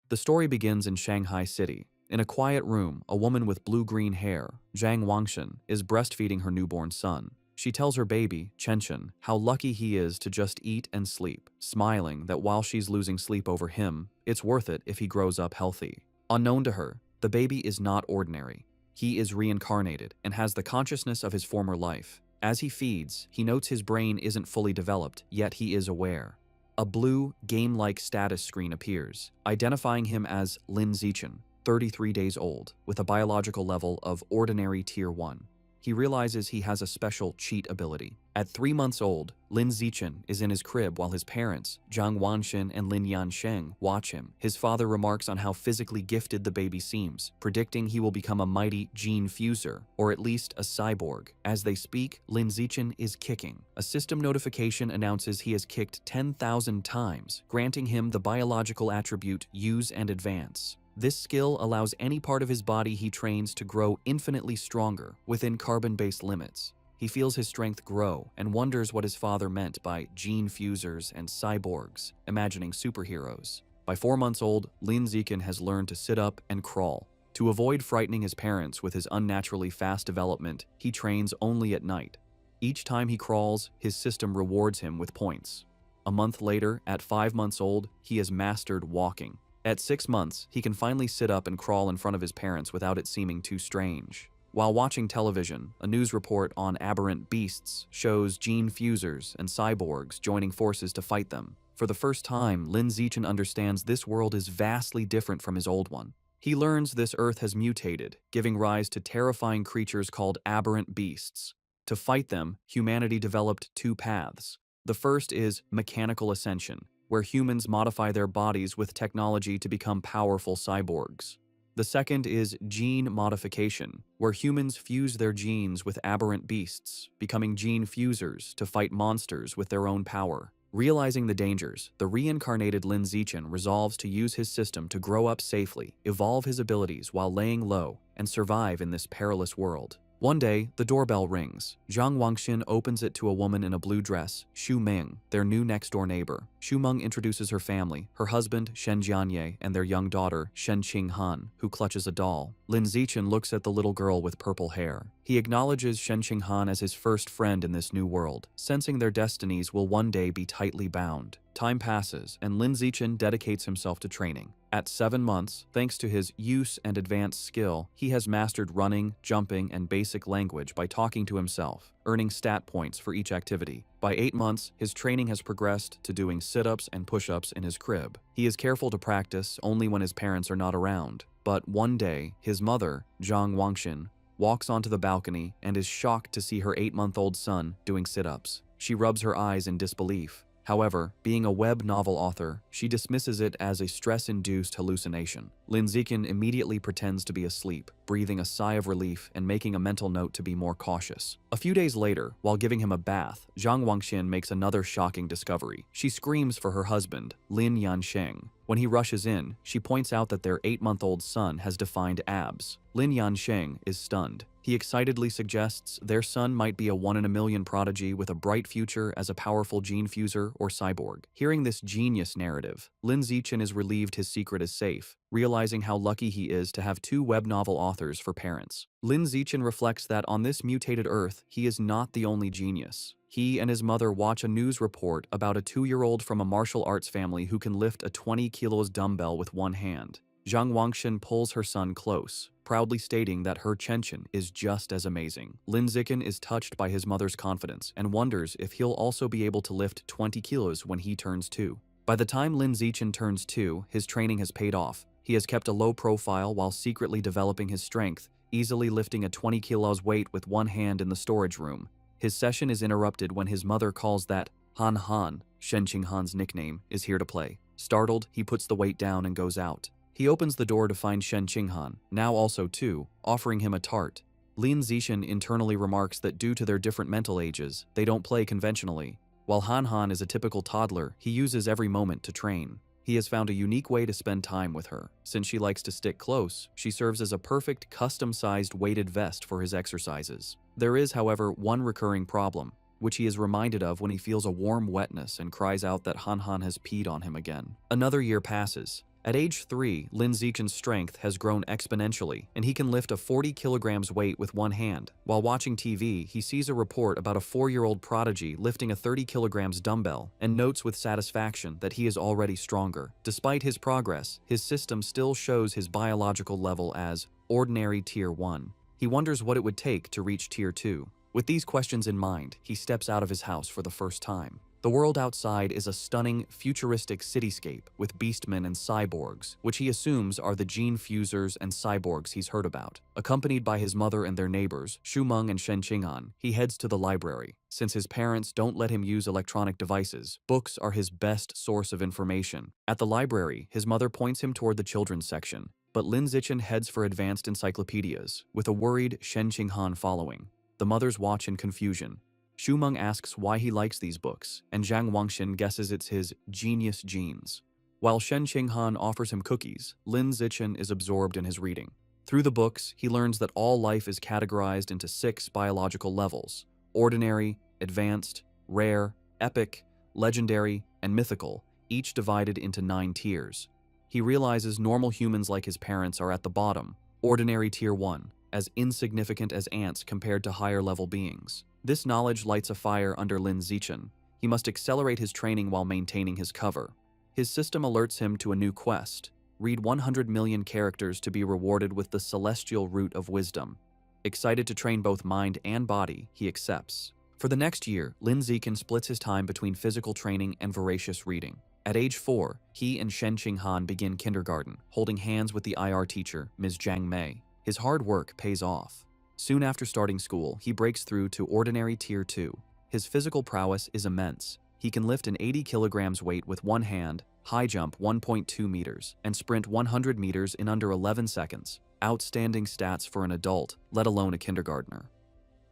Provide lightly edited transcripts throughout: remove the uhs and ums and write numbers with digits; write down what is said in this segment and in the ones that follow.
The story begins in Shanghai City. In a quiet room, a woman with blue-green hair, Zhang Wangshan, is breastfeeding her newborn son. She tells her baby, Chenchen, how lucky he is to just eat and sleep, smiling that while she's losing sleep over him, it's worth it if he grows up healthy. Unknown to her, the baby is not ordinary. He is reincarnated and has the consciousness of his former life. As he feeds, he notes his brain isn't fully developed, yet he is aware. A blue, game-like status screen appears, identifying him as Lin Zichen, 33 days old, with a biological level of ordinary Tier 1. He realizes he has a special cheat ability. At 3 months old, Lin Zichen is in his crib while his parents, Zhang Wanxin and Lin Yansheng, watch him. His father remarks on how physically gifted the baby seems, predicting he will become a mighty gene fuser, or at least a cyborg. As they speak, Lin Zichen is kicking. A system notification announces he has kicked 10,000 times, granting him the biological attribute Use and Advance. This skill allows any part of his body he trains to grow infinitely stronger within carbon-based limits. He feels his strength grow and wonders what his father meant by gene fusers and cyborgs, imagining superheroes. By 4 months old, Lin Zichen has learned to sit up and crawl. To avoid frightening his parents with his unnaturally fast development, he trains only at night. Each time he crawls, his system rewards him with points. A month later, at 5 months old, he has mastered walking. At 6 months, he can finally sit up and crawl in front of his parents without it seeming too strange. While watching television, a news report on aberrant beasts shows gene fusers and cyborgs joining forces to fight them. For the first time, Lin Zichen understands this world is vastly different from his old one. He learns this Earth has mutated, giving rise to terrifying creatures called aberrant beasts. To fight them, humanity developed 2 paths. The first is mechanical ascension, where humans modify their bodies with technology to become powerful cyborgs. The second is gene modification, where humans fuse their genes with aberrant beasts, becoming gene fusers to fight monsters with their own power. Realizing the dangers, the reincarnated Lin Zichen resolves to use his system to grow up safely, evolve his abilities while laying low, and survive in this perilous world. One day, the doorbell rings. Zhang Wangshin opens it to a woman in a blue dress, Xu Ming, their new next-door neighbor. Xu Meng introduces her family, her husband, Shen Jianye, and their young daughter, Shen Qinghan, who clutches a doll. Lin Zichen looks at the little girl with purple hair. He acknowledges Shen Qinghan as his first friend in this new world, sensing their destinies will one day be tightly bound. Time passes, and Lin Zichen dedicates himself to training. At 7 months, thanks to his use and advanced skill, he has mastered running, jumping, and basic language by talking to himself, earning stat points for each activity. By 8 months, his training has progressed to doing sit-ups and push-ups in his crib. He is careful to practice only when his parents are not around. But one day, his mother, Zhang Wangshin, walks onto the balcony and is shocked to see her 8-month-old son doing sit-ups. She rubs her eyes in disbelief. However, being a web novel author, she dismisses it as a stress-induced hallucination. Lin Zichen immediately pretends to be asleep, breathing a sigh of relief and making a mental note to be more cautious. A few days later, while giving him a bath, Zhang Wangshin makes another shocking discovery. She screams for her husband, Lin Yansheng. When he rushes in, she points out that their 8-month-old son has defined abs. Lin Yansheng is stunned. He excitedly suggests their son might be a 1-in-a-million prodigy with a bright future as a powerful gene fuser or cyborg. Hearing this genius narrative, Lin Zichen is relieved his secret is safe, realizing how lucky he is to have 2 web novel authors for parents. Lin Zichen reflects that on this mutated Earth, he is not the only genius. He and his mother watch a news report about a 2-year-old from a martial arts family who can lift a 20 kilos dumbbell with one hand. Zhang Wangshin pulls her son close, proudly stating that her Chenchen is just as amazing. Lin Zichen is touched by his mother's confidence and wonders if he'll also be able to lift 20 kilos when he turns 2. By the time Lin Zichen turns 2, his training has paid off. He has kept a low profile while secretly developing his strength, easily lifting a 20 kilos weight with one hand in the storage room. His session is interrupted when his mother calls that Han Han, Shen Qinghan's nickname, is here to play. Startled, he puts the weight down and goes out. He opens the door to find Shen Qinghan, now also 2, offering him a tart. Lin Zichen internally remarks that due to their different mental ages, they don't play conventionally. While Han Han is a typical toddler, he uses every moment to train. He has found a unique way to spend time with her. Since she likes to stick close, she serves as a perfect, custom-sized weighted vest for his exercises. There is, however, one recurring problem, which he is reminded of when he feels a warm wetness and cries out that Han Han has peed on him again. Another year passes. At age 3, Lin Zichen's strength has grown exponentially, and he can lift a 40 kilograms weight with one hand. While watching TV, he sees a report about a 4-year-old prodigy lifting a 30 kilograms dumbbell and notes with satisfaction that he is already stronger. Despite his progress, his system still shows his biological level as ordinary Tier 1. He wonders what it would take to reach Tier 2. With these questions in mind, he steps out of his house for the first time. The world outside is a stunning, futuristic cityscape with beastmen and cyborgs, which he assumes are the gene fusers and cyborgs he's heard about. Accompanied by his mother and their neighbors, Shumeng and Shen Qing'an, he heads to the library. Since his parents don't let him use electronic devices, books are his best source of information. At the library, his mother points him toward the children's section, but Lin Zichen heads for advanced encyclopedias, with a worried Shen Qing'an following. The mothers watch in confusion. Shumeng asks why he likes these books, and Zhang Wangxin guesses it's his genius genes. While Shen Qing'an offers him cookies, Lin Zichen is absorbed in his reading. Through the books, he learns that all life is categorized into 6 biological levels: ordinary, advanced, rare, epic, legendary, and mythical, each divided into 9 tiers. He realizes normal humans like his parents are at the bottom, ordinary Tier 1, as insignificant as ants compared to higher-level beings. This knowledge lights a fire under Lin Zichen. He must accelerate his training while maintaining his cover. His system alerts him to a new quest: read 100 million characters to be rewarded with the celestial root of wisdom. Excited to train both mind and body, he accepts. For the next year, Lin Zichen splits his time between physical training and voracious reading. At age 4, he and Shen Qing'an begin kindergarten, holding hands with the IR teacher, Ms. Zhang Mei. His hard work pays off. Soon after starting school, he breaks through to ordinary Tier 2. His physical prowess is immense. He can lift an 80 kilograms weight with one hand, high jump 1.2 meters, and sprint 100 meters in under 11 seconds. Outstanding stats for an adult, let alone a kindergartner.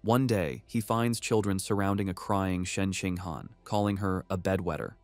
One day, he finds children surrounding a crying Shen Qing'an, calling her a bedwetter.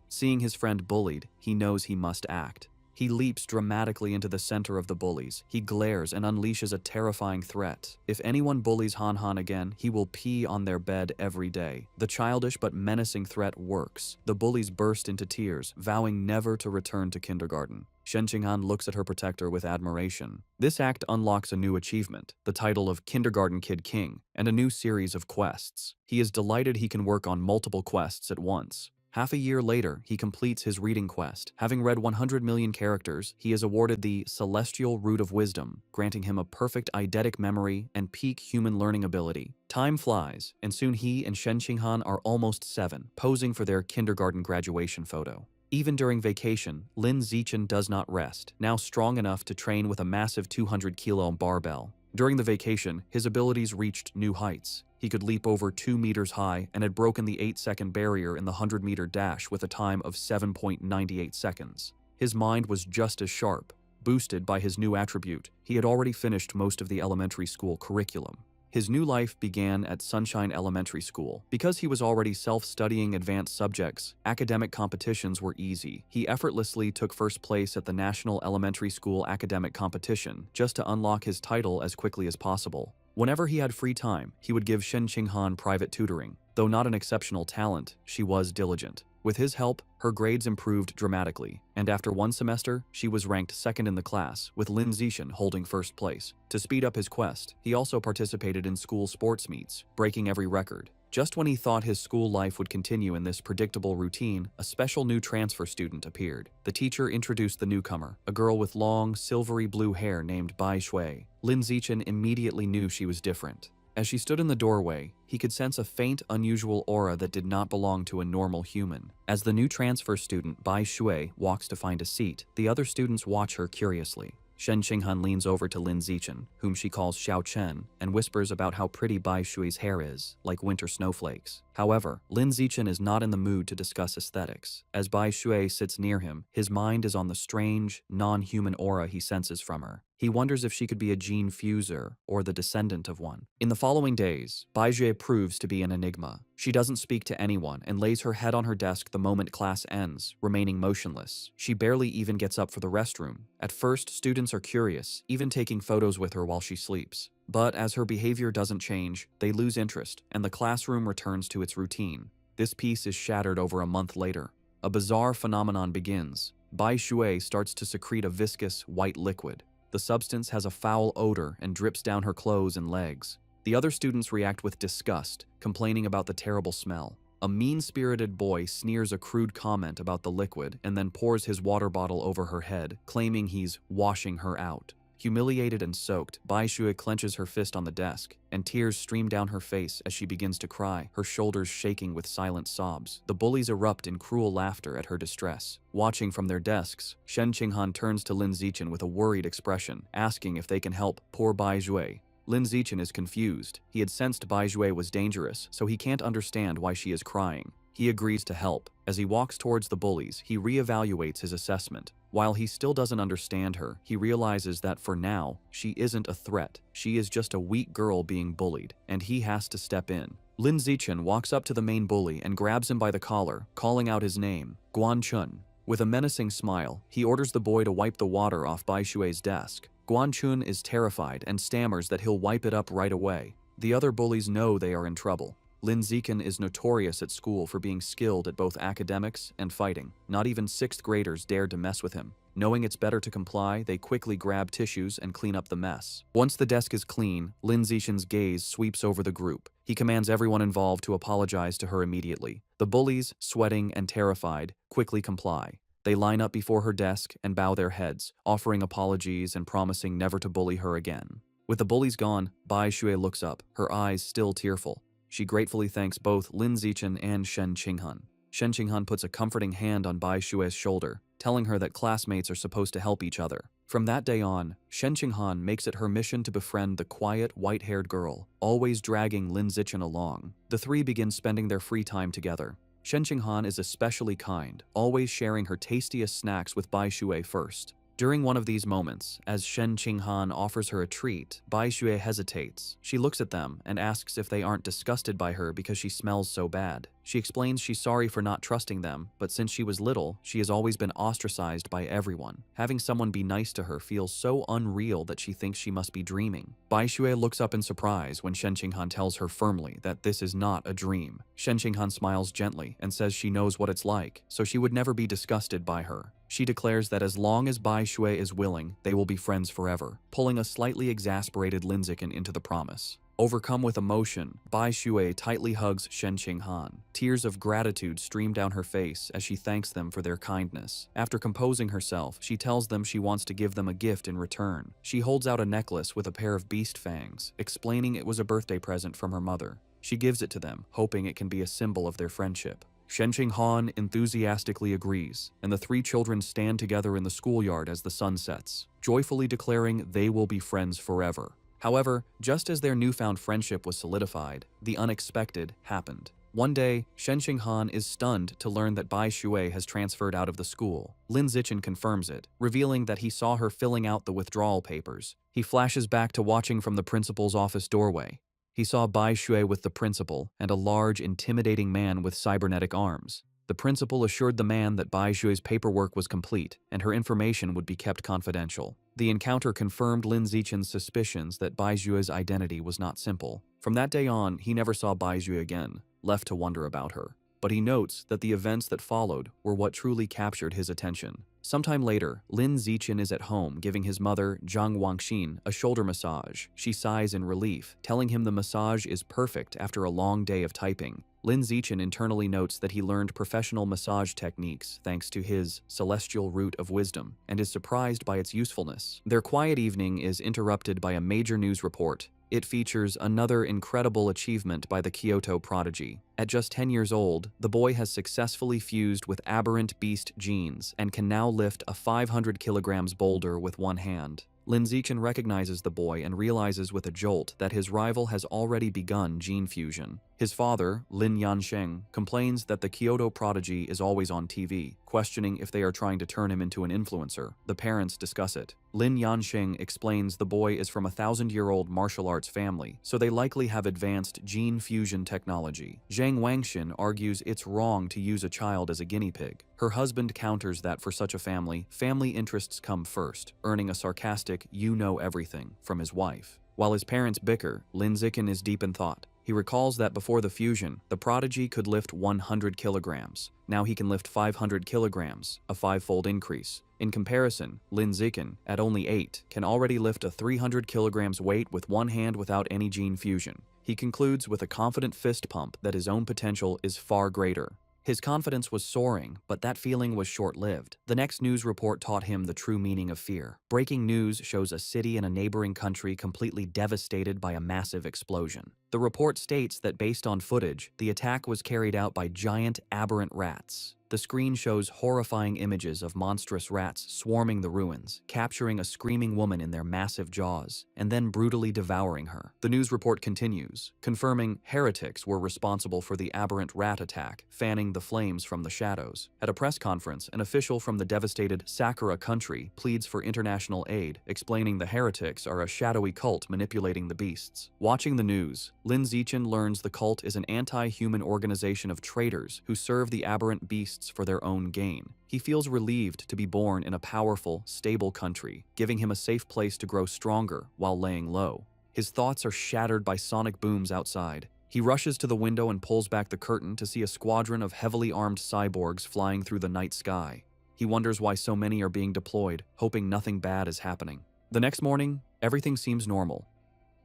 Seeing his friend bullied, he knows he must act. He leaps dramatically into the center of the bullies. He glares and unleashes a terrifying threat. If anyone bullies Han Han again, he will pee on their bed every day. The childish but menacing threat works. The bullies burst into tears, vowing never to return to kindergarten. Shen Qing'an looks at her protector with admiration. This act unlocks a new achievement, the title of Kindergarten Kid King, and a new series of quests. He is delighted he can work on multiple quests at once. Half a year later, he completes his reading quest. Having read 100 million characters, he is awarded the Celestial Root of Wisdom, granting him a perfect eidetic memory and peak human learning ability. Time flies, and soon he and Shen Qing'an are almost 7, posing for their kindergarten graduation photo. Even during vacation, Lin Zichen does not rest, now strong enough to train with a massive 200-kilo barbell. During the vacation, his abilities reached new heights. He could leap over 2 meters high and had broken the 8-second barrier in the 100-meter dash with a time of 7.98 seconds. His mind was just as sharp. Boosted by his new attribute, he had already finished most of the elementary school curriculum. His new life began at Sunshine Elementary School. Because he was already self-studying advanced subjects, academic competitions were easy. He effortlessly took first place at the National Elementary School Academic Competition, just to unlock his title as quickly as possible. Whenever he had free time, he would give Shen Qing'an private tutoring. Though not an exceptional talent, she was diligent. With his help, her grades improved dramatically, and after one semester, she was ranked second in the class, with Lin Zichen holding first place. To speed up his quest, he also participated in school sports meets, breaking every record. Just when he thought his school life would continue in this predictable routine, a special new transfer student appeared. The teacher introduced the newcomer, a girl with long, silvery blue hair named Bai Shui. Lin Zichen immediately knew she was different. As she stood in the doorway, he could sense a faint, unusual aura that did not belong to a normal human. As the new transfer student, Bai Shui, walks to find a seat, the other students watch her curiously. Shen Qing'an leans over to Lin Zichen, whom she calls Xiao Chen, and whispers about how pretty Bai Shui's hair is, like winter snowflakes. However, Lin Zichen is not in the mood to discuss aesthetics. As Bai Shui sits near him, his mind is on the strange, non-human aura he senses from her. He wonders if she could be a gene fuser or the descendant of one. In the following days, Bai Shui proves to be an enigma. She doesn't speak to anyone and lays her head on her desk the moment class ends, remaining motionless. She barely even gets up for the restroom. At first, students are curious, even taking photos with her while she sleeps. But as her behavior doesn't change, they lose interest, and the classroom returns to its routine. This peace is shattered over a month later. A bizarre phenomenon begins. Bai Shui starts to secrete a viscous, white liquid. The substance has a foul odor and drips down her clothes and legs. The other students react with disgust, complaining about the terrible smell. A mean-spirited boy sneers a crude comment about the liquid and then pours his water bottle over her head, claiming he's washing her out. Humiliated and soaked, Bai Shui clenches her fist on the desk, and tears stream down her face as she begins to cry, her shoulders shaking with silent sobs. The bullies erupt in cruel laughter at her distress. Watching from their desks, Shen Qinghan turns to Lin Zichen with a worried expression, asking if they can help poor Bai Shui. Lin Zichen is confused. He had sensed Bai Shui was dangerous, so he can't understand why she is crying. He agrees to help. As he walks towards the bullies, he reevaluates his assessment. While he still doesn't understand her, he realizes that for now, she isn't a threat. She is just a weak girl being bullied, and he has to step in. Lin Zichen walks up to the main bully and grabs him by the collar, calling out his name, Guan Chun. With a menacing smile, he orders the boy to wipe the water off Bai Shui's desk. Guan Chun is terrified and stammers that he'll wipe it up right away. The other bullies know they are in trouble. Lin Zichen is notorious at school for being skilled at both academics and fighting. Not even 6th graders dared to mess with him. Knowing it's better to comply, they quickly grab tissues and clean up the mess. Once the desk is clean, Lin Zichen's gaze sweeps over the group. He commands everyone involved to apologize to her immediately. The bullies, sweating and terrified, quickly comply. They line up before her desk and bow their heads, offering apologies and promising never to bully her again. With the bullies gone, Bai Shui looks up, her eyes still tearful. She gratefully thanks both Lin Zichen and Shen Qinghan. Shen Qinghan puts a comforting hand on Bai Shui's shoulder, telling her that classmates are supposed to help each other. From that day on, Shen Qinghan makes it her mission to befriend the quiet, white-haired girl, always dragging Lin Zichen along. The three begin spending their free time together. Shen Qinghan is especially kind, always sharing her tastiest snacks with Bai Shui first. During one of these moments, as Shen Qinghan offers her a treat, Bai Shui hesitates. She looks at them and asks if they aren't disgusted by her because she smells so bad. She explains she's sorry for not trusting them, but since she was little, she has always been ostracized by everyone. Having someone be nice to her feels so unreal that she thinks she must be dreaming. Bai Shui looks up in surprise when Shen Qinghan tells her firmly that this is not a dream. Shen Qinghan smiles gently and says she knows what it's like, so she would never be disgusted by her. She declares that as long as Bai Shui is willing, they will be friends forever, pulling a slightly exasperated Lin Zichen into the promise. Overcome with emotion, Bai Shui tightly hugs Shen Qinghan. Tears of gratitude stream down her face as she thanks them for their kindness. After composing herself, she tells them she wants to give them a gift in return. She holds out a necklace with a pair of beast fangs, explaining it was a birthday present from her mother. She gives it to them, hoping it can be a symbol of their friendship. Shen Qinghan enthusiastically agrees, and the three children stand together in the schoolyard as the sun sets, joyfully declaring they will be friends forever. However, just as their newfound friendship was solidified, the unexpected happened. One day, Shen Qinghan is stunned to learn that Bai Shui has transferred out of the school. Lin Zichen confirms it, revealing that he saw her filling out the withdrawal papers. He flashes back to watching from the principal's office doorway. He saw Bai Shui with the principal and a large, intimidating man with cybernetic arms. The principal assured the man that Bai Shui's paperwork was complete and her information would be kept confidential. The encounter confirmed Lin Zichen's suspicions that Bai Shui's identity was not simple. From that day on, he never saw Bai Shui again, left to wonder about her. But he notes that the events that followed were what truly captured his attention. Sometime later, Lin Zichen is at home giving his mother, Zhang Wangxin, a shoulder massage. She sighs in relief, telling him the massage is perfect after a long day of typing. Lin Zichen internally notes that he learned professional massage techniques thanks to his celestial root of wisdom, and is surprised by its usefulness. Their quiet evening is interrupted by a major news report. It features another incredible achievement by the Kyoto prodigy. At just 10 years old, the boy has successfully fused with aberrant beast genes and can now lift a 500 kilograms boulder with one hand. Lin Zichen recognizes the boy and realizes with a jolt that his rival has already begun gene fusion. His father, Lin Yansheng, complains that the Kyoto prodigy is always on TV, questioning if they are trying to turn him into an influencer. The parents discuss it. Lin Yansheng explains the boy is from a 1,000-year-old martial arts family, so they likely have advanced gene fusion technology. Zhang Wangxin argues it's wrong to use a child as a guinea pig. Her husband counters that for such a family, family interests come first, earning a sarcastic "you know everything" from his wife. While his parents bicker, Lin Zichen is deep in thought. He recalls that before the fusion, the prodigy could lift 100 kilograms. Now he can lift 500 kilograms, a five-fold increase. In comparison, Lin Zichen, at only 8, can already lift a 300 kilograms weight with one hand without any gene fusion. He concludes with a confident fist pump that his own potential is far greater. His confidence was soaring, but that feeling was short-lived. The next news report taught him the true meaning of fear. Breaking news shows a city in a neighboring country completely devastated by a massive explosion. The report states that based on footage, the attack was carried out by giant, aberrant rats. The screen shows horrifying images of monstrous rats swarming the ruins, capturing a screaming woman in their massive jaws, and then brutally devouring her. The news report continues, confirming heretics were responsible for the aberrant rat attack, fanning the flames from the shadows. At a press conference, an official from the devastated Sakura country pleads for international aid, explaining the heretics are a shadowy cult manipulating the beasts. Watching the news, Lin Zichen learns the cult is an anti-human organization of traitors who serve the aberrant beasts for their own gain. He feels relieved to be born in a powerful, stable country, giving him a safe place to grow stronger while laying low. His thoughts are shattered by sonic booms outside. He rushes to the window and pulls back the curtain to see a squadron of heavily armed cyborgs flying through the night sky. He wonders why so many are being deployed, hoping nothing bad is happening. The next morning, everything seems normal.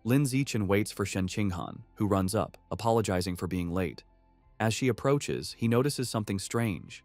Lin Zichen waits for Shen Qinghan, who runs up, apologizing for being late. As she approaches, he notices something strange.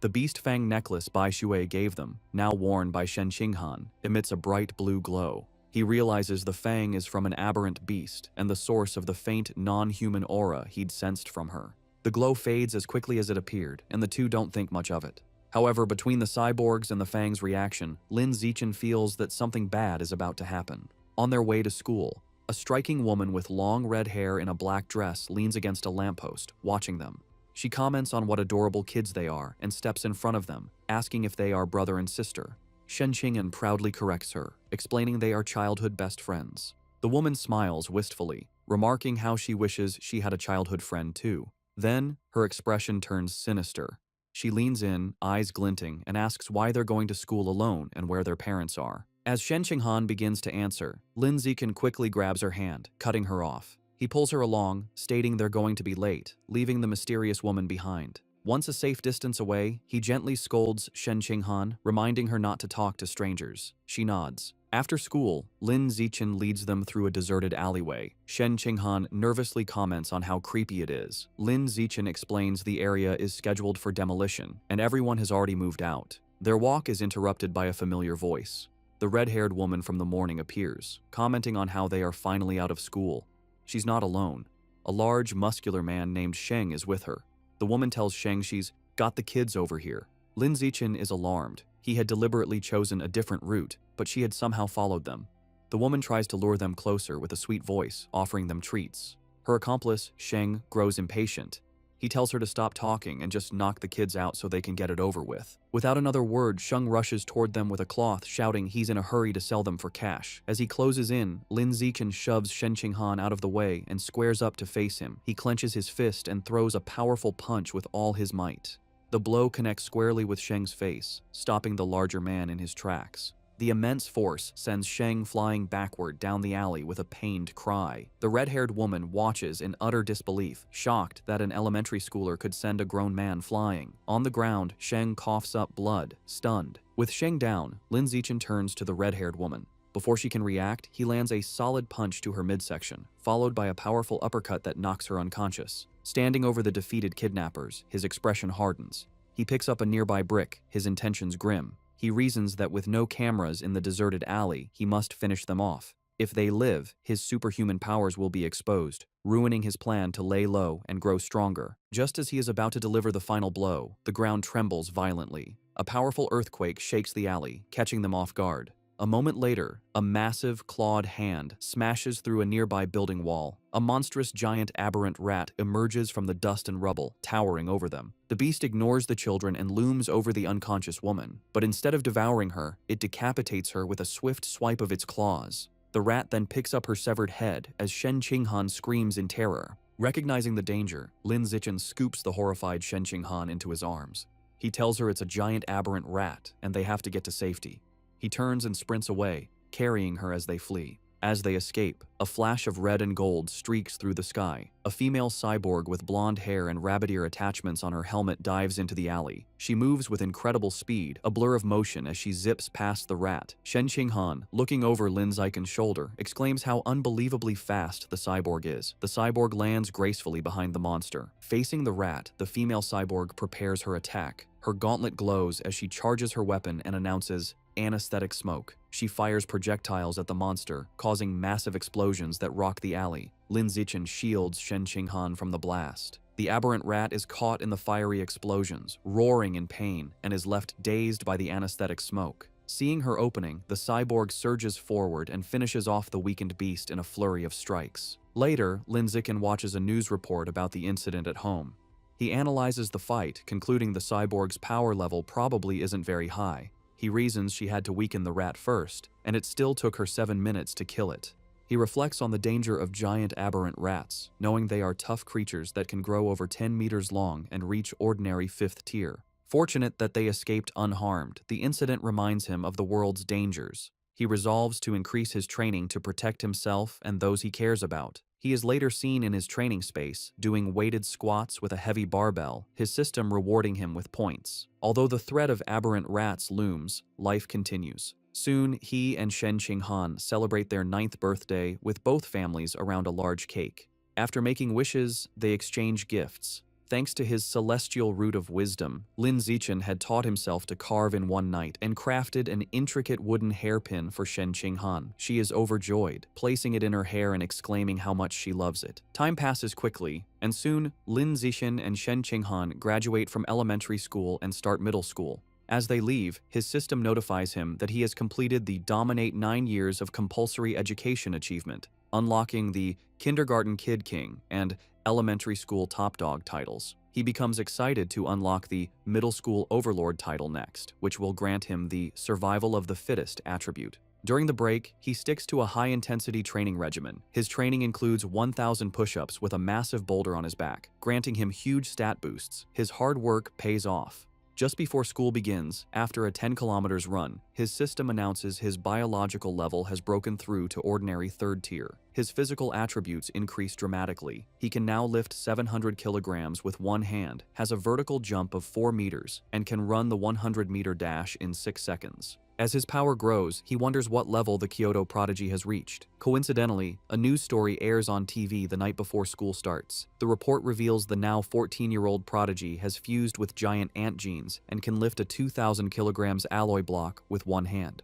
The beast fang necklace Bai Shui gave them, now worn by Shen Qinghan, emits a bright blue glow. He realizes the fang is from an aberrant beast and the source of the faint, non-human aura he'd sensed from her. The glow fades as quickly as it appeared, and the two don't think much of it. However, between the cyborgs and the fang's reaction, Lin Zichen feels that something bad is about to happen. On their way to school, a striking woman with long red hair in a black dress leans against a lamppost, watching them. She comments on what adorable kids they are and steps in front of them, asking if they are brother and sister. Shen Qinghan proudly corrects her, explaining they are childhood best friends. The woman smiles wistfully, remarking how she wishes she had a childhood friend too. Then, her expression turns sinister. She leans in, eyes glinting, and asks why they're going to school alone and where their parents are. As Shen Qinghan begins to answer, Lin Zichen quickly grabs her hand, cutting her off. He pulls her along, stating they're going to be late, leaving the mysterious woman behind. Once a safe distance away, he gently scolds Shen Qinghan, reminding her not to talk to strangers. She nods. After school, Lin Zichen leads them through a deserted alleyway. Shen Qinghan nervously comments on how creepy it is. Lin Zichen explains the area is scheduled for demolition, and everyone has already moved out. Their walk is interrupted by a familiar voice. The red-haired woman from the morning appears, commenting on how they are finally out of school. She's not alone. A large, muscular man named Sheng is with her. The woman tells Sheng she's got the kids over here. Lin Zichen is alarmed. He had deliberately chosen a different route, but she had somehow followed them. The woman tries to lure them closer with a sweet voice, offering them treats. Her accomplice, Sheng, grows impatient. He tells her to stop talking and just knock the kids out so they can get it over with. Without another word, Sheng rushes toward them with a cloth, shouting he's in a hurry to sell them for cash. As he closes in, Lin Zichen shoves Shen Qinghan out of the way and squares up to face him. He clenches his fist and throws a powerful punch with all his might. The blow connects squarely with Sheng's face, stopping the larger man in his tracks. The immense force sends Sheng flying backward down the alley with a pained cry. The red-haired woman watches in utter disbelief, shocked that an elementary schooler could send a grown man flying. On the ground, Sheng coughs up blood, stunned. With Sheng down, Lin Zichen turns to the red-haired woman. Before she can react, he lands a solid punch to her midsection, followed by a powerful uppercut that knocks her unconscious. Standing over the defeated kidnappers, his expression hardens. He picks up a nearby brick, his intentions grim. He reasons that with no cameras in the deserted alley, he must finish them off. If they live, his superhuman powers will be exposed, ruining his plan to lay low and grow stronger. Just as he is about to deliver the final blow, the ground trembles violently. A powerful earthquake shakes the alley, catching them off guard. A moment later, a massive, clawed hand smashes through a nearby building wall. A monstrous giant aberrant rat emerges from the dust and rubble, towering over them. The beast ignores the children and looms over the unconscious woman. But instead of devouring her, it decapitates her with a swift swipe of its claws. The rat then picks up her severed head as Shen Qinghan screams in terror. Recognizing the danger, Lin Zichen scoops the horrified Shen Qinghan into his arms. He tells her it's a giant aberrant rat and they have to get to safety. He turns and sprints away, carrying her as they flee. As they escape, a flash of red and gold streaks through the sky. A female cyborg with blonde hair and rabbit ear attachments on her helmet dives into the alley. She moves with incredible speed, a blur of motion as she zips past the rat. Shen Qinghan, looking over Lin Ziken's shoulder, exclaims how unbelievably fast the cyborg is. The cyborg lands gracefully behind the monster. Facing the rat, the female cyborg prepares her attack. Her gauntlet glows as she charges her weapon and announces, "Anesthetic smoke." She fires projectiles at the monster, causing massive explosions that rock the alley. Lin Zichen shields Shen Qinghan from the blast. The aberrant rat is caught in the fiery explosions, roaring in pain, and is left dazed by the anesthetic smoke. Seeing her opening, the cyborg surges forward and finishes off the weakened beast in a flurry of strikes. Later, Lin Zichen watches a news report about the incident at home. He analyzes the fight, concluding the cyborg's power level probably isn't very high. He reasons she had to weaken the rat first, and it still took her 7 minutes to kill it. He reflects on the danger of giant aberrant rats, knowing they are tough creatures that can grow over 10 meters long and reach ordinary 5th tier. Fortunate that they escaped unharmed, the incident reminds him of the world's dangers. He resolves to increase his training to protect himself and those he cares about. He is later seen in his training space, doing weighted squats with a heavy barbell, his system rewarding him with points. Although the threat of aberrant rats looms, life continues. Soon, he and Shen Qinghan celebrate their 9th birthday with both families around a large cake. After making wishes, they exchange gifts. Thanks to his celestial root of wisdom, Lin Zichen had taught himself to carve in one night and crafted an intricate wooden hairpin for Shen Qinghan. She is overjoyed, placing it in her hair and exclaiming how much she loves it. Time passes quickly, and soon Lin Zichen and Shen Qinghan graduate from elementary school and start middle school. As they leave, his system notifies him that he has completed the Dominate 9 years of compulsory education achievement, unlocking the Kindergarten Kid King and Elementary School Top Dog titles. He becomes excited to unlock the Middle School Overlord title next, which will grant him the Survival of the Fittest attribute. During the break, he sticks to a high-intensity training regimen. His training includes 1,000 push-ups with a massive boulder on his back, granting him huge stat boosts. His hard work pays off. Just before school begins, after a 10 kilometers run, his system announces his biological level has broken through to ordinary 3rd tier. His physical attributes increase dramatically. He can now lift 700 kilograms with one hand, has a vertical jump of 4 meters, and can run the 100-meter dash in 6 seconds. As his power grows, he wonders what level the Kyoto prodigy has reached. Coincidentally, a news story airs on TV the night before school starts. The report reveals the now 14-year-old prodigy has fused with giant ant genes and can lift a 2,000 kilograms alloy block with one hand.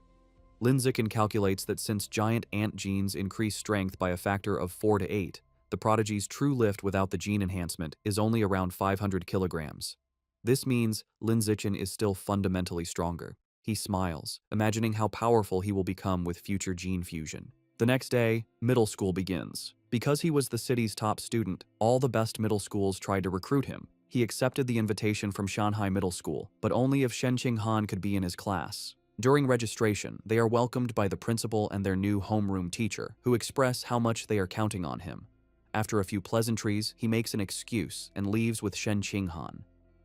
Lin Zichen calculates that since giant ant genes increase strength by a factor of 4 to 8, the prodigy's true lift without the gene enhancement is only around 500 kilograms. This means Lin Zichen is still fundamentally stronger. He smiles, imagining how powerful he will become with future gene fusion. The next day, middle school begins. Because he was the city's top student, all the best middle schools tried to recruit him. He accepted the invitation from Shanghai Middle School, but only if Shen Qinghan could be in his class. During registration, they are welcomed by the principal and their new homeroom teacher, who express how much they are counting on him. After a few pleasantries, he makes an excuse and leaves with Shen Qinghan.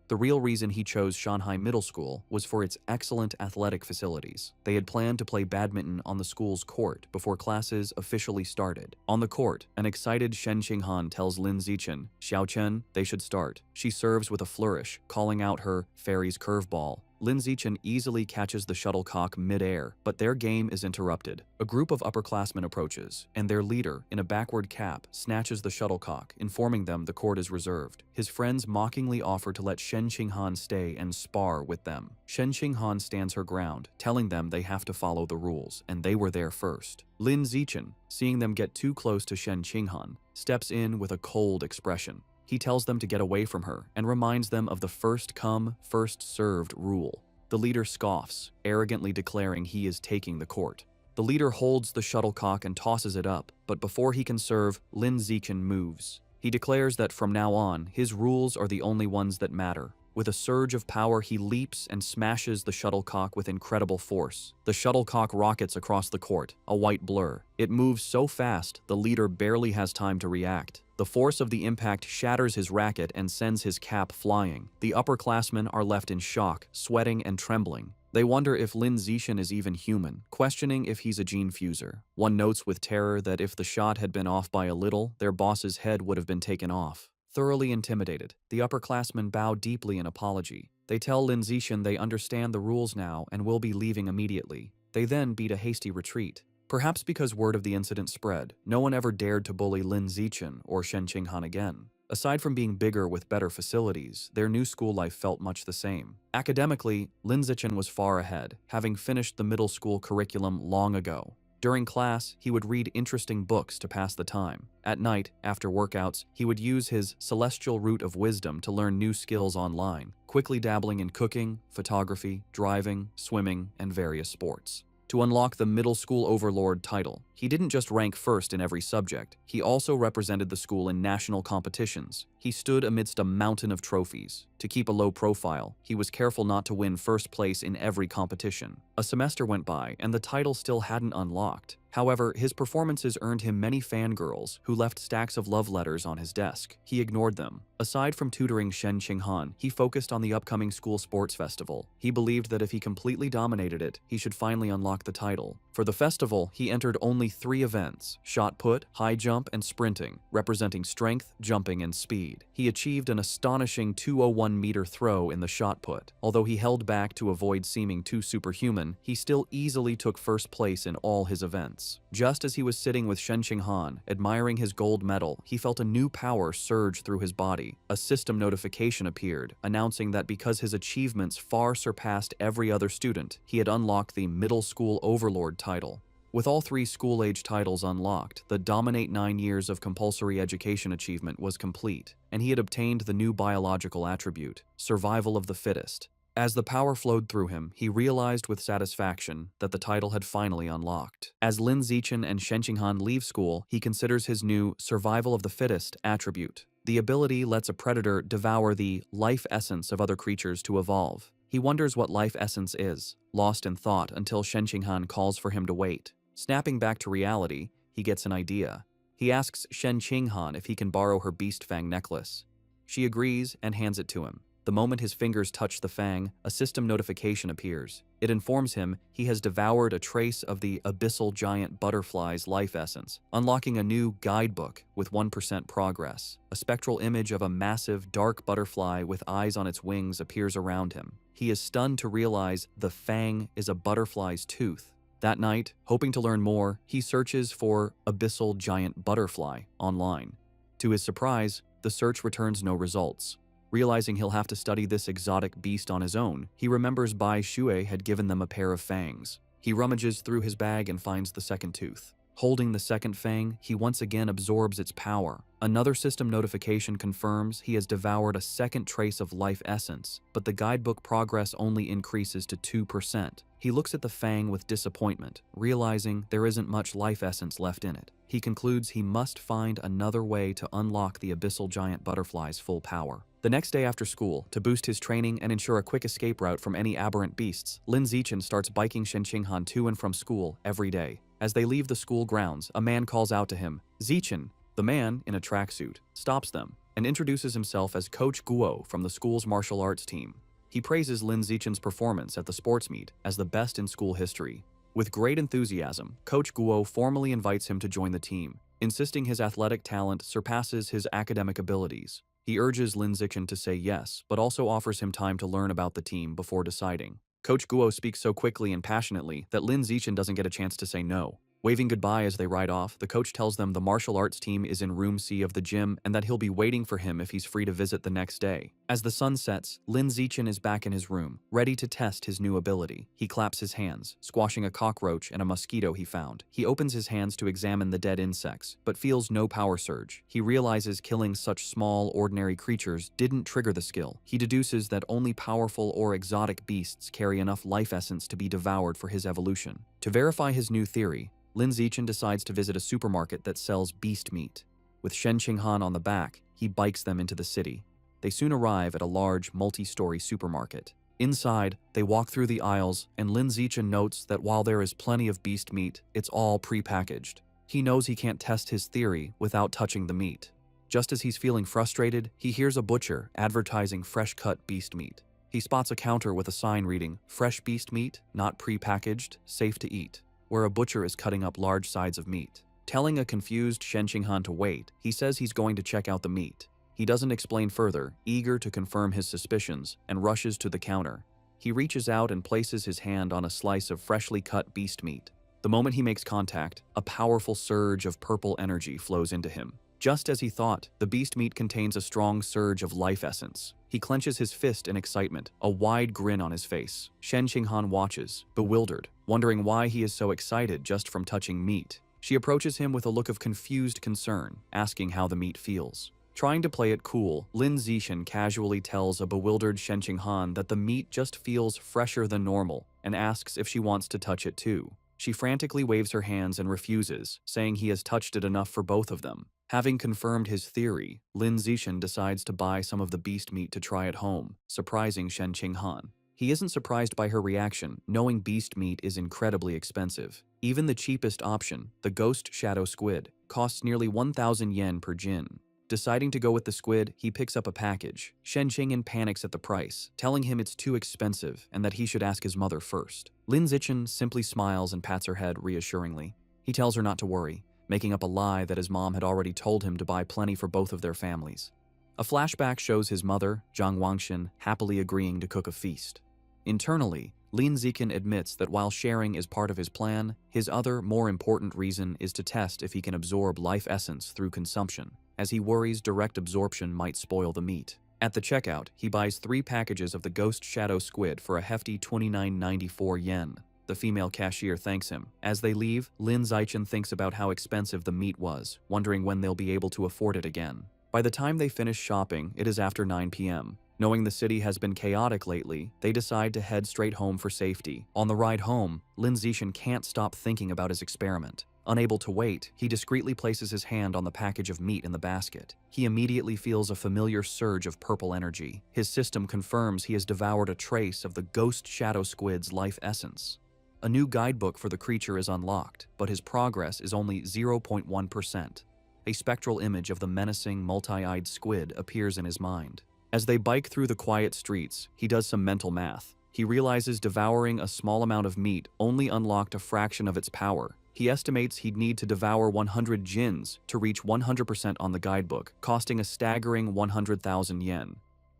The real reason he chose Shanghai Middle School was for its excellent athletic facilities. They had planned to play badminton on the school's court before classes officially started. On the court, an excited Shen Qinghan tells Lin Zichen, "Xiaochen, they should start." She serves with a flourish, calling out her fairy's curveball. Lin Zichen easily catches the shuttlecock mid-air, but their game is interrupted. A group of upperclassmen approaches, and their leader, in a backward cap, snatches the shuttlecock, informing them the court is reserved. His friends mockingly offer to let Shen Qinghan stay and spar with them. Shen Qinghan stands her ground, telling them they have to follow the rules, and they were there first. Lin Zichen, seeing them get too close to Shen Qinghan, steps in with a cold expression. He tells them to get away from her and reminds them of the first come, first served rule. The leader scoffs, arrogantly declaring he is taking the court. The leader holds the shuttlecock and tosses it up, but before he can serve, Lin Zichen moves. He declares that from now on, his rules are the only ones that matter. With a surge of power, he leaps and smashes the shuttlecock with incredible force. The shuttlecock rockets across the court, a white blur. It moves so fast, the leader barely has time to react. The force of the impact shatters his racket and sends his cap flying. The upperclassmen are left in shock, sweating and trembling. They wonder if Lin Zixin is even human, questioning if he's a gene fuser. One notes with terror that if the shot had been off by a little, their boss's head would have been taken off. Thoroughly intimidated, the upperclassmen bow deeply in apology. They tell Lin Zixin they understand the rules now and will be leaving immediately. They then beat a hasty retreat. Perhaps because word of the incident spread, no one ever dared to bully Lin Zixin or Shen Qinghan again. Aside from being bigger with better facilities, their new school life felt much the same. Academically, Lin Zixin was far ahead, having finished the middle school curriculum long ago. During class, he would read interesting books to pass the time. At night, after workouts, he would use his celestial root of wisdom to learn new skills online, quickly dabbling in cooking, photography, driving, swimming, and various sports. To unlock the middle school overlord title, he didn't just rank first in every subject, he also represented the school in national competitions. He stood amidst a mountain of trophies. To keep a low profile, he was careful not to win first place in every competition. A semester went by, and the title still hadn't unlocked. However, his performances earned him many fangirls who left stacks of love letters on his desk. He ignored them. Aside from tutoring Shen Qinghan, he focused on the upcoming school sports festival. He believed that if he completely dominated it, he should finally unlock the title. For the festival, he entered only 3 events: shot put, high jump, and sprinting, representing strength, jumping, and speed. He achieved an astonishing 201-meter throw in the shot put. Although he held back to avoid seeming too superhuman, he still easily took first place in all his events. Just as he was sitting with Shen Qinghan, admiring his gold medal, he felt a new power surge through his body. A system notification appeared, announcing that because his achievements far surpassed every other student, he had unlocked the Middle School Overlord title. With all 3 school-age titles unlocked, the Dominate 9 years of compulsory education achievement was complete, and he had obtained the new biological attribute, Survival of the Fittest. As the power flowed through him, he realized with satisfaction that the title had finally unlocked. As Lin Zixin and Shen Qinghan leave school, he considers his new Survival of the Fittest attribute. The ability lets a predator devour the life essence of other creatures to evolve. He wonders what life essence is, lost in thought until Shen Qinghan calls for him to wait. Snapping back to reality, he gets an idea. He asks Shen Qinghan if he can borrow her beast fang necklace. She agrees and hands it to him. The moment his fingers touch the fang, a system notification appears. It informs him he has devoured a trace of the abyssal giant butterfly's life essence, unlocking a new guidebook with 1% progress. A spectral image of a massive, dark butterfly with eyes on its wings appears around him. He is stunned to realize the fang is a butterfly's tooth. That night, hoping to learn more, he searches for abyssal giant butterfly online. To his surprise, the search returns no results. Realizing he'll have to study this exotic beast on his own, he remembers Bai Shui had given them a pair of fangs. He rummages through his bag and finds the second tooth. Holding the second fang, he once again absorbs its power. Another system notification confirms he has devoured a second trace of life essence, but the guidebook progress only increases to 2%. He looks at the fang with disappointment, realizing there isn't much life essence left in it. He concludes he must find another way to unlock the abyssal giant butterfly's full power. The next day after school, to boost his training and ensure a quick escape route from any aberrant beasts, Lin Zixin starts biking Shen Qinghan to and from school every day. As they leave the school grounds, a man calls out to him. Zixin, the man, in a tracksuit, stops them and introduces himself as Coach Guo from the school's martial arts team. He praises Lin Zixin's performance at the sports meet as the best in school history. With great enthusiasm, Coach Guo formally invites him to join the team, insisting his athletic talent surpasses his academic abilities. He urges Lin Zixin to say yes, but also offers him time to learn about the team before deciding. Coach Guo speaks so quickly and passionately that Lin Zixin doesn't get a chance to say no. Waving goodbye as they ride off, the coach tells them the martial arts team is in room C of the gym and that he'll be waiting for him if he's free to visit the next day. As the sun sets, Lin Zixin is back in his room, ready to test his new ability. He claps his hands, squashing a cockroach and a mosquito he found. He opens his hands to examine the dead insects, but feels no power surge. He realizes killing such small, ordinary creatures didn't trigger the skill. He deduces that only powerful or exotic beasts carry enough life essence to be devoured for his evolution. To verify his new theory, Lin Zixin decides to visit a supermarket that sells beast meat. With Shen Qinghan on the back, he bikes them into the city. They soon arrive at a large, multi-story supermarket. Inside, they walk through the aisles, and Lin Zixin notes that while there is plenty of beast meat, it's all pre-packaged. He knows he can't test his theory without touching the meat. Just as he's feeling frustrated, he hears a butcher advertising fresh-cut beast meat. He spots a counter with a sign reading, "Fresh beast meat, not pre-packaged, safe to eat," where a butcher is cutting up large sides of meat. Telling a confused Shen Qinghan to wait, he says he's going to check out the meat. He doesn't explain further, eager to confirm his suspicions, and rushes to the counter. He reaches out and places his hand on a slice of freshly cut beast meat. The moment he makes contact, a powerful surge of purple energy flows into him. Just as he thought, the beast meat contains a strong surge of life essence. He clenches his fist in excitement, a wide grin on his face. Shen Qinghan watches, bewildered, wondering why he is so excited just from touching meat. She approaches him with a look of confused concern, asking how the meat feels. Trying to play it cool, Lin Zixin casually tells a bewildered Shen Qinghan that the meat just feels fresher than normal and asks if she wants to touch it too. She frantically waves her hands and refuses, saying he has touched it enough for both of them. Having confirmed his theory, Lin Zixin decides to buy some of the beast meat to try at home, surprising Shen Qinghan. He isn't surprised by her reaction, knowing beast meat is incredibly expensive. Even the cheapest option, the ghost shadow squid, costs nearly 1,000 yen per jin. Deciding to go with the squid, he picks up a package. Shen Qinghan panics at the price, telling him it's too expensive and that he should ask his mother first. Lin Zixin simply smiles and pats her head reassuringly. He tells her not to worry, making up a lie that his mom had already told him to buy plenty for both of their families. A flashback shows his mother, Zhang Wangshan, happily agreeing to cook a feast. Internally, Lin Zixin admits that while sharing is part of his plan, his other, more important reason is to test if he can absorb life essence through consumption, as he worries direct absorption might spoil the meat. At the checkout, he buys 3 packages of the ghost shadow squid for a hefty 29.94 yen. The female cashier thanks him. As they leave, Lin Zixin thinks about how expensive the meat was, wondering when they'll be able to afford it again. By the time they finish shopping, it is after 9 p.m. Knowing the city has been chaotic lately, they decide to head straight home for safety. On the ride home, Lin Zixin can't stop thinking about his experiment. Unable to wait, he discreetly places his hand on the package of meat in the basket. He immediately feels a familiar surge of purple energy. His system confirms he has devoured a trace of the ghost shadow squid's life essence. A new guidebook for the creature is unlocked, but his progress is only 0.1%. A spectral image of the menacing, multi-eyed squid appears in his mind. As they bike through the quiet streets, he does some mental math. He realizes devouring a small amount of meat only unlocked a fraction of its power. He estimates he'd need to devour 100 jins to reach 100% on the guidebook, costing a staggering 100,000 yen.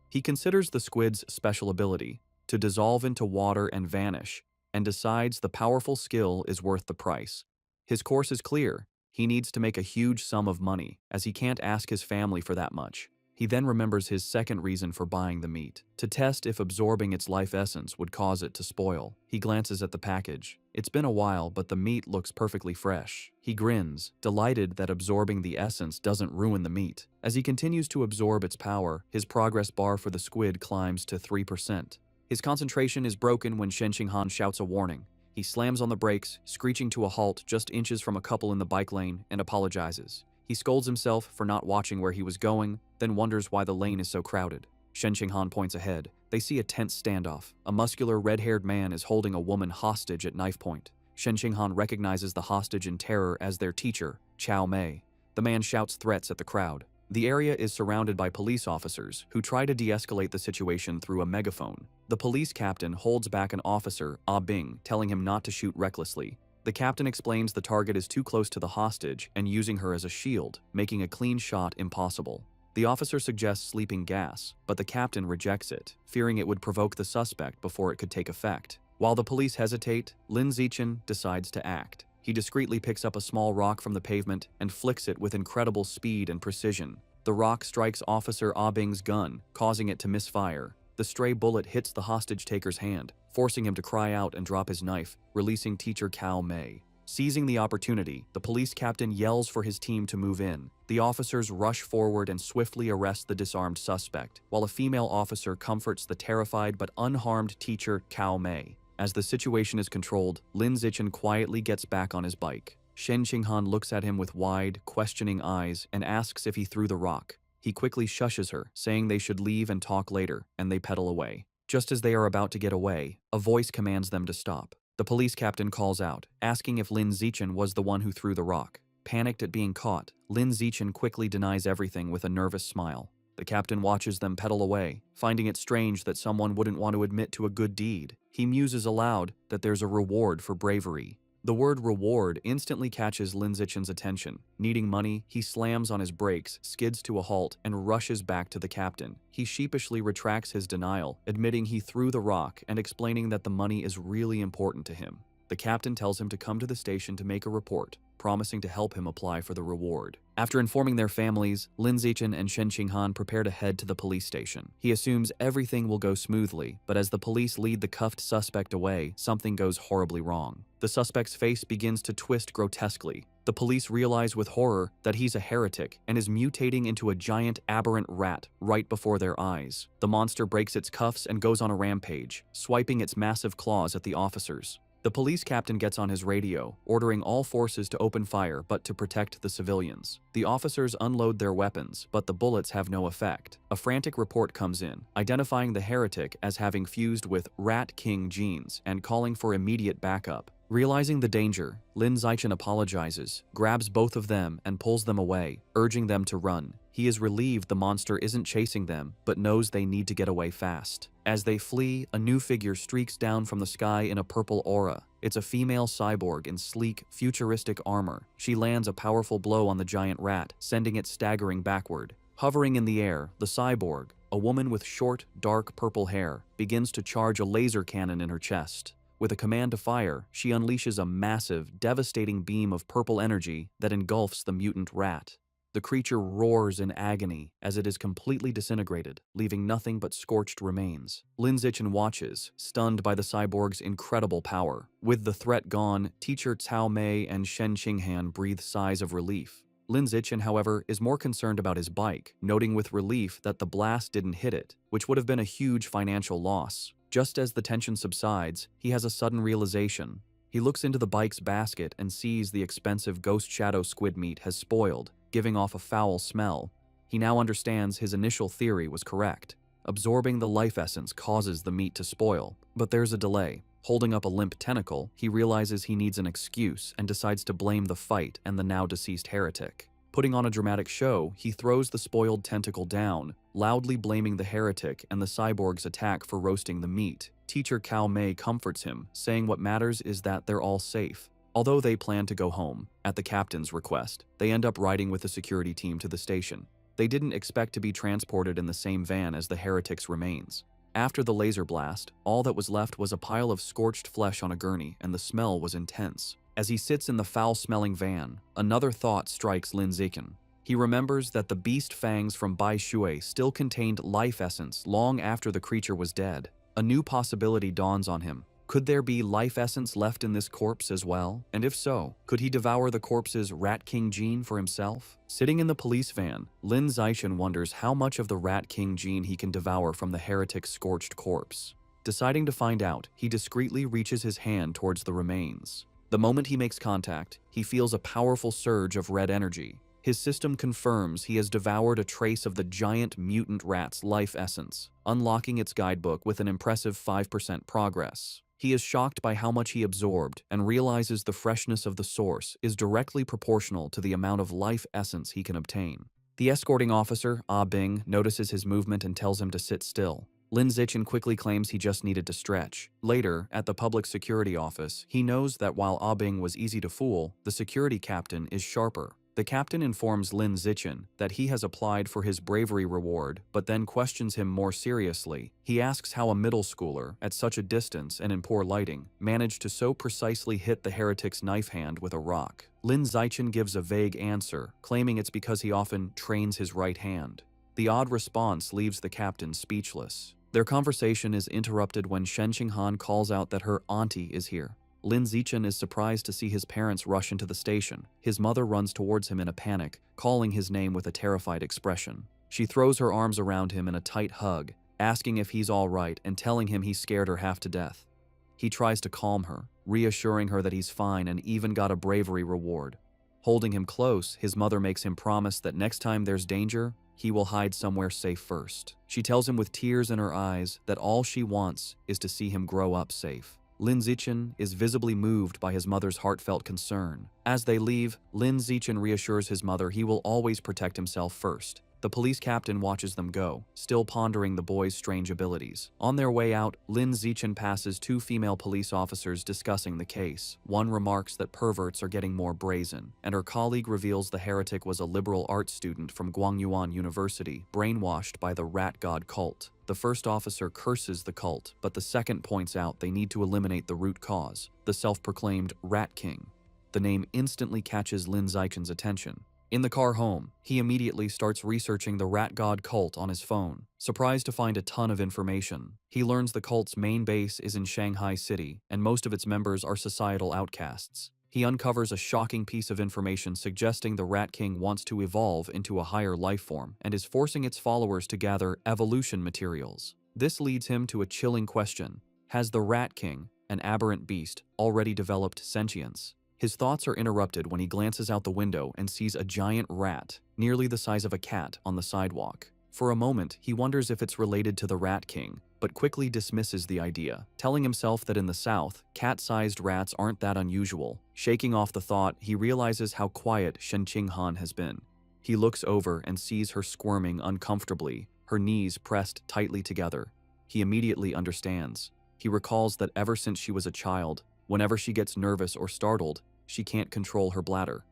He considers the squid's special ability, to dissolve into water and vanish, and decides the powerful skill is worth the price. His course is clear. He needs to make a huge sum of money, as he can't ask his family for that much. He then remembers his second reason for buying the meat, to test if absorbing its life essence would cause it to spoil. He glances at the package. It's been a while, but the meat looks perfectly fresh. He grins, delighted that absorbing the essence doesn't ruin the meat. As he continues to absorb its power, his progress bar for the squid climbs to 3%. His concentration is broken when Shen Qinghan shouts a warning. He slams on the brakes, screeching to a halt just inches from a couple in the bike lane, and apologizes. He scolds himself for not watching where he was going, then wonders why the lane is so crowded. Shen Qinghan points ahead. They see a tense standoff. A muscular, red-haired man is holding a woman hostage at knife point. Shen Qinghan recognizes the hostage in terror as their teacher, Cao Mei. The man shouts threats at the crowd. The area is surrounded by police officers who try to de-escalate the situation through a megaphone. The police captain holds back an officer, Ah Bing, telling him not to shoot recklessly. The captain explains the target is too close to the hostage and using her as a shield, making a clean shot impossible. The officer suggests sleeping gas, but the captain rejects it, fearing it would provoke the suspect before it could take effect. While the police hesitate, Lin Zixin decides to act. He discreetly picks up a small rock from the pavement and flicks it with incredible speed and precision. The rock strikes Officer Ah Bing's gun, causing it to misfire. The stray bullet hits the hostage-taker's hand, forcing him to cry out and drop his knife, releasing teacher Cao Mei. Seizing the opportunity, the police captain yells for his team to move in. The officers rush forward and swiftly arrest the disarmed suspect, while a female officer comforts the terrified but unharmed teacher Cao Mei. As the situation is controlled, Lin Zixin quietly gets back on his bike. Shen Qinghan looks at him with wide, questioning eyes and asks if he threw the rock. He quickly shushes her, saying they should leave and talk later, and they pedal away. Just as they are about to get away, a voice commands them to stop. The police captain calls out, asking if Lin Zixin was the one who threw the rock. Panicked at being caught, Lin Zixin quickly denies everything with a nervous smile. The captain watches them pedal away, finding it strange that someone wouldn't want to admit to a good deed. He muses aloud that there's a reward for bravery. The word reward instantly catches Lin Zichen's attention. Needing money, he slams on his brakes, skids to a halt, and rushes back to the captain. He sheepishly retracts his denial, admitting he threw the rock and explaining that the money is really important to him. The captain tells him to come to the station to make a report, promising to help him apply for the reward. After informing their families, Lin Zichen and Shen Qinghan prepare to head to the police station. He assumes everything will go smoothly, but as the police lead the cuffed suspect away, something goes horribly wrong. The suspect's face begins to twist grotesquely. The police realize with horror that he's a heretic and is mutating into a giant aberrant rat right before their eyes. The monster breaks its cuffs and goes on a rampage, swiping its massive claws at the officers. The police captain gets on his radio, ordering all forces to open fire but to protect the civilians. The officers unload their weapons, but the bullets have no effect. A frantic report comes in, identifying the heretic as having fused with Rat King genes and calling for immediate backup. Realizing the danger, Lin Zichen apologizes, grabs both of them and pulls them away, urging them to run. He is relieved the monster isn't chasing them, but knows they need to get away fast. As they flee, a new figure streaks down from the sky in a purple aura. It's a female cyborg in sleek, futuristic armor. She lands a powerful blow on the giant rat, sending it staggering backward. Hovering in the air, the cyborg, a woman with short, dark purple hair, begins to charge a laser cannon in her chest. With a command to fire, she unleashes a massive, devastating beam of purple energy that engulfs the mutant rat. The creature roars in agony as it is completely disintegrated, leaving nothing but scorched remains. Lin Zichen watches, stunned by the cyborg's incredible power. With the threat gone, teacher Cao Mei and Shen Qinghan breathe sighs of relief. Lin Zichen, however, is more concerned about his bike, noting with relief that the blast didn't hit it, which would have been a huge financial loss. Just as the tension subsides, he has a sudden realization. He looks into the bike's basket and sees the expensive ghost shadow squid meat has spoiled, giving off a foul smell. He now understands his initial theory was correct. Absorbing the life essence causes the meat to spoil, but there's a delay. Holding up a limp tentacle, he realizes he needs an excuse and decides to blame the fight and the now deceased heretic. Putting on a dramatic show, he throws the spoiled tentacle down, loudly blaming the heretic and the cyborg's attack for roasting the meat. Teacher Cao Mei comforts him, saying what matters is that they're all safe. Although they plan to go home, at the captain's request, they end up riding with the security team to the station. They didn't expect to be transported in the same van as the heretic's remains. After the laser blast, all that was left was a pile of scorched flesh on a gurney, and the smell was intense. As he sits in the foul-smelling van, another thought strikes Lin Zichen. He remembers that the beast fangs from Bai Shui still contained life essence long after the creature was dead. A new possibility dawns on him. Could there be life essence left in this corpse as well? And if so, could he devour the corpse's Rat King gene for himself? Sitting in the police van, Lin Zichen wonders how much of the Rat King gene he can devour from the heretic's scorched corpse. Deciding to find out, he discreetly reaches his hand towards the remains. The moment he makes contact, he feels a powerful surge of red energy. His system confirms he has devoured a trace of the giant mutant rat's life essence, unlocking its guidebook with an impressive 5% progress. He is shocked by how much he absorbed and realizes the freshness of the source is directly proportional to the amount of life essence he can obtain. The escorting officer, Ah Bing, notices his movement and tells him to sit still. Lin Zichen quickly claims he just needed to stretch. Later, at the public security office, he knows that while Ah Bing was easy to fool, the security captain is sharper. The captain informs Lin Zichen that he has applied for his bravery reward, but then questions him more seriously. He asks how a middle schooler, at such a distance and in poor lighting, managed to so precisely hit the heretic's knife hand with a rock. Lin Zichen gives a vague answer, claiming it's because he often trains his right hand. The odd response leaves the captain speechless. Their conversation is interrupted when Shen Qinghan calls out that her auntie is here. Lin Zichen is surprised to see his parents rush into the station. His mother runs towards him in a panic, calling his name with a terrified expression. She throws her arms around him in a tight hug, asking if he's all right and telling him he scared her half to death. He tries to calm her, reassuring her that he's fine and even got a bravery reward. Holding him close, his mother makes him promise that next time there's danger, he will hide somewhere safe first. She tells him with tears in her eyes that all she wants is to see him grow up safe. Lin Zichen is visibly moved by his mother's heartfelt concern. As they leave, Lin Zichen reassures his mother he will always protect himself first. The police captain watches them go, still pondering the boys' strange abilities. On their way out, Lin Zichen passes two female police officers discussing the case. One remarks that perverts are getting more brazen, and her colleague reveals the heretic was a liberal arts student from Guangyuan University, brainwashed by the rat god cult. The first officer curses the cult, but the second points out they need to eliminate the root cause, the self-proclaimed Rat King. The name instantly catches Lin Zichen's attention. In the car home, he immediately starts researching the rat god cult on his phone, surprised to find a ton of information. He learns the cult's main base is in Shanghai City, and most of its members are societal outcasts. He uncovers a shocking piece of information suggesting the Rat King wants to evolve into a higher life form and is forcing its followers to gather evolution materials. This leads him to a chilling question. Has the Rat King, an aberrant beast, already developed sentience? His thoughts are interrupted when he glances out the window and sees a giant rat, nearly the size of a cat, on the sidewalk. For a moment, he wonders if it's related to the Rat King, but quickly dismisses the idea, telling himself that in the South, cat-sized rats aren't that unusual. Shaking off the thought, he realizes how quiet Shen Qinghan has been. He looks over and sees her squirming uncomfortably, her knees pressed tightly together. He immediately understands. He recalls that ever since she was a child, whenever she gets nervous or startled, she can't control her bladder.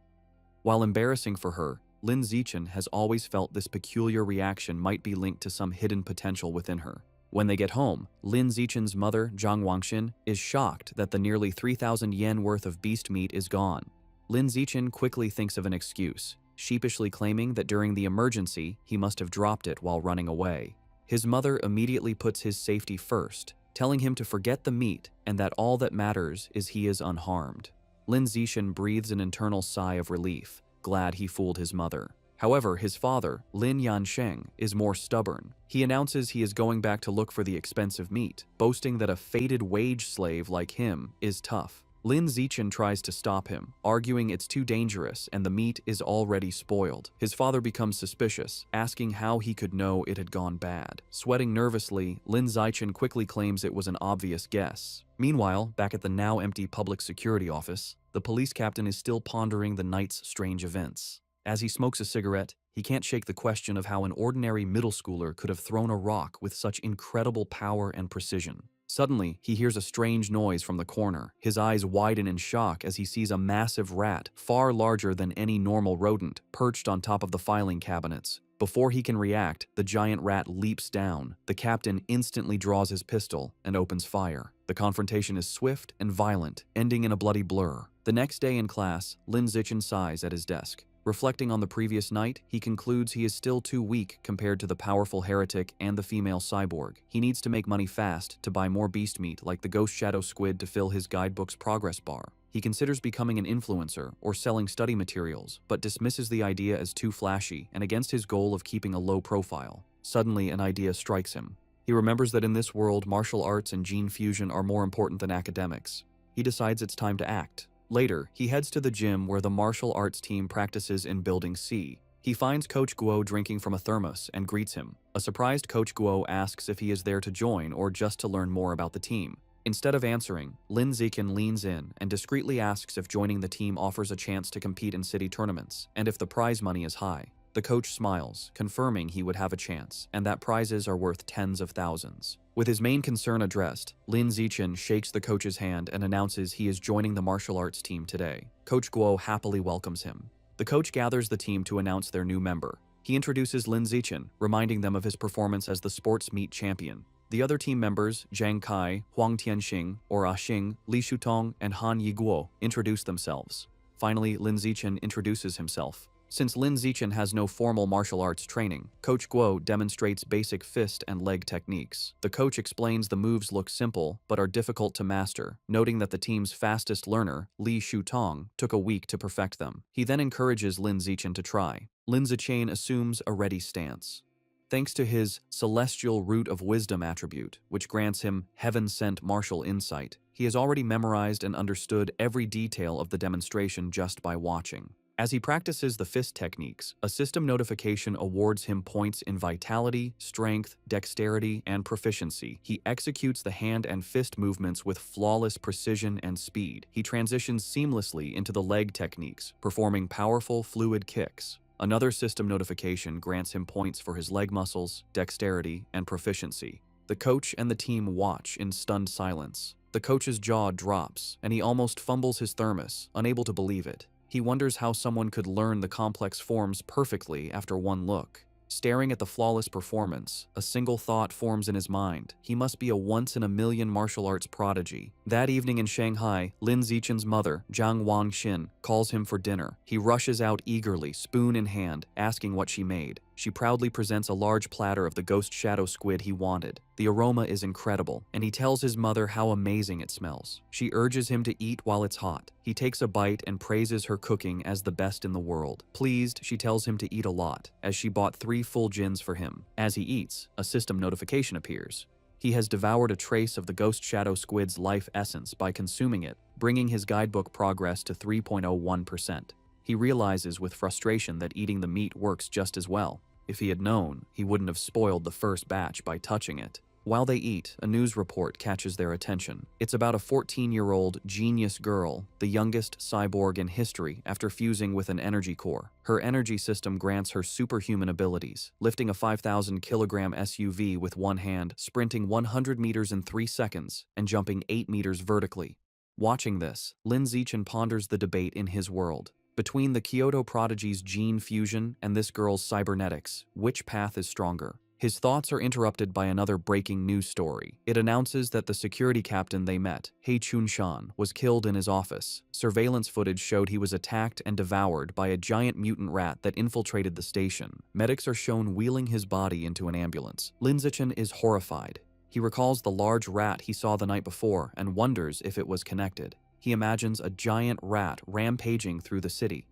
While embarrassing for her, Lin Zichen has always felt this peculiar reaction might be linked to some hidden potential within her. When they get home, Lin Zichen's mother, Zhang Wangxin, is shocked that the nearly 3,000 yen worth of beast meat is gone. Lin Zichen quickly thinks of an excuse, sheepishly claiming that during the emergency, he must have dropped it while running away. His mother immediately puts his safety first, telling him to forget the meat and that all that matters is he is unharmed. Lin Zichen breathes an internal sigh of relief, glad he fooled his mother. However, his father, Lin Yansheng, is more stubborn. He announces he is going back to look for the expensive meat, boasting that a fated wage slave like him is tough. Lin Zichen tries to stop him, arguing it's too dangerous and the meat is already spoiled. His father becomes suspicious, asking how he could know it had gone bad. Sweating nervously, Lin Zichen quickly claims it was an obvious guess. Meanwhile, back at the now empty public security office, the police captain is still pondering the night's strange events. As he smokes a cigarette, he can't shake the question of how an ordinary middle schooler could have thrown a rock with such incredible power and precision. Suddenly, he hears a strange noise from the corner. His eyes widen in shock as he sees a massive rat, far larger than any normal rodent, perched on top of the filing cabinets. Before he can react, the giant rat leaps down. The captain instantly draws his pistol and opens fire. The confrontation is swift and violent, ending in a bloody blur. The next day in class, Lin Zichen sighs at his desk. Reflecting on the previous night, he concludes he is still too weak compared to the powerful heretic and the female cyborg. He needs to make money fast to buy more beast meat like the ghost shadow squid to fill his guidebook's progress bar. He considers becoming an influencer or selling study materials, but dismisses the idea as too flashy and against his goal of keeping a low profile. Suddenly, an idea strikes him. He remembers that in this world, martial arts and gene fusion are more important than academics. He decides it's time to act. Later, he heads to the gym where the martial arts team practices in Building C. He finds Coach Guo drinking from a thermos and greets him. A surprised Coach Guo asks if he is there to join or just to learn more about the team. Instead of answering, Lin Zichen leans in and discreetly asks if joining the team offers a chance to compete in city tournaments, and if the prize money is high. The coach smiles, confirming he would have a chance, and that prizes are worth tens of thousands. With his main concern addressed, Lin Zichen shakes the coach's hand and announces he is joining the martial arts team today. Coach Guo happily welcomes him. The coach gathers the team to announce their new member. He introduces Lin Zichen, reminding them of his performance as the sports meet champion. The other team members, Zhang Kai, Huang Tianxing, or Xing, Li Shutong, and Han Yiguo, introduce themselves. Finally, Lin Zichen introduces himself. Since Lin Zichen has no formal martial arts training, Coach Guo demonstrates basic fist and leg techniques. The coach explains the moves look simple, but are difficult to master, noting that the team's fastest learner, Li Shutong, took a week to perfect them. He then encourages Lin Zichen to try. Lin Zichen assumes a ready stance. Thanks to his celestial root of wisdom attribute, which grants him heaven-sent martial insight, he has already memorized and understood every detail of the demonstration just by watching. As he practices the fist techniques, a system notification awards him points in vitality, strength, dexterity, and proficiency. He executes the hand and fist movements with flawless precision and speed. He transitions seamlessly into the leg techniques, performing powerful, fluid kicks. Another system notification grants him points for his leg muscles, dexterity, and proficiency. The coach and the team watch in stunned silence. The coach's jaw drops, and he almost fumbles his thermos, unable to believe it. He wonders how someone could learn the complex forms perfectly after one look. Staring at the flawless performance, a single thought forms in his mind. He must be a once-in-a-million martial arts prodigy. That evening in Shanghai, Lin Zichen's mother, Zhang Wangxin, calls him for dinner. He rushes out eagerly, spoon in hand, asking what she made. She proudly presents a large platter of the ghost shadow squid he wanted. The aroma is incredible, and he tells his mother how amazing it smells. She urges him to eat while it's hot. He takes a bite and praises her cooking as the best in the world. Pleased, she tells him to eat a lot, as she bought 3 full gins for him. As he eats, a system notification appears. He has devoured a trace of the ghost shadow squid's life essence by consuming it, bringing his guidebook progress to 3.01%. He realizes with frustration that eating the meat works just as well. If he had known, he wouldn't have spoiled the first batch by touching it. While they eat, a news report catches their attention. It's about a 14-year-old genius girl, the youngest cyborg in history after fusing with an energy core. Her energy system grants her superhuman abilities, lifting a 5,000-kilogram SUV with one hand, sprinting 100 meters in 3 seconds, and jumping 8 meters vertically. Watching this, Lin Zichen ponders the debate in his world. Between the Kyoto prodigy's gene fusion and this girl's cybernetics, which path is stronger? His thoughts are interrupted by another breaking news story. It announces that the security captain they met, He Chun-shan, was killed in his office. Surveillance footage showed he was attacked and devoured by a giant mutant rat that infiltrated the station. Medics are shown wheeling his body into an ambulance. Lin Zichen is horrified. He recalls the large rat he saw the night before and wonders if it was connected. He imagines a giant rat rampaging through the city.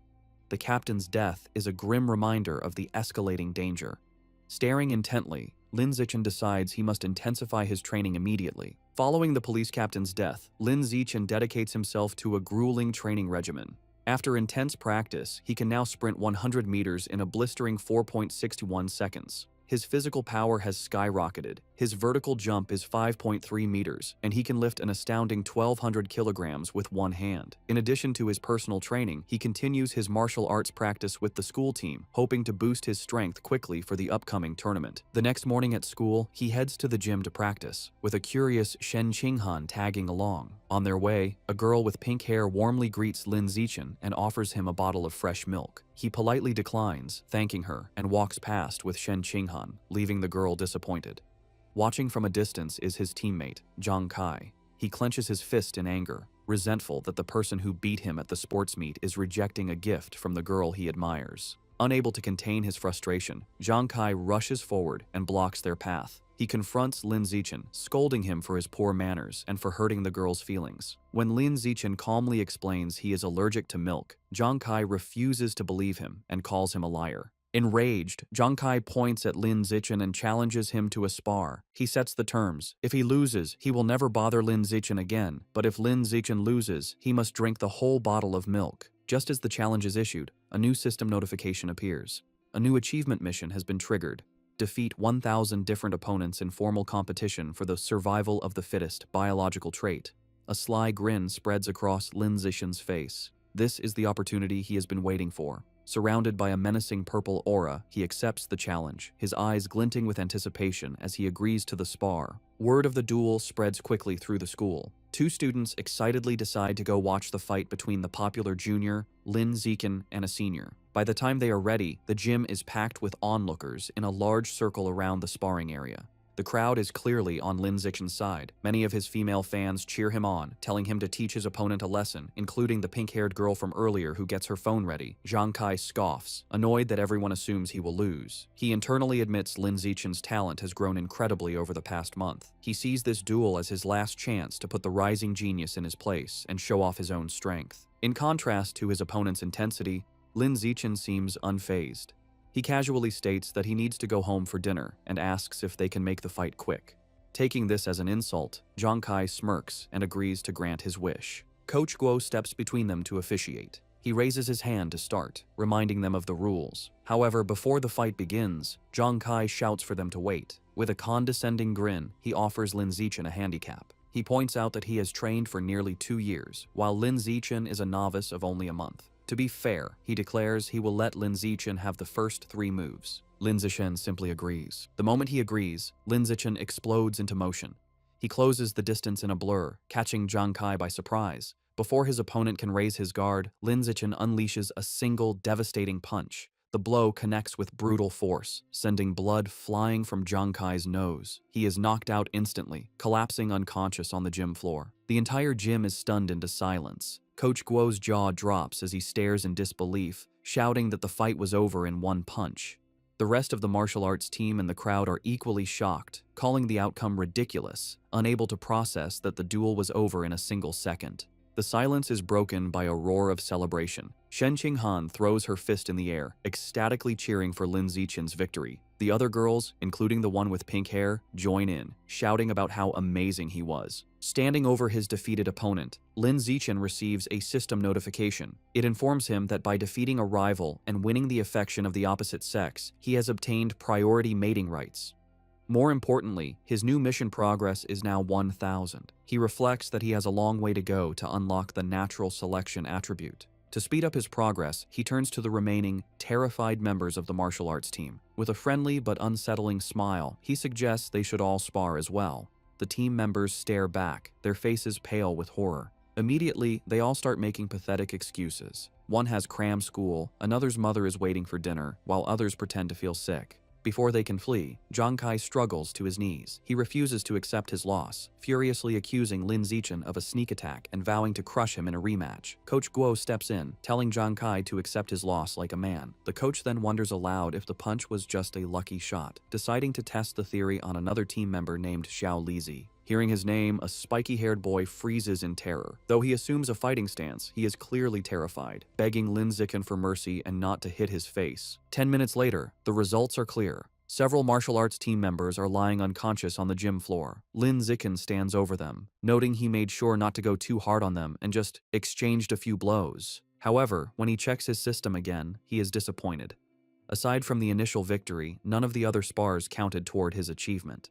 The captain's death is a grim reminder of the escalating danger. Staring intently, Lin Zichen decides he must intensify his training immediately. Following the police captain's death, Lin Zichen dedicates himself to a grueling training regimen. After intense practice, he can now sprint 100 meters in a blistering 4.61 seconds. His physical power has skyrocketed. His vertical jump is 5.3 meters, and he can lift an astounding 1,200 kilograms with one hand. In addition to his personal training, he continues his martial arts practice with the school team, hoping to boost his strength quickly for the upcoming tournament. The next morning at school, he heads to the gym to practice, with a curious Shen Qinghan tagging along. On their way, a girl with pink hair warmly greets Lin Zichen and offers him a bottle of fresh milk. He politely declines, thanking her, and walks past with Shen Qinghan, leaving the girl disappointed. Watching from a distance is his teammate, Zhang Kai. He clenches his fist in anger, resentful that the person who beat him at the sports meet is rejecting a gift from the girl he admires. Unable to contain his frustration, Zhang Kai rushes forward and blocks their path. He confronts Lin Zichen, scolding him for his poor manners and for hurting the girl's feelings. When Lin Zichen calmly explains he is allergic to milk, Zhang Kai refuses to believe him and calls him a liar. Enraged, Zhang Kai points at Lin Zichen and challenges him to a spar. He sets the terms. If he loses, he will never bother Lin Zichen again, but if Lin Zichen loses, he must drink the whole bottle of milk. Just as the challenge is issued, a new system notification appears. A new achievement mission has been triggered. Defeat 1,000 different opponents in formal competition for the survival of the fittest biological trait. A sly grin spreads across Lin Zichen's face. This is the opportunity he has been waiting for. Surrounded by a menacing purple aura, he accepts the challenge, his eyes glinting with anticipation as he agrees to the spar. Word of the duel spreads quickly through the school. 2 students excitedly decide to go watch the fight between the popular junior, Lin Zichen, and a senior. By the time they are ready, the gym is packed with onlookers in a large circle around the sparring area. The crowd is clearly on Lin Zichen's side. Many of his female fans cheer him on, telling him to teach his opponent a lesson, including the pink-haired girl from earlier who gets her phone ready. Zhang Kai scoffs, annoyed that everyone assumes he will lose. He internally admits Lin Zichen's talent has grown incredibly over the past month. He sees this duel as his last chance to put the rising genius in his place and show off his own strength. In contrast to his opponent's intensity, Lin Zichen seems unfazed. He casually states that he needs to go home for dinner and asks if they can make the fight quick. Taking this as an insult, Zhang Kai smirks and agrees to grant his wish. Coach Guo steps between them to officiate. He raises his hand to start, reminding them of the rules. However, before the fight begins, Zhang Kai shouts for them to wait. With a condescending grin, he offers Lin Zichen a handicap. He points out that he has trained for nearly 2 years, while Lin Zichen is a novice of only a month. To be fair, he declares he will let Lin Zichen have the first 3 moves. Lin Zichen simply agrees. The moment he agrees, Lin Zichen explodes into motion. He closes the distance in a blur, catching Zhang Kai by surprise. Before his opponent can raise his guard, Lin Zichen unleashes a single devastating punch. The blow connects with brutal force, sending blood flying from Zhang Kai's nose. He is knocked out instantly, collapsing unconscious on the gym floor. The entire gym is stunned into silence. Coach Guo's jaw drops as he stares in disbelief, shouting that the fight was over in one punch. The rest of the martial arts team and the crowd are equally shocked, calling the outcome ridiculous, unable to process that the duel was over in a single second. The silence is broken by a roar of celebration. Shen Qinghan throws her fist in the air, ecstatically cheering for Lin Zichen's victory. The other girls, including the one with pink hair, join in, shouting about how amazing he was. Standing over his defeated opponent, Lin Zichen receives a system notification. It informs him that by defeating a rival and winning the affection of the opposite sex, he has obtained priority mating rights. More importantly, his new mission progress is now 1000. He reflects that he has a long way to go to unlock the natural selection attribute. To speed up his progress, he turns to the remaining, terrified members of the martial arts team. With a friendly but unsettling smile, he suggests they should all spar as well. The team members stare back, their faces pale with horror. Immediately, they all start making pathetic excuses. One has cram school, another's mother is waiting for dinner, while others pretend to feel sick. Before they can flee, Zhang Kai struggles to his knees. He refuses to accept his loss, furiously accusing Lin Zichen of a sneak attack and vowing to crush him in a rematch. Coach Guo steps in, telling Zhang Kai to accept his loss like a man. The coach then wonders aloud if the punch was just a lucky shot, deciding to test the theory on another team member named Xiao Lizi. Hearing his name, a spiky-haired boy freezes in terror. Though he assumes a fighting stance, he is clearly terrified, begging Lin Zichen for mercy and not to hit his face. 10 minutes later, the results are clear. Several martial arts team members are lying unconscious on the gym floor. Lin Zichen stands over them, noting he made sure not to go too hard on them and just exchanged a few blows. However, when he checks his system again, he is disappointed. Aside from the initial victory, none of the other spars counted toward his achievement.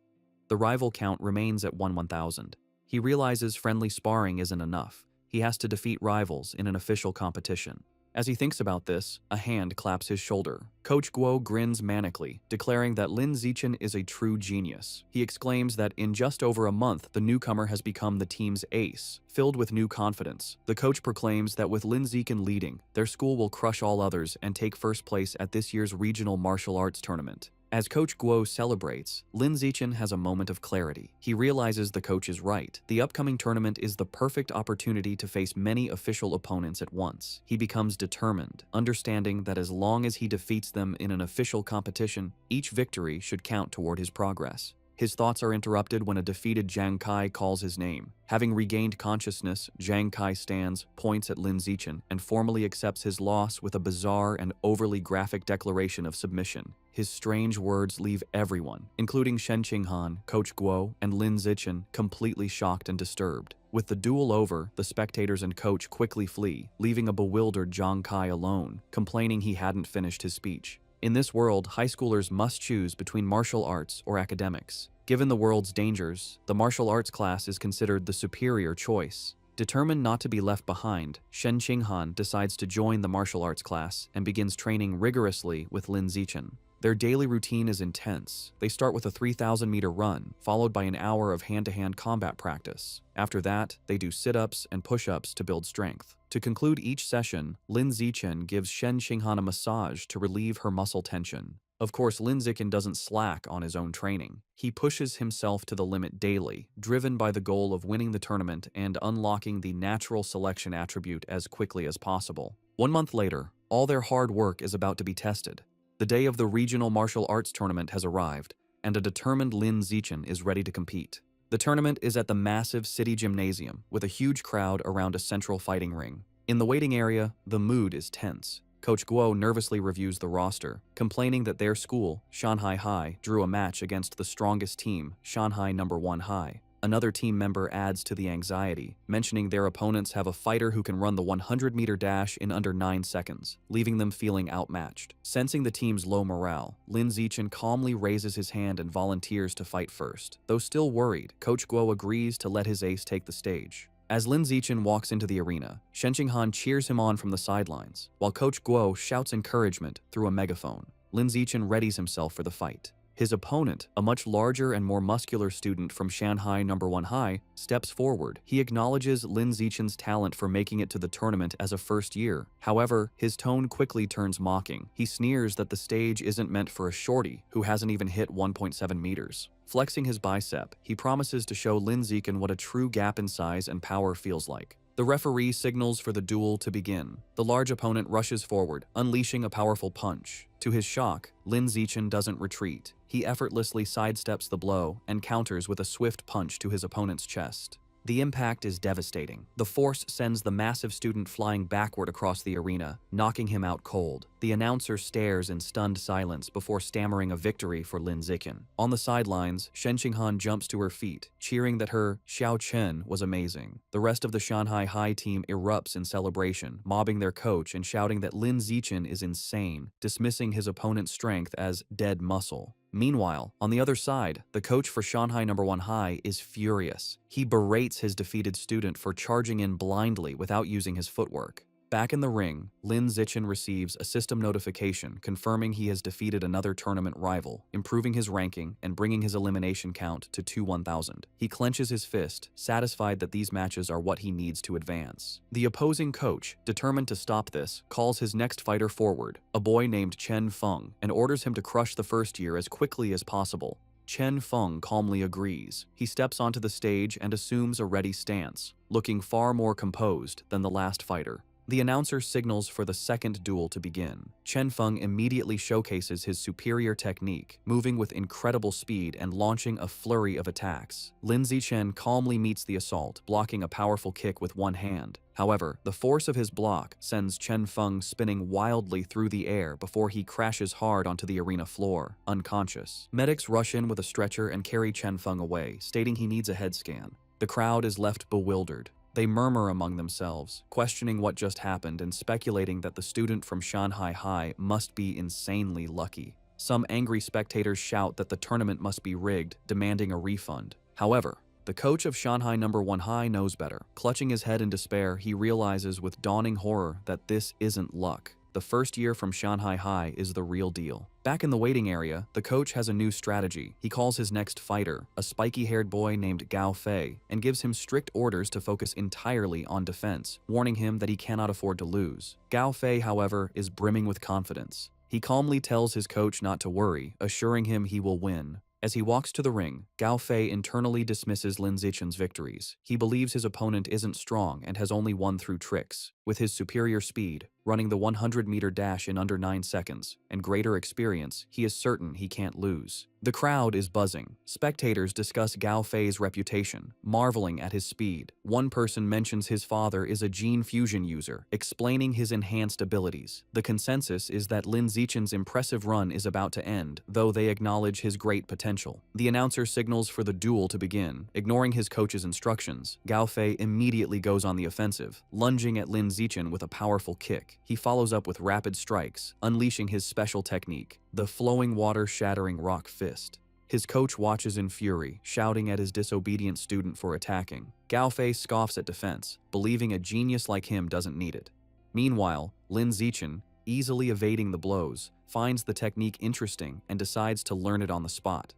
The rival count remains at 1000. He realizes friendly sparring isn't enough. He has to defeat rivals in an official competition. As he thinks about this, a hand claps his shoulder. Coach Guo grins manically, declaring that Lin Zichen is a true genius. He exclaims that in just over a month, the newcomer has become the team's ace. Filled with new confidence, the coach proclaims that with Lin Zichen leading, their school will crush all others and take first place at this year's regional martial arts tournament. As Coach Guo celebrates, Lin Zichen has a moment of clarity. He realizes the coach is right. The upcoming tournament is the perfect opportunity to face many official opponents at once. He becomes determined, understanding that as long as he defeats them in an official competition, each victory should count toward his progress. His thoughts are interrupted when a defeated Zhang Kai calls his name. Having regained consciousness, Zhang Kai stands, points at Lin Zichen, and formally accepts his loss with a bizarre and overly graphic declaration of submission. His strange words leave everyone, including Shen Qinghan, Coach Guo, and Lin Zichen, completely shocked and disturbed. With the duel over, the spectators and coach quickly flee, leaving a bewildered Zhang Kai alone, complaining he hadn't finished his speech. In this world, high schoolers must choose between martial arts or academics. Given the world's dangers, the martial arts class is considered the superior choice. Determined not to be left behind, Shen Qinghan decides to join the martial arts class and begins training rigorously with Lin Zichen. Their daily routine is intense. They start with a 3,000-meter run, followed by an hour of hand-to-hand combat practice. After that, they do sit-ups and push-ups to build strength. To conclude each session, Lin Zichen gives Shen Qinghan a massage to relieve her muscle tension. Of course, Lin Zichen doesn't slack on his own training. He pushes himself to the limit daily, driven by the goal of winning the tournament and unlocking the natural selection attribute as quickly as possible. 1 month later, all their hard work is about to be tested. The day of the regional martial arts tournament has arrived, and a determined Lin Zichen is ready to compete. The tournament is at the massive city gymnasium, with a huge crowd around a central fighting ring. In the waiting area, the mood is tense. Coach Guo nervously reviews the roster, complaining that their school, Shanghai High, drew a match against the strongest team, Shanghai No. 1 High. Another team member adds to the anxiety, mentioning their opponents have a fighter who can run the 100-meter dash in under 9 seconds, leaving them feeling outmatched. Sensing the team's low morale, Lin Zichen calmly raises his hand and volunteers to fight first. Though still worried, Coach Guo agrees to let his ace take the stage. As Lin Zichen walks into the arena, Shen Qinghan cheers him on from the sidelines, while Coach Guo shouts encouragement through a megaphone. Lin Zichen readies himself for the fight. His opponent, a much larger and more muscular student from Shanghai No. 1 High, steps forward. He acknowledges Lin Zichen's talent for making it to the tournament as a first year. However, his tone quickly turns mocking. He sneers that the stage isn't meant for a shorty who hasn't even hit 1.7 meters. Flexing his bicep, he promises to show Lin Zichen what a true gap in size and power feels like. The referee signals for the duel to begin. The large opponent rushes forward, unleashing a powerful punch. To his shock, Lin Zichen doesn't retreat. He effortlessly sidesteps the blow and counters with a swift punch to his opponent's chest. The impact is devastating. The force sends the massive student flying backward across the arena, knocking him out cold. The announcer stares in stunned silence before stammering a victory for Lin Zichen. On the sidelines, Shen Qinghan jumps to her feet, cheering that her Xiao Chen was amazing. The rest of the Shanghai High team erupts in celebration, mobbing their coach and shouting that Lin Zichen is insane, dismissing his opponent's strength as dead muscle. Meanwhile, on the other side, the coach for Shanghai No. 1 High is furious. He berates his defeated student for charging in blindly without using his footwork. Back in the ring, Lin Zichen receives a system notification confirming he has defeated another tournament rival, improving his ranking and bringing his elimination count to 2-1000. He clenches his fist, satisfied that these matches are what he needs to advance. The opposing coach, determined to stop this, calls his next fighter forward, a boy named Chen Feng, and orders him to crush the first year as quickly as possible. Chen Feng calmly agrees. He steps onto the stage and assumes a ready stance, looking far more composed than the last fighter. The announcer signals for the second duel to begin. Chen Feng immediately showcases his superior technique, moving with incredible speed and launching a flurry of attacks. Lin Zichen calmly meets the assault, blocking a powerful kick with one hand. However, the force of his block sends Chen Feng spinning wildly through the air before he crashes hard onto the arena floor, unconscious. Medics rush in with a stretcher and carry Chen Feng away, stating he needs a head scan. The crowd is left bewildered. They murmur among themselves, questioning what just happened and speculating that the student from Shanghai High must be insanely lucky. Some angry spectators shout that the tournament must be rigged, demanding a refund. However, the coach of Shanghai No. 1 High knows better. Clutching his head in despair, he realizes with dawning horror that this isn't luck. The first year from Shanghai High is the real deal. Back in the waiting area, the coach has a new strategy. He calls his next fighter, a spiky-haired boy named Gao Fei, and gives him strict orders to focus entirely on defense, warning him that he cannot afford to lose. Gao Fei, however, is brimming with confidence. He calmly tells his coach not to worry, assuring him he will win. As he walks to the ring, Gao Fei internally dismisses Lin Zichen's victories. He believes his opponent isn't strong and has only won through tricks. With his superior speed, running the 100-meter dash in under 9 seconds, and greater experience, he is certain he can't lose. The crowd is buzzing. Spectators discuss Gao Fei's reputation, marveling at his speed. One person mentions his father is a gene fusion user, explaining his enhanced abilities. The consensus is that Lin Zichen's impressive run is about to end, though they acknowledge his great potential. The announcer signals for the duel to begin. Ignoring his coach's instructions, Gao Fei immediately goes on the offensive, lunging at Lin Zichen with a powerful kick. He follows up with rapid strikes, unleashing his special technique, the flowing water-shattering rock fist. His coach watches in fury, shouting at his disobedient student for attacking. Gao Fei scoffs at defense, believing a genius like him doesn't need it. Meanwhile, Lin Zichen, easily evading the blows, finds the technique interesting and decides to learn it on the spot.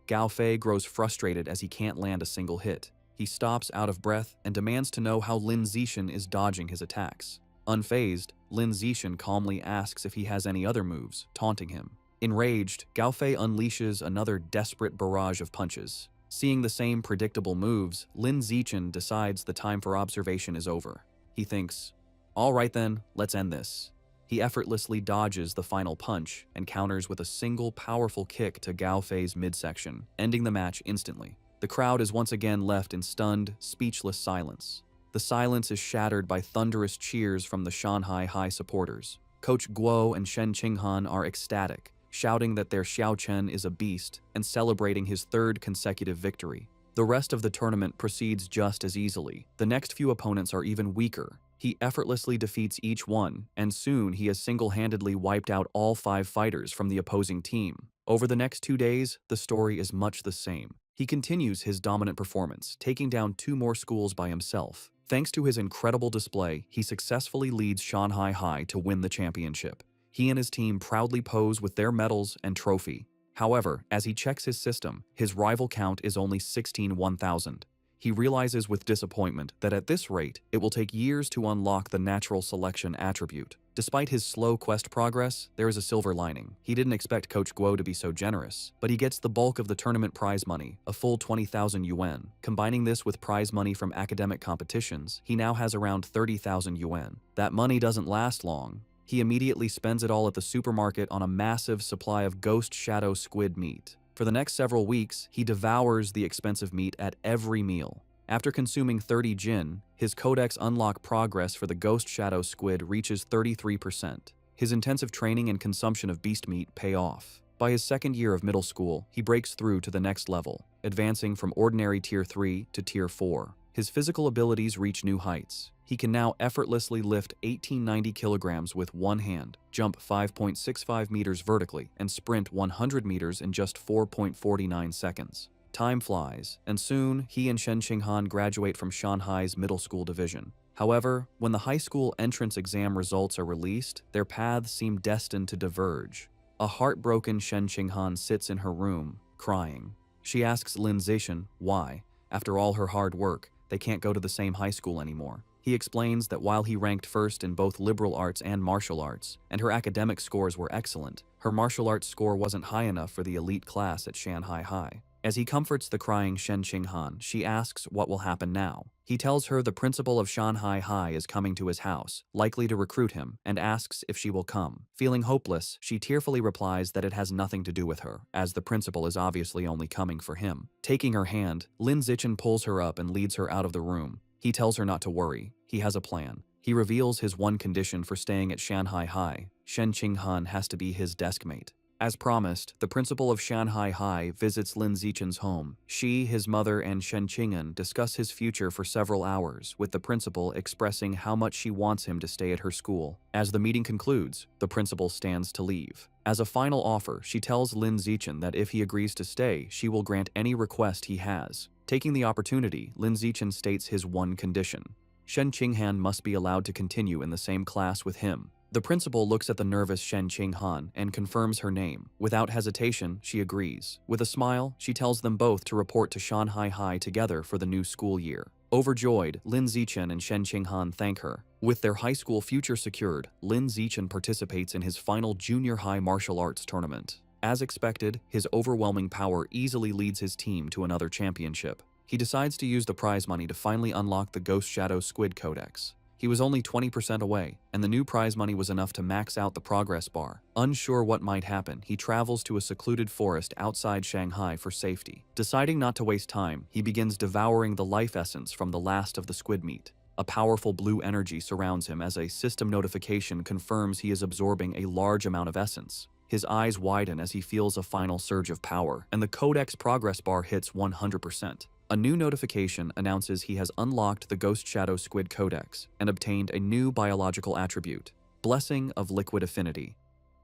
Gao Fei grows frustrated as he can't land a single hit. He stops out of breath and demands to know how Lin Zichen is dodging his attacks. Unfazed, Lin Zichen calmly asks if he has any other moves, taunting him. Enraged, Gao Fei unleashes another desperate barrage of punches. Seeing the same predictable moves, Lin Zichen decides the time for observation is over. He thinks, "All right then, let's end this." He effortlessly dodges the final punch and counters with a single powerful kick to Gao Fei's midsection, ending the match instantly. The crowd is once again left in stunned, speechless silence. The silence is shattered by thunderous cheers from the Shanghai High supporters. Coach Guo and Shen Qinghan are ecstatic, shouting that their Xiao Chen is a beast and celebrating his third consecutive victory. The rest of the tournament proceeds just as easily. The next few opponents are even weaker. He effortlessly defeats each one, and soon he has single-handedly wiped out all 5 fighters from the opposing team. Over the next 2 days, the story is much the same. He continues his dominant performance, taking down 2 more schools by himself. Thanks to his incredible display, he successfully leads Shanghai High to win the championship. He and his team proudly pose with their medals and trophy. However, as he checks his system, his rival count is only 16,000. He realizes with disappointment that at this rate, it will take years to unlock the natural selection attribute. Despite his slow quest progress, there is a silver lining. He didn't expect Coach Guo to be so generous, but he gets the bulk of the tournament prize money, a full 20,000 yuan. Combining this with prize money from academic competitions, he now has around 30,000 yuan. That money doesn't last long. He immediately spends it all at the supermarket on a massive supply of ghost shadow squid meat. For the next several weeks, he devours the expensive meat at every meal. After consuming 30 jin, his codex unlock progress for the ghost shadow squid reaches 33%. His intensive training and consumption of beast meat pay off. By his second year of middle school, he breaks through to the next level, advancing from ordinary Tier 3 to Tier 4. His physical abilities reach new heights. He can now effortlessly lift 1890 kilograms with one hand, jump 5.65 meters vertically, and sprint 100 meters in just 4.49 seconds. Time flies, and soon he and Shen Qinghan graduate from Shanghai's middle school division. However, when the high school entrance exam results are released, their paths seem destined to diverge. A heartbroken Shen Qinghan sits in her room, crying. She asks Lin Zixin why, after all her hard work, they can't go to the same high school anymore. He explains that while he ranked first in both liberal arts and martial arts, and her academic scores were excellent, her martial arts score wasn't high enough for the elite class at Shanghai High. As he comforts the crying Shen Qinghan, she asks what will happen now. He tells her the principal of Shanghai High is coming to his house, likely to recruit him, and asks if she will come. Feeling hopeless, she tearfully replies that it has nothing to do with her, as the principal is obviously only coming for him. Taking her hand, Lin Zixin pulls her up and leads her out of the room. He tells her not to worry. He has a plan. He reveals his one condition for staying at Shanghai High. Shen Qinghan has to be his deskmate. As promised, the principal of Shanghai High visits Lin Zixin's home. She, his mother, and Shen Qinghan discuss his future for several hours, with the principal expressing how much she wants him to stay at her school. As the meeting concludes, the principal stands to leave. As a final offer, she tells Lin Zixin that if he agrees to stay, she will grant any request he has. Taking the opportunity, Lin Zixin states his one condition. Shen Qinghan must be allowed to continue in the same class with him. The principal looks at the nervous Shen Qinghan and confirms her name. Without hesitation, she agrees. With a smile, she tells them both to report to Shanghai High together for the new school year. Overjoyed, Lin Zixin and Shen Qinghan thank her. With their high school future secured, Lin Zixin participates in his final junior high martial arts tournament. As expected, his overwhelming power easily leads his team to another championship. He decides to use the prize money to finally unlock the Ghost Shadow Squid Codex. He was only 20% away, and the new prize money was enough to max out the progress bar. Unsure what might happen, he travels to a secluded forest outside Shanghai for safety. Deciding not to waste time, he begins devouring the life essence from the last of the squid meat. A powerful blue energy surrounds him as a system notification confirms he is absorbing a large amount of essence. His eyes widen as he feels a final surge of power, and the Codex progress bar hits 100%. A new notification announces he has unlocked the Ghost Shadow Squid Codex and obtained a new biological attribute, Blessing of Liquid Affinity.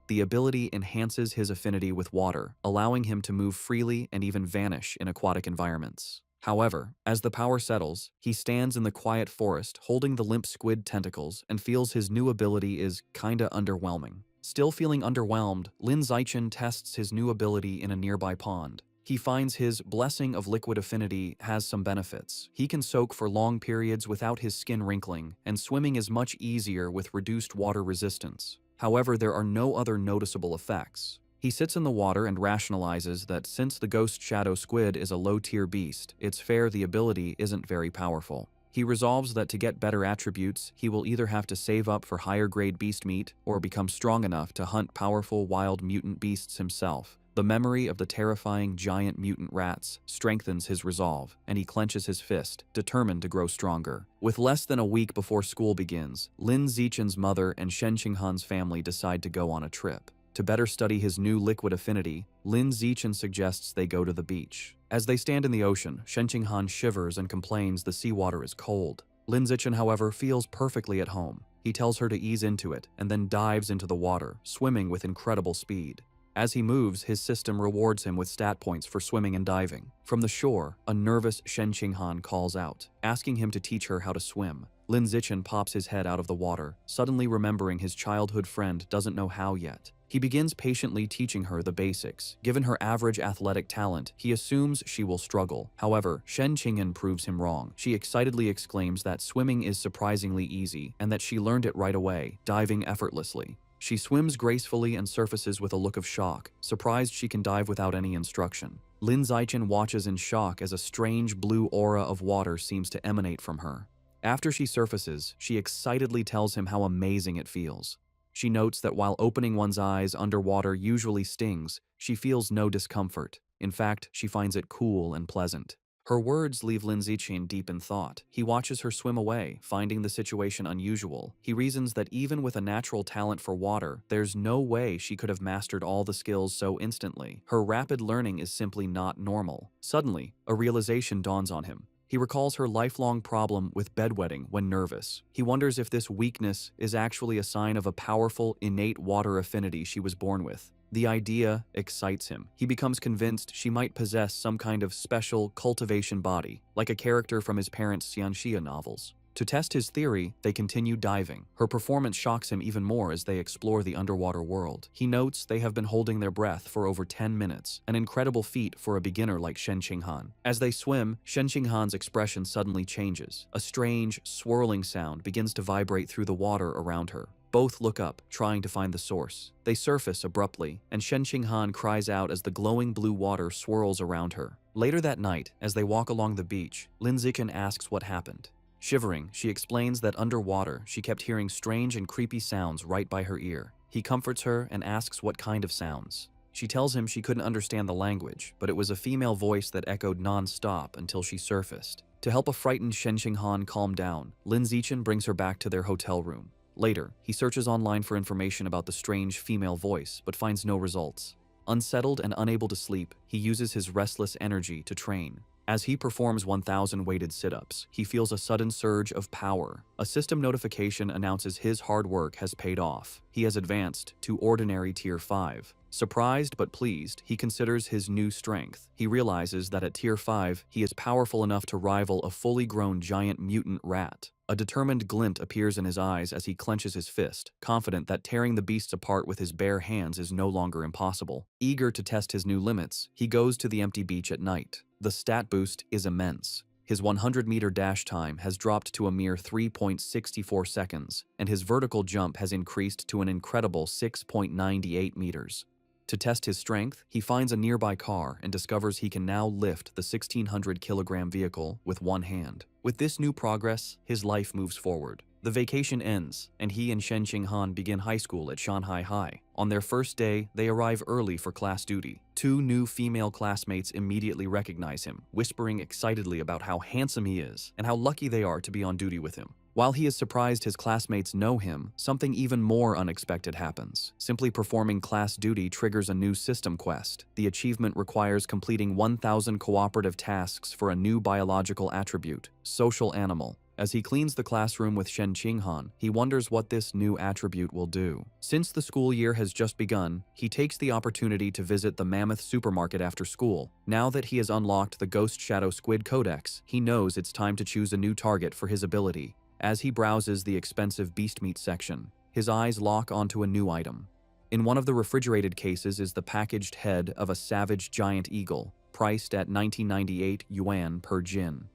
The ability enhances his affinity with water, allowing him to move freely and even vanish in aquatic environments. However, as the power settles, he stands in the quiet forest holding the limp squid tentacles and feels his new ability is kinda underwhelming. Still feeling underwhelmed, Lin Zixin tests his new ability in a nearby pond. He finds his Blessing of Liquid Affinity has some benefits. He can soak for long periods without his skin wrinkling, and swimming is much easier with reduced water resistance. However, there are no other noticeable effects. He sits in the water and rationalizes that since the Ghost Shadow Squid is a low-tier beast, it's fair the ability isn't very powerful. He resolves that to get better attributes, he will either have to save up for higher-grade beast meat or become strong enough to hunt powerful wild mutant beasts himself. The memory of the terrifying giant mutant rats strengthens his resolve, and he clenches his fist, determined to grow stronger. With less than a week before school begins, Lin Zixin's mother and Shen Qinghan's family decide to go on a trip. To better study his new liquid affinity, Lin Zixin suggests they go to the beach. As they stand in the ocean, Shen Qinghan shivers and complains the seawater is cold. Lin Zixin, however, feels perfectly at home. He tells her to ease into it, and then dives into the water, swimming with incredible speed. As he moves, his system rewards him with stat points for swimming and diving. From the shore, a nervous Shen Qinghan calls out, asking him to teach her how to swim. Lin Zichen pops his head out of the water, suddenly remembering his childhood friend doesn't know how yet. He begins patiently teaching her the basics. Given her average athletic talent, he assumes she will struggle. However, Shen Qinghan proves him wrong. She excitedly exclaims that swimming is surprisingly easy and that she learned it right away, diving effortlessly. She swims gracefully and surfaces with a look of shock, surprised she can dive without any instruction. Lin Zichen watches in shock as a strange blue aura of water seems to emanate from her. After she surfaces, she excitedly tells him how amazing it feels. She notes that while opening one's eyes underwater usually stings, she feels no discomfort. In fact, she finds it cool and pleasant. Her words leave Lin Zichen deep in thought. He watches her swim away, finding the situation unusual. He reasons that even with a natural talent for water, there's no way she could have mastered all the skills so instantly. Her rapid learning is simply not normal. Suddenly, a realization dawns on him. He recalls her lifelong problem with bedwetting when nervous. He wonders if this weakness is actually a sign of a powerful, innate water affinity she was born with. The idea excites him. He becomes convinced she might possess some kind of special cultivation body, like a character from his parents' Xianxia novels. To test his theory, they continue diving. Her performance shocks him even more as they explore the underwater world. He notes they have been holding their breath for over 10 minutes, an incredible feat for a beginner like Shen Qinghan. As they swim, Shen Qinghan's expression suddenly changes. A strange, swirling sound begins to vibrate through the water around her. Both look up, trying to find the source. They surface abruptly, and Shen Qinghan cries out as the glowing blue water swirls around her. Later that night, as they walk along the beach, Lin Zichen asks what happened. Shivering, she explains that underwater, she kept hearing strange and creepy sounds right by her ear. He comforts her and asks what kind of sounds. She tells him she couldn't understand the language, but it was a female voice that echoed non-stop until she surfaced. To help a frightened Shen Qinghan calm down, Lin Zichen brings her back to their hotel room. Later, he searches online for information about the strange female voice, but finds no results. Unsettled and unable to sleep, he uses his restless energy to train. As he performs 1,000 weighted sit-ups, he feels a sudden surge of power. A system notification announces his hard work has paid off. He has advanced to ordinary tier 5. Surprised but pleased, he considers his new strength. He realizes that at tier 5, he is powerful enough to rival a fully grown giant mutant rat. A determined glint appears in his eyes as he clenches his fist, confident that tearing the beasts apart with his bare hands is no longer impossible. Eager to test his new limits, he goes to the empty beach at night. The stat boost is immense. His 100-meter dash time has dropped to a mere 3.64 seconds, and his vertical jump has increased to an incredible 6.98 meters. To test his strength, he finds a nearby car and discovers he can now lift the 1,600-kilogram vehicle with one hand. With this new progress, his life moves forward. The vacation ends, and he and Shen Qinghan begin high school at Shanghai High. On their first day, they arrive early for class duty. Two new female classmates immediately recognize him, whispering excitedly about how handsome he is and how lucky they are to be on duty with him. While he is surprised his classmates know him, something even more unexpected happens. Simply performing class duty triggers a new system quest. The achievement requires completing 1,000 cooperative tasks for a new biological attribute, social animal. As he cleans the classroom with Shen Qinghan, he wonders what this new attribute will do. Since the school year has just begun, he takes the opportunity to visit the Mammoth supermarket after school. Now that he has unlocked the Ghost Shadow Squid Codex, he knows it's time to choose a new target for his ability. As he browses the expensive beast meat section, his eyes lock onto a new item. In one of the refrigerated cases is the packaged head of a savage giant eagle, priced at 1998 yuan per jin.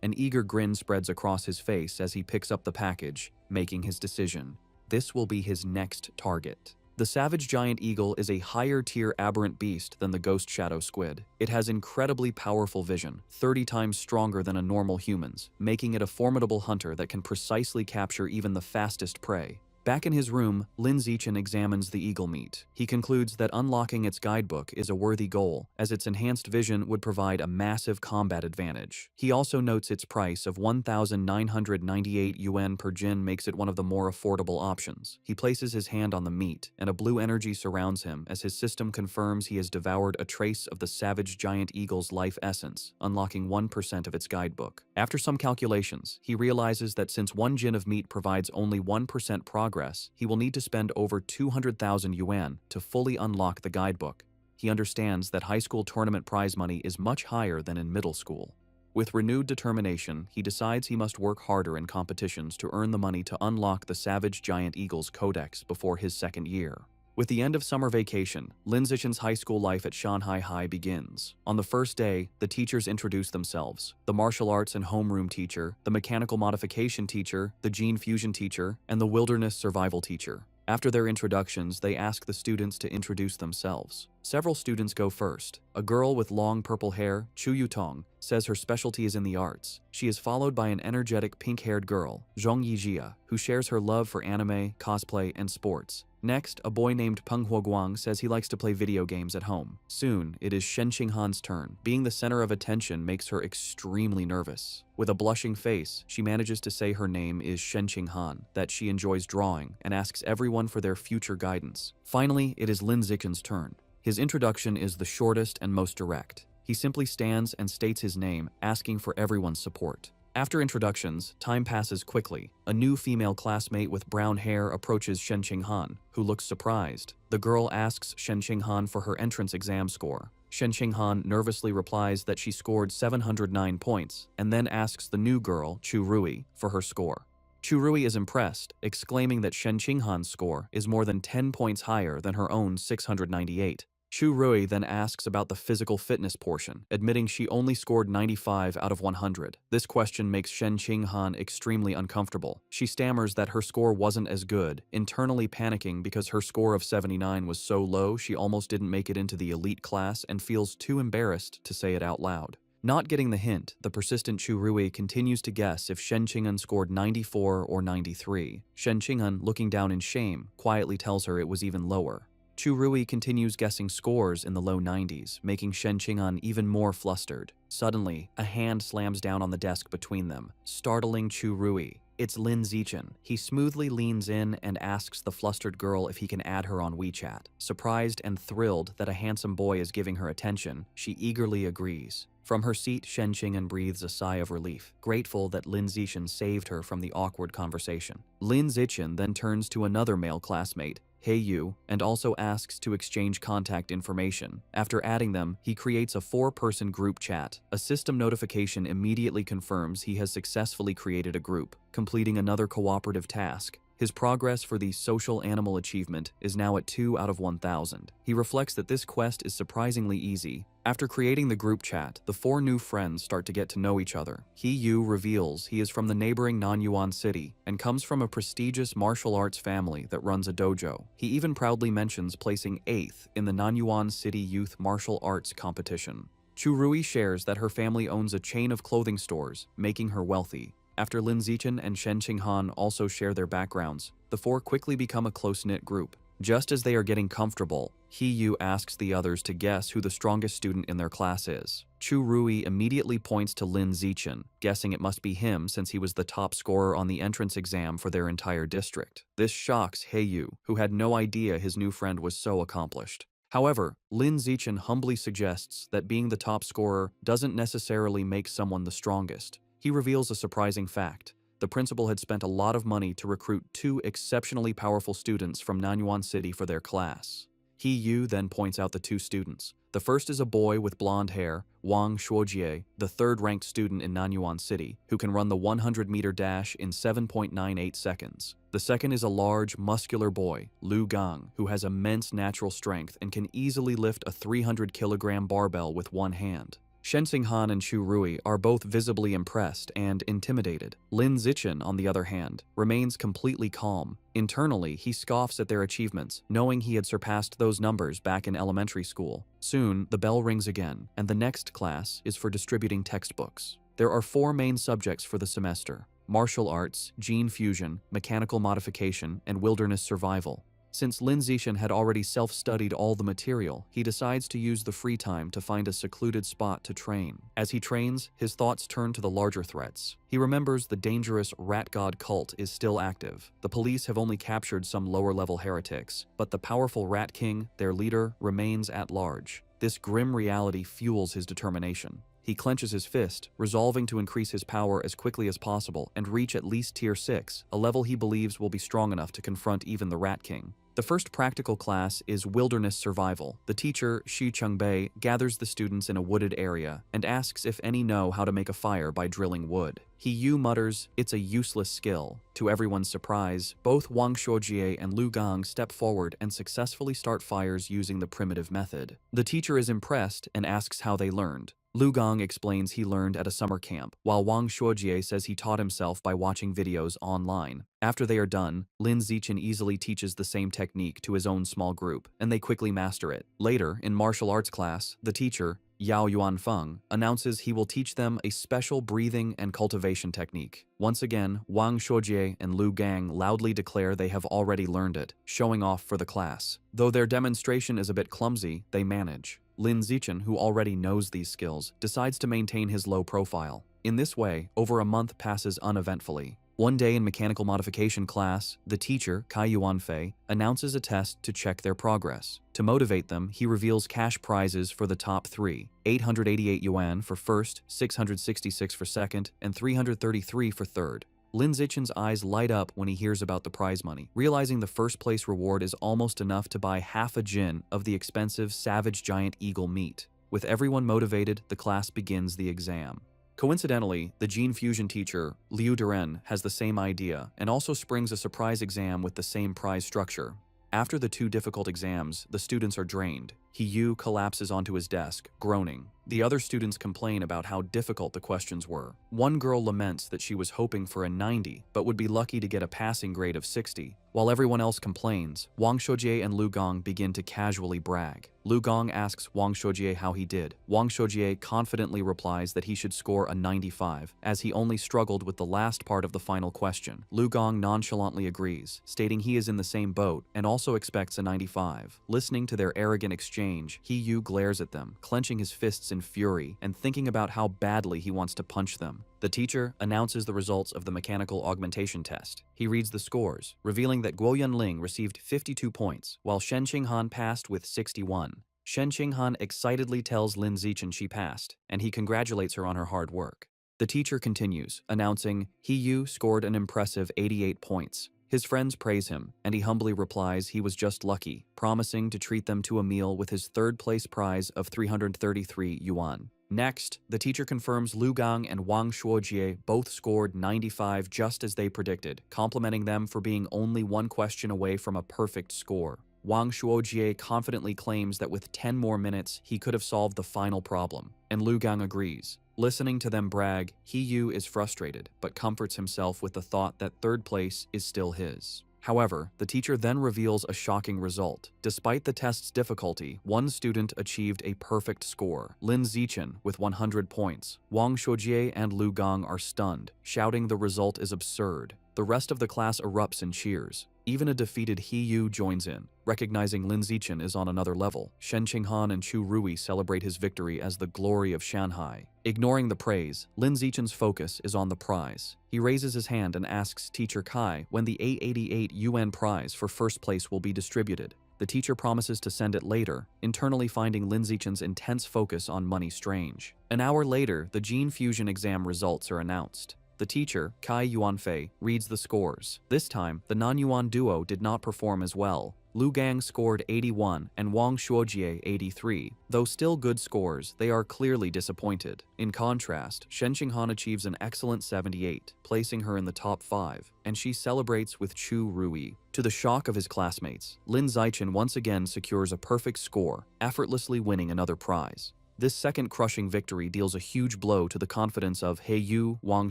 An eager grin spreads across his face as he picks up the package, making his decision. This will be his next target. The savage giant eagle is a higher-tier aberrant beast than the ghost shadow squid. It has incredibly powerful vision, 30 times stronger than a normal human's, making it a formidable hunter that can precisely capture even the fastest prey. Back in his room, Lin Zichen examines the eagle meat. He concludes that unlocking its guidebook is a worthy goal, as its enhanced vision would provide a massive combat advantage. He also notes its price of 1,998 yuan per jin makes it one of the more affordable options. He places his hand on the meat, and a blue energy surrounds him as his system confirms he has devoured a trace of the savage giant eagle's life essence, unlocking 1% of its guidebook. After some calculations, he realizes that since 1 jin of meat provides only 1% progress progress, he will need to spend over 200,000 yuan to fully unlock the guidebook. He understands that high school tournament prize money is much higher than in middle school. With renewed determination, he decides he must work harder in competitions to earn the money to unlock the Savage Giant Eagle's Codex before his second year. With the end of summer vacation, Lin Zichen's high school life at Shanghai High begins. On the first day, the teachers introduce themselves: the martial arts and homeroom teacher, the mechanical modification teacher, the gene fusion teacher, and the wilderness survival teacher. After their introductions, they ask the students to introduce themselves. Several students go first. A girl with long purple hair, Chu Yutong, says her specialty is in the arts. She is followed by an energetic pink-haired girl, Zhong Yijia, who shares her love for anime, cosplay, and sports. Next, a boy named Peng Huoguang says he likes to play video games at home. Soon, it is Shen Qinghan's turn. Being the center of attention makes her extremely nervous. With a blushing face, she manages to say her name is Shen Qinghan, that she enjoys drawing, and asks everyone for their future guidance. Finally, it is Lin Zichen's turn. His introduction is the shortest and most direct. He simply stands and states his name, asking for everyone's support. After introductions, time passes quickly. A new female classmate with brown hair approaches Shen Qinghan, who looks surprised. The girl asks Shen Qinghan for her entrance exam score. Shen Qinghan nervously replies that she scored 709 points, and then asks the new girl, Chu Rui, for her score. Chu Rui is impressed, exclaiming that Shen Qinghan's score is more than 10 points higher than her own 698. Chu Rui then asks about the physical fitness portion, admitting she only scored 95 out of 100. This question makes Shen Qinghan extremely uncomfortable. She stammers that her score wasn't as good, internally panicking because her score of 79 was so low she almost didn't make it into the elite class and feels too embarrassed to say it out loud. Not getting the hint, the persistent Chu Rui continues to guess if Shen Qinghan scored 94 or 93. Shen Qinghan, looking down in shame, quietly tells her it was even lower. Chu Rui continues guessing scores in the low 90s, making Shen Qinghan even more flustered. Suddenly, a hand slams down on the desk between them, startling Chu Rui. It's Lin Zichen. He smoothly leans in and asks the flustered girl if he can add her on WeChat. Surprised and thrilled that a handsome boy is giving her attention, she eagerly agrees. From her seat, Shen Qinghan breathes a sigh of relief, grateful that Lin Zichen saved her from the awkward conversation. Lin Zichen then turns to another male classmate, Yahello, and also asks to exchange contact information. After adding them, he creates a 4-person group chat. A system notification immediately confirms he has successfully created a group, completing another cooperative task. His progress for the social animal achievement is now at 2 out of 1,000. He reflects that this quest is surprisingly easy. After creating the group chat, the 4 new friends start to get to know each other. Yahello reveals he is from the neighboring Nanyuan city and comes from a prestigious martial arts family that runs a dojo. He even proudly mentions placing 8th in the Nanyuan City Youth Martial Arts competition. Chu Rui shares that her family owns a chain of clothing stores, making her wealthy. After Lin Zichen and Shen Qinghan also share their backgrounds, the 4 quickly become a close-knit group. Just as they are getting comfortable, Yahello asks the others to guess who the strongest student in their class is. Chu Rui immediately points to Lin Zichen, guessing it must be him since he was the top scorer on the entrance exam for their entire district. This shocks Yahello, who had no idea his new friend was so accomplished. However, Lin Zichen humbly suggests that being the top scorer doesn't necessarily make someone the strongest. He reveals a surprising fact. The principal had spent a lot of money to recruit 2 exceptionally powerful students from Nanyuan City for their class. Yahello then points out the 2 students. The first is a boy with blonde hair, Wang Shuojie, the 3rd-ranked student in Nanyuan City, who can run the 100-meter dash in 7.98 seconds. The second is a large, muscular boy, Lu Gang, who has immense natural strength and can easily lift a 300-kilogram barbell with one hand. Shen Qinghan and Chu Rui are both visibly impressed and intimidated. Lin Zichen, on the other hand, remains completely calm. Internally, he scoffs at their achievements, knowing he had surpassed those numbers back in elementary school. Soon, the bell rings again, and the next class is for distributing textbooks. There are 4 main subjects for the semester: martial arts, gene fusion, mechanical modification, and wilderness survival. Since Lin Zichen had already self-studied all the material, he decides to use the free time to find a secluded spot to train. As he trains, his thoughts turn to the larger threats. He remembers the dangerous rat god cult is still active. The police have only captured some lower-level heretics, but the powerful Rat King, their leader, remains at large. This grim reality fuels his determination. He clenches his fist, resolving to increase his power as quickly as possible and reach at least Tier 6, a level he believes will be strong enough to confront even the Rat King. The first practical class is Wilderness Survival. The teacher, Shi Chungbei, gathers the students in a wooded area and asks if any know how to make a fire by drilling wood. He Yu mutters, "It's a useless skill." To everyone's surprise, both Wang Shuojie and Lu Gang step forward and successfully start fires using the primitive method. The teacher is impressed and asks how they learned. Lu Gang explains he learned at a summer camp, while Wang Shuojie says he taught himself by watching videos online. After they are done, Lin Zichen easily teaches the same technique to his own small group, and they quickly master it. Later, in martial arts class, the teacher, Yao Yuanfeng, announces he will teach them a special breathing and cultivation technique. Once again, Wang Shuojie and Lu Gang loudly declare they have already learned it, showing off for the class. Though their demonstration is a bit clumsy, they manage. Lin Zichen, who already knows these skills, decides to maintain his low profile. In this way, over a month passes uneventfully. One day in mechanical modification class, the teacher, Kai Yuanfei, announces a test to check their progress. To motivate them, he reveals cash prizes for the top 3, 888 yuan for first, 666 for second, and 333 for third. Lin Zichen's eyes light up when he hears about the prize money, realizing the first place reward is almost enough to buy half a jin of the expensive savage giant eagle meat. With everyone motivated, the class begins the exam. Coincidentally, the gene fusion teacher, Liu Duren, has the same idea and also springs a surprise exam with the same prize structure. After the 2 difficult exams, the students are drained. He Yu collapses onto his desk, groaning. The other students complain about how difficult the questions were. One girl laments that she was hoping for a 90, but would be lucky to get a passing grade of 60. While everyone else complains, Wang Shuojie and Lu Gang begin to casually brag. Lu Gang asks Wang Shuojie how he did. Wang Shuojie confidently replies that he should score a 95, as he only struggled with the last part of the final question. Lu Gang nonchalantly agrees, stating he is in the same boat and also expects a 95. Listening to their arrogant exchange, He Yu glares at them, clenching his fists in fury and thinking about how badly he wants to punch them. The teacher announces the results of the mechanical augmentation test. He reads the scores, revealing that Guo Yunling received 52 points, while Shen Qinghan passed with 61. Shen Qinghan excitedly tells Lin Zichen she passed, and he congratulates her on her hard work. The teacher continues, announcing He Yu scored an impressive 88 points. His friends praise him, and he humbly replies he was just lucky, promising to treat them to a meal with his third-place prize of 333 yuan. Next, the teacher confirms Lu Gang and Wang Shuojie both scored 95 just as they predicted, complimenting them for being only one question away from a perfect score. Wang Shuojie confidently claims that with 10 more minutes, he could have solved the final problem, and Lu Gang agrees. Listening to them brag, He Yu is frustrated, but comforts himself with the thought that third place is still his. However, the teacher then reveals a shocking result. Despite the test's difficulty, one student achieved a perfect score, Lin Zichen, with 100 points. Wang Shuojie and Lu Gang are stunned, shouting the result is absurd. The rest of the class erupts in cheers. Even a defeated He Yu joins in. Recognizing Lin Zichen is on another level, Shen Qinghan and Chu Rui celebrate his victory as the glory of Shanghai. Ignoring the praise, Lin Zichen's focus is on the prize. He raises his hand and asks Teacher Kai when the 888 yuan prize for first place will be distributed. The teacher promises to send it later, internally finding Lin Zichen's intense focus on money strange. An hour later, the gene fusion exam results are announced. The teacher, Kai Yuanfei, reads the scores. This time, the non-Yuan duo did not perform as well. Lu Gang scored 81 and Wang Shuojie 83. Though still good scores, they are clearly disappointed. In contrast, Shen Qinghan achieves an excellent 78, placing her in the top 5, and she celebrates with Chu Rui. To the shock of his classmates, Lin Zichen once again secures a perfect score, effortlessly winning another prize. This second crushing victory deals a huge blow to the confidence of He Yu, Wang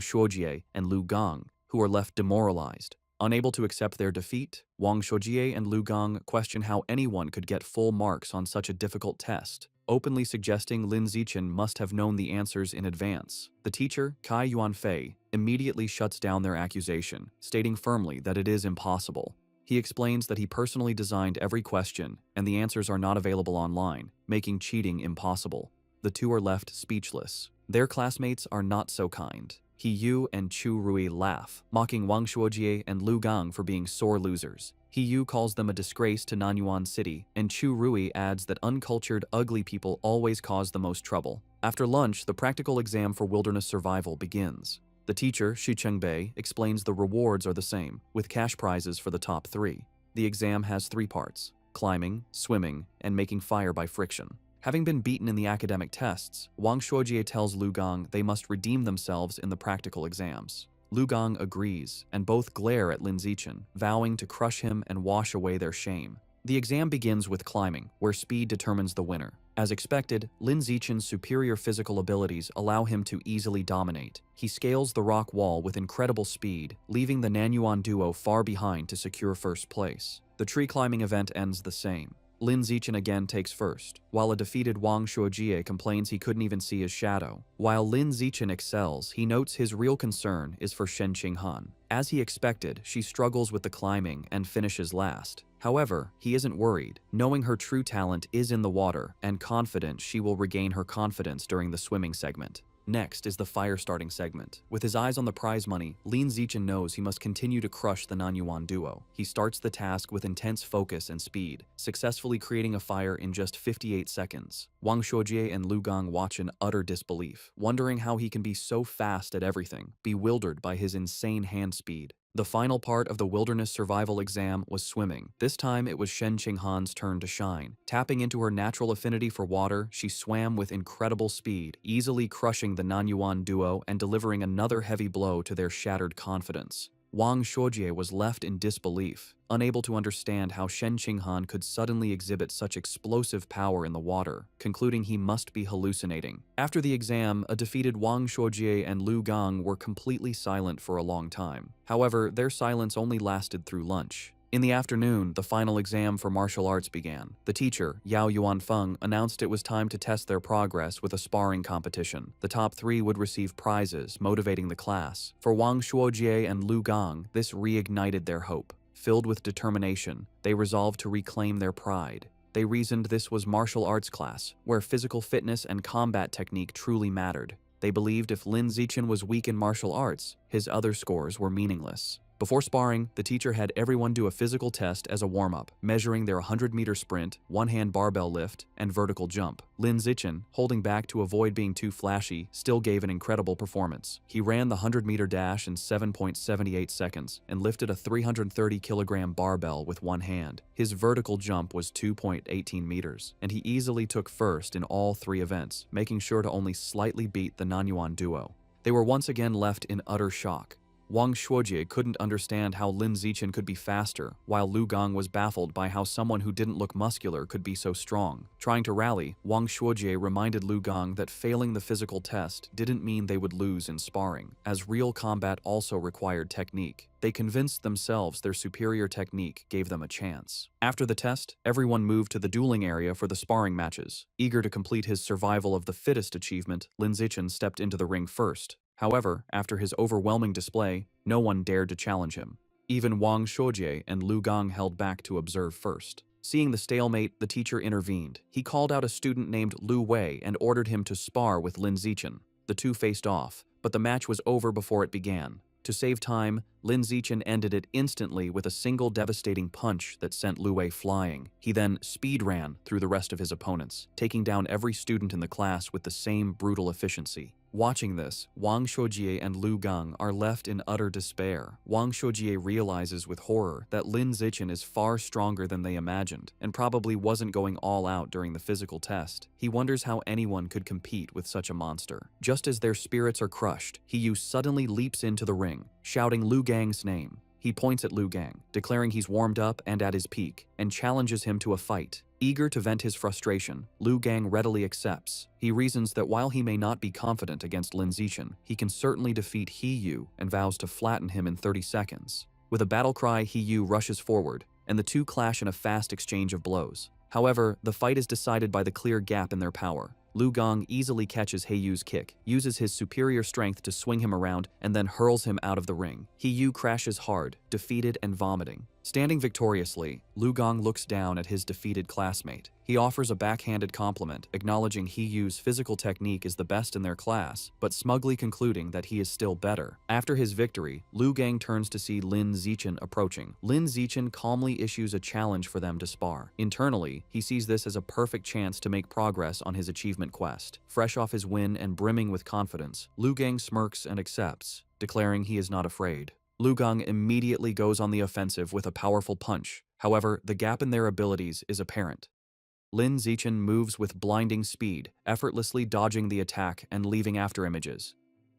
Shuojie, and Lu Gang, who are left demoralized. Unable to accept their defeat, Wang Shuojie and Lu Gang question how anyone could get full marks on such a difficult test, openly suggesting Lin Zichen must have known the answers in advance. The teacher, Kai Yuanfei, immediately shuts down their accusation, stating firmly that it is impossible. He explains that he personally designed every question, and the answers are not available online, making cheating impossible. The two are left speechless. Their classmates are not so kind. He Yu and Chu Rui laugh, mocking Wang Shuojie and Lu Gang for being sore losers. He Yu calls them a disgrace to Nanyuan City, and Chu Rui adds that uncultured, ugly people always cause the most trouble. After lunch, the practical exam for wilderness survival begins. The teacher, Shi Chengbei, explains the rewards are the same, with cash prizes for the top 3. The exam has 3 parts: climbing, swimming, and making fire by friction. Having been beaten in the academic tests, Wang Shuojie tells Lu Gang they must redeem themselves in the practical exams. Lu Gang agrees, and both glare at Lin Zichen, vowing to crush him and wash away their shame. The exam begins with climbing, where speed determines the winner. As expected, Lin Zichen's superior physical abilities allow him to easily dominate. He scales the rock wall with incredible speed, leaving the Nanyuan duo far behind to secure first place. The tree climbing event ends the same. Lin Zichen again takes first, while a defeated Wang Shuojie complains he couldn't even see his shadow. While Lin Zichen excels, he notes his real concern is for Shen Qinghan. As he expected, she struggles with the climbing and finishes last. However, he isn't worried, knowing her true talent is in the water and confident she will regain her confidence during the swimming segment. Next is the fire starting segment. With his eyes on the prize money, Lin Zichen knows he must continue to crush the Nanyuan duo. He starts the task with intense focus and speed, successfully creating a fire in just 58 seconds. Wang Shuojie and Lu Gang watch in utter disbelief, wondering how he can be so fast at everything, bewildered by his insane hand speed. The final part of the wilderness survival exam was swimming. This time it was Shen Qinghan's turn to shine. Tapping into her natural affinity for water, she swam with incredible speed, easily crushing the Nanyuan duo and delivering another heavy blow to their shattered confidence. Wang Shuojie was left in disbelief, unable to understand how Shen Qinghan could suddenly exhibit such explosive power in the water, concluding he must be hallucinating. After the exam, a defeated Wang Shuojie and Lu Gang were completely silent for a long time. However, their silence only lasted through lunch. In the afternoon, the final exam for martial arts began. The teacher, Yao Yuanfeng, announced it was time to test their progress with a sparring competition. The top 3 would receive prizes, motivating the class. For Wang Shuojie and Lu Gang, this reignited their hope. Filled with determination, they resolved to reclaim their pride. They reasoned this was martial arts class, where physical fitness and combat technique truly mattered. They believed if Lin Zichen was weak in martial arts, his other scores were meaningless. Before sparring, the teacher had everyone do a physical test as a warm-up, measuring their 100-meter sprint, one-hand barbell lift, and vertical jump. Lin Zichen, holding back to avoid being too flashy, still gave an incredible performance. He ran the 100-meter dash in 7.78 seconds and lifted a 330-kilogram barbell with one hand. His vertical jump was 2.18 meters, and he easily took first in all 3 events, making sure to only slightly beat the Nanyuan duo. They were once again left in utter shock. Wang Shuojie couldn't understand how Lin Zichen could be faster, while Lu Gang was baffled by how someone who didn't look muscular could be so strong. Trying to rally, Wang Shuojie reminded Lu Gang that failing the physical test didn't mean they would lose in sparring, as real combat also required technique. They convinced themselves their superior technique gave them a chance. After the test, everyone moved to the dueling area for the sparring matches. Eager to complete his survival of the fittest achievement, Lin Zichen stepped into the ring first. However, after his overwhelming display, no one dared to challenge him. Even Wang Shuojie and Lu Gang held back to observe first. Seeing the stalemate, the teacher intervened. He called out a student named Lu Wei and ordered him to spar with Lin Zichen. The two faced off, but the match was over before it began. To save time, Lin Zichen ended it instantly with a single devastating punch that sent Lu Wei flying. He then speed ran through the rest of his opponents, taking down every student in the class with the same brutal efficiency. Watching this, Wang Shuojie and Lu Gang are left in utter despair. Wang Shuojie realizes with horror that Lin Zichen is far stronger than they imagined, and probably wasn't going all out during the physical test. He wonders how anyone could compete with such a monster. Just as their spirits are crushed, He suddenly leaps into the ring, shouting Lu Gang's name. He points at Lu Gang, declaring he's warmed up and at his peak, and challenges him to a fight. Eager to vent his frustration, Lu Gang readily accepts. He reasons that while he may not be confident against Lin Zichen, he can certainly defeat He and vows to flatten him in 30 seconds. With a battle cry, He rushes forward, and the two clash in a fast exchange of blows. However, the fight is decided by the clear gap in their power. Lu Gang easily catches Heiyu's kick, uses his superior strength to swing him around, and then hurls him out of the ring. Heiyu crashes hard, defeated and vomiting. Standing victoriously, Lu Gong looks down at his defeated classmate. He offers a backhanded compliment, acknowledging He Yu's physical technique is the best in their class, but smugly concluding that he is still better. After his victory, Lu Gang turns to see Lin Zichen approaching. Lin Zichen calmly issues a challenge for them to spar. Internally, he sees this as a perfect chance to make progress on his achievement quest. Fresh off his win and brimming with confidence, Lu Gang smirks and accepts, declaring he is not afraid. Lu Gang immediately goes on the offensive with a powerful punch. However, the gap in their abilities is apparent. Lin Zichen moves with blinding speed, effortlessly dodging the attack and leaving after images.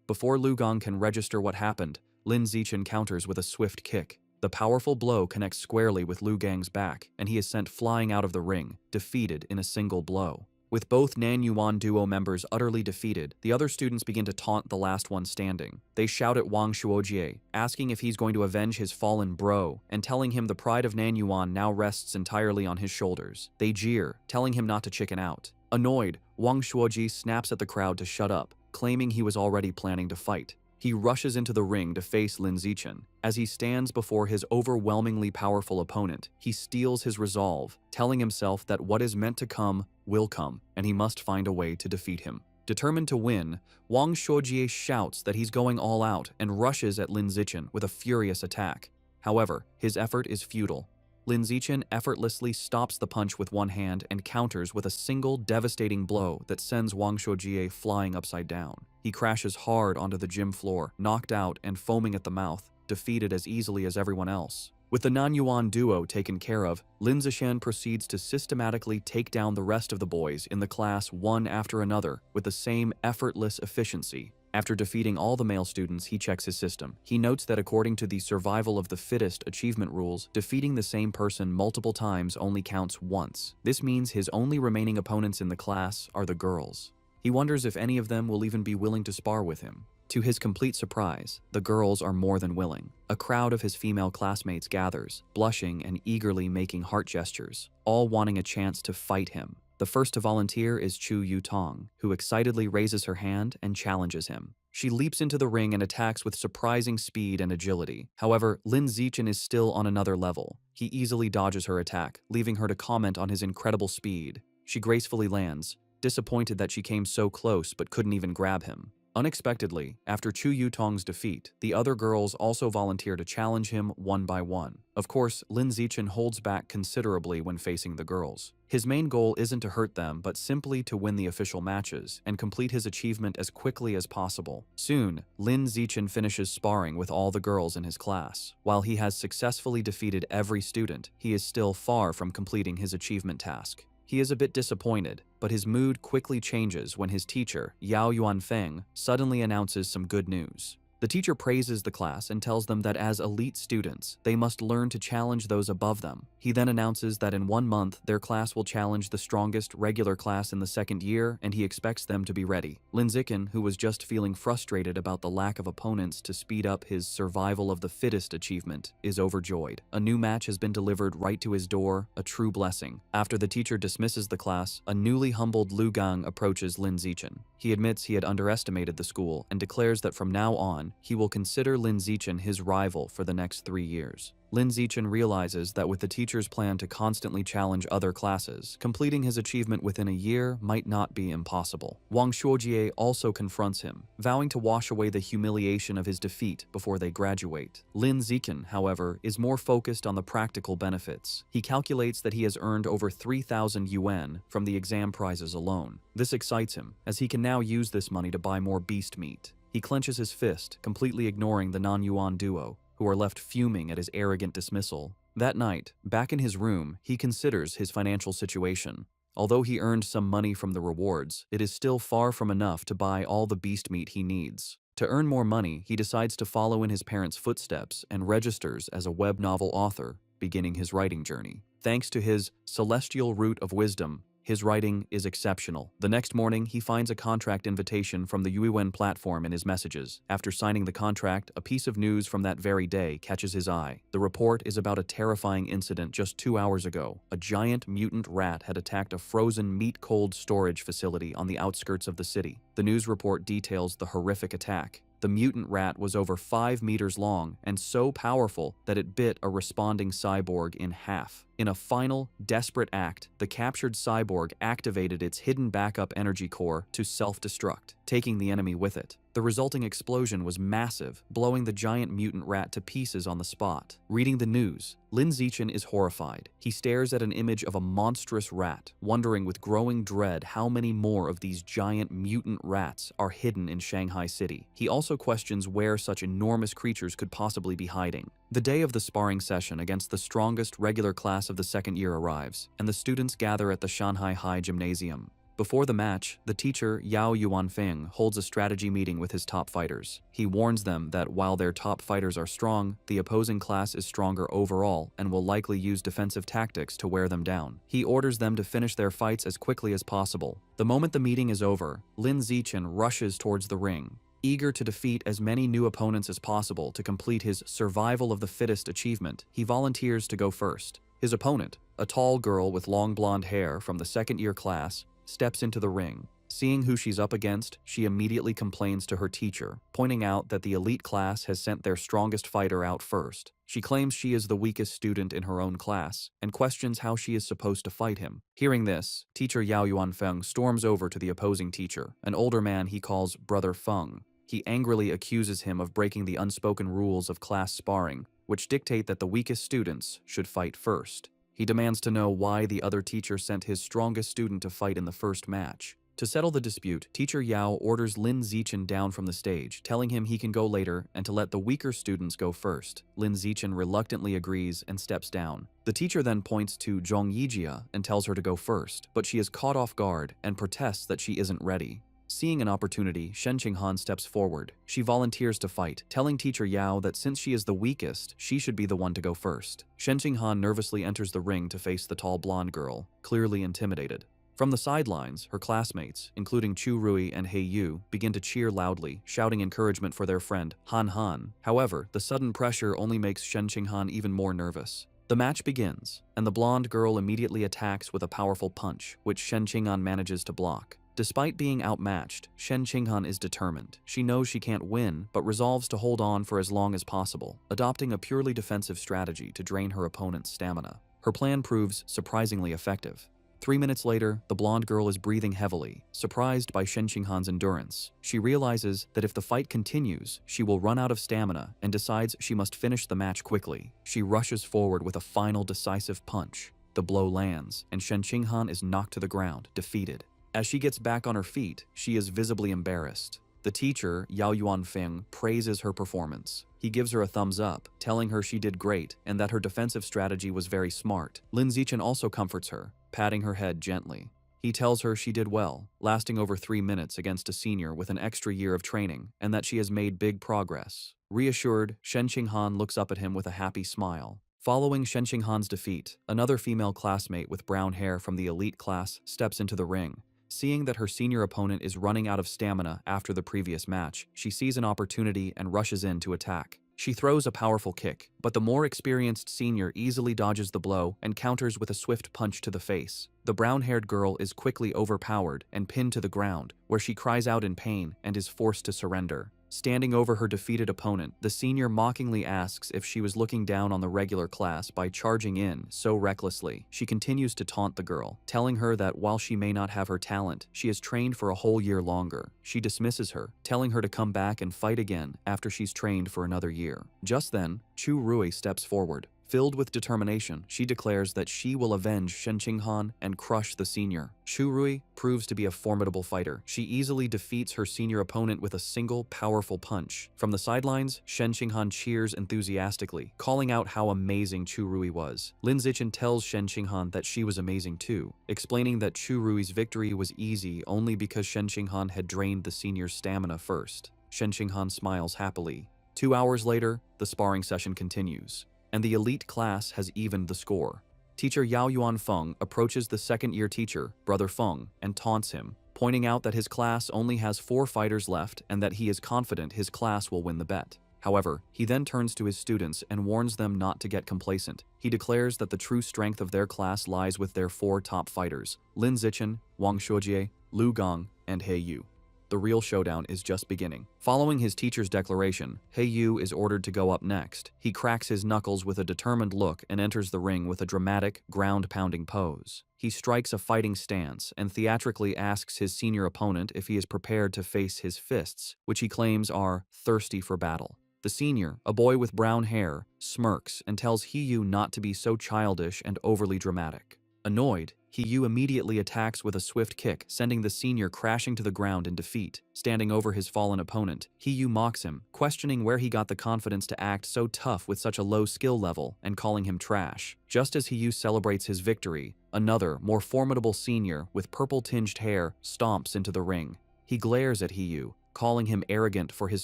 Before Lu Gang can register what happened, Lin Zichen counters with a swift kick. The powerful blow connects squarely with Lu Gang's back, and he is sent flying out of the ring, defeated in a single blow. With both Nan Yuan duo members utterly defeated, the other students begin to taunt the last one standing. They shout at Wang Shuojie, asking if he's going to avenge his fallen bro, and telling him the pride of Nan Yuan now rests entirely on his shoulders. They jeer, telling him not to chicken out. Annoyed, Wang Shuojie snaps at the crowd to shut up, claiming he was already planning to fight. He rushes into the ring to face Lin Zichen. As he stands before his overwhelmingly powerful opponent, he steels his resolve, telling himself that what is meant to come will come, and he must find a way to defeat him. Determined to win, Wang Shuojie shouts that he's going all out and rushes at Lin Zichen with a furious attack. However, his effort is futile. Lin Zichen effortlessly stops the punch with one hand and counters with a single devastating blow that sends Wang Shuojie flying upside down. He crashes hard onto the gym floor, knocked out and foaming at the mouth, defeated as easily as everyone else. With the Nan Yuan duo taken care of, Lin Zichen proceeds to systematically take down the rest of the boys in the class one after another with the same effortless efficiency. After defeating all the male students, he checks his system. He notes that according to the survival of the fittest achievement rules, defeating the same person multiple times only counts once. This means his only remaining opponents in the class are the girls. He wonders if any of them will even be willing to spar with him. To his complete surprise, the girls are more than willing. A crowd of his female classmates gathers, blushing and eagerly making heart gestures, all wanting a chance to fight him. The first to volunteer is Chu Yutong, who excitedly raises her hand and challenges him. She leaps into the ring and attacks with surprising speed and agility. However, Lin Zichen is still on another level. He easily dodges her attack, leaving her to comment on his incredible speed. She gracefully lands, disappointed that she came so close but couldn't even grab him. Unexpectedly, after Chu Yutong's defeat, the other girls also volunteer to challenge him one by one. Of course, Lin Zichen holds back considerably when facing the girls. His main goal isn't to hurt them, but simply to win the official matches and complete his achievement as quickly as possible. Soon, Lin Zichen finishes sparring with all the girls in his class. While he has successfully defeated every student, he is still far from completing his achievement task. He is a bit disappointed, but his mood quickly changes when his teacher, Yao Yuanfeng, suddenly announces some good news. The teacher praises the class and tells them that as elite students, they must learn to challenge those above them. He then announces that in 1 month, their class will challenge the strongest regular class in the second year, and he expects them to be ready. Lin Zichen, who was just feeling frustrated about the lack of opponents to speed up his survival of the fittest achievement, is overjoyed. A new match has been delivered right to his door, a true blessing. After the teacher dismisses the class, a newly humbled Lu Gang approaches Lin Zichen. He admits he had underestimated the school and declares that from now on, he will consider Lin Zichen his rival for the next 3 years. Lin Zichen realizes that with the teacher's plan to constantly challenge other classes, completing his achievement within a year might not be impossible. Wang Shuojie also confronts him, vowing to wash away the humiliation of his defeat before they graduate. Lin Zichen, however, is more focused on the practical benefits. He calculates that he has earned over 3,000 yuan from the exam prizes alone. This excites him, as he can now use this money to buy more beast meat. He clenches his fist, completely ignoring the Nan Yuan duo, who are left fuming at his arrogant dismissal. That night, back in his room, he considers his financial situation. Although he earned some money from the rewards, it is still far from enough to buy all the beast meat he needs. To earn more money, he decides to follow in his parents' footsteps and registers as a web novel author, beginning his writing journey. Thanks to his celestial root of wisdom, his writing is exceptional. The next morning, he finds a contract invitation from the Yuiwen platform in his messages. After signing the contract, a piece of news from that very day catches his eye. The report is about a terrifying incident just 2 hours ago. A giant mutant rat had attacked a frozen meat-cold storage facility on the outskirts of the city. The news report details the horrific attack. The mutant rat was over 5 meters long and so powerful that it bit a responding cyborg in half. In a final, desperate act, the captured cyborg activated its hidden backup energy core to self-destruct, taking the enemy with it. The resulting explosion was massive, blowing the giant mutant rat to pieces on the spot. Reading the news, Lin Zichen is horrified. He stares at an image of a monstrous rat, wondering with growing dread how many more of these giant mutant rats are hidden in Shanghai City. He also questions where such enormous creatures could possibly be hiding. The day of the sparring session against the strongest regular class of the second year arrives, and the students gather at the Shanghai High Gymnasium. Before the match, the teacher Yao Yuanfeng holds a strategy meeting with his top fighters. He warns them that while their top fighters are strong, the opposing class is stronger overall and will likely use defensive tactics to wear them down. He orders them to finish their fights as quickly as possible. The moment the meeting is over, Lin Zichen rushes towards the ring, eager to defeat as many new opponents as possible to complete his survival of the fittest achievement. He volunteers to go first. His opponent, a tall girl with long blonde hair from the second-year class, steps into the ring. Seeing who she's up against, she immediately complains to her teacher, pointing out that the elite class has sent their strongest fighter out first. She claims she is the weakest student in her own class, and questions how she is supposed to fight him. Hearing this, teacher Yao Yuanfeng storms over to the opposing teacher, an older man he calls Brother Feng. He angrily accuses him of breaking the unspoken rules of class sparring, which dictate that the weakest students should fight first. He demands to know why the other teacher sent his strongest student to fight in the first match. To settle the dispute, teacher Yao orders Lin Zichen down from the stage, telling him he can go later and to let the weaker students go first. Lin Zichen reluctantly agrees and steps down. The teacher then points to Zhong Yijia and tells her to go first, but she is caught off guard and protests that she isn't ready. Seeing an opportunity, Shen Qinghan steps forward. She volunteers to fight, telling teacher Yao that since she is the weakest, she should be the one to go first. Shen Qinghan nervously enters the ring to face the tall blonde girl, clearly intimidated. From the sidelines, her classmates, including Chu Rui and He Yu, begin to cheer loudly, shouting encouragement for their friend, Han Han. However, the sudden pressure only makes Shen Qinghan even more nervous. The match begins, and the blonde girl immediately attacks with a powerful punch, which Shen Qinghan manages to block. Despite being outmatched, Shen Qinghan is determined. She knows she can't win, but resolves to hold on for as long as possible, adopting a purely defensive strategy to drain her opponent's stamina. Her plan proves surprisingly effective. 3 minutes later, the blonde girl is breathing heavily, surprised by Shen Qinghan's endurance. She realizes that if the fight continues, she will run out of stamina and decides she must finish the match quickly. She rushes forward with a final decisive punch. The blow lands, and Shen Qinghan is knocked to the ground, defeated. As she gets back on her feet, she is visibly embarrassed. The teacher, Yao Yuanfeng, praises her performance. He gives her a thumbs up, telling her she did great and that her defensive strategy was very smart. Lin Zichen also comforts her, patting her head gently. He tells her she did well, lasting over 3 minutes against a senior with an extra year of training, and that she has made big progress. Reassured, Shen Qinghan looks up at him with a happy smile. Following Shen Qinghan's defeat, another female classmate with brown hair from the elite class steps into the ring. Seeing that her senior opponent is running out of stamina after the previous match, she sees an opportunity and rushes in to attack. She throws a powerful kick, but the more experienced senior easily dodges the blow and counters with a swift punch to the face. The brown-haired girl is quickly overpowered and pinned to the ground, where she cries out in pain and is forced to surrender. Standing over her defeated opponent, the senior mockingly asks if she was looking down on the regular class by charging in so recklessly. She continues to taunt the girl, telling her that while she may not have her talent, she has trained for a whole year longer. She dismisses her, telling her to come back and fight again after she's trained for another year. Just then, Chu Rui steps forward. Filled with determination, she declares that she will avenge Shen Qinghan and crush the senior. Chu Rui proves to be a formidable fighter. She easily defeats her senior opponent with a single powerful punch. From the sidelines, Shen Qinghan cheers enthusiastically, calling out how amazing Chu Rui was. Lin Zichen tells Shen Qinghan that she was amazing too, explaining that Chu Rui's victory was easy only because Shen Qinghan had drained the senior's stamina first. Shen Qinghan smiles happily. 2 hours later, the sparring session continues, and the elite class has evened the score. Teacher Yao Yuanfeng approaches the second-year teacher, Brother Feng, and taunts him, pointing out that his class only has 4 fighters left and that he is confident his class will win the bet. However, he then turns to his students and warns them not to get complacent. He declares that the true strength of their class lies with their 4 top fighters, Lin Zichen, Wang Shuojie, Lu Gong, and He Yu. The real showdown is just beginning. Following his teacher's declaration, Haeyu is ordered to go up next. He cracks his knuckles with a determined look and enters the ring with a dramatic, ground-pounding pose. He strikes a fighting stance and theatrically asks his senior opponent if he is prepared to face his fists, which he claims are thirsty for battle. The senior, a boy with brown hair, smirks and tells Haeyu not to be so childish and overly dramatic. Annoyed, Haeyu immediately attacks with a swift kick, sending the senior crashing to the ground in defeat. Standing over his fallen opponent, Haeyu mocks him, questioning where he got the confidence to act so tough with such a low skill level and calling him trash. Just as Haeyu celebrates his victory, another, more formidable senior with purple-tinged hair stomps into the ring. He glares at Haeyu, calling him arrogant for his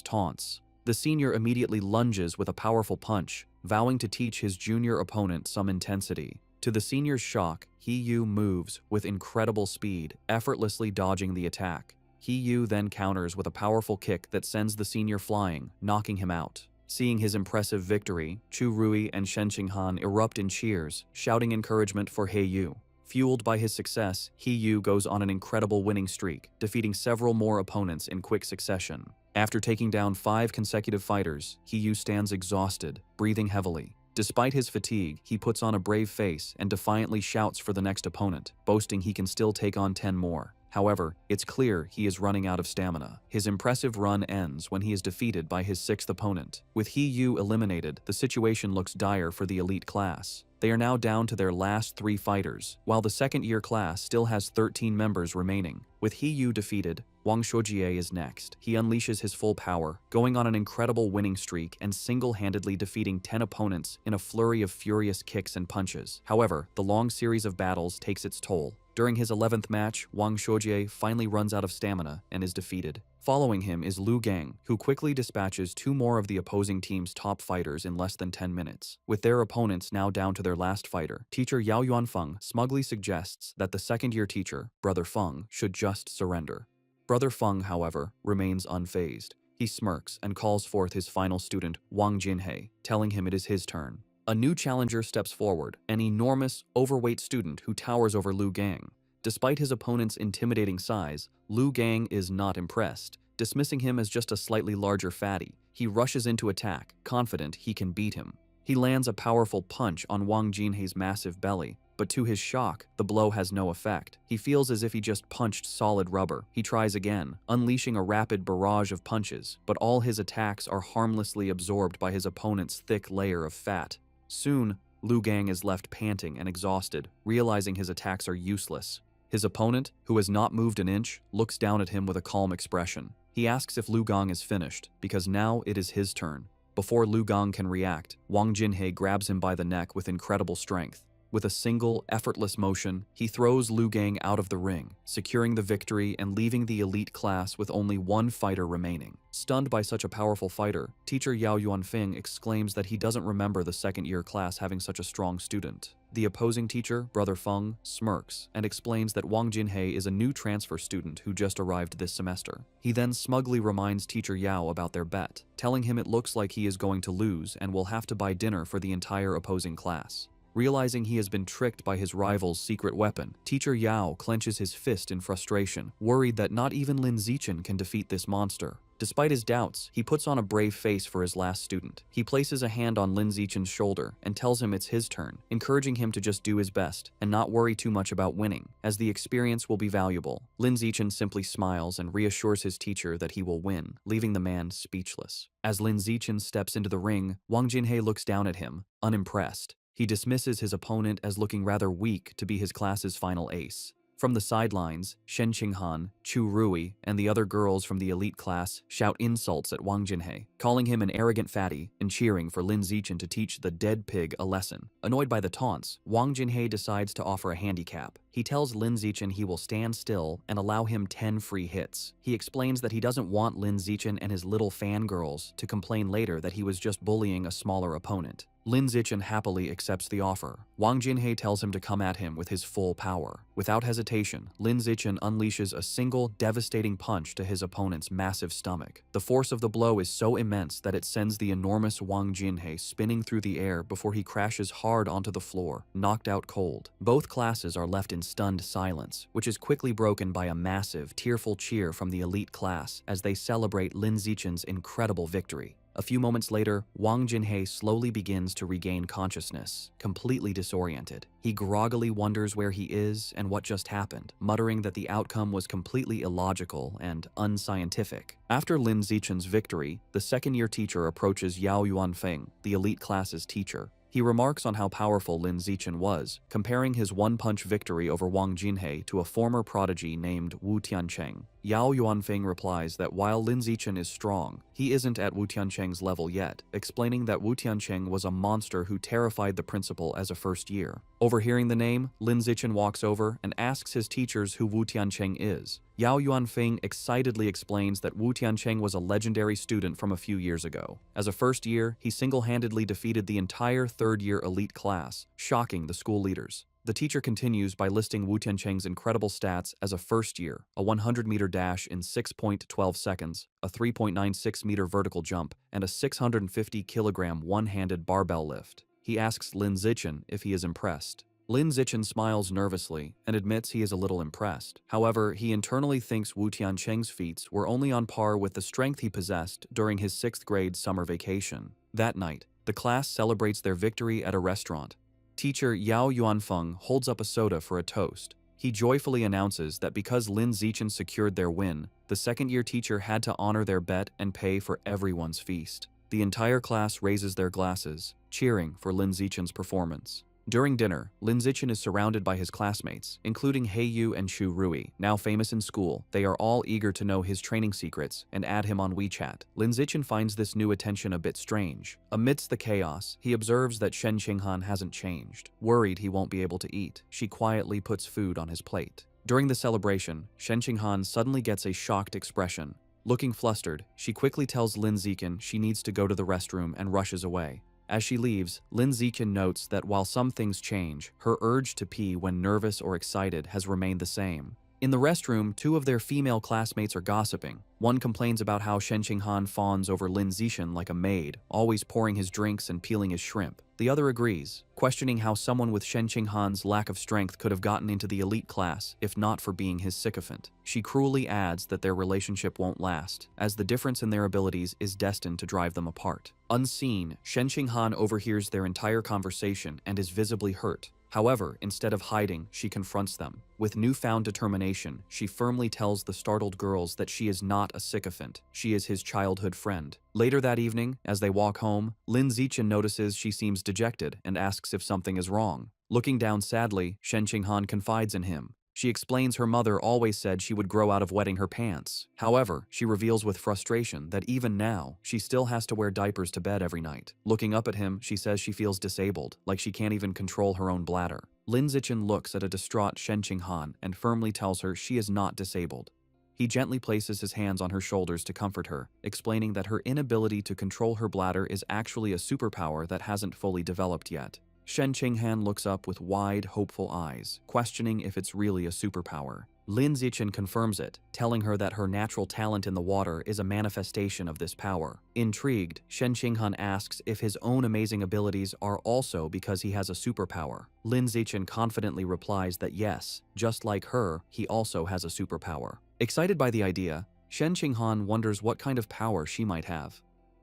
taunts. The senior immediately lunges with a powerful punch, vowing to teach his junior opponent some intensity. To the senior's shock, Haeyu moves with incredible speed, effortlessly dodging the attack. Haeyu then counters with a powerful kick that sends the senior flying, knocking him out. Seeing his impressive victory, Chu Rui and Shen Qinghan erupt in cheers, shouting encouragement for Haeyu. Fueled by his success, Haeyu goes on an incredible winning streak, defeating several more opponents in quick succession. After taking down 5 consecutive fighters, Haeyu stands exhausted, breathing heavily. Despite his fatigue, he puts on a brave face and defiantly shouts for the next opponent, boasting he can still take on 10 more. However, it's clear he is running out of stamina. His impressive run ends when he is defeated by his 6th opponent. With Haeyu eliminated, the situation looks dire for the elite class. They are now down to their last 3 fighters, while the second-year class still has 13 members remaining. With Haeyu defeated, Wang Shoujie is next. He unleashes his full power, going on an incredible winning streak and single-handedly defeating 10 opponents in a flurry of furious kicks and punches. However, the long series of battles takes its toll. During his 11th match, Wang Shoujie finally runs out of stamina and is defeated. Following him is Lu Gang, who quickly dispatches 2 more of the opposing team's top fighters in less than 10 minutes. With their opponents now down to their last fighter, teacher Yao Yuanfeng smugly suggests that the second-year teacher, Brother Feng, should just surrender. Brother Feng, however, remains unfazed. He smirks and calls forth his final student, Wang Jinhei, telling him it is his turn. A new challenger steps forward, an enormous, overweight student who towers over Lu Gang. Despite his opponent's intimidating size, Lu Gang is not impressed. Dismissing him as just a slightly larger fatty, he rushes into attack, confident he can beat him. He lands a powerful punch on Wang Jinhei's massive belly, but to his shock, the blow has no effect. He feels as if he just punched solid rubber. He tries again, unleashing a rapid barrage of punches, but all his attacks are harmlessly absorbed by his opponent's thick layer of fat. Soon, Lu Gang is left panting and exhausted, realizing his attacks are useless. His opponent, who has not moved an inch, looks down at him with a calm expression. He asks if Lu Gang is finished, because now it is his turn. Before Lu Gang can react, Wang Jinhei grabs him by the neck with incredible strength. With a single, effortless motion, he throws Lu Gang out of the ring, securing the victory and leaving the elite class with only 1 fighter remaining. Stunned by such a powerful fighter, teacher Yao Yuanfeng exclaims that he doesn't remember the second-year class having such a strong student. The opposing teacher, Brother Feng, smirks and explains that Wang Jinhei is a new transfer student who just arrived this semester. He then smugly reminds teacher Yao about their bet, telling him it looks like he is going to lose and will have to buy dinner for the entire opposing class. Realizing he has been tricked by his rival's secret weapon, teacher Yao clenches his fist in frustration, worried that not even Lin Zichen can defeat this monster. Despite his doubts, he puts on a brave face for his last student. He places a hand on Lin Zichen's shoulder and tells him it's his turn, encouraging him to just do his best and not worry too much about winning, as the experience will be valuable. Lin Zichen simply smiles and reassures his teacher that he will win, leaving the man speechless. As Lin Zichen steps into the ring, Wang Jinhei looks down at him, unimpressed. He dismisses his opponent as looking rather weak to be his class's final ace. From the sidelines, Shen Qinghan, Chu Rui, and the other girls from the elite class shout insults at Wang Jinhei, calling him an arrogant fatty and cheering for Lin Zichen to teach the dead pig a lesson. Annoyed by the taunts, Wang Jinhei decides to offer a handicap. He tells Lin Zichen he will stand still and allow him 10 free hits. He explains that he doesn't want Lin Zichen and his little fangirls to complain later that he was just bullying a smaller opponent. Lin Zichen happily accepts the offer. Wang Jinhei tells him to come at him with his full power. Without hesitation, Lin Zichen unleashes a single devastating punch to his opponent's massive stomach. The force of the blow is so immense that it sends the enormous Wang Jinhei spinning through the air before he crashes hard onto the floor, knocked out cold. Both classes are left in stunned silence, which is quickly broken by a massive, tearful cheer from the elite class as they celebrate Lin Zichen's incredible victory. A few moments later, Wang Jinhei slowly begins to regain consciousness, completely disoriented. He groggily wonders where he is and what just happened, muttering that the outcome was completely illogical and unscientific. After Lin Zichen's victory, the second-year teacher approaches Yao Yuanfeng, the elite class's teacher. He remarks on how powerful Lin Zichen was, comparing his one-punch victory over Wang Jinhei to a former prodigy named Wu Tiancheng. Yao Yuanfeng replies that while Lin Zichen is strong, he isn't at Wu Tiancheng's level yet, explaining that Wu Tiancheng was a monster who terrified the principal as a first year. Overhearing the name, Lin Zichen walks over and asks his teachers who Wu Tiancheng is. Yao Yuanfeng excitedly explains that Wu Tiancheng was a legendary student from a few years ago. As a first year, he single-handedly defeated the entire third-year elite class, shocking the school leaders. The teacher continues by listing Wu Tiancheng's incredible stats as a first year, a 100-meter dash in 6.12 seconds, a 3.96-meter vertical jump, and a 650-kilogram one-handed barbell lift. He asks Lin Zichen if he is impressed. Lin Zichen smiles nervously and admits he is a little impressed. However, he internally thinks Wu Tiancheng's feats were only on par with the strength he possessed during his 6th grade summer vacation. That night, the class celebrates their victory at a restaurant. Teacher Yao Yuanfeng holds up a soda for a toast. He joyfully announces that because Lin Zichen secured their win, the second-year teacher had to honor their bet and pay for everyone's feast. The entire class raises their glasses, cheering for Lin Zichen's performance. During dinner, Lin Zichen is surrounded by his classmates, including Heiyu and Chu Rui. Now famous in school, they are all eager to know his training secrets and add him on WeChat. Lin Zichen finds this new attention a bit strange. Amidst the chaos, he observes that Shen Qinghan hasn't changed. Worried he won't be able to eat, she quietly puts food on his plate. During the celebration, Shen Qinghan suddenly gets a shocked expression. Looking flustered, she quickly tells Lin Zichen she needs to go to the restroom and rushes away. As she leaves, Lin Zichen notes that while some things change, her urge to pee when nervous or excited has remained the same. In the restroom, two of their female classmates are gossiping. One complains about how Shen Qinghan fawns over Lin Zichen like a maid, always pouring his drinks and peeling his shrimp. The other agrees, questioning how someone with Shen Qinghan's lack of strength could have gotten into the elite class if not for being his sycophant. She cruelly adds that their relationship won't last, as the difference in their abilities is destined to drive them apart. Unseen, Shen Qinghan overhears their entire conversation and is visibly hurt. However, instead of hiding, she confronts them. With newfound determination, she firmly tells the startled girls that she is not a sycophant. She is his childhood friend. Later that evening, as they walk home, Lin Zichen notices she seems dejected and asks if something is wrong. Looking down sadly, Shen Qinghan confides in him. She explains her mother always said she would grow out of wetting her pants. However, she reveals with frustration that even now, she still has to wear diapers to bed every night. Looking up at him, she says she feels disabled, like she can't even control her own bladder. Lin Zichen looks at a distraught Shen Qinghan and firmly tells her she is not disabled. He gently places his hands on her shoulders to comfort her, explaining that her inability to control her bladder is actually a superpower that hasn't fully developed yet. Shen Qinghan looks up with wide, hopeful eyes, questioning if it's really a superpower. Lin Zichen confirms it, telling her that her natural talent in the water is a manifestation of this power. Intrigued, Shen Qinghan asks if his own amazing abilities are also because he has a superpower. Lin Zichen confidently replies that yes, just like her, he also has a superpower. Excited by the idea, Shen Qinghan wonders what kind of power she might have.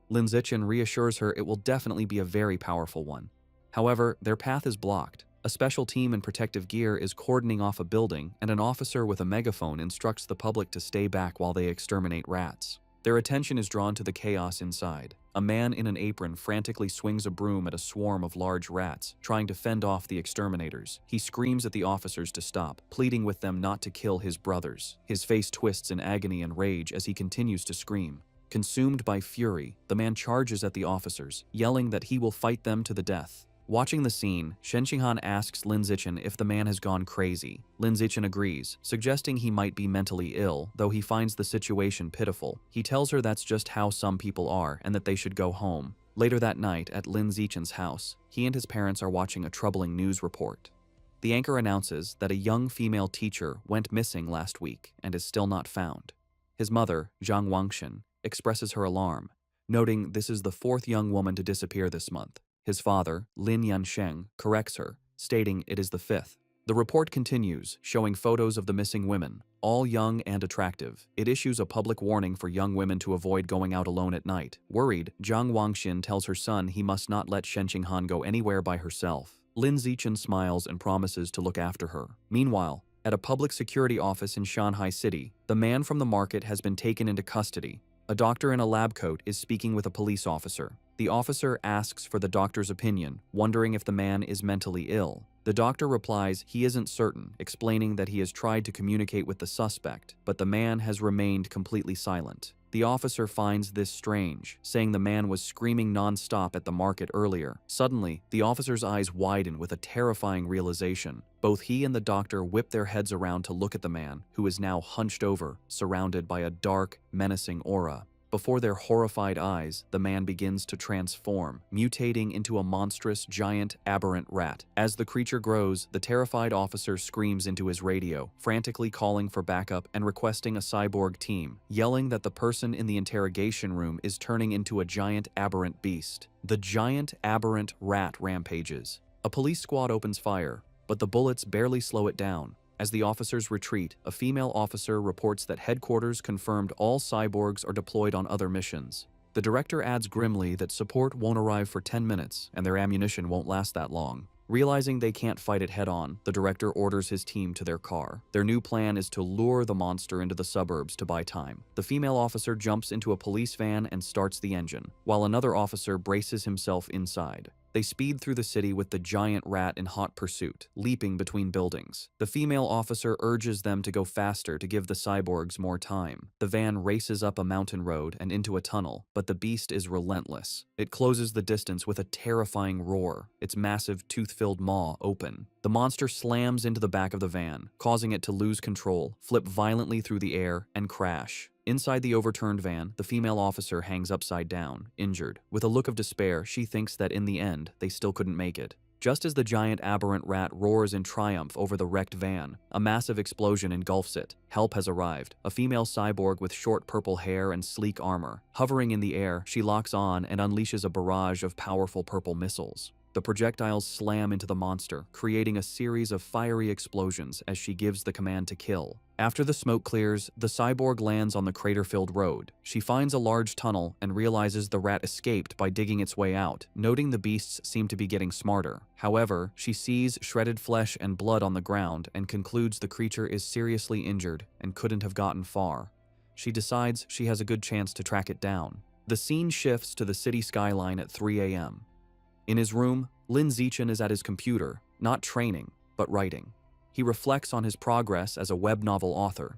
Lin Zichen reassures her it will definitely be a very powerful one. However, their path is blocked. A special team in protective gear is cordoning off a building, and an officer with a megaphone instructs the public to stay back while they exterminate rats. Their attention is drawn to the chaos inside. A man in an apron frantically swings a broom at a swarm of large rats, trying to fend off the exterminators. He screams at the officers to stop, pleading with them not to kill his brothers. His face twists in agony and rage as he continues to scream. Consumed by fury, the man charges at the officers, yelling that he will fight them to the death. Watching the scene, Shen Qinghan asks Lin Zichen if the man has gone crazy. Lin Zichen agrees, suggesting he might be mentally ill, though he finds the situation pitiful. He tells her that's just how some people are and that they should go home. Later that night, at Lin Zichen's house, he and his parents are watching a troubling news report. The anchor announces that a young female teacher went missing last week and is still not found. His mother, Zhang Wangshan, expresses her alarm, noting this is the 4th young woman to disappear this month. His father, Lin Yansheng, corrects her, stating it is the 5th. The The report continues, showing photos of the missing women, all young and attractive. It issues a public warning for young women to avoid going out alone at night. Worried, Zhang Wangxin tells her son he must not let Shen Qinghan go anywhere by herself. Lin Zichen smiles and promises to look after her. Meanwhile, at a public security office in Shanghai City, the man from the market has been taken into custody. A doctor in a lab coat is speaking with a police officer. The officer asks for the doctor's opinion, wondering if the man is mentally ill. The doctor replies he isn't certain, explaining that he has tried to communicate with the suspect, but the man has remained completely silent. The officer finds this strange, saying the man was screaming non-stop at the market earlier. Suddenly, the officer's eyes widen with a terrifying realization. Both he and the doctor whip their heads around to look at the man, who is now hunched over, surrounded by a dark, menacing aura. Before their horrified eyes, the man begins to transform, mutating into a monstrous, giant, aberrant rat. As the creature grows, the terrified officer screams into his radio, frantically calling for backup and requesting a cyborg team, yelling that the person in the interrogation room is turning into a giant, aberrant beast. The giant, aberrant rat rampages. A police squad opens fire, but the bullets barely slow it down. As the officers retreat, a female officer reports that headquarters confirmed all cyborgs are deployed on other missions. The director adds grimly that support won't arrive for 10 minutes and their ammunition won't last that long. Realizing they can't fight it head-on, the director orders his team to their car. Their new plan is to lure the monster into the suburbs to buy time. The female officer jumps into a police van and starts the engine, while another officer braces himself inside. They speed through the city with the giant rat in hot pursuit, leaping between buildings. The female officer urges them to go faster to give the cyborgs more time. The van races up a mountain road and into a tunnel, but the beast is relentless. It closes the distance with a terrifying roar, its massive tooth-filled maw open. The monster slams into the back of the van, causing it to lose control, flip violently through the air, and crash. Inside the overturned van, the female officer hangs upside down, injured. With a look of despair, she thinks that in the end, they still couldn't make it. Just as the giant aberrant rat roars in triumph over the wrecked van, a massive explosion engulfs it. Help has arrived. A female cyborg with short purple hair and sleek armor. Hovering in the air, she locks on and unleashes a barrage of powerful purple missiles. The projectiles slam into the monster, creating a series of fiery explosions as she gives the command to kill. After the smoke clears, the cyborg lands on the crater-filled road. She finds a large tunnel and realizes the rat escaped by digging its way out, noting the beasts seem to be getting smarter. However, she sees shredded flesh and blood on the ground and concludes the creature is seriously injured and couldn't have gotten far. She decides she has a good chance to track it down. The scene shifts to the city skyline at 3 a.m. In his room, Lin Zichen is at his computer, not training, but writing. He reflects on his progress as a web novel author.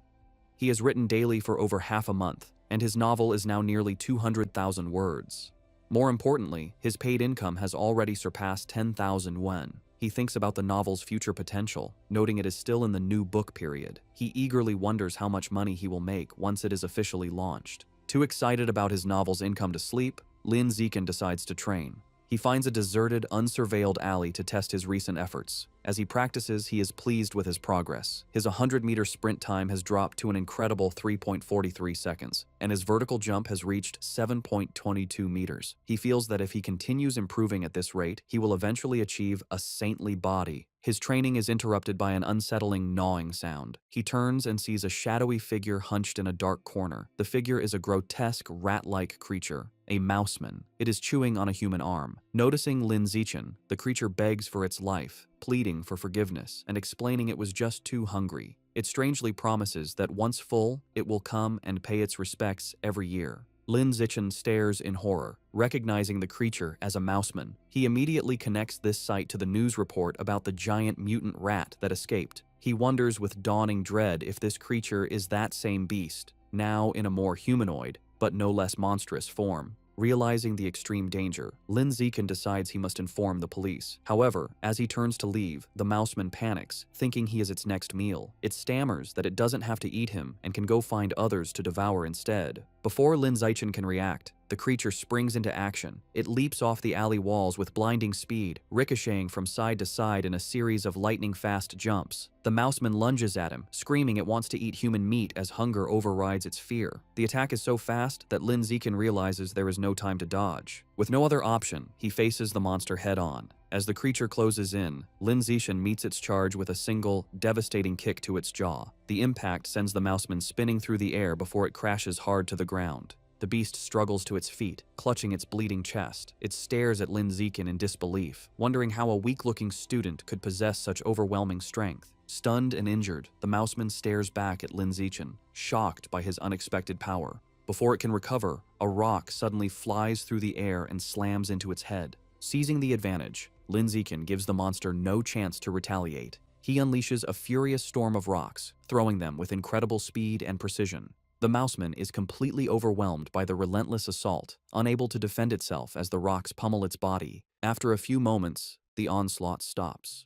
He has written daily for over half a month, and his novel is now nearly 200,000 words. More importantly, his paid income has already surpassed 10,000 yuan. He thinks about the novel's future potential, noting it is still in the new book period. He eagerly wonders how much money he will make once it is officially launched. Too excited about his novel's income to sleep, Lin Zichen decides to train. He finds a deserted, unsurveilled alley to test his recent efforts. As he practices, he is pleased with his progress. His 100-meter sprint time has dropped to an incredible 3.43 seconds, and his vertical jump has reached 7.22 meters. He feels that if he continues improving at this rate, he will eventually achieve a saintly body. His training is interrupted by an unsettling gnawing sound. He turns and sees a shadowy figure hunched in a dark corner. The figure is a grotesque, rat-like creature, a mouseman. It is chewing on a human arm. Noticing Lin Zichen, the creature begs for its life, pleading for forgiveness and explaining it was just too hungry. It strangely promises that once full, it will come and pay its respects every year. Lin Zichen stares in horror, recognizing the creature as a mouseman. He immediately connects this sight to the news report about the giant mutant rat that escaped. He wonders with dawning dread if this creature is that same beast, now in a more humanoid, but no less monstrous form. Realizing the extreme danger, Lin Zichen decides he must inform the police. However, as he turns to leave, the mouseman panics, thinking he is its next meal. It stammers that it doesn't have to eat him and can go find others to devour instead. Before Lin Zichen can react, the creature springs into action. It leaps off the alley walls with blinding speed, ricocheting from side to side in a series of lightning-fast jumps. The mouseman lunges at him, screaming it wants to eat human meat as hunger overrides its fear. The attack is so fast that Lin Zichen realizes there is no time to dodge. With no other option, he faces the monster head-on. As the creature closes in, Lin Zichen meets its charge with a single, devastating kick to its jaw. The impact sends the mouseman spinning through the air before it crashes hard to the ground. The beast struggles to its feet, clutching its bleeding chest. It stares at Lin Zichen in disbelief, wondering how a weak-looking student could possess such overwhelming strength. Stunned and injured, the mouseman stares back at Lin Zichen, shocked by his unexpected power. Before it can recover, a rock suddenly flies through the air and slams into its head. Seizing the advantage, Lin Zichen gives the monster no chance to retaliate. He unleashes a furious storm of rocks, throwing them with incredible speed and precision. The mouseman is completely overwhelmed by the relentless assault, unable to defend itself as the rocks pummel its body. After a few moments, the onslaught stops.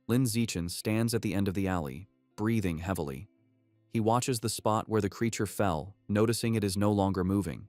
Lin Zichen stands at the end of the alley, breathing heavily. He watches the spot where the creature fell, noticing it is no longer moving.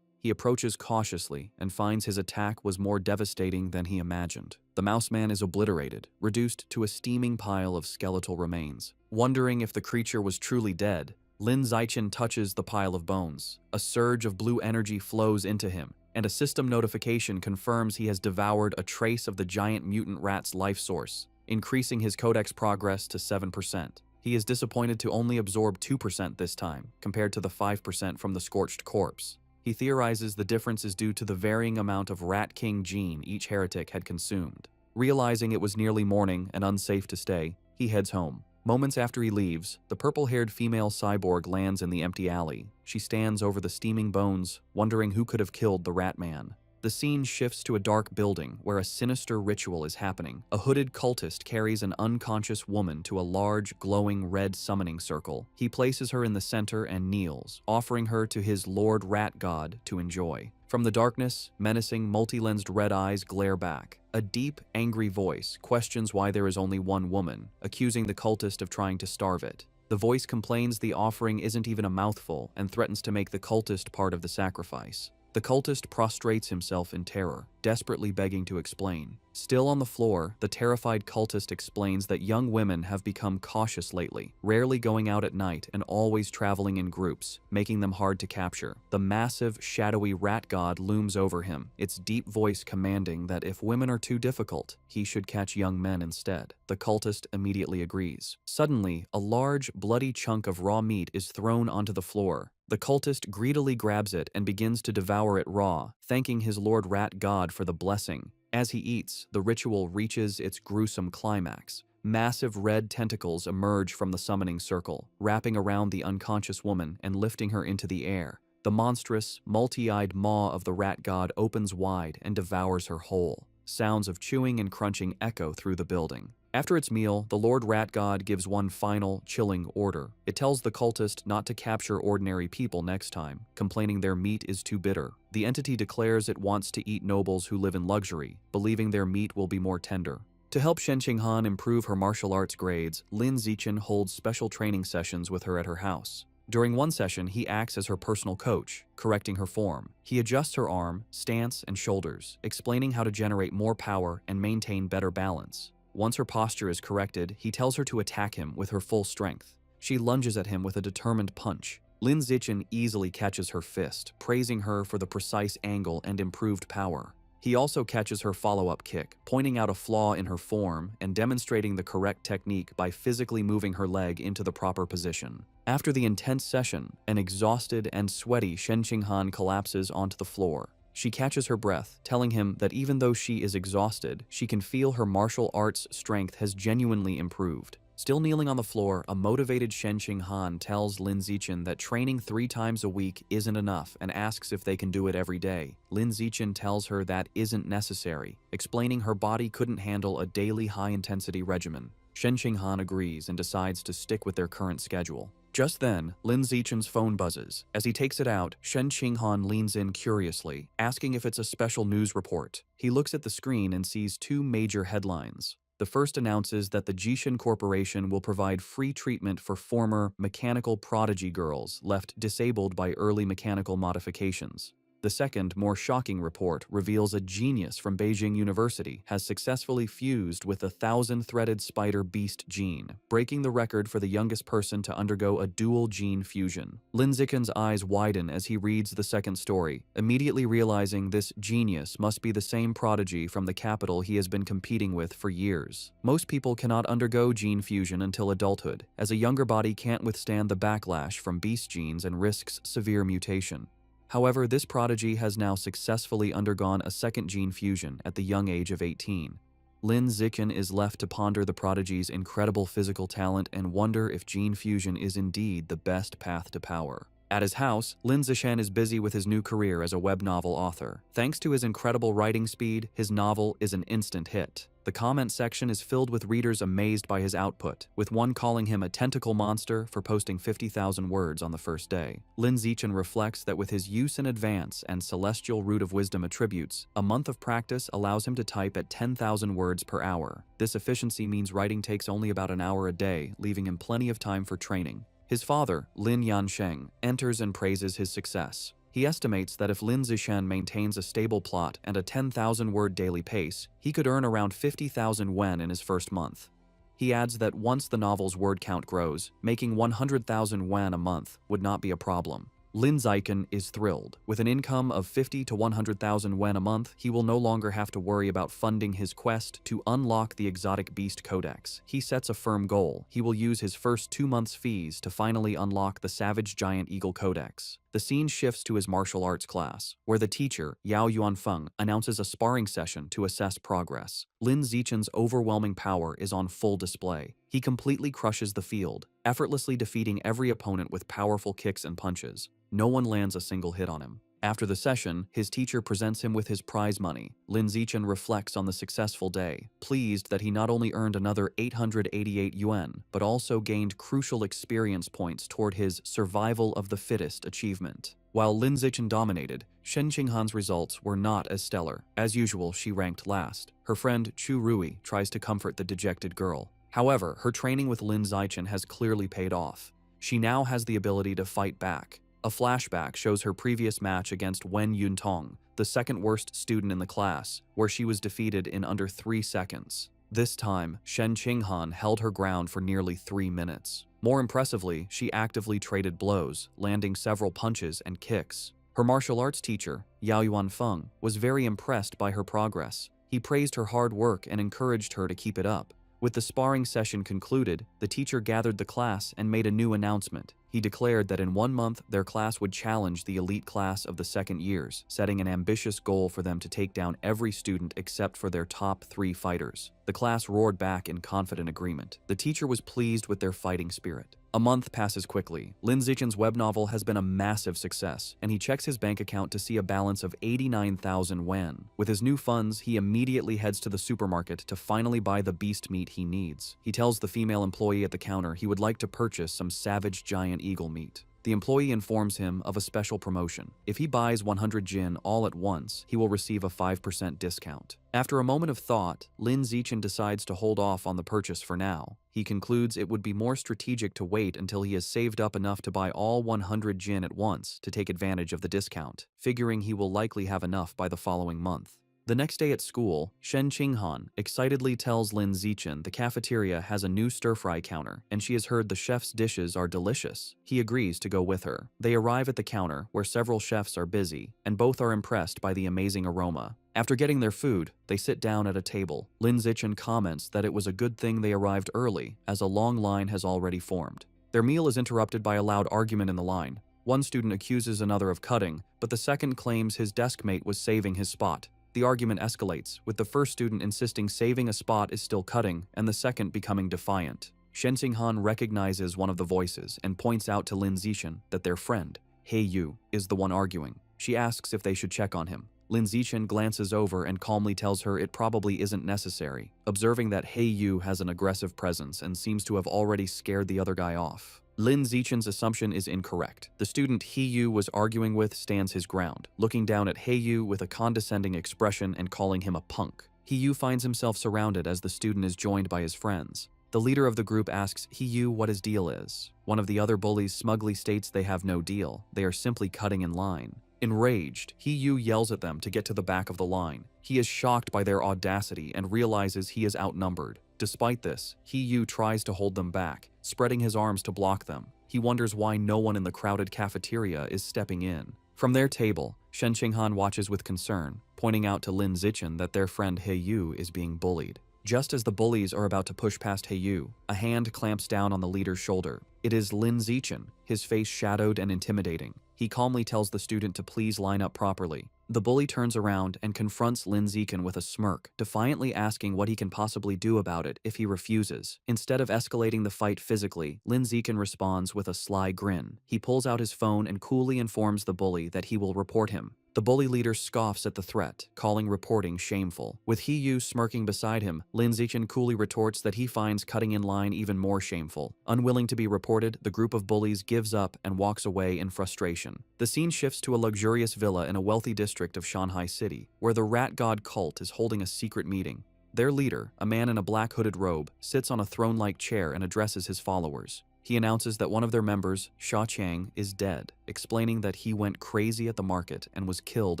He approaches cautiously and finds his attack was more devastating than he imagined. The mouseman is obliterated, reduced to a steaming pile of skeletal remains. Wondering if the creature was truly dead, Lin Zichen touches the pile of bones. A surge of blue energy flows into him, and a system notification confirms he has devoured a trace of the giant mutant rat's life source, increasing his codex progress to 7%. He is disappointed to only absorb 2% this time, compared to the 5% from the scorched corpse. He theorizes the difference is due to the varying amount of Rat King gene each heretic had consumed. Realizing it was nearly morning and unsafe to stay, he heads home. Moments after he leaves, the purple-haired female cyborg lands in the empty alley. She stands over the steaming bones, wondering who could have killed the Rat Man. The scene shifts to a dark building where a sinister ritual is happening. A hooded cultist carries an unconscious woman to a large, glowing red summoning circle. He places her in the center and kneels, offering her to his Lord Rat God to enjoy. From the darkness, menacing, multi-lensed red eyes glare back. A deep, angry voice questions why there is only one woman, accusing the cultist of trying to starve it. The voice complains the offering isn't even a mouthful and threatens to make the cultist part of the sacrifice. The cultist prostrates himself in terror, desperately begging to explain. Still on the floor, the terrified cultist explains that young women have become cautious lately, rarely going out at night and always traveling in groups, making them hard to capture. The massive, shadowy rat god looms over him, its deep voice commanding that if women are too difficult, he should catch young men instead. The cultist immediately agrees. Suddenly, a large, bloody chunk of raw meat is thrown onto the floor. The cultist greedily grabs it and begins to devour it raw, thanking his Lord Rat God for the blessing. As he eats, the ritual reaches its gruesome climax. Massive red tentacles emerge from the summoning circle, wrapping around the unconscious woman and lifting her into the air. The monstrous, multi-eyed maw of the rat god opens wide and devours her whole. Sounds of chewing and crunching echo through the building. After its meal, the Lord Rat God gives one final, chilling order. It tells the cultist not to capture ordinary people next time, complaining their meat is too bitter. The entity declares it wants to eat nobles who live in luxury, believing their meat will be more tender. To help Shen Qinghan improve her martial arts grades, Lin Zichen holds special training sessions with her at her house. During one session, he acts as her personal coach, correcting her form. He adjusts her arm, stance, and shoulders, explaining how to generate more power and maintain better balance. Once her posture is corrected, he tells her to attack him with her full strength. She lunges at him with a determined punch. Lin Zichen easily catches her fist, praising her for the precise angle and improved power. He also catches her follow-up kick, pointing out a flaw in her form and demonstrating the correct technique by physically moving her leg into the proper position. After the intense session, an exhausted and sweaty Shen Qinghan collapses onto the floor. She catches her breath, telling him that even though she is exhausted, she can feel her martial arts strength has genuinely improved. Still kneeling on the floor, a motivated Shen Qinghan tells Lin Zichen that training 3 times a week isn't enough and asks if they can do it every day. Lin Zichen tells her that isn't necessary, explaining her body couldn't handle a daily high-intensity regimen. Shen Qinghan agrees and decides to stick with their current schedule. Just then, Lin Zichen's phone buzzes. As he takes it out, Shen Qinghan leans in curiously, asking if it's a special news report. He looks at the screen and sees 2 major headlines. The first announces that the Jishin Corporation will provide free treatment for former mechanical prodigy girls left disabled by early mechanical modifications. The second, more shocking report reveals a genius from Beijing University has successfully fused with the 1,000-threaded spider beast gene, breaking the record for the youngest person to undergo a dual gene fusion. Lin Zichen's eyes widen as he reads the second story, immediately realizing this genius must be the same prodigy from the capital he has been competing with for years. Most people cannot undergo gene fusion until adulthood, as a younger body can't withstand the backlash from beast genes and risks severe mutation. However, this prodigy has now successfully undergone a second gene fusion at the young age of 18. Lin Zichen is left to ponder the prodigy's incredible physical talent and wonder if gene fusion is indeed the best path to power. At his house, Lin Zichen is busy with his new career as a web novel author. Thanks to his incredible writing speed, his novel is an instant hit. The comment section is filled with readers amazed by his output, with one calling him a tentacle monster for posting 50,000 words on the first day. Lin Zichen reflects that with his use in advance and celestial root of wisdom attributes, a month of practice allows him to type at 10,000 words per hour. This efficiency means writing takes only about an hour a day, leaving him plenty of time for training. His father, Lin Yansheng, enters and praises his success. He estimates that if Lin Zichen maintains a stable plot and a 10,000-word daily pace, he could earn around 50,000 yuan in his first month. He adds that once the novel's word count grows, making 100,000 yuan a month would not be a problem. Lin Zichen is thrilled. With an income of 50 to 100,000 yuan a month, he will no longer have to worry about funding his quest to unlock the exotic beast codex. He sets a firm goal. He will use his first 2 months' fees to finally unlock the savage giant eagle codex. The scene shifts to his martial arts class, where the teacher, Yao Yuanfeng, announces a sparring session to assess progress. Lin Zichen's overwhelming power is on full display. He completely crushes the field, effortlessly defeating every opponent with powerful kicks and punches. No one lands a single hit on him. After the session, his teacher presents him with his prize money. Lin Zichen reflects on the successful day, pleased that he not only earned another 888 yuan, but also gained crucial experience points toward his survival of the fittest achievement. While Lin Zichen dominated, Shen Qinghan's results were not as stellar. As usual, she ranked last. Her friend Chu Rui tries to comfort the dejected girl. However, her training with Lin Zichen has clearly paid off. She now has the ability to fight back. A flashback shows her previous match against Wen Yuntong, the second worst student in the class, where she was defeated in under 3 seconds. This time, Shen Qinghan held her ground for nearly 3 minutes. More impressively, she actively traded blows, landing several punches and kicks. Her martial arts teacher, Yao Yuanfeng, was very impressed by her progress. He praised her hard work and encouraged her to keep it up. With the sparring session concluded, the teacher gathered the class and made a new announcement. He declared that in 1 month, their class would challenge the elite class of the second years, setting an ambitious goal for them to take down every student except for their top 3 fighters. The class roared back in confident agreement. The teacher was pleased with their fighting spirit. A month passes quickly. Lin Zichen's web novel has been a massive success, and he checks his bank account to see a balance of 89,000 yuan. With his new funds, he immediately heads to the supermarket to finally buy the beast meat he needs. He tells the female employee at the counter he would like to purchase some savage giant eagle meat. The employee informs him of a special promotion. If he buys 100 jin all at once, he will receive a 5% discount. After a moment of thought, Lin Zichen decides to hold off on the purchase for now. He concludes it would be more strategic to wait until he has saved up enough to buy all 100 jin at once to take advantage of the discount, figuring he will likely have enough by the following month. The next day at school, Shen Qinghan excitedly tells Lin Zichen the cafeteria has a new stir-fry counter, and she has heard the chef's dishes are delicious. He agrees to go with her. They arrive at the counter, where several chefs are busy, and both are impressed by the amazing aroma. After getting their food, they sit down at a table. Lin Zichen comments that it was a good thing they arrived early, as a long line has already formed. Their meal is interrupted by a loud argument in the line. One student accuses another of cutting, but the second claims his desk mate was saving his spot. The argument escalates, with the first student insisting saving a spot is still cutting, and the second becoming defiant. Shen Qinghan recognizes one of the voices and points out to Lin Zichen that their friend, He Yu, is the one arguing. She asks if they should check on him. Lin Zichen glances over and calmly tells her it probably isn't necessary, observing that He Yu has an aggressive presence and seems to have already scared the other guy off. Lin Zichen's assumption is incorrect. The student He Yu was arguing with stands his ground, looking down at He Yu with a condescending expression and calling him a punk. He Yu finds himself surrounded as the student is joined by his friends. The leader of the group asks He Yu what his deal is. One of the other bullies smugly states they have no deal, they are simply cutting in line. Enraged, He-yu yells at them to get to the back of the line. He is shocked by their audacity and realizes he is outnumbered. Despite this, He-yu tries to hold them back, spreading his arms to block them. He wonders why no one in the crowded cafeteria is stepping in. From their table, Shen Qinghan watches with concern, pointing out to Lin Zichen that their friend He-yu is being bullied. Just as the bullies are about to push past He-yu, a hand clamps down on the leader's shoulder. It is Lin Zichen, his face shadowed and intimidating. He calmly tells the student to please line up properly. The bully turns around and confronts Lin Zichen with a smirk, defiantly asking what he can possibly do about it if he refuses. Instead of escalating the fight physically, Lin Zichen responds with a sly grin. He pulls out his phone and coolly informs the bully that he will report him. The bully leader scoffs at the threat, calling reporting shameful. With He-yu smirking beside him, Lin Zichen coolly retorts that he finds cutting in line even more shameful. Unwilling to be reported, the group of bullies gives up and walks away in frustration. The scene shifts to a luxurious villa in a wealthy district of Shanghai City, where the rat god cult is holding a secret meeting. Their leader, a man in a black hooded robe, sits on a throne-like chair and addresses his followers. He announces that one of their members, Sha Qiang, is dead, explaining that he went crazy at the market and was killed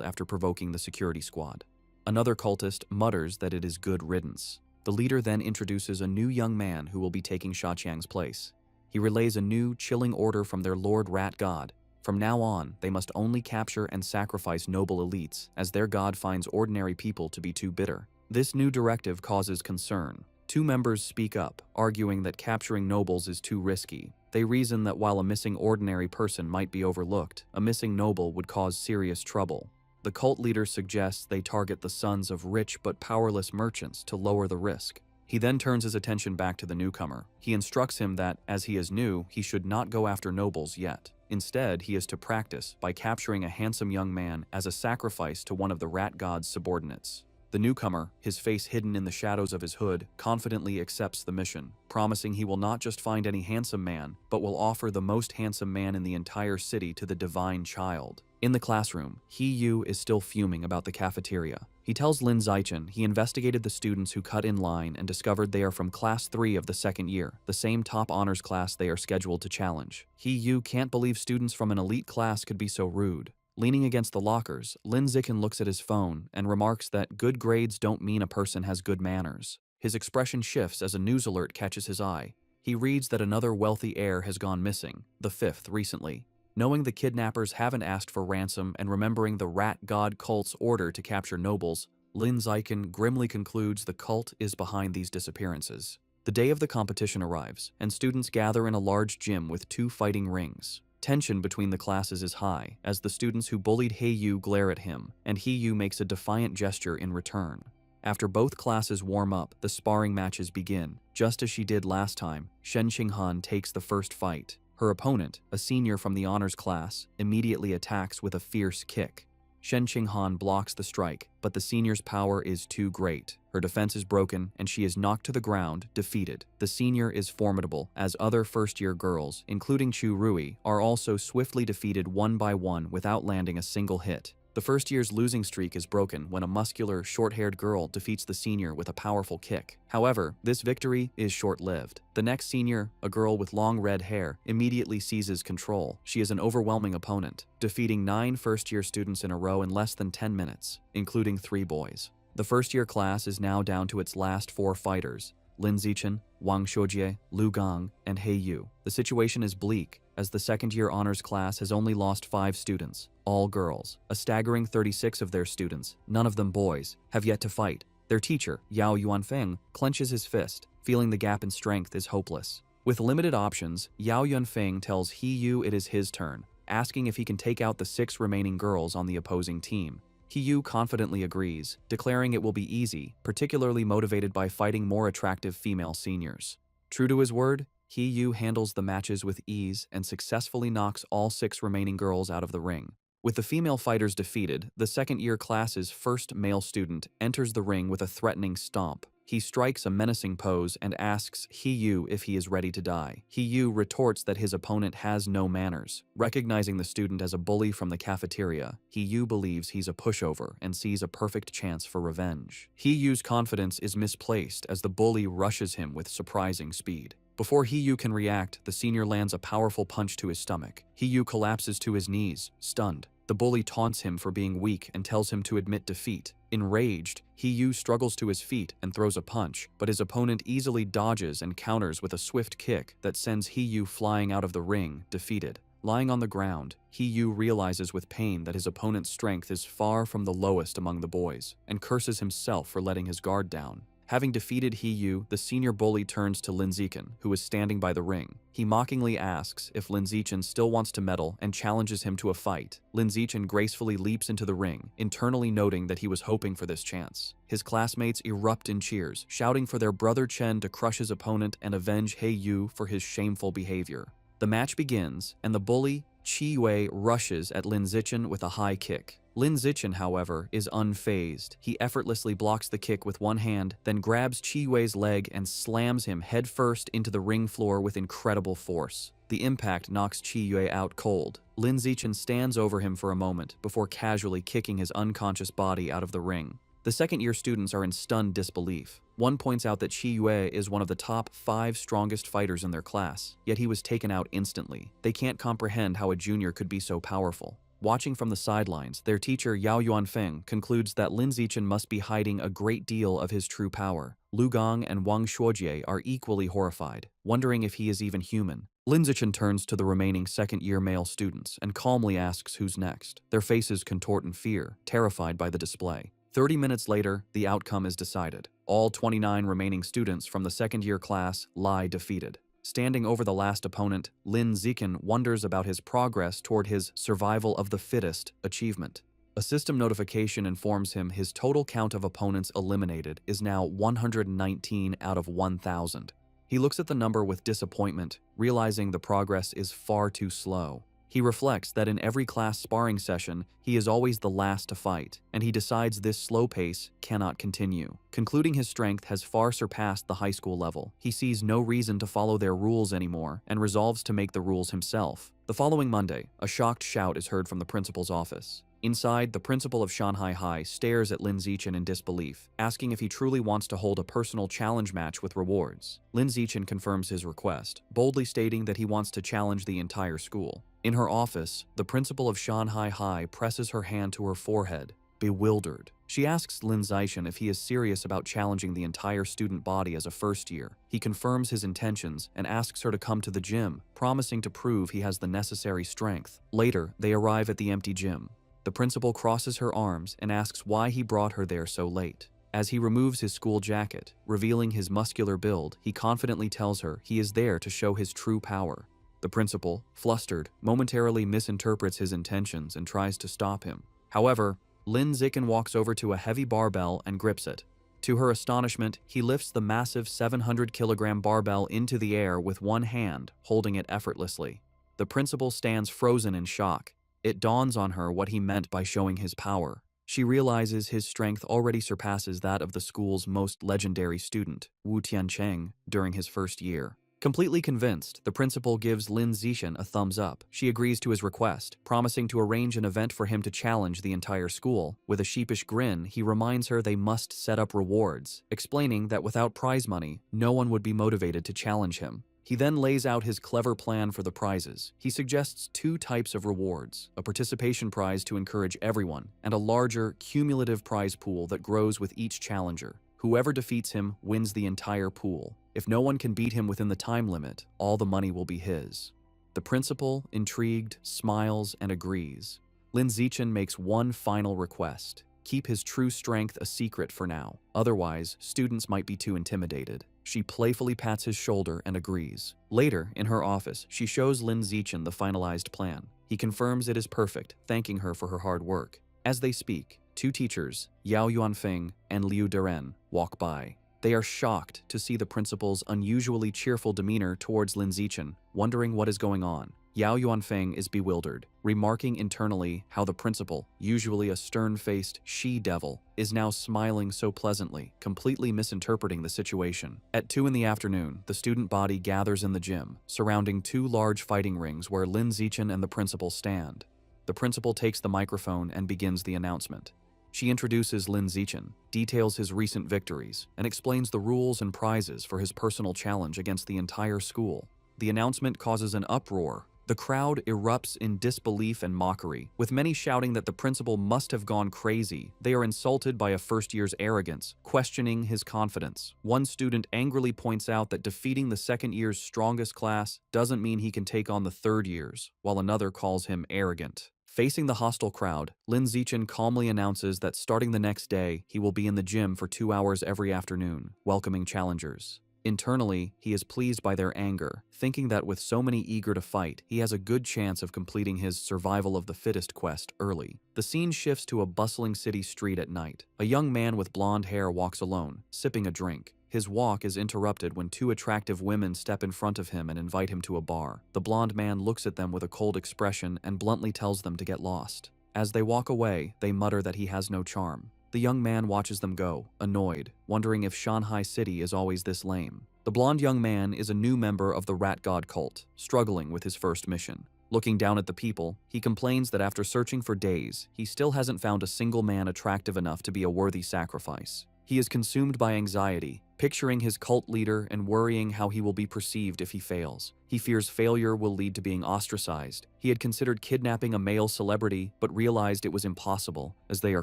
after provoking the security squad. Another cultist mutters that it is good riddance. The leader then introduces a new young man who will be taking Sha Qiang's place. He relays a new, chilling order from their Lord Rat God. From now on, they must only capture and sacrifice noble elites, as their god finds ordinary people to be too bitter. This new directive causes concern. Two members speak up, arguing that capturing nobles is too risky. They reason that while a missing ordinary person might be overlooked, a missing noble would cause serious trouble. The cult leader suggests they target the sons of rich but powerless merchants to lower the risk. He then turns his attention back to the newcomer. He instructs him that, as he is new, he should not go after nobles yet. Instead, he is to practice by capturing a handsome young man as a sacrifice to one of the rat god's subordinates. The newcomer, his face hidden in the shadows of his hood, confidently accepts the mission, promising he will not just find any handsome man, but will offer the most handsome man in the entire city to the divine child. In the classroom, He-yu is still fuming about the cafeteria. He tells Lin Zichen he investigated the students who cut in line and discovered they are from Class 3 of the second year, the same top honors class they are scheduled to challenge. He-yu can't believe students from an elite class could be so rude. Leaning against the lockers, Lin Zichen looks at his phone and remarks that good grades don't mean a person has good manners. His expression shifts as a news alert catches his eye. He reads that another wealthy heir has gone missing, the fifth recently. Knowing the kidnappers haven't asked for ransom and remembering the rat god cult's order to capture nobles, Lin Zichen grimly concludes the cult is behind these disappearances. The day of the competition arrives, and students gather in a large gym with 2 fighting rings. Tension between the classes is high, as the students who bullied He-yu glare at him, and He-yu makes a defiant gesture in return. After both classes warm up, the sparring matches begin. Just as she did last time, Shen Qinghan takes the first fight. Her opponent, a senior from the honors class, immediately attacks with a fierce kick. Shen Qinghan blocks the strike, but the senior's power is too great. Her defense is broken, and she is knocked to the ground, defeated. The senior is formidable, as other first-year girls, including Chu Rui, are also swiftly defeated one by one without landing a single hit. The first year's losing streak is broken when a muscular, short-haired girl defeats the senior with a powerful kick. However, this victory is short-lived. The next senior, a girl with long red hair, immediately seizes control. She is an overwhelming opponent, defeating 9 first-year students in a row in less than 10 minutes, including 3 boys. The first-year class is now down to its last 4 fighters: Lin Zichen, Wang Xiujie, Lu Gang, and He-yu. The situation is bleak, as the second-year honors class has only lost 5 students, all girls. A staggering 36 of their students, none of them boys, have yet to fight. Their teacher, Yao Yuanfeng, clenches his fist, feeling the gap in strength is hopeless. With limited options, Yao Yuanfeng tells He-yu it is his turn, asking if he can take out the 6 remaining girls on the opposing team. He-yu confidently agrees, declaring it will be easy, particularly motivated by fighting more attractive female seniors. True to his word, He-yu handles the matches with ease and successfully knocks all 6 remaining girls out of the ring. With the female fighters defeated, the second-year class's first male student enters the ring with a threatening stomp. He strikes a menacing pose and asks He-yu if he is ready to die. He-yu retorts that his opponent has no manners. Recognizing the student as a bully from the cafeteria, He-yu believes he's a pushover and sees a perfect chance for revenge. He-yu's confidence is misplaced as the bully rushes him with surprising speed. Before He-yu can react, the senior lands a powerful punch to his stomach. He-yu collapses to his knees, stunned. The bully taunts him for being weak and tells him to admit defeat. Enraged, He-yu struggles to his feet and throws a punch, but his opponent easily dodges and counters with a swift kick that sends He-yu flying out of the ring, defeated. Lying on the ground, He-yu realizes with pain that his opponent's strength is far from the lowest among the boys, and curses himself for letting his guard down. Having defeated He-yu, the senior bully turns to Lin Zichen, who is standing by the ring. He mockingly asks if Lin Zichen still wants to medal and challenges him to a fight. Lin Zichen gracefully leaps into the ring, internally noting that he was hoping for this chance. His classmates erupt in cheers, shouting for their brother Chen to crush his opponent and avenge He-yu for his shameful behavior. The match begins, and the bully, Chi-Yue, rushes at Lin Zichen with a high kick. Lin Zichen, however, is unfazed. He effortlessly blocks the kick with one hand, then grabs Chi-Yue's leg and slams him headfirst into the ring floor with incredible force. The impact knocks Chi-Yue out cold. Lin Zichen stands over him for a moment before casually kicking his unconscious body out of the ring. The second-year students are in stunned disbelief. One points out that Chi-Yue is one of the top 5 strongest fighters in their class, yet he was taken out instantly. They can't comprehend how a junior could be so powerful. Watching from the sidelines, their teacher Yao Yuanfeng concludes that Lin Zichen must be hiding a great deal of his true power. Lu Gong and Wang Shuojie are equally horrified, wondering if he is even human. Lin Zichen turns to the remaining second-year male students and calmly asks who's next. Their faces contort in fear, terrified by the display. 30 minutes later, the outcome is decided. All 29 remaining students from the second-year class lie defeated. Standing over the last opponent, Lin Zichen wonders about his progress toward his survival of the fittest achievement. A system notification informs him his total count of opponents eliminated is now 119 out of 1,000. He looks at the number with disappointment, realizing the progress is far too slow. He reflects that in every class sparring session, he is always the last to fight, and he decides this slow pace cannot continue. Concluding his strength has far surpassed the high school level, he sees no reason to follow their rules anymore and resolves to make the rules himself. The following Monday, a shocked shout is heard from the principal's office. Inside, the principal of Shanghai High stares at Lin Zichen in disbelief, asking if he truly wants to hold a personal challenge match with rewards. Lin Zichen confirms his request, boldly stating that he wants to challenge the entire school. In her office, the principal of Shanghai High presses her hand to her forehead, bewildered. She asks Lin Zichen if he is serious about challenging the entire student body as a first year. He confirms his intentions and asks her to come to the gym, promising to prove he has the necessary strength. Later, they arrive at the empty gym. The principal crosses her arms and asks why he brought her there so late. As he removes his school jacket, revealing his muscular build, he confidently tells her he is there to show his true power. The principal, flustered, momentarily misinterprets his intentions and tries to stop him. However, Lin Zichen walks over to a heavy barbell and grips it. To her astonishment, he lifts the massive 700-kilogram barbell into the air with one hand, holding it effortlessly. The principal stands frozen in shock. It dawns on her what he meant by showing his power. She realizes his strength already surpasses that of the school's most legendary student, Wu Tiancheng, during his first year. Completely convinced, the principal gives Lin Zichen a thumbs up. She agrees to his request, promising to arrange an event for him to challenge the entire school. With a sheepish grin, he reminds her they must set up rewards, explaining that without prize money, no one would be motivated to challenge him. He then lays out his clever plan for the prizes. He suggests 2 types of rewards, a participation prize to encourage everyone, and a larger, cumulative prize pool that grows with each challenger. Whoever defeats him wins the entire pool. If no one can beat him within the time limit, all the money will be his. The principal, intrigued, smiles and agrees. Lin Zichen makes one final request. Keep his true strength a secret for now. Otherwise, students might be too intimidated. She playfully pats his shoulder and agrees. Later, in her office, she shows Lin Zichen the finalized plan. He confirms it is perfect, thanking her for her hard work. As they speak, 2 teachers, Yao Yuanfeng and Liu Deren, walk by. They are shocked to see the principal's unusually cheerful demeanor towards Lin Zichen, wondering what is going on. Yao Yuanfeng is bewildered, remarking internally how the principal, usually a stern-faced she-devil, is now smiling so pleasantly, completely misinterpreting the situation. At 2 in the afternoon, the student body gathers in the gym, surrounding 2 large fighting rings where Lin Zichen and the principal stand. The principal takes the microphone and begins the announcement. She introduces Lin Zichen, details his recent victories, and explains the rules and prizes for his personal challenge against the entire school. The announcement causes an uproar. The crowd erupts in disbelief and mockery, with many shouting that the principal must have gone crazy. They are insulted by a first year's arrogance, questioning his confidence. One student angrily points out that defeating the second year's strongest class doesn't mean he can take on the third year's, while another calls him arrogant. Facing the hostile crowd, Lin Zichen calmly announces that starting the next day, he will be in the gym for 2 hours every afternoon, welcoming challengers. Internally, he is pleased by their anger, thinking that with so many eager to fight, he has a good chance of completing his survival of the fittest quest early. The scene shifts to a bustling city street at night. A young man with blonde hair walks alone, sipping a drink. His walk is interrupted when two attractive women step in front of him and invite him to a bar. The blonde man looks at them with a cold expression and bluntly tells them to get lost. As they walk away, they mutter that he has no charm. The young man watches them go, annoyed, wondering if Shanghai City is always this lame. The blonde young man is a new member of the Rat God cult, struggling with his first mission. Looking down at the people, he complains that after searching for days, he still hasn't found a single man attractive enough to be a worthy sacrifice. He is consumed by anxiety, picturing his cult leader and worrying how he will be perceived if he fails. He fears failure will lead to being ostracized. He had considered kidnapping a male celebrity, but realized it was impossible, as they are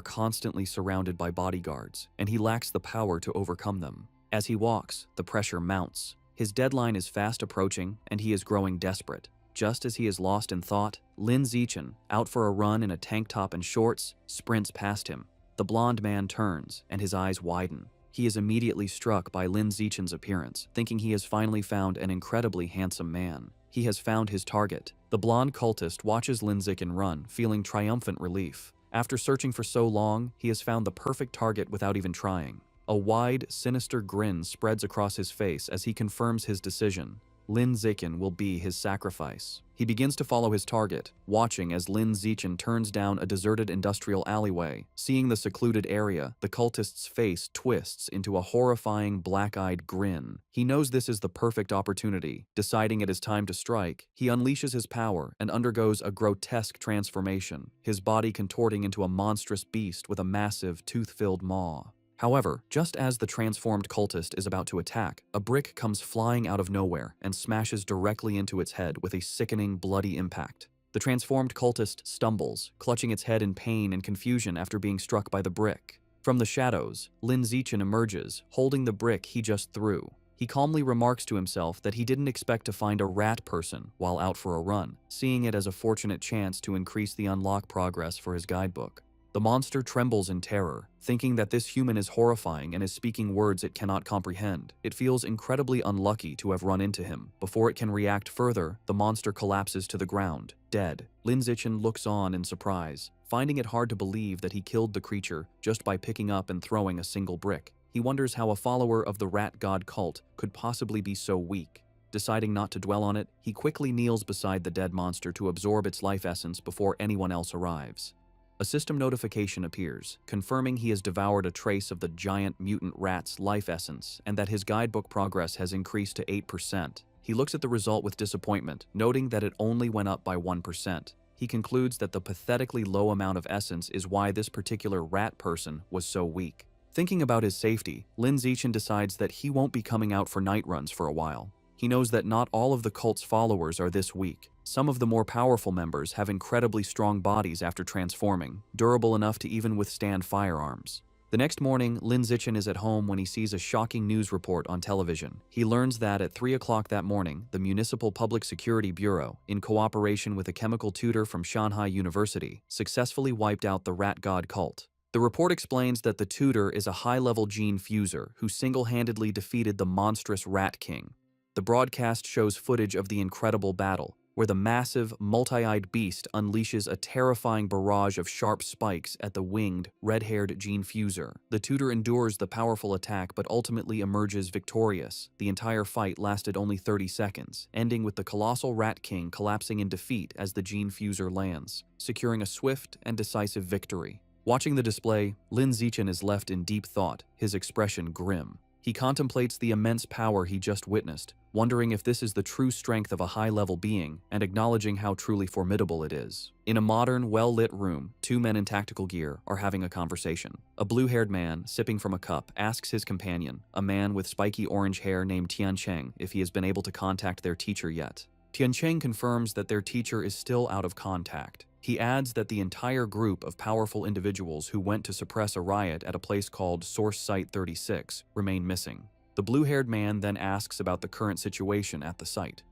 constantly surrounded by bodyguards, and he lacks the power to overcome them. As he walks, the pressure mounts. His deadline is fast approaching, and he is growing desperate. Just as he is lost in thought, Lin Zichen, out for a run in a tank top and shorts, sprints past him. The blonde man turns, and his eyes widen. He is immediately struck by Lin Zichen's appearance, thinking he has finally found an incredibly handsome man. He has found his target. The blonde cultist watches Lin Zichen run, feeling triumphant relief. After searching for so long, he has found the perfect target without even trying. A wide, sinister grin spreads across his face as he confirms his decision. Lin Zichen will be his sacrifice. He begins to follow his target, watching as Lin Zichen turns down a deserted industrial alleyway. Seeing the secluded area, the cultist's face twists into a horrifying black-eyed grin. He knows this is the perfect opportunity. Deciding it is time to strike, he unleashes his power and undergoes a grotesque transformation, his body contorting into a monstrous beast with a massive, tooth-filled maw. However, just as the transformed cultist is about to attack, a brick comes flying out of nowhere and smashes directly into its head with a sickening, bloody impact. The transformed cultist stumbles, clutching its head in pain and confusion after being struck by the brick. From the shadows, Lin Zichen emerges, holding the brick he just threw. He calmly remarks to himself that he didn't expect to find a rat person while out for a run, seeing it as a fortunate chance to increase the unlock progress for his guidebook. The monster trembles in terror, thinking that this human is horrifying and is speaking words it cannot comprehend. It feels incredibly unlucky to have run into him. Before it can react further, the monster collapses to the ground, dead. Lin Zichen looks on in surprise, finding it hard to believe that he killed the creature just by picking up and throwing a single brick. He wonders how a follower of the Rat God cult could possibly be so weak. Deciding not to dwell on it, he quickly kneels beside the dead monster to absorb its life essence before anyone else arrives. A system notification appears, confirming he has devoured a trace of the giant mutant rat's life essence and that his guidebook progress has increased to 8%. He looks at the result with disappointment, noting that it only went up by 1%. He concludes that the pathetically low amount of essence is why this particular rat person was so weak. Thinking about his safety, Lin Zichen decides that he won't be coming out for night runs for a while. He knows that not all of the cult's followers are this weak. Some of the more powerful members have incredibly strong bodies after transforming, durable enough to even withstand firearms. The next morning, Lin Zichen is at home when he sees a shocking news report on television. He learns that at 3 o'clock that morning, the Municipal Public Security Bureau, in cooperation with a chemical tutor from Shanghai University, successfully wiped out the Rat God cult. The report explains that the tutor is a high-level gene fuser who single-handedly defeated the monstrous Rat King. The broadcast shows footage of the incredible battle, where the massive, multi-eyed beast unleashes a terrifying barrage of sharp spikes at the winged, red-haired gene fuser. The tutor endures the powerful attack but ultimately emerges victorious. The entire fight lasted only 30 seconds, ending with the colossal Rat King collapsing in defeat as the gene fuser lands, securing a swift and decisive victory. Watching the display, Lin Zichen is left in deep thought, his expression grim. He contemplates the immense power he just witnessed, wondering if this is the true strength of a high-level being and acknowledging how truly formidable it is. In a modern, well-lit room, two men in tactical gear are having a conversation. A blue-haired man, sipping from a cup, asks his companion, a man with spiky orange hair named Tiancheng, if he has been able to contact their teacher yet. Tiancheng confirms that their teacher is still out of contact. He adds that the entire group of powerful individuals who went to suppress a riot at a place called Source Site 36 remain missing. The blue-haired man then asks about the current situation at the site.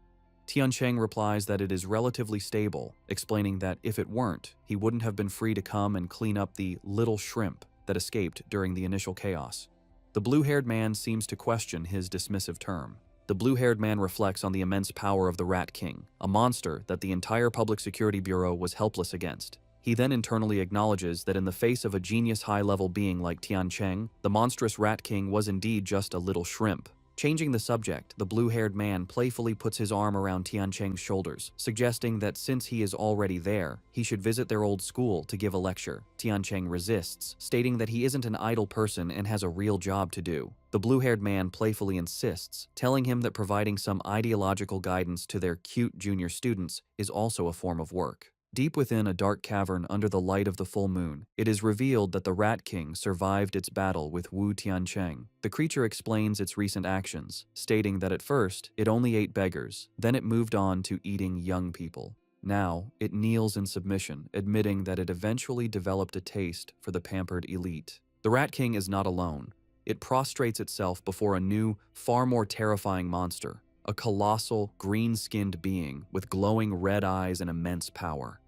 Tiancheng replies that it is relatively stable, explaining that if it weren't, he wouldn't have been free to come and clean up the little shrimp that escaped during the initial chaos. The blue-haired man seems to question his dismissive term. The blue-haired man reflects on the immense power of the Rat King, a monster that the entire Public Security Bureau was helpless against. He then internally acknowledges that in the face of a genius high-level being like Tiancheng, the monstrous Rat King was indeed just a little shrimp. Changing the subject, the blue-haired man playfully puts his arm around Tiancheng's shoulders, suggesting that since he is already there, he should visit their old school to give a lecture. Tiancheng resists, stating that he isn't an idle person and has a real job to do. The blue-haired man playfully insists, telling him that providing some ideological guidance to their cute junior students is also a form of work. Deep within a dark cavern under the light of the full moon, it is revealed that the Rat King survived its battle with Wu Tiancheng. The creature explains its recent actions, stating that at first, it only ate beggars, then it moved on to eating young people. Now, it kneels in submission, admitting that it eventually developed a taste for the pampered elite. The Rat King is not alone. It prostrates itself before a new, far more terrifying monster, a colossal, green-skinned being with glowing red eyes and immense power.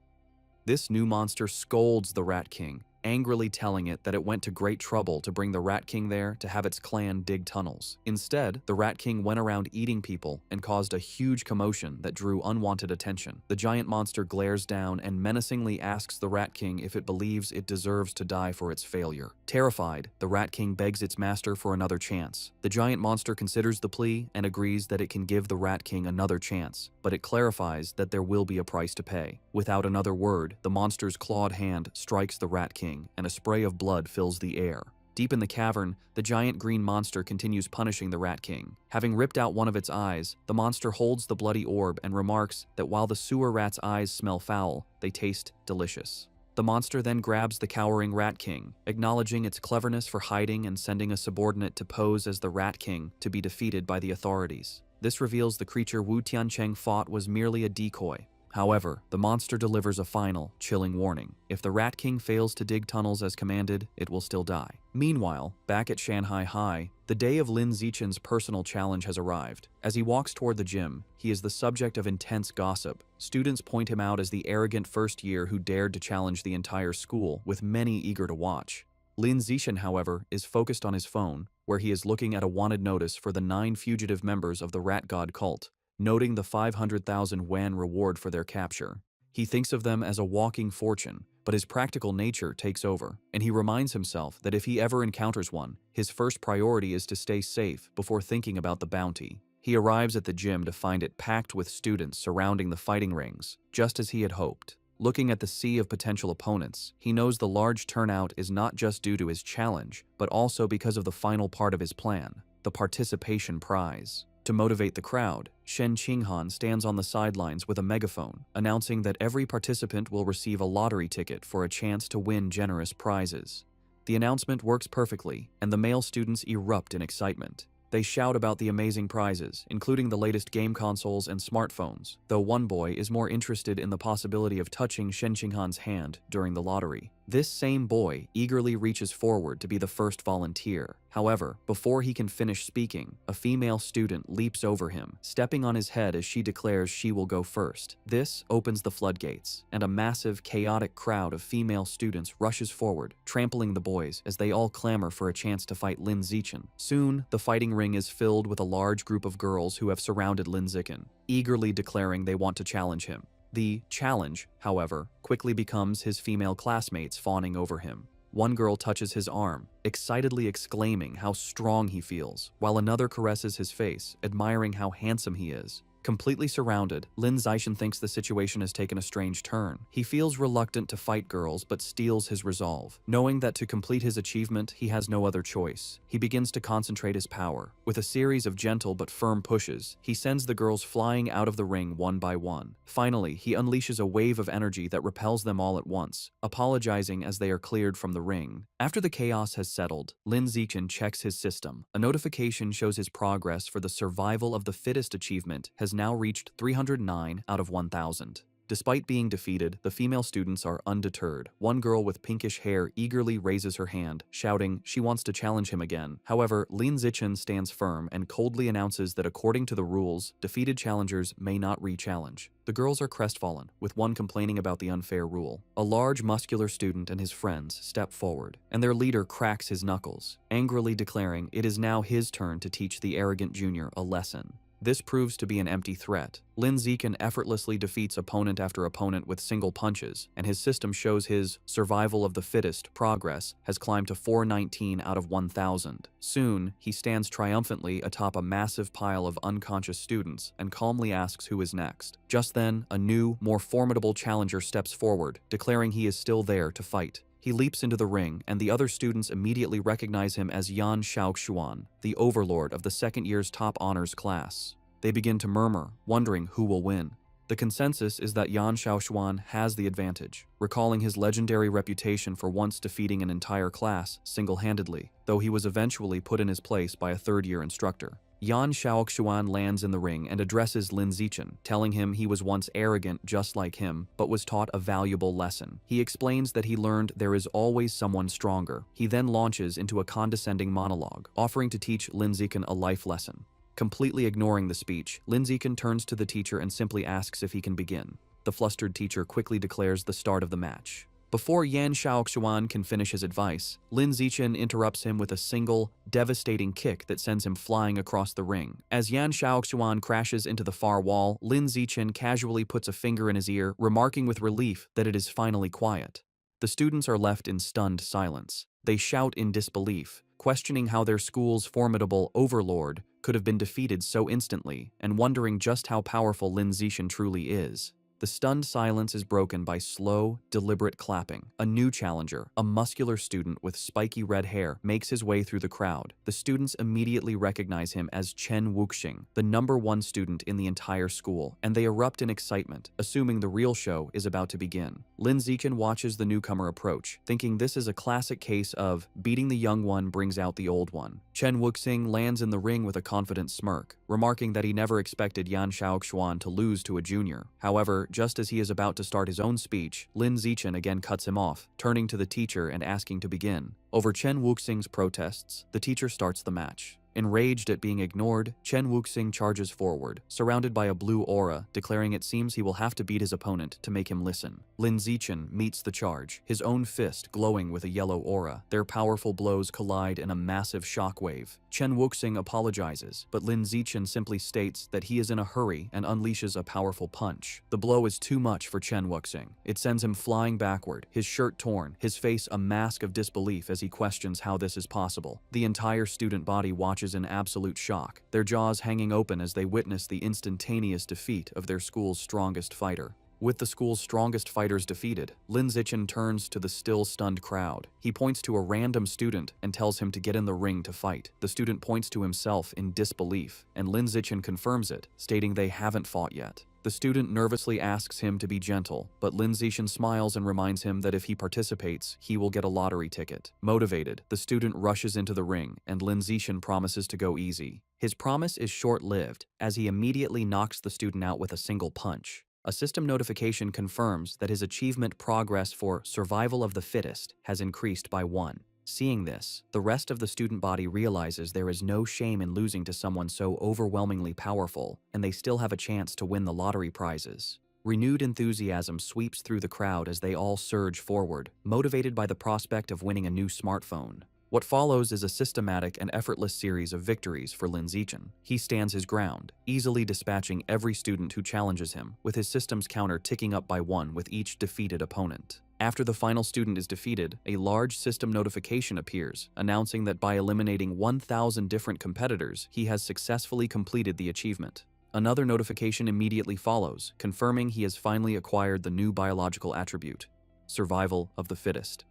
This new monster scolds the Rat King, angrily telling it that it went to great trouble to bring the Rat King there to have its clan dig tunnels. Instead, the Rat King went around eating people and caused a huge commotion that drew unwanted attention. The giant monster glares down and menacingly asks the Rat King if it believes it deserves to die for its failure. Terrified, the Rat King begs its master for another chance. The giant monster considers the plea and agrees that it can give the Rat King another chance, but it clarifies that there will be a price to pay. Without another word, the monster's clawed hand strikes the Rat King, and a spray of blood fills the air. Deep in the cavern, the giant green monster continues punishing the Rat King. Having ripped out one of its eyes, the monster holds the bloody orb and remarks that while the sewer rat's eyes smell foul, they taste delicious. The monster then grabs the cowering Rat King, acknowledging its cleverness for hiding and sending a subordinate to pose as the Rat King to be defeated by the authorities. This reveals the creature Wu Tiancheng fought was merely a decoy. However, the monster delivers a final, chilling warning. If the Rat King fails to dig tunnels as commanded, it will still die. Meanwhile, back at Shanghai High, the day of Lin Zichen's personal challenge has arrived. As he walks toward the gym, he is the subject of intense gossip. Students point him out as the arrogant first year who dared to challenge the entire school, with many eager to watch. Lin Zichen, however, is focused on his phone, where he is looking at a wanted notice for the 9 fugitive members of the Rat God cult, noting the 500,000 yuan reward for their capture. He thinks of them as a walking fortune, but his practical nature takes over, and he reminds himself that if he ever encounters one, his first priority is to stay safe before thinking about the bounty. He arrives at the gym to find it packed with students surrounding the fighting rings, just as he had hoped. Looking at the sea of potential opponents, he knows the large turnout is not just due to his challenge, but also because of the final part of his plan, the participation prize. To motivate the crowd, Shen Qinghan stands on the sidelines with a megaphone, announcing that every participant will receive a lottery ticket for a chance to win generous prizes. The announcement works perfectly, and the male students erupt in excitement. They shout about the amazing prizes, including the latest game consoles and smartphones, though one boy is more interested in the possibility of touching Shen Qinghan's hand during the lottery. This same boy eagerly reaches forward to be the first volunteer. However, before he can finish speaking, a female student leaps over him, stepping on his head as she declares she will go first. This opens the floodgates, and a massive, chaotic crowd of female students rushes forward, trampling the boys as they all clamor for a chance to fight Lin Zichen. Soon, the fighting ring is filled with a large group of girls who have surrounded Lin Zichen, eagerly declaring they want to challenge him. The challenge, however, quickly becomes his female classmates fawning over him. One girl touches his arm, excitedly exclaiming how strong he feels, while another caresses his face, admiring how handsome he is. Completely surrounded, Lin Zichen thinks the situation has taken a strange turn. He feels reluctant to fight girls, but steels his resolve. Knowing that to complete his achievement, he has no other choice, he begins to concentrate his power. With a series of gentle but firm pushes, he sends the girls flying out of the ring one by one. Finally, he unleashes a wave of energy that repels them all at once, apologizing as they are cleared from the ring. After the chaos has settled, Lin Zichen checks his system. A notification shows his progress for the survival of the fittest achievement has now reached 309 out of 1,000. Despite being defeated, the female students are undeterred. One girl with pinkish hair eagerly raises her hand, shouting she wants to challenge him again. However, Lin Zichen stands firm and coldly announces that according to the rules, defeated challengers may not re-challenge. The girls are crestfallen, with one complaining about the unfair rule. A large, muscular student and his friends step forward, and their leader cracks his knuckles, angrily declaring it is now his turn to teach the arrogant junior a lesson. This proves to be an empty threat. Lin Zichen effortlessly defeats opponent after opponent with single punches, and his system shows his survival of the fittest progress has climbed to 419 out of 1,000. Soon, he stands triumphantly atop a massive pile of unconscious students and calmly asks who is next. Just then, a new, more formidable challenger steps forward, declaring he is still there to fight. He leaps into the ring, and the other students immediately recognize him as Yan Xiaoxuan, the overlord of the second year's top honors class. They begin to murmur, wondering who will win. The consensus is that Yan Xiaoxuan has the advantage, recalling his legendary reputation for once defeating an entire class single-handedly, though he was eventually put in his place by a third-year instructor. Yan Xiaoxuan lands in the ring and addresses Lin Zichen, telling him he was once arrogant just like him, but was taught a valuable lesson. He explains that he learned there is always someone stronger. He then launches into a condescending monologue, offering to teach Lin Zichen a life lesson. Completely ignoring the speech, Lin Zichen turns to the teacher and simply asks if he can begin. The flustered teacher quickly declares the start of the match. Before Yan Xiaoxuan can finish his advice, Lin Zichen interrupts him with a single, devastating kick that sends him flying across the ring. As Yan Xiaoxuan crashes into the far wall, Lin Zichen casually puts a finger in his ear, remarking with relief that it is finally quiet. The students are left in stunned silence. They shout in disbelief, questioning how their school's formidable overlord could have been defeated so instantly, and wondering just how powerful Lin Zichen truly is. The stunned silence is broken by slow, deliberate clapping. A new challenger, a muscular student with spiky red hair, makes his way through the crowd. The students immediately recognize him as Chen Wuxing, the #1 student in the entire school, and they erupt in excitement, assuming the real show is about to begin. Lin Zichen watches the newcomer approach, thinking this is a classic case of beating the young one brings out the old one. Chen Wuxing lands in the ring with a confident smirk, remarking that he never expected Yan Xiaoxuan to lose to a junior. However, just as he is about to start his own speech, Lin Zichen again cuts him off, turning to the teacher and asking to begin. Over Chen Wuxing's protests, the teacher starts the match. Enraged at being ignored, Chen Wuxing charges forward, surrounded by a blue aura, declaring it seems he will have to beat his opponent to make him listen. Lin Zichen meets the charge, his own fist glowing with a yellow aura. Their powerful blows collide in a massive shockwave. Chen Wuxing apologizes, but Lin Zichen simply states that he is in a hurry and unleashes a powerful punch. The blow is too much for Chen Wuxing. It sends him flying backward, his shirt torn, his face a mask of disbelief as he questions how this is possible. The entire student body watches in absolute shock, their jaws hanging open as they witness the instantaneous defeat of their school's strongest fighter. With the school's strongest fighters defeated, Lin Zichen turns to the still stunned crowd. He points to a random student and tells him to get in the ring to fight. The student points to himself in disbelief, and Lin Zichen confirms it, stating they haven't fought yet. The student nervously asks him to be gentle, but Lin Zichen smiles and reminds him that if he participates, he will get a lottery ticket. Motivated, the student rushes into the ring, and Lin Zichen promises to go easy. His promise is short-lived, as he immediately knocks the student out with a single punch. A system notification confirms that his achievement progress for survival of the fittest has increased by 1. Seeing this, the rest of the student body realizes there is no shame in losing to someone so overwhelmingly powerful, and they still have a chance to win the lottery prizes. Renewed enthusiasm sweeps through the crowd as they all surge forward, motivated by the prospect of winning a new smartphone. What follows is a systematic and effortless series of victories for Lin Zichen. He stands his ground, easily dispatching every student who challenges him, with his system's counter ticking up by 1 with each defeated opponent. After the final student is defeated, a large system notification appears, announcing that by eliminating 1,000 different competitors, he has successfully completed the achievement. Another notification immediately follows, confirming he has finally acquired the new biological attribute, survival of the fittest.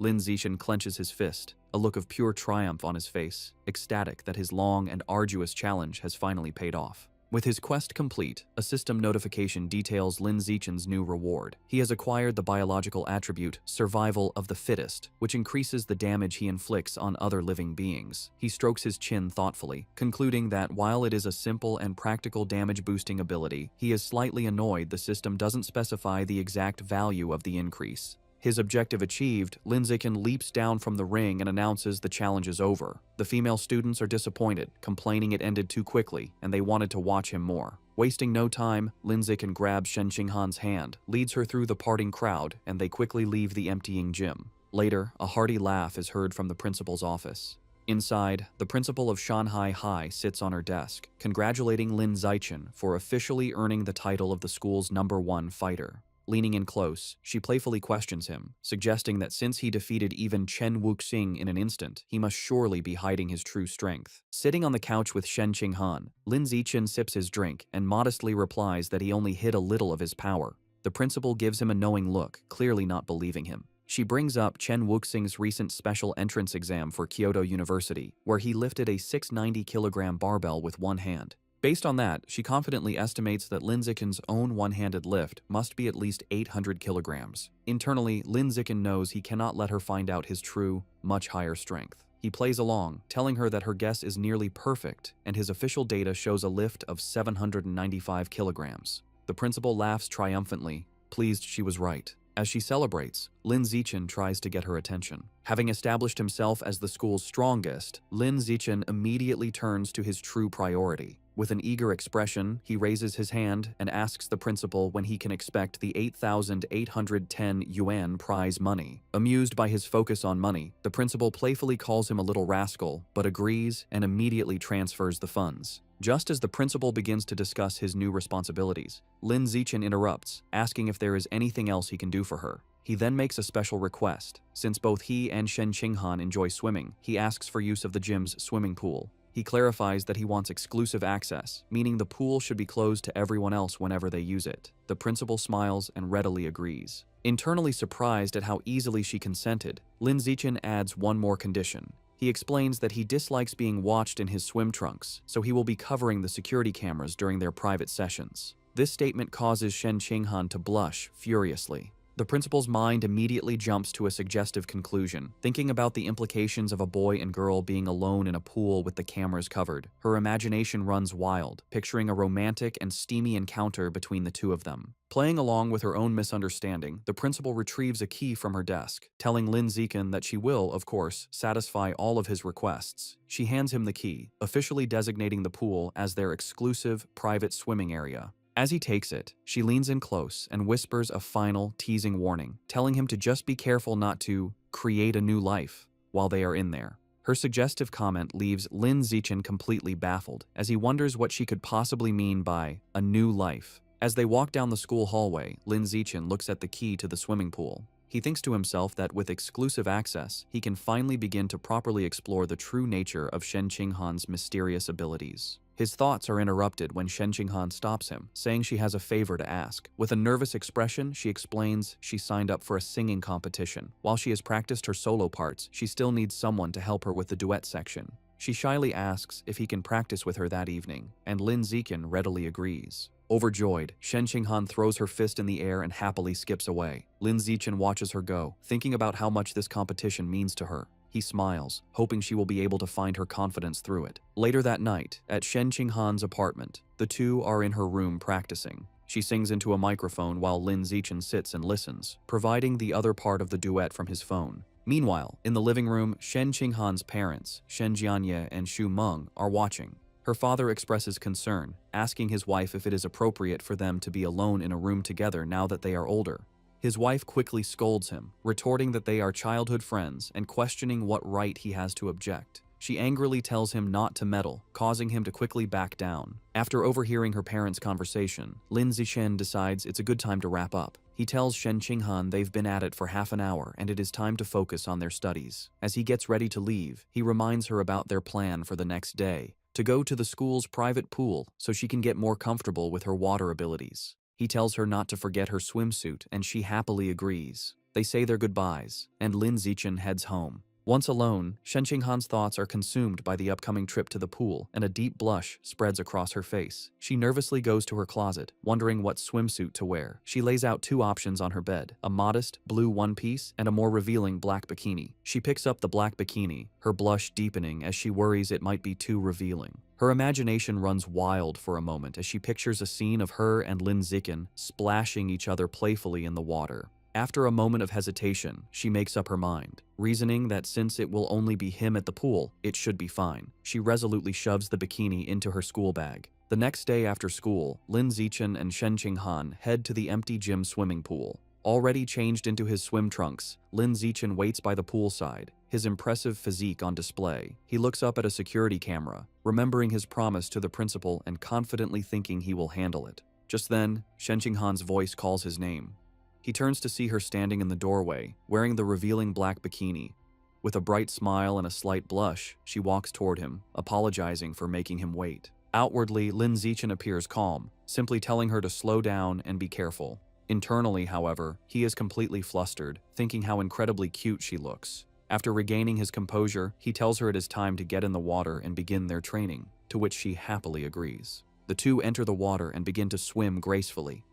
Lin Zichen clenches his fist, a look of pure triumph on his face, ecstatic that his long and arduous challenge has finally paid off. With his quest complete, a system notification details Lin Zichen's new reward. He has acquired the biological attribute Survival of the Fittest, which increases the damage he inflicts on other living beings. He strokes his chin thoughtfully, concluding that while it is a simple and practical damage-boosting ability, he is slightly annoyed the system doesn't specify the exact value of the increase. His objective achieved, Lin Zichen leaps down from the ring and announces the challenge is over. The female students are disappointed, complaining it ended too quickly, and they wanted to watch him more. Wasting no time, Lin Zichen grabs Shen Qinghan's hand, leads her through the parting crowd, and they quickly leave the emptying gym. Later, a hearty laugh is heard from the principal's office. Inside, the principal of Shanghai High sits on her desk, congratulating Lin Zichen for officially earning the title of the school's #1 fighter. Leaning in close, she playfully questions him, suggesting that since he defeated even Chen Wuxing in an instant, he must surely be hiding his true strength. Sitting on the couch with Shen Qinghan, Lin Zichen sips his drink and modestly replies that he only hid a little of his power. The principal gives him a knowing look, clearly not believing him. She brings up Chen Wuxing's recent special entrance exam for Kyoto University, where he lifted a 690-kilogram barbell with one hand. Based on that, she confidently estimates that Lin Zichen's own one-handed lift must be at least 800 kilograms. Internally, Lin Zichen knows he cannot let her find out his true, much higher strength. He plays along, telling her that her guess is nearly perfect, and his official data shows a lift of 795 kilograms. The principal laughs triumphantly, pleased she was right. As she celebrates, Lin Zichen tries to get her attention. Having established himself as the school's strongest, Lin Zichen immediately turns to his true priority. With an eager expression, he raises his hand and asks the principal when he can expect the 8,810 yuan prize money. Amused by his focus on money, the principal playfully calls him a little rascal, but agrees and immediately transfers the funds. Just as the principal begins to discuss his new responsibilities, Lin Zichen interrupts, asking if there is anything else he can do for her. He then makes a special request. Since both he and Shen Qinghan enjoy swimming, he asks for use of the gym's swimming pool. He clarifies that he wants exclusive access, meaning the pool should be closed to everyone else whenever they use it. The principal smiles and readily agrees. Internally surprised at how easily she consented, Lin Zichen adds one more condition. He explains that he dislikes being watched in his swim trunks, so he will be covering the security cameras during their private sessions. This statement causes Shen Qinghan to blush furiously. The principal's mind immediately jumps to a suggestive conclusion. Thinking about the implications of a boy and girl being alone in a pool with the cameras covered, her imagination runs wild, picturing a romantic and steamy encounter between the two of them. Playing along with her own misunderstanding, the principal retrieves a key from her desk, telling Lin Zichen that she will, of course, satisfy all of his requests. She hands him the key, officially designating the pool as their exclusive, private swimming area. As he takes it, she leans in close and whispers a final, teasing warning, telling him to just be careful not to create a new life while they are in there. Her suggestive comment leaves Lin Zichen completely baffled, as he wonders what she could possibly mean by a new life. As they walk down the school hallway, Lin Zichen looks at the key to the swimming pool. He thinks to himself that with exclusive access, he can finally begin to properly explore the true nature of Shen Qinghan's mysterious abilities. His thoughts are interrupted when Shen Qinghan stops him, saying she has a favor to ask. With a nervous expression, she explains she signed up for a singing competition. While she has practiced her solo parts, she still needs someone to help her with the duet section. She shyly asks if he can practice with her that evening, and Lin Zichen readily agrees. Overjoyed, Shen Qinghan throws her fist in the air and happily skips away. Lin Zichen watches her go, thinking about how much this competition means to her. He smiles, hoping she will be able to find her confidence through it. Later that night, at Shen Qinghan's apartment, the two are in her room practicing. She sings into a microphone while Lin Zichen sits and listens, providing the other part of the duet from his phone. Meanwhile, in the living room, Shen Qinghan's parents, Shen Jianye and Xu Meng, are watching. Her father expresses concern, asking his wife if it is appropriate for them to be alone in a room together now that they are older. His wife quickly scolds him, retorting that they are childhood friends and questioning what right he has to object. She angrily tells him not to meddle, causing him to quickly back down. After overhearing her parents' conversation, Lin Zichen decides it's a good time to wrap up. He tells Shen Qinghan they've been at it for half an hour and it is time to focus on their studies. As he gets ready to leave, he reminds her about their plan for the next day, to go to the school's private pool so she can get more comfortable with her water abilities. He tells her not to forget her swimsuit and she happily agrees. They say their goodbyes, and Lin Zichen heads home. Once alone, Shen Qinghan's thoughts are consumed by the upcoming trip to the pool, and a deep blush spreads across her face. She nervously goes to her closet, wondering what swimsuit to wear. She lays out two options on her bed, a modest blue one-piece and a more revealing black bikini. She picks up the black bikini, her blush deepening as she worries it might be too revealing. Her imagination runs wild for a moment as she pictures a scene of her and Lin Zichen splashing each other playfully in the water. After a moment of hesitation, she makes up her mind, reasoning that since it will only be him at the pool, it should be fine. She resolutely shoves the bikini into her school bag. The next day after school, Lin Zichen and Shen Qinghan head to the empty gym swimming pool. Already changed into his swim trunks, Lin Zichen waits by the poolside, his impressive physique on display. He looks up at a security camera, remembering his promise to the principal and confidently thinking he will handle it. Just then, Shen Qinghan's voice calls his name. He turns to see her standing in the doorway, wearing the revealing black bikini. With a bright smile and a slight blush, she walks toward him, apologizing for making him wait. Outwardly, Lin Zichen appears calm, simply telling her to slow down and be careful. Internally, however, he is completely flustered, thinking how incredibly cute she looks. After regaining his composure, he tells her it is time to get in the water and begin their training, to which she happily agrees. The two enter the water and begin to swim gracefully.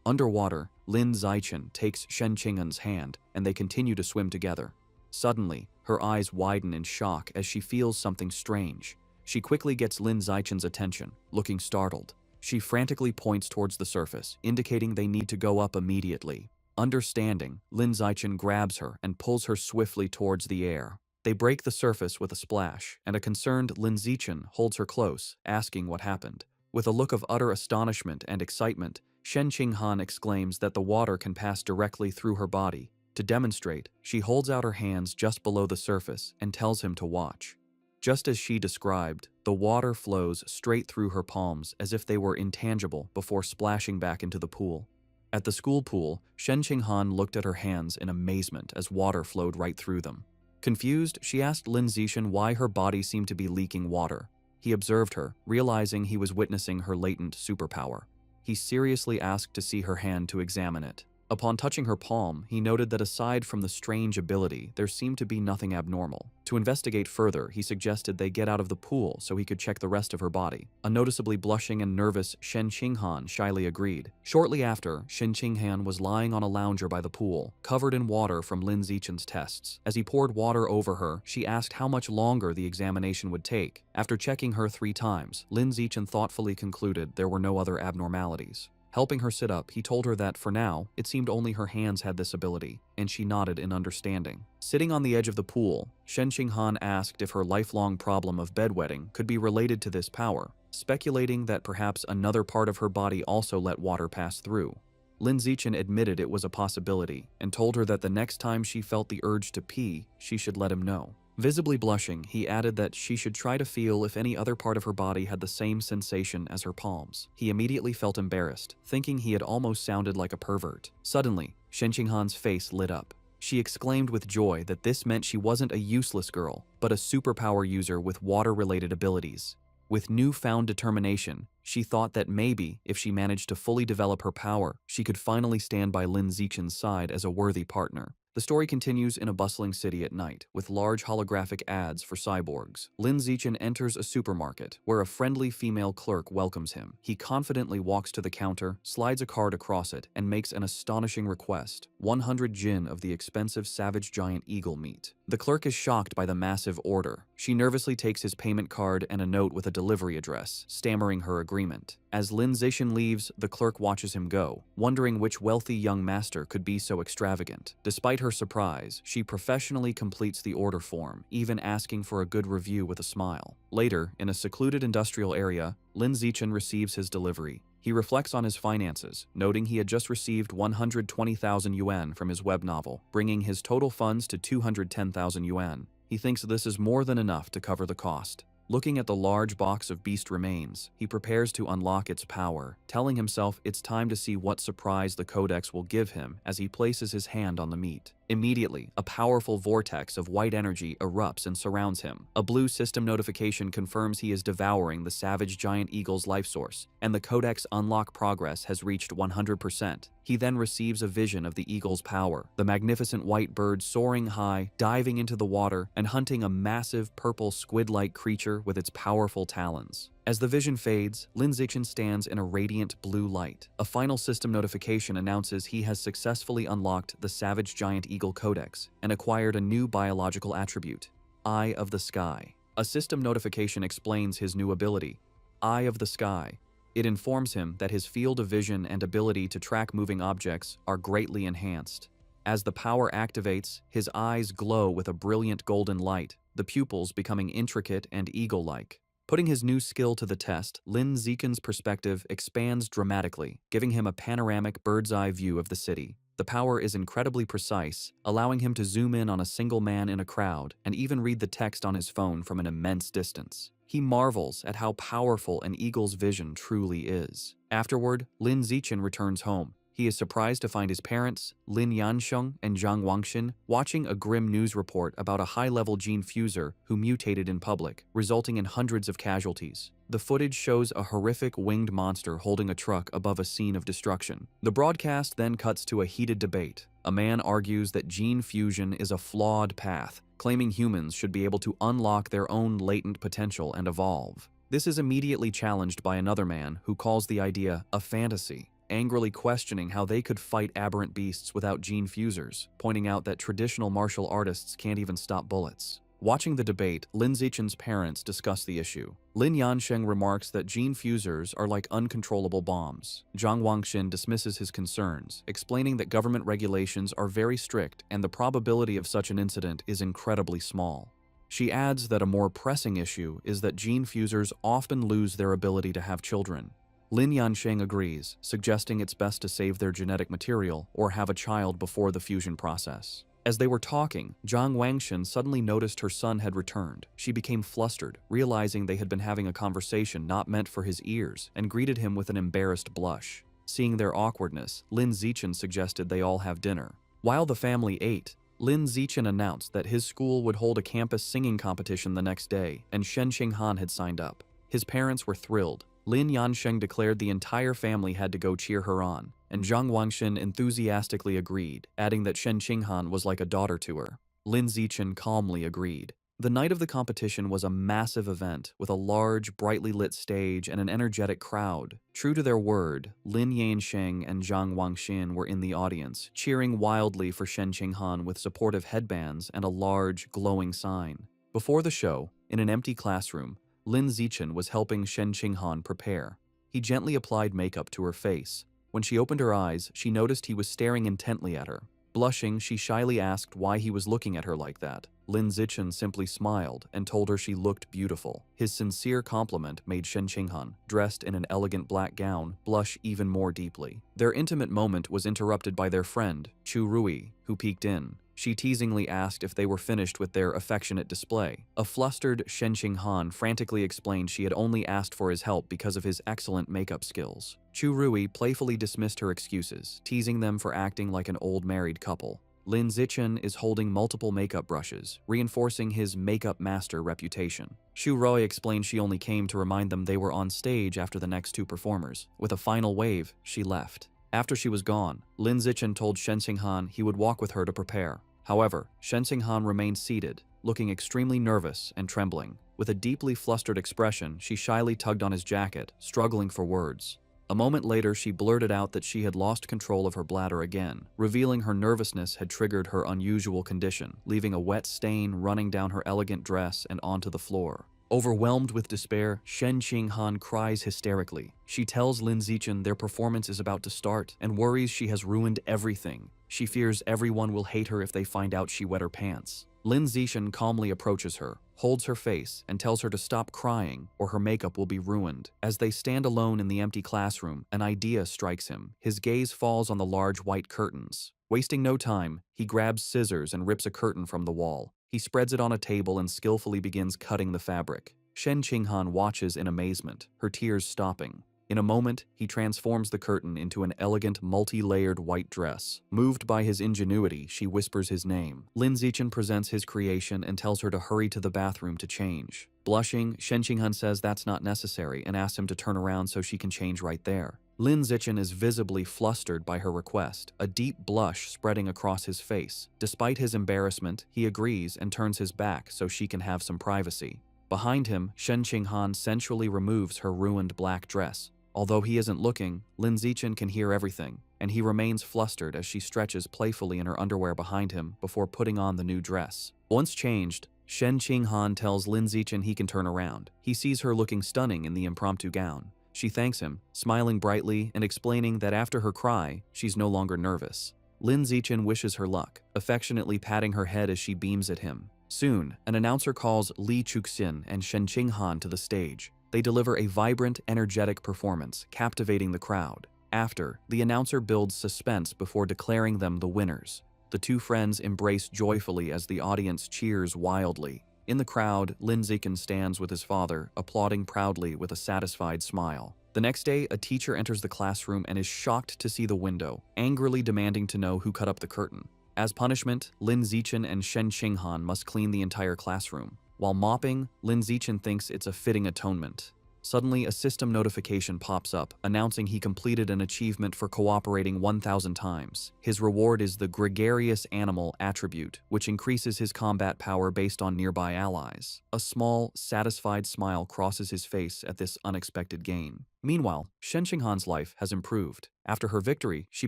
Underwater, Lin Zichen takes Shen Qinghan's hand, and they continue to swim together. Suddenly, her eyes widen in shock as she feels something strange. She quickly gets Lin Zichen's attention, looking startled. She frantically points towards the surface, indicating they need to go up immediately. Understanding, Lin Zichen grabs her and pulls her swiftly towards the air. They break the surface with a splash, and a concerned Lin Zichen holds her close, asking what happened. With a look of utter astonishment and excitement, Shen Qinghan exclaims that the water can pass directly through her body. To demonstrate, she holds out her hands just below the surface and tells him to watch. Just as she described, the water flows straight through her palms as if they were intangible before splashing back into the pool. At the school pool, Shen Qinghan looked at her hands in amazement as water flowed right through them. Confused, she asked Lin Zichen why her body seemed to be leaking water. He observed her, realizing he was witnessing her latent superpower. He seriously asked to see her hand to examine it. Upon touching her palm, he noted that aside from the strange ability, there seemed to be nothing abnormal. To investigate further, he suggested they get out of the pool so he could check the rest of her body. A noticeably blushing and nervous Shen Qinghan shyly agreed. Shortly after, Shen Qinghan was lying on a lounger by the pool, covered in water from Lin Zichen's tests. As he poured water over her, she asked how much longer the examination would take. After checking her 3 times, Lin Zichen thoughtfully concluded there were no other abnormalities. Helping her sit up, he told her that, for now, it seemed only her hands had this ability, and she nodded in understanding. Sitting on the edge of the pool, Shen Qinghan asked if her lifelong problem of bedwetting could be related to this power, speculating that perhaps another part of her body also let water pass through. Lin Zichen admitted it was a possibility, and told her that the next time she felt the urge to pee, she should let him know. Visibly blushing, he added that she should try to feel if any other part of her body had the same sensation as her palms. He immediately felt embarrassed, thinking he had almost sounded like a pervert. Suddenly, Shen Qinghan's face lit up. She exclaimed with joy that this meant she wasn't a useless girl, but a superpower user with water-related abilities. With newfound determination, she thought that maybe, if she managed to fully develop her power, she could finally stand by Lin Zichen's side as a worthy partner. The story continues in a bustling city at night, with large holographic ads for cyborgs. Lin Zichen enters a supermarket, where a friendly female clerk welcomes him. He confidently walks to the counter, slides a card across it, and makes an astonishing request: 100 jin of the expensive savage giant eagle meat. The clerk is shocked by the massive order. She nervously takes his payment card and a note with a delivery address, stammering her agreement. As Lin Zichen leaves, the clerk watches him go, wondering which wealthy young master could be so extravagant. Despite her surprise, she professionally completes the order form, even asking for a good review with a smile. Later, in a secluded industrial area, Lin Zichen receives his delivery. He reflects on his finances, noting he had just received 120,000 yuan from his web novel, bringing his total funds to 210,000 yuan. He thinks this is more than enough to cover the cost. Looking at the large box of beast remains, he prepares to unlock its power, telling himself it's time to see what surprise the codex will give him as he places his hand on the meat. Immediately, a powerful vortex of white energy erupts and surrounds him. A blue system notification confirms he is devouring the savage giant eagle's life source, and the Codex unlock progress has reached 100%. He then receives a vision of the eagle's power, the magnificent white bird soaring high, diving into the water, and hunting a massive purple squid-like creature with its powerful talons. As the vision fades, Lin Zichen stands in a radiant blue light. A final system notification announces he has successfully unlocked the Savage Giant Eagle Codex and acquired a new biological attribute, Eye of the Sky. A system notification explains his new ability, Eye of the Sky. It informs him that his field of vision and ability to track moving objects are greatly enhanced. As the power activates, his eyes glow with a brilliant golden light, the pupils becoming intricate and eagle-like. Putting his new skill to the test, Lin Zichen's perspective expands dramatically, giving him a panoramic bird's-eye view of the city. The power is incredibly precise, allowing him to zoom in on a single man in a crowd and even read the text on his phone from an immense distance. He marvels at how powerful an eagle's vision truly is. Afterward, Lin Zichen returns home. He is surprised to find his parents, Lin Yansheng and Zhang Wangxin, watching a grim news report about a high-level gene fuser who mutated in public, resulting in hundreds of casualties. The footage shows a horrific winged monster holding a truck above a scene of destruction. The broadcast then cuts to a heated debate. A man argues that gene fusion is a flawed path, claiming humans should be able to unlock their own latent potential and evolve. This is immediately challenged by another man who calls the idea a fantasy, angrily questioning how they could fight aberrant beasts without gene fusers, pointing out that traditional martial artists can't even stop bullets. Watching the debate, Lin Zichen's parents discuss the issue. Lin Yansheng remarks that gene fusers are like uncontrollable bombs. Zhang Wangxin dismisses his concerns, explaining that government regulations are very strict and the probability of such an incident is incredibly small. She adds that a more pressing issue is that gene fusers often lose their ability to have children. Lin Yansheng agrees, suggesting it's best to save their genetic material or have a child before the fusion process. As they were talking, Zhang Wangxin suddenly noticed her son had returned. She became flustered, realizing they had been having a conversation not meant for his ears, and greeted him with an embarrassed blush. Seeing their awkwardness, Lin Zichen suggested they all have dinner. While the family ate, Lin Zichen announced that his school would hold a campus singing competition the next day, and Shen Qinghan had signed up. His parents were thrilled. Lin Yansheng declared the entire family had to go cheer her on, and Zhang Wangxin enthusiastically agreed, adding that Shen Qinghan was like a daughter to her. Lin Zichen calmly agreed. The night of the competition was a massive event with a large, brightly lit stage and an energetic crowd. True to their word, Lin Yansheng and Zhang Wangxin were in the audience, cheering wildly for Shen Qinghan with supportive headbands and a large, glowing sign. Before the show, in an empty classroom, Lin Zichen was helping Shen Qinghan prepare. He gently applied makeup to her face. When she opened her eyes, she noticed he was staring intently at her. Blushing, she shyly asked why he was looking at her like that. Lin Zichen simply smiled and told her she looked beautiful. His sincere compliment made Shen Qinghan, dressed in an elegant black gown, blush even more deeply. Their intimate moment was interrupted by their friend, Chu Rui, who peeked in. She teasingly asked if they were finished with their affectionate display. A flustered Shen Qinghan frantically explained she had only asked for his help because of his excellent makeup skills. Chu Rui playfully dismissed her excuses, teasing them for acting like an old married couple. Lin Zichen is holding multiple makeup brushes, reinforcing his makeup master reputation. Shu Rui explained she only came to remind them they were on stage after the next two performers. With a final wave, she left. After she was gone, Lin Zichen told Shen Qinghan he would walk with her to prepare. However, Shen Qinghan remained seated, looking extremely nervous and trembling. With a deeply flustered expression, she shyly tugged on his jacket, struggling for words. A moment later, she blurted out that she had lost control of her bladder again, revealing her nervousness had triggered her unusual condition, leaving a wet stain running down her elegant dress and onto the floor. Overwhelmed with despair, Shen Qinghan cries hysterically. She tells Lin Zichen their performance is about to start and worries she has ruined everything. She fears everyone will hate her if they find out she wet her pants. Lin Zichen calmly approaches her, holds her face, and tells her to stop crying or her makeup will be ruined. As they stand alone in the empty classroom, an idea strikes him. His gaze falls on the large white curtains. Wasting no time, he grabs scissors and rips a curtain from the wall. He spreads it on a table and skillfully begins cutting the fabric. Shen Qinghan watches in amazement, her tears stopping. In a moment, he transforms the curtain into an elegant, multi-layered white dress. Moved by his ingenuity, she whispers his name. Lin Zichen presents his creation and tells her to hurry to the bathroom to change. Blushing, Shen Qinghan says that's not necessary and asks him to turn around so she can change right there. Lin Zichen is visibly flustered by her request, a deep blush spreading across his face. Despite his embarrassment, he agrees and turns his back so she can have some privacy. Behind him, Shen Qinghan sensually removes her ruined black dress. Although he isn't looking, Lin Zichen can hear everything, and he remains flustered as she stretches playfully in her underwear behind him before putting on the new dress. Once changed, Shen Qinghan tells Lin Zichen he can turn around. He sees her looking stunning in the impromptu gown. She thanks him, smiling brightly and explaining that after her cry, she's no longer nervous. Lin Zichen wishes her luck, affectionately patting her head as she beams at him. Soon, an announcer calls Li Chuxin and Shen Qinghan to the stage. They deliver a vibrant, energetic performance, captivating the crowd. After, the announcer builds suspense before declaring them the winners. The two friends embrace joyfully as the audience cheers wildly. In the crowd, Lin Zichen stands with his father, applauding proudly with a satisfied smile. The next day, a teacher enters the classroom and is shocked to see the window, angrily demanding to know who cut up the curtain. As punishment, Lin Zichen and Shen Qinghan must clean the entire classroom. While mopping, Lin Zichen thinks it's a fitting atonement. Suddenly, a system notification pops up, announcing he completed an achievement for cooperating 1,000 times. His reward is the Gregarious Animal attribute, which increases his combat power based on nearby allies. A small, satisfied smile crosses his face at this unexpected gain. Meanwhile, Shen Qinghan's life has improved. After her victory, she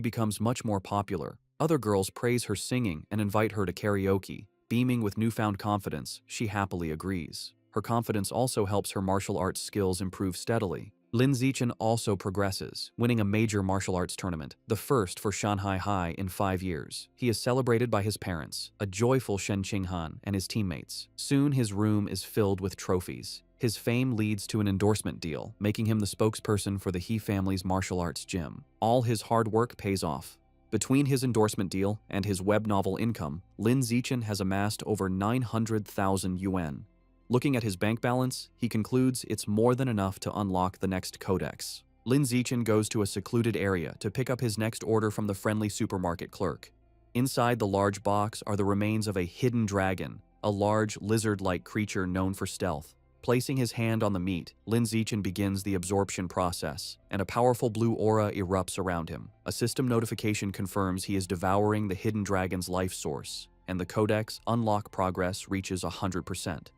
becomes much more popular. Other girls praise her singing and invite her to karaoke. Beaming with newfound confidence, she happily agrees. Her confidence also helps her martial arts skills improve steadily. Lin Zichen also progresses, winning a major martial arts tournament, the first for Shanghai High in 5 years. He is celebrated by his parents, a joyful Shen Qinghan, and his teammates. Soon his room is filled with trophies. His fame leads to an endorsement deal, making him the spokesperson for the He family's martial arts gym. All his hard work pays off. Between his endorsement deal and his web novel income, Lin Zichen has amassed over 900,000 yuan. Looking at his bank balance, he concludes it's more than enough to unlock the next codex. Lin Zichen goes to a secluded area to pick up his next order from the friendly supermarket clerk. Inside the large box are the remains of a hidden dragon, a large lizard-like creature known for stealth. Placing his hand on the meat, Lin Zichen begins the absorption process, and a powerful blue aura erupts around him. A system notification confirms he is devouring the hidden dragon's life source, and the codex unlock progress reaches 100%.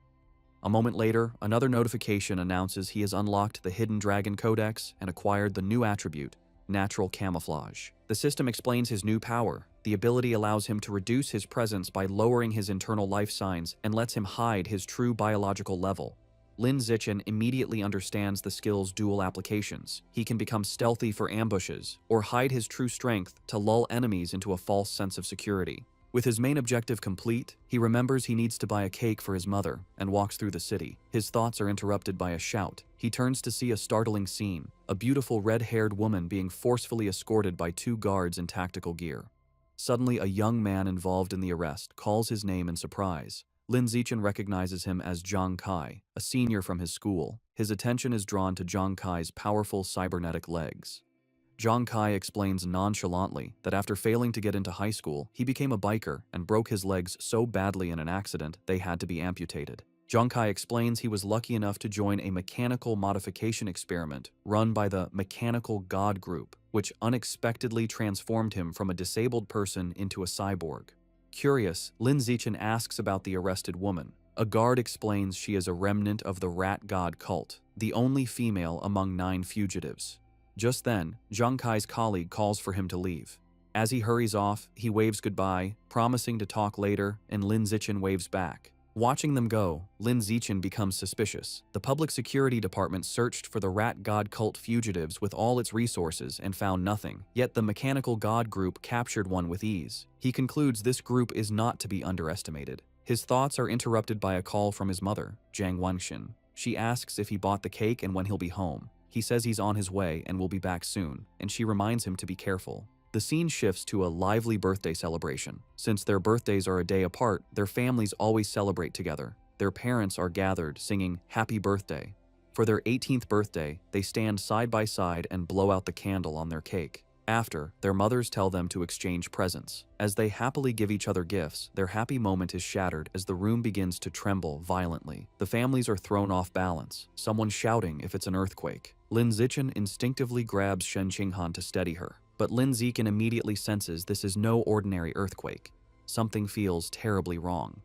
A moment later, another notification announces he has unlocked the hidden dragon codex and acquired the new attribute, natural camouflage. The system explains his new power. The ability allows him to reduce his presence by lowering his internal life signs and lets him hide his true biological level. Lin Zichen immediately understands the skill's dual applications. He can become stealthy for ambushes, or hide his true strength to lull enemies into a false sense of security. With his main objective complete, he remembers he needs to buy a cake for his mother and walks through the city. His thoughts are interrupted by a shout. He turns to see a startling scene, a beautiful red-haired woman being forcefully escorted by 2 guards in tactical gear. Suddenly, a young man involved in the arrest calls his name in surprise. Lin Zichen recognizes him as Zhang Kai, a senior from his school. His attention is drawn to Zhang Kai's powerful cybernetic legs. Zhang Kai explains nonchalantly that after failing to get into high school, he became a biker and broke his legs so badly in an accident they had to be amputated. Zhang Kai explains he was lucky enough to join a mechanical modification experiment run by the Mechanical God Group, which unexpectedly transformed him from a disabled person into a cyborg. Curious, Lin Zichen asks about the arrested woman. A guard explains she is a remnant of the Rat God cult, the only female among 9 fugitives. Just then, Zhang Kai's colleague calls for him to leave. As he hurries off, he waves goodbye, promising to talk later, and Lin Zichen waves back. Watching them go, Lin Zichen becomes suspicious. The public security department searched for the Rat God cult fugitives with all its resources and found nothing, yet the Mechanical God group captured one with ease. He concludes this group is not to be underestimated. His thoughts are interrupted by a call from his mother, Jiang Wangxin. She asks if he bought the cake and when he'll be home. He says he's on his way and will be back soon, and she reminds him to be careful. The scene shifts to a lively birthday celebration. Since their birthdays are a day apart, their families always celebrate together. Their parents are gathered, singing "Happy Birthday." For their 18th birthday, they stand side by side and blow out the candle on their cake. After, their mothers tell them to exchange presents. As they happily give each other gifts, their happy moment is shattered as the room begins to tremble violently. The families are thrown off balance, someone shouting if it's an earthquake. Lin Zichen instinctively grabs Shen Qinghan to steady her, but Lin Zichen immediately senses this is no ordinary earthquake. Something feels terribly wrong.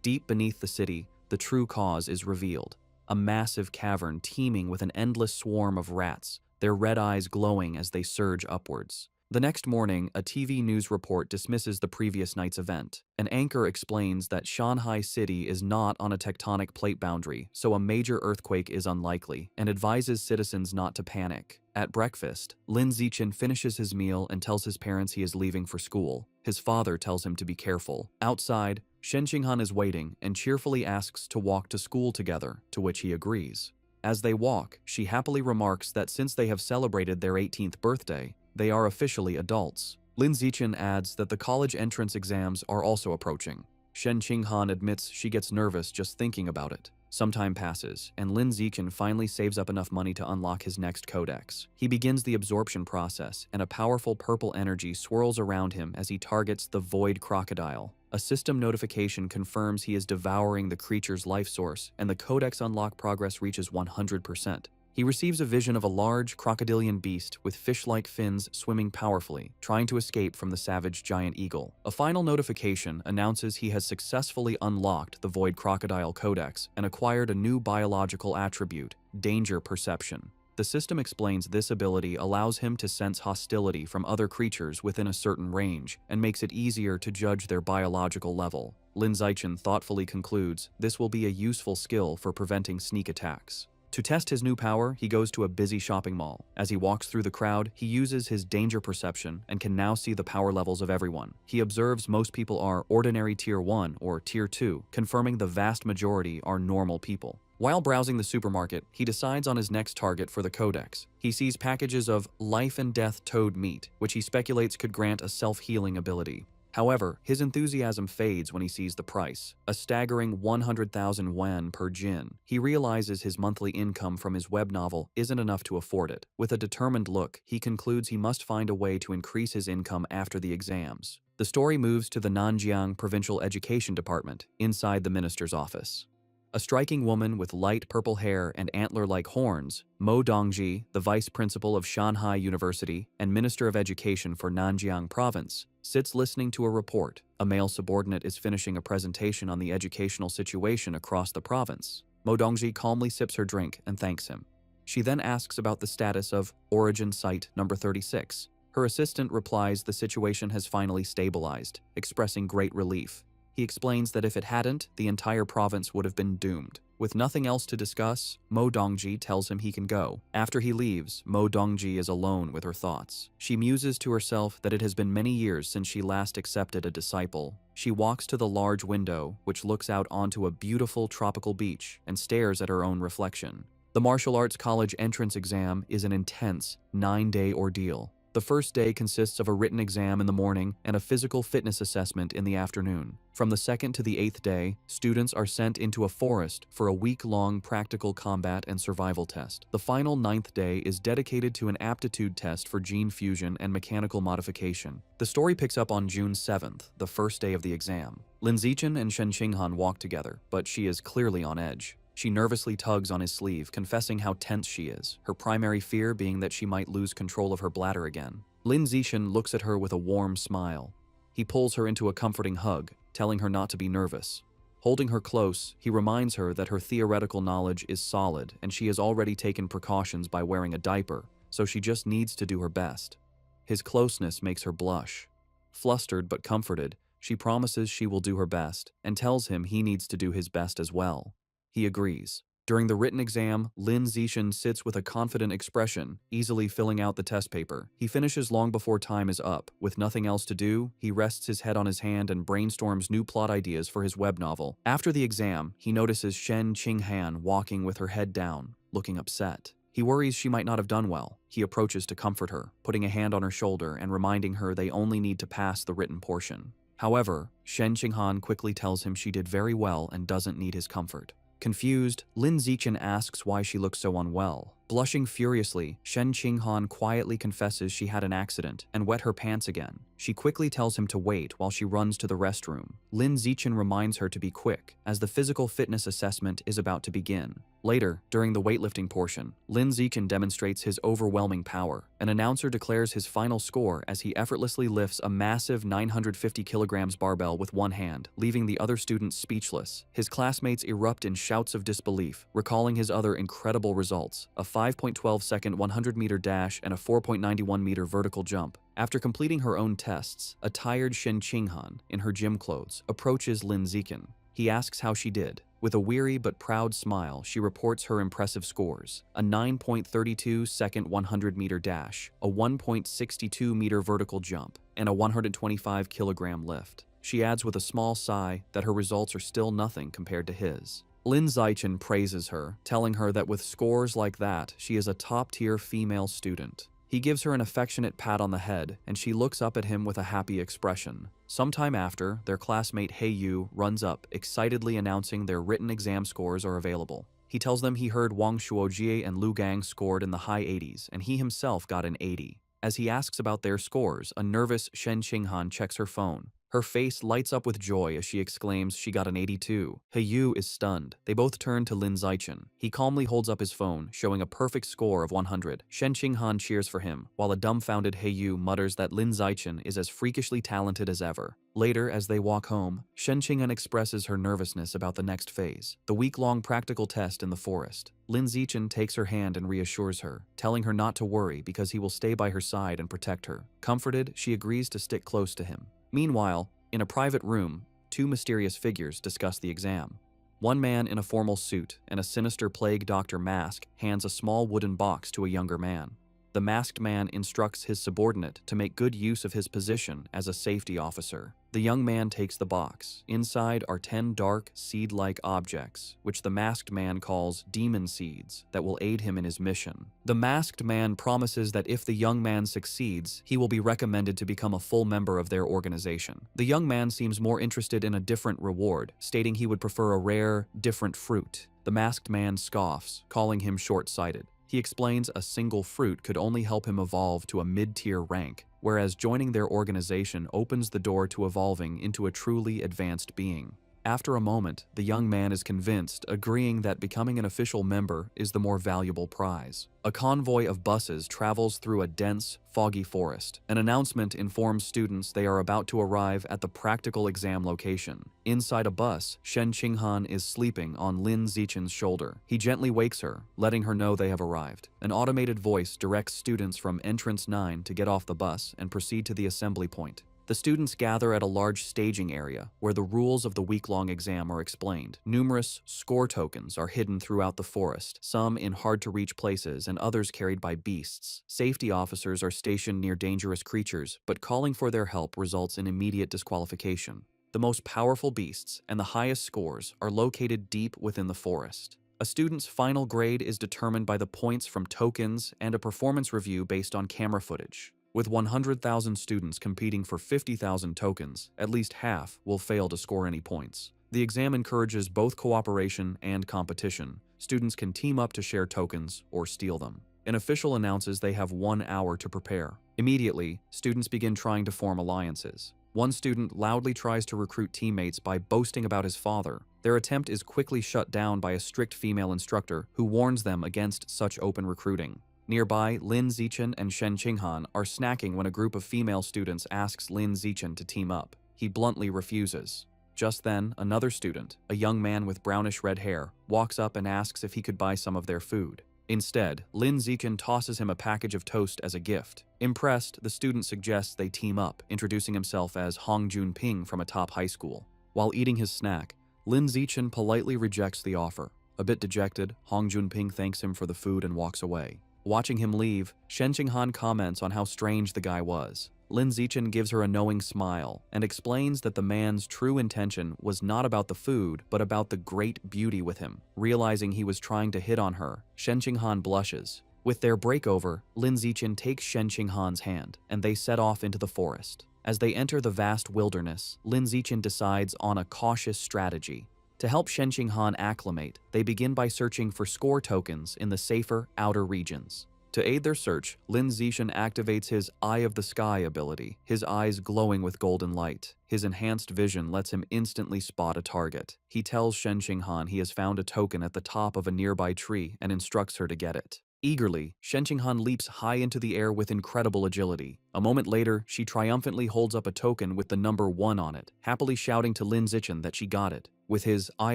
Deep beneath the city, the true cause is revealed. A massive cavern teeming with an endless swarm of rats, their red eyes glowing as they surge upwards. The next morning, a TV news report dismisses the previous night's event. An anchor explains that Shanghai City is not on a tectonic plate boundary, so a major earthquake is unlikely, and advises citizens not to panic. At breakfast, Lin Zichen finishes his meal and tells his parents he is leaving for school. His father tells him to be careful. Outside, Shen Qinghan is waiting and cheerfully asks to walk to school together, to which he agrees. As they walk, she happily remarks that since they have celebrated their 18th birthday, they are officially adults. Lin Zichen adds that the college entrance exams are also approaching. Shen Qinghan admits she gets nervous just thinking about it. Some time passes, and Lin Zichen finally saves up enough money to unlock his next codex. He begins the absorption process, and a powerful purple energy swirls around him as he targets the void crocodile. A system notification confirms he is devouring the creature's life source, and the codex unlock progress reaches 100%. He receives a vision of a large crocodilian beast with fish-like fins swimming powerfully, trying to escape from the savage giant eagle. A final notification announces he has successfully unlocked the Void Crocodile Codex and acquired a new biological attribute, danger perception. The system explains this ability allows him to sense hostility from other creatures within a certain range and makes it easier to judge their biological level. Lin Zichen thoughtfully concludes this will be a useful skill for preventing sneak attacks. To test his new power, he goes to a busy shopping mall. As he walks through the crowd, he uses his danger perception and can now see the power levels of everyone. He observes most people are ordinary Tier 1 or Tier 2, confirming the vast majority are normal people. While browsing the supermarket, he decides on his next target for the codex. He sees packages of life and death toad meat, which he speculates could grant a self-healing ability. However, his enthusiasm fades when he sees the price, a staggering 100,000 yuan per jin. He realizes his monthly income from his web novel isn't enough to afford it. With a determined look, he concludes he must find a way to increase his income after the exams. The story moves to the Nanjiang Provincial Education Department, inside the minister's office. A striking woman with light purple hair and antler-like horns, Mo Dongji, the vice principal of Shanghai University and Minister of Education for Nanjiang Province, sits listening to a report. A male subordinate is finishing a presentation on the educational situation across the province. Mo Dongji calmly sips her drink and thanks him. She then asks about the status of Origin Site number 36. Her assistant replies the situation has finally stabilized, expressing great relief. He explains that if it hadn't, the entire province would have been doomed. With nothing else to discuss, Mo Dongji tells him he can go. After he leaves, Mo Dongji is alone with her thoughts. She muses to herself that it has been many years since she last accepted a disciple. She walks to the large window, which looks out onto a beautiful tropical beach, and stares at her own reflection. The martial arts college entrance exam is an intense, 9-day ordeal. The first day consists of a written exam in the morning and a physical fitness assessment in the afternoon. From the 2nd to the 8th day, students are sent into a forest for a week-long practical combat and survival test. The final 9th day is dedicated to an aptitude test for gene fusion and mechanical modification. The story picks up on June 7th, the first day of the exam. Lin Zichen and Shen Qinghan walk together, but she is clearly on edge. She nervously tugs on his sleeve, confessing how tense she is, her primary fear being that she might lose control of her bladder again. Lin Zichen looks at her with a warm smile. He pulls her into a comforting hug, telling her not to be nervous. Holding her close, he reminds her that her theoretical knowledge is solid and she has already taken precautions by wearing a diaper, so she just needs to do her best. His closeness makes her blush. Flustered but comforted, she promises she will do her best and tells him he needs to do his best as well. He agrees. During the written exam, Lin Zichen sits with a confident expression, easily filling out the test paper. He finishes long before time is up. With nothing else to do, he rests his head on his hand and brainstorms new plot ideas for his web novel. After the exam, he notices Shen Qinghan walking with her head down, looking upset. He worries she might not have done well. He approaches to comfort her, putting a hand on her shoulder and reminding her they only need to pass the written portion. However, Shen Qinghan quickly tells him she did very well and doesn't need his comfort. Confused, Lin Zichen asks why she looks so unwell. Blushing furiously, Shen Qinghan quietly confesses she had an accident and wet her pants again. She quickly tells him to wait while she runs to the restroom. Lin Zichen reminds her to be quick, as the physical fitness assessment is about to begin. Later, during the weightlifting portion, Lin Zichen demonstrates his overwhelming power. An announcer declares his final score as he effortlessly lifts a massive 950 kilograms barbell with one hand, leaving the other students speechless. His classmates erupt in shouts of disbelief, recalling his other incredible results, a 5.12-second 100-meter dash and a 4.91-meter vertical jump. After completing her own tests, a tired Shen Qinghan, in her gym clothes, approaches Lin Zichen. He asks how she did. With a weary but proud smile, she reports her impressive scores: a 9.32-second 100-meter dash, a 1.62-meter vertical jump, and a 125-kilogram lift. She adds with a small sigh that her results are still nothing compared to his. Lin Zichen praises her, telling her that with scores like that, she is a top-tier female student. He gives her an affectionate pat on the head, and she looks up at him with a happy expression. Sometime after, their classmate Heyu runs up, excitedly announcing their written exam scores are available. He tells them he heard Wang Shuojie and Lu Gang scored in the high 80s, and he himself got an 80. As he asks about their scores, a nervous Shen Qinghan checks her phone. Her face lights up with joy as she exclaims she got an 82. Heyu is stunned. They both turn to Lin Zichen. He calmly holds up his phone, showing a perfect score of 100. Shen Qinghan cheers for him, while a dumbfounded Heyu mutters that Lin Zichen is as freakishly talented as ever. Later, as they walk home, Shen Qinghan expresses her nervousness about the next phase, the week-long practical test in the forest. Lin Zichen takes her hand and reassures her, telling her not to worry because he will stay by her side and protect her. Comforted, she agrees to stick close to him. Meanwhile, in a private room, two mysterious figures discuss the exam. One man in a formal suit and a sinister plague doctor mask hands a small wooden box to a younger man. The masked man instructs his subordinate to make good use of his position as a safety officer. The young man takes the box. Inside are 10 dark, seed-like objects, which the masked man calls demon seeds, that will aid him in his mission. The masked man promises that if the young man succeeds, he will be recommended to become a full member of their organization. The young man seems more interested in a different reward, stating he would prefer a rare, different fruit. The masked man scoffs, calling him short-sighted. He explains a single fruit could only help him evolve to a mid-tier rank, whereas joining their organization opens the door to evolving into a truly advanced being. After a moment, the young man is convinced, agreeing that becoming an official member is the more valuable prize. A convoy of buses travels through a dense, foggy forest. An announcement informs students they are about to arrive at the practical exam location. Inside a bus, Shen Qinghan is sleeping on Lin Zichen's shoulder. He gently wakes her, letting her know they have arrived. An automated voice directs students from Entrance 9 to get off the bus and proceed to the assembly point. The students gather at a large staging area where the rules of the week-long exam are explained. Numerous score tokens are hidden throughout the forest, some in hard-to-reach places and others carried by beasts. Safety officers are stationed near dangerous creatures, but calling for their help results in immediate disqualification. The most powerful beasts and the highest scores are located deep within the forest. A student's final grade is determined by the points from tokens and a performance review based on camera footage. With 100,000 students competing for 50,000 tokens, at least half will fail to score any points. The exam encourages both cooperation and competition. Students can team up to share tokens or steal them. An official announces they have 1 hour to prepare. Immediately, students begin trying to form alliances. One student loudly tries to recruit teammates by boasting about his father. Their attempt is quickly shut down by a strict female instructor who warns them against such open recruiting. Nearby, Lin Zichen and Shen Qinghan are snacking when a group of female students asks Lin Zichen to team up. He bluntly refuses. Just then, another student, a young man with brownish-red hair, walks up and asks if he could buy some of their food. Instead, Lin Zichen tosses him a package of toast as a gift. Impressed, the student suggests they team up, introducing himself as Hong Junping from a top high school. While eating his snack, Lin Zichen politely rejects the offer. A bit dejected, Hong Junping thanks him for the food and walks away. Watching him leave, Shen Qinghan comments on how strange the guy was. Lin Zichen gives her a knowing smile and explains that the man's true intention was not about the food, but about the great beauty with him. Realizing he was trying to hit on her, Shen Qinghan blushes. With their breakover, Lin Zichen takes Shen Qinghan's hand, and they set off into the forest. As they enter the vast wilderness, Lin Zichen decides on a cautious strategy. To help Shen Qinghan acclimate, they begin by searching for score tokens in the safer outer regions. To aid their search, Lin Zixin activates his Eye of the Sky ability, his eyes glowing with golden light. His enhanced vision lets him instantly spot a target. He tells Shen Qinghan he has found a token at the top of a nearby tree and instructs her to get it. Eagerly, Shen Qinghan leaps high into the air with incredible agility. A moment later, she triumphantly holds up a token with the number 1 on it, happily shouting to Lin Zixin that she got it. With his Eye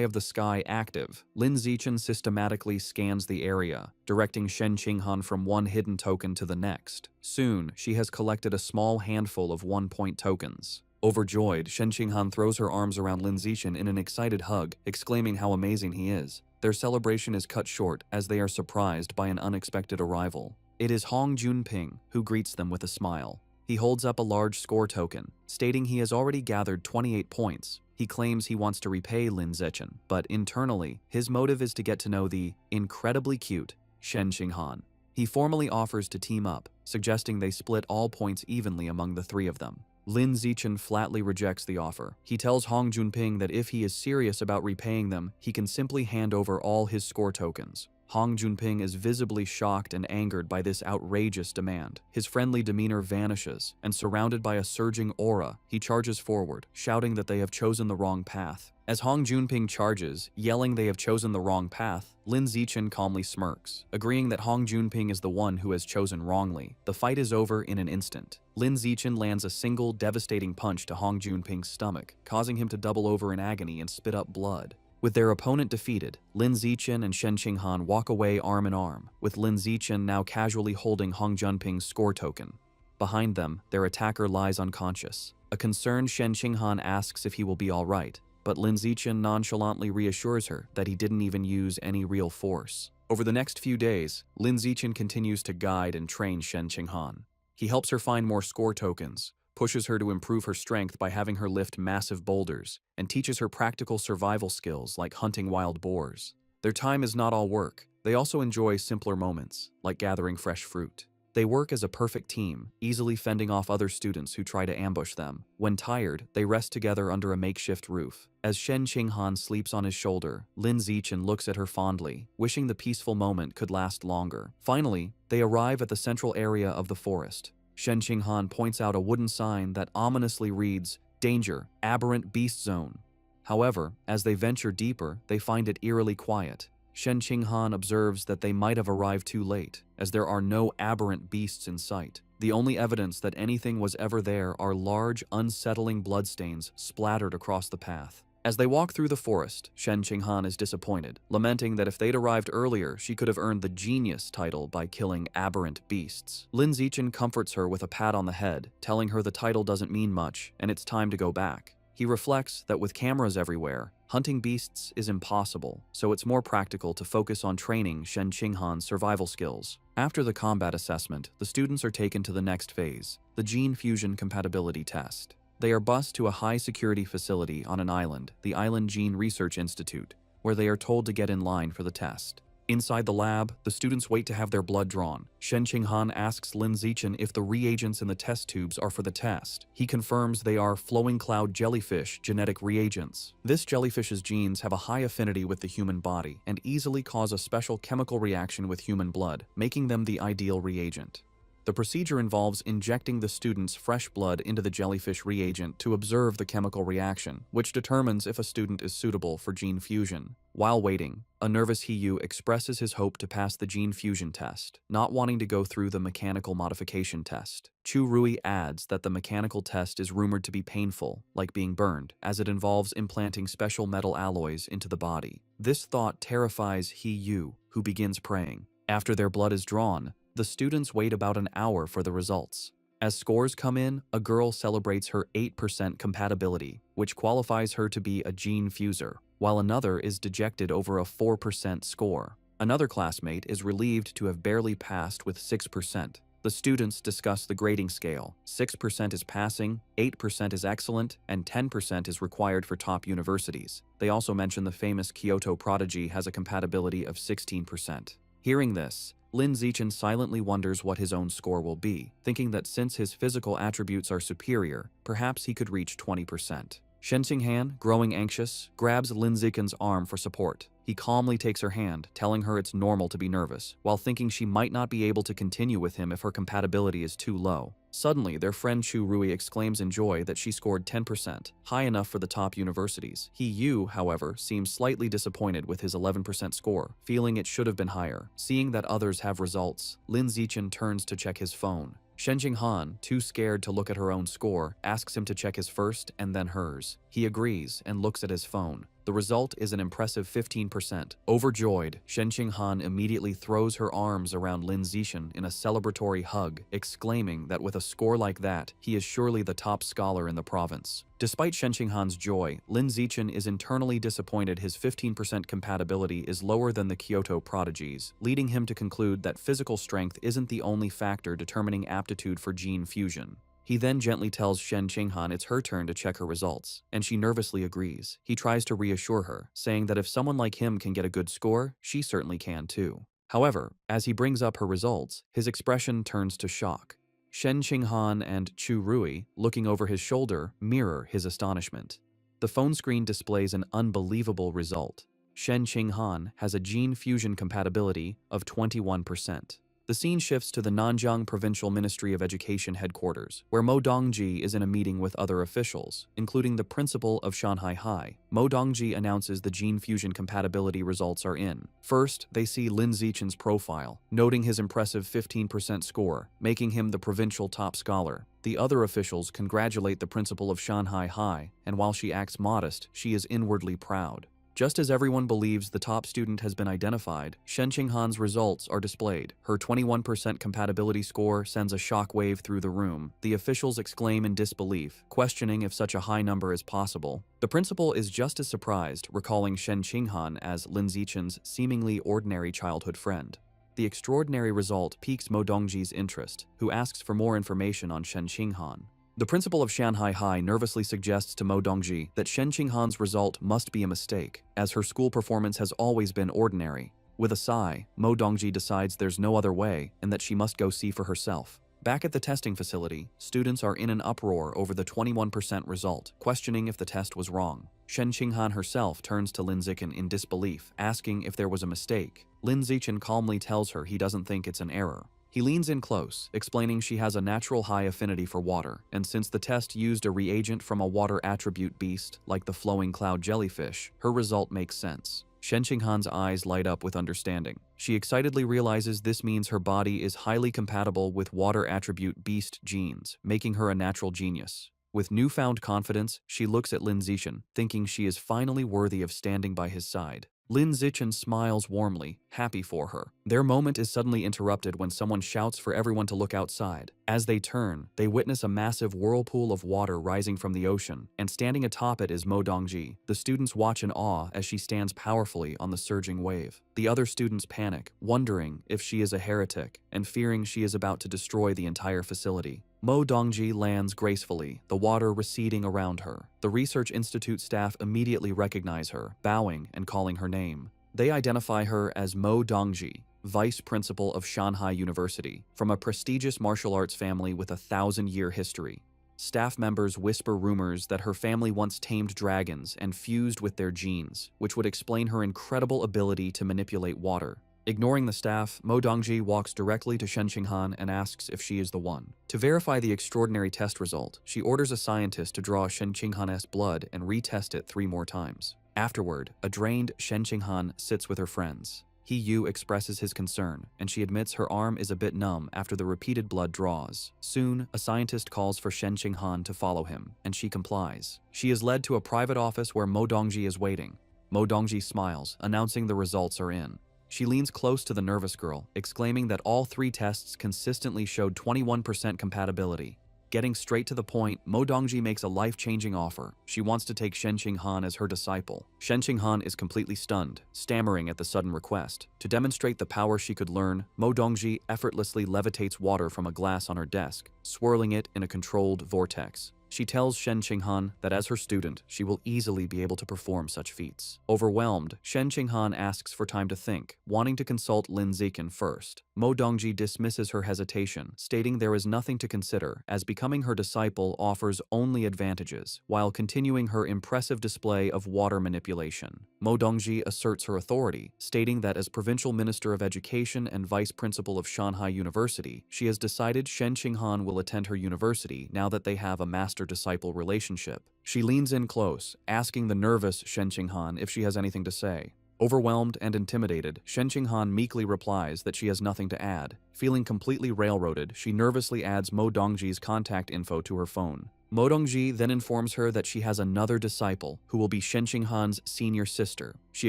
of the Sky active, Lin Zixin systematically scans the area, directing Shen Qinghan from one hidden token to the next. Soon, she has collected a small handful of 1-point tokens. Overjoyed, Shen Qinghan throws her arms around Lin Zixin in an excited hug, exclaiming how amazing he is. Their celebration is cut short as they are surprised by an unexpected arrival. It is Hong Junping who greets them with a smile. He holds up a large score token, stating he has already gathered 28 points. He claims he wants to repay Lin Zixin, but internally, his motive is to get to know the incredibly cute Shen Qinghan. He formally offers to team up, suggesting they split all points evenly among the 3 of them. Lin Zixin flatly rejects the offer. He tells Hong Junping that if he is serious about repaying them, he can simply hand over all his score tokens. Hong Junping is visibly shocked and angered by this outrageous demand. His friendly demeanor vanishes, and surrounded by a surging aura, he charges forward, shouting that they have chosen the wrong path. As Hong Junping charges, yelling they have chosen the wrong path, Lin Zixin calmly smirks, agreeing that Hong Junping is the one who has chosen wrongly. The fight is over in an instant. Lin Zixin lands a single devastating punch to Hong Junping's stomach, causing him to double over in agony and spit up blood. With their opponent defeated, Lin Zixin and Shen Qinghan walk away arm in arm, with Lin Zixin now casually holding Hong Junping's score token. Behind them, their attacker lies unconscious. A concerned Shen Qinghan asks if he will be alright, but Lin Zixin nonchalantly reassures her that he didn't even use any real force. Over the next few days, Lin Zixin continues to guide and train Shen Qinghan. He helps her find more score tokens, pushes her to improve her strength by having her lift massive boulders, and teaches her practical survival skills like hunting wild boars. Their time is not all work. They also enjoy simpler moments, like gathering fresh fruit. They work as a perfect team, easily fending off other students who try to ambush them. When tired, they rest together under a makeshift roof. As Shen Qinghan sleeps on his shoulder, Lin Zixin looks at her fondly, wishing the peaceful moment could last longer. Finally, they arrive at the central area of the forest. Shen Qinghan points out a wooden sign that ominously reads, "Danger, Aberrant Beast Zone." However, as they venture deeper, they find it eerily quiet. Shen Qinghan observes that they might have arrived too late, as there are no aberrant beasts in sight. The only evidence that anything was ever there are large, unsettling bloodstains splattered across the path. As they walk through the forest, Shen Qinghan is disappointed, lamenting that if they'd arrived earlier, she could have earned the genius title by killing aberrant beasts. Lin Zixin comforts her with a pat on the head, telling her the title doesn't mean much, and it's time to go back. He reflects that with cameras everywhere, hunting beasts is impossible, so it's more practical to focus on training Shen Qinghan's survival skills. After the combat assessment, the students are taken to the next phase, the gene fusion compatibility test. They are bused to a high-security facility on an island, the Island Gene Research Institute, where they are told to get in line for the test. Inside the lab, the students wait to have their blood drawn. Shen Qinghan asks Lin Zixin if the reagents in the test tubes are for the test. He confirms they are flowing cloud jellyfish genetic reagents. This jellyfish's genes have a high affinity with the human body and easily cause a special chemical reaction with human blood, making them the ideal reagent. The procedure involves injecting the student's fresh blood into the jellyfish reagent to observe the chemical reaction, which determines if a student is suitable for gene fusion. While waiting, a nervous Hiyu expresses his hope to pass the gene fusion test, not wanting to go through the mechanical modification test. Chu Rui adds that the mechanical test is rumored to be painful, like being burned, as it involves implanting special metal alloys into the body. This thought terrifies Hiyu, who begins praying. After their blood is drawn, the students wait about an hour for the results. As scores come in, a girl celebrates her 8% compatibility, which qualifies her to be a gene fuser, while another is dejected over a 4% score. Another classmate is relieved to have barely passed with 6%. The students discuss the grading scale. 6% is passing, 8% is excellent, and 10% is required for top universities. They also mention the famous Kyoto prodigy has a compatibility of 16%. Hearing this, Lin Zixin silently wonders what his own score will be, thinking that since his physical attributes are superior, perhaps he could reach 20%. Shen Qinghan, growing anxious, grabs Lin Ziqin's arm for support. He calmly takes her hand, telling her it's normal to be nervous, while thinking she might not be able to continue with him if her compatibility is too low. Suddenly, their friend Chu Rui exclaims in joy that she scored 10%, high enough for the top universities. He Yu, however, seems slightly disappointed with his 11% score, feeling it should have been higher. Seeing that others have results, Lin Ziqin turns to check his phone. Shen Qinghan, too scared to look at her own score, asks him to check his first and then hers. He agrees and looks at his phone. The result is an impressive 15%. Overjoyed, Shen Qinghan immediately throws her arms around Lin Ziqin in a celebratory hug, exclaiming that with a score like that, he is surely the top scholar in the province. Despite Shen Qinghan's joy, Lin Ziqin is internally disappointed his 15% compatibility is lower than the Kyoto prodigies, leading him to conclude that physical strength isn't the only factor determining aptitude for gene fusion. He then gently tells Shen Qinghan it's her turn to check her results, and she nervously agrees. He tries to reassure her, saying that if someone like him can get a good score, she certainly can too. However, as he brings up her results, his expression turns to shock. Shen Qinghan and Chu Rui, looking over his shoulder, mirror his astonishment. The phone screen displays an unbelievable result. Shen Qinghan has a gene fusion compatibility of 21%. The scene shifts to the Nanjiang Provincial Ministry of Education headquarters, where Mo Dongji is in a meeting with other officials, including the principal of Shanghai High. Mo Dongji announces the gene fusion compatibility results are in. First, they see Lin Ziqin's profile, noting his impressive 15% score, making him the provincial top scholar. The other officials congratulate the principal of Shanghai High, and while she acts modest, she is inwardly proud. Just as everyone believes the top student has been identified, Shen Qinghan's results are displayed. Her 21% compatibility score sends a shockwave through the room. The officials exclaim in disbelief, questioning if such a high number is possible. The principal is just as surprised, recalling Shen Qinghan as Lin Ziqin's seemingly ordinary childhood friend. The extraordinary result piques Mo Dongji's interest, who asks for more information on Shen Qinghan. The principal of Shanghai High nervously suggests to Mo Dongji that Shen Qinghan's result must be a mistake, as her school performance has always been ordinary. With a sigh, Mo Dongji decides there's no other way and that she must go see for herself. Back at the testing facility, students are in an uproar over the 21% result, questioning if the test was wrong. Shen Qinghan herself turns to Lin Ziqin in disbelief, asking if there was a mistake. Lin Ziqin calmly tells her he doesn't think it's an error. He leans in close, explaining she has a natural high affinity for water, and since the test used a reagent from a water attribute beast, like the flowing cloud jellyfish, her result makes sense. Shen Qinghan's eyes light up with understanding. She excitedly realizes this means her body is highly compatible with water attribute beast genes, making her a natural genius. With newfound confidence, she looks at Lin Ziqin, thinking she is finally worthy of standing by his side. Lin Ziqin smiles warmly, happy for her. Their moment is suddenly interrupted when someone shouts for everyone to look outside. As they turn, they witness a massive whirlpool of water rising from the ocean, and standing atop it is Mo Dongji. The students watch in awe as she stands powerfully on the surging wave. The other students panic, wondering if she is a heretic, and fearing she is about to destroy the entire facility. Mo Dongji lands gracefully, the water receding around her. The Research Institute staff immediately recognize her, bowing and calling her name. They identify her as Mo Dongji, Vice Principal of Shanghai University, from a prestigious martial arts family with a 1,000-year history. Staff members whisper rumors that her family once tamed dragons and fused with their genes, which would explain her incredible ability to manipulate water. Ignoring the staff, Mo Dongji walks directly to Shen Qinghan and asks if she is the one. To verify the extraordinary test result, she orders a scientist to draw Shen Qinghan's blood and retest it 3 more times. Afterward, a drained Shen Qinghan sits with her friends. He Yu expresses his concern, and she admits her arm is a bit numb after the repeated blood draws. Soon, a scientist calls for Shen Qinghan to follow him, and she complies. She is led to a private office where Mo Dongji is waiting. Mo Dongji smiles, announcing the results are in. She leans close to the nervous girl, exclaiming that all 3 tests consistently showed 21% compatibility. Getting straight to the point, Mo Dongji makes a life-changing offer. She wants to take Shen Qinghan as her disciple. Shen Qinghan is completely stunned, stammering at the sudden request. To demonstrate the power she could learn, Mo Dongji effortlessly levitates water from a glass on her desk, swirling it in a controlled vortex. She tells Shen Qinghan that as her student, she will easily be able to perform such feats. Overwhelmed, Shen Qinghan asks for time to think, wanting to consult Lin Ziqin first. Mo Dongji dismisses her hesitation, stating there is nothing to consider, as becoming her disciple offers only advantages, while continuing her impressive display of water manipulation. Mo Dongji asserts her authority, stating that as Provincial Minister of Education and Vice Principal of Shanghai University, she has decided Shen Qinghan will attend her university now that they have a master-disciple relationship. She leans in close, asking the nervous Shen Qinghan if she has anything to say. Overwhelmed and intimidated, Shen Qinghan meekly replies that she has nothing to add. Feeling completely railroaded, she nervously adds Mo Dongji's contact info to her phone. Mo Dongji then informs her that she has another disciple, who will be Shen Qinghan's senior sister. She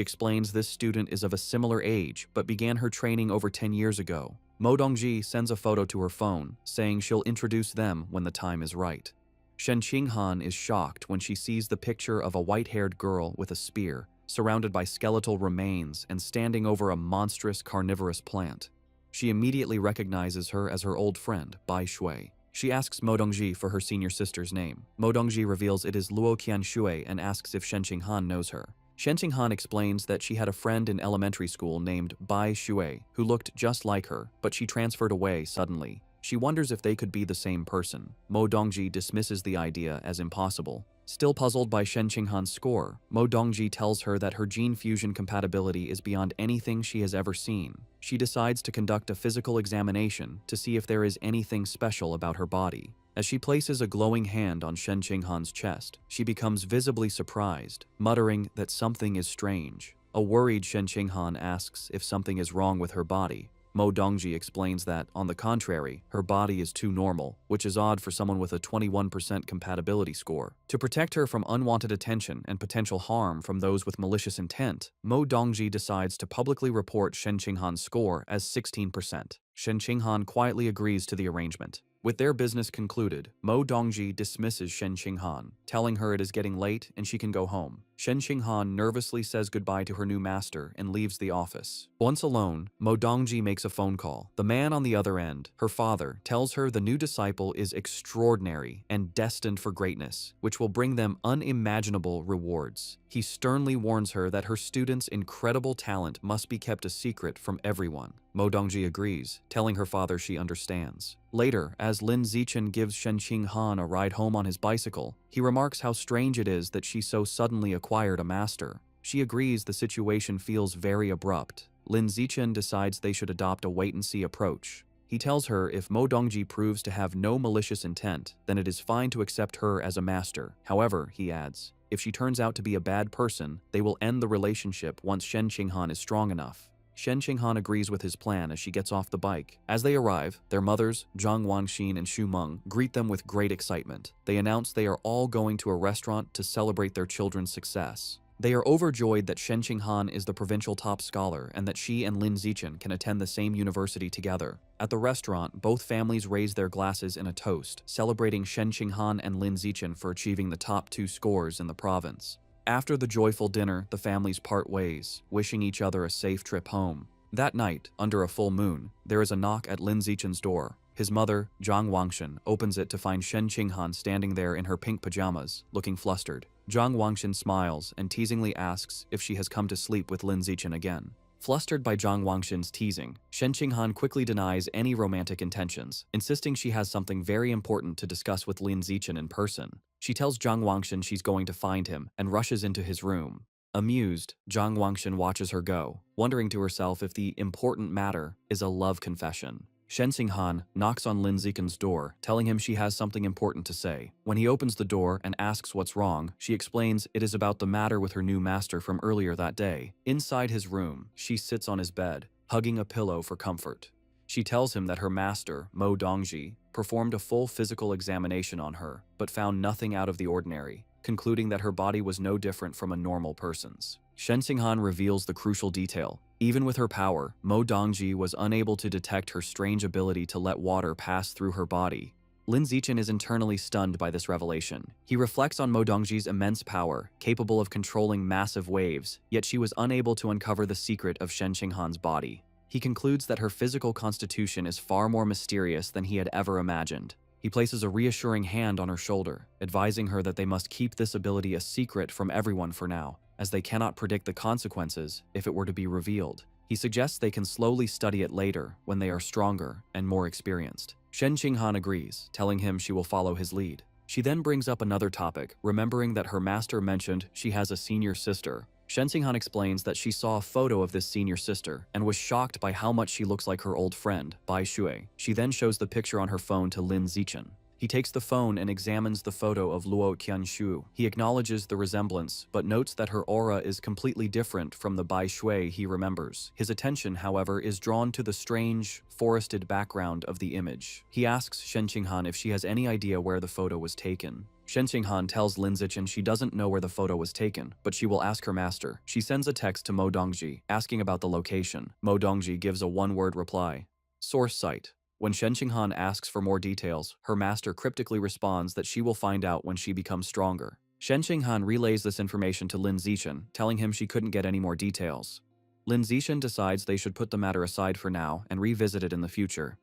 explains this student is of a similar age, but began her training over 10 years ago. Mo Dongji sends a photo to her phone, saying she'll introduce them when the time is right. Shen Qinghan is shocked when she sees the picture of a white-haired girl with a spear, surrounded by skeletal remains and standing over a monstrous carnivorous plant. She immediately recognizes her as her old friend, Bai Shui. She asks Mo Dongji for her senior sister's name. Mo Dongji reveals it is Luo Qianshui and asks if Shen Qinghan knows her. Shen Qinghan explains that she had a friend in elementary school named Bai Shui who looked just like her, but she transferred away suddenly. She wonders if they could be the same person. Mo Dongji dismisses the idea as impossible. Still puzzled by Shen Qinghan's score, Mo Dongji tells her that her gene fusion compatibility is beyond anything she has ever seen. She decides to conduct a physical examination to see if there is anything special about her body. As she places a glowing hand on Shen Qinghan's chest, she becomes visibly surprised, muttering that something is strange. A worried Shen Qinghan asks if something is wrong with her body. Mo Dongji explains that, on the contrary, her body is too normal, which is odd for someone with a 21% compatibility score. To protect her from unwanted attention and potential harm from those with malicious intent, Mo Dongji decides to publicly report Shen Qinghan's score as 16%. Shen Qinghan quietly agrees to the arrangement. With their business concluded, Mo Dongji dismisses Shen Qinghan, telling her it is getting late and she can go home. Shen Qinghan nervously says goodbye to her new master and leaves the office. Once alone, Mo Dongji makes a phone call. The man on the other end, her father, tells her the new disciple is extraordinary and destined for greatness, which will bring them unimaginable rewards. He sternly warns her that her student's incredible talent must be kept a secret from everyone. Mo Dongji agrees, telling her father she understands. Later, as Lin Zichen gives Shen Qinghan a ride home on his bicycle, he remarks how strange it is that she so suddenly acquired a master. She agrees the situation feels very abrupt. Lin Zichen decides they should adopt a wait-and-see approach. He tells her if Mo Dongji proves to have no malicious intent, then it is fine to accept her as a master. However, he adds, if she turns out to be a bad person, they will end the relationship once Shen Qinghan is strong enough. Shen Qinghan agrees with his plan as she gets off the bike. As they arrive, their mothers, Zhang Wangxin and Xu Meng, greet them with great excitement. They announce they are all going to a restaurant to celebrate their children's success. They are overjoyed that Shen Qinghan is the provincial top scholar and that she and Lin Zichen can attend the same university together. At the restaurant, both families raise their glasses in a toast, celebrating Shen Qinghan and Lin Zichen for achieving the top 2 scores in the province. After the joyful dinner, the families part ways, wishing each other a safe trip home. That night, under a full moon, there is a knock at Lin Zichen's door. His mother, Zhang Wangxin, opens it to find Shen Qinghan standing there in her pink pajamas, looking flustered. Zhang Wangxin smiles and teasingly asks if she has come to sleep with Lin Zichen again. Flustered by Zhang Wangxin's teasing, Shen Qinghan quickly denies any romantic intentions, insisting she has something very important to discuss with Lin Zichen in person. She tells Zhang Wangxin she's going to find him and rushes into his room. Amused, Zhang Wangxin watches her go, wondering to herself if the important matter is a love confession. Shen Qinghan knocks on Lin Zichen's door, telling him she has something important to say. When he opens the door and asks what's wrong, she explains it is about the matter with her new master from earlier that day. Inside his room, she sits on his bed, hugging a pillow for comfort. She tells him that her master, Mo Dongji, performed a full physical examination on her, but found nothing out of the ordinary, concluding that her body was no different from a normal person's. Shen Qinghan reveals the crucial detail. Even with her power, Mo Dongji was unable to detect her strange ability to let water pass through her body. Lin Zichen is internally stunned by this revelation. He reflects on Mo Dongji's immense power, capable of controlling massive waves, yet she was unable to uncover the secret of Shen Qinghan's body. He concludes that her physical constitution is far more mysterious than he had ever imagined. He places a reassuring hand on her shoulder, advising her that they must keep this ability a secret from everyone for now, as they cannot predict the consequences if it were to be revealed. He suggests they can slowly study it later when they are stronger and more experienced. Shen Qinghan agrees, telling him she will follow his lead. She then brings up another topic, remembering that her master mentioned she has a senior sister. Shen Qinghan explains that she saw a photo of this senior sister and was shocked by how much she looks like her old friend, Bai Shui. She then shows the picture on her phone to Lin Zichen. He takes the phone and examines the photo of Luo Qianshu. He acknowledges the resemblance, but notes that her aura is completely different from the Bai Shui he remembers. His attention, however, is drawn to the strange, forested background of the image. He asks Shen Qinghan if she has any idea where the photo was taken. Shen Qinghan tells Lin Zichen she doesn't know where the photo was taken, but she will ask her master. She sends a text to Mo Dongji, asking about the location. Mo Dongji gives a one-word reply: source site. When Shen Qinghan asks for more details, her master cryptically responds that she will find out when she becomes stronger. Shen Qinghan relays this information to Lin Zichen, telling him she couldn't get any more details. Lin Zichen decides they should put the matter aside for now and revisit it in the future.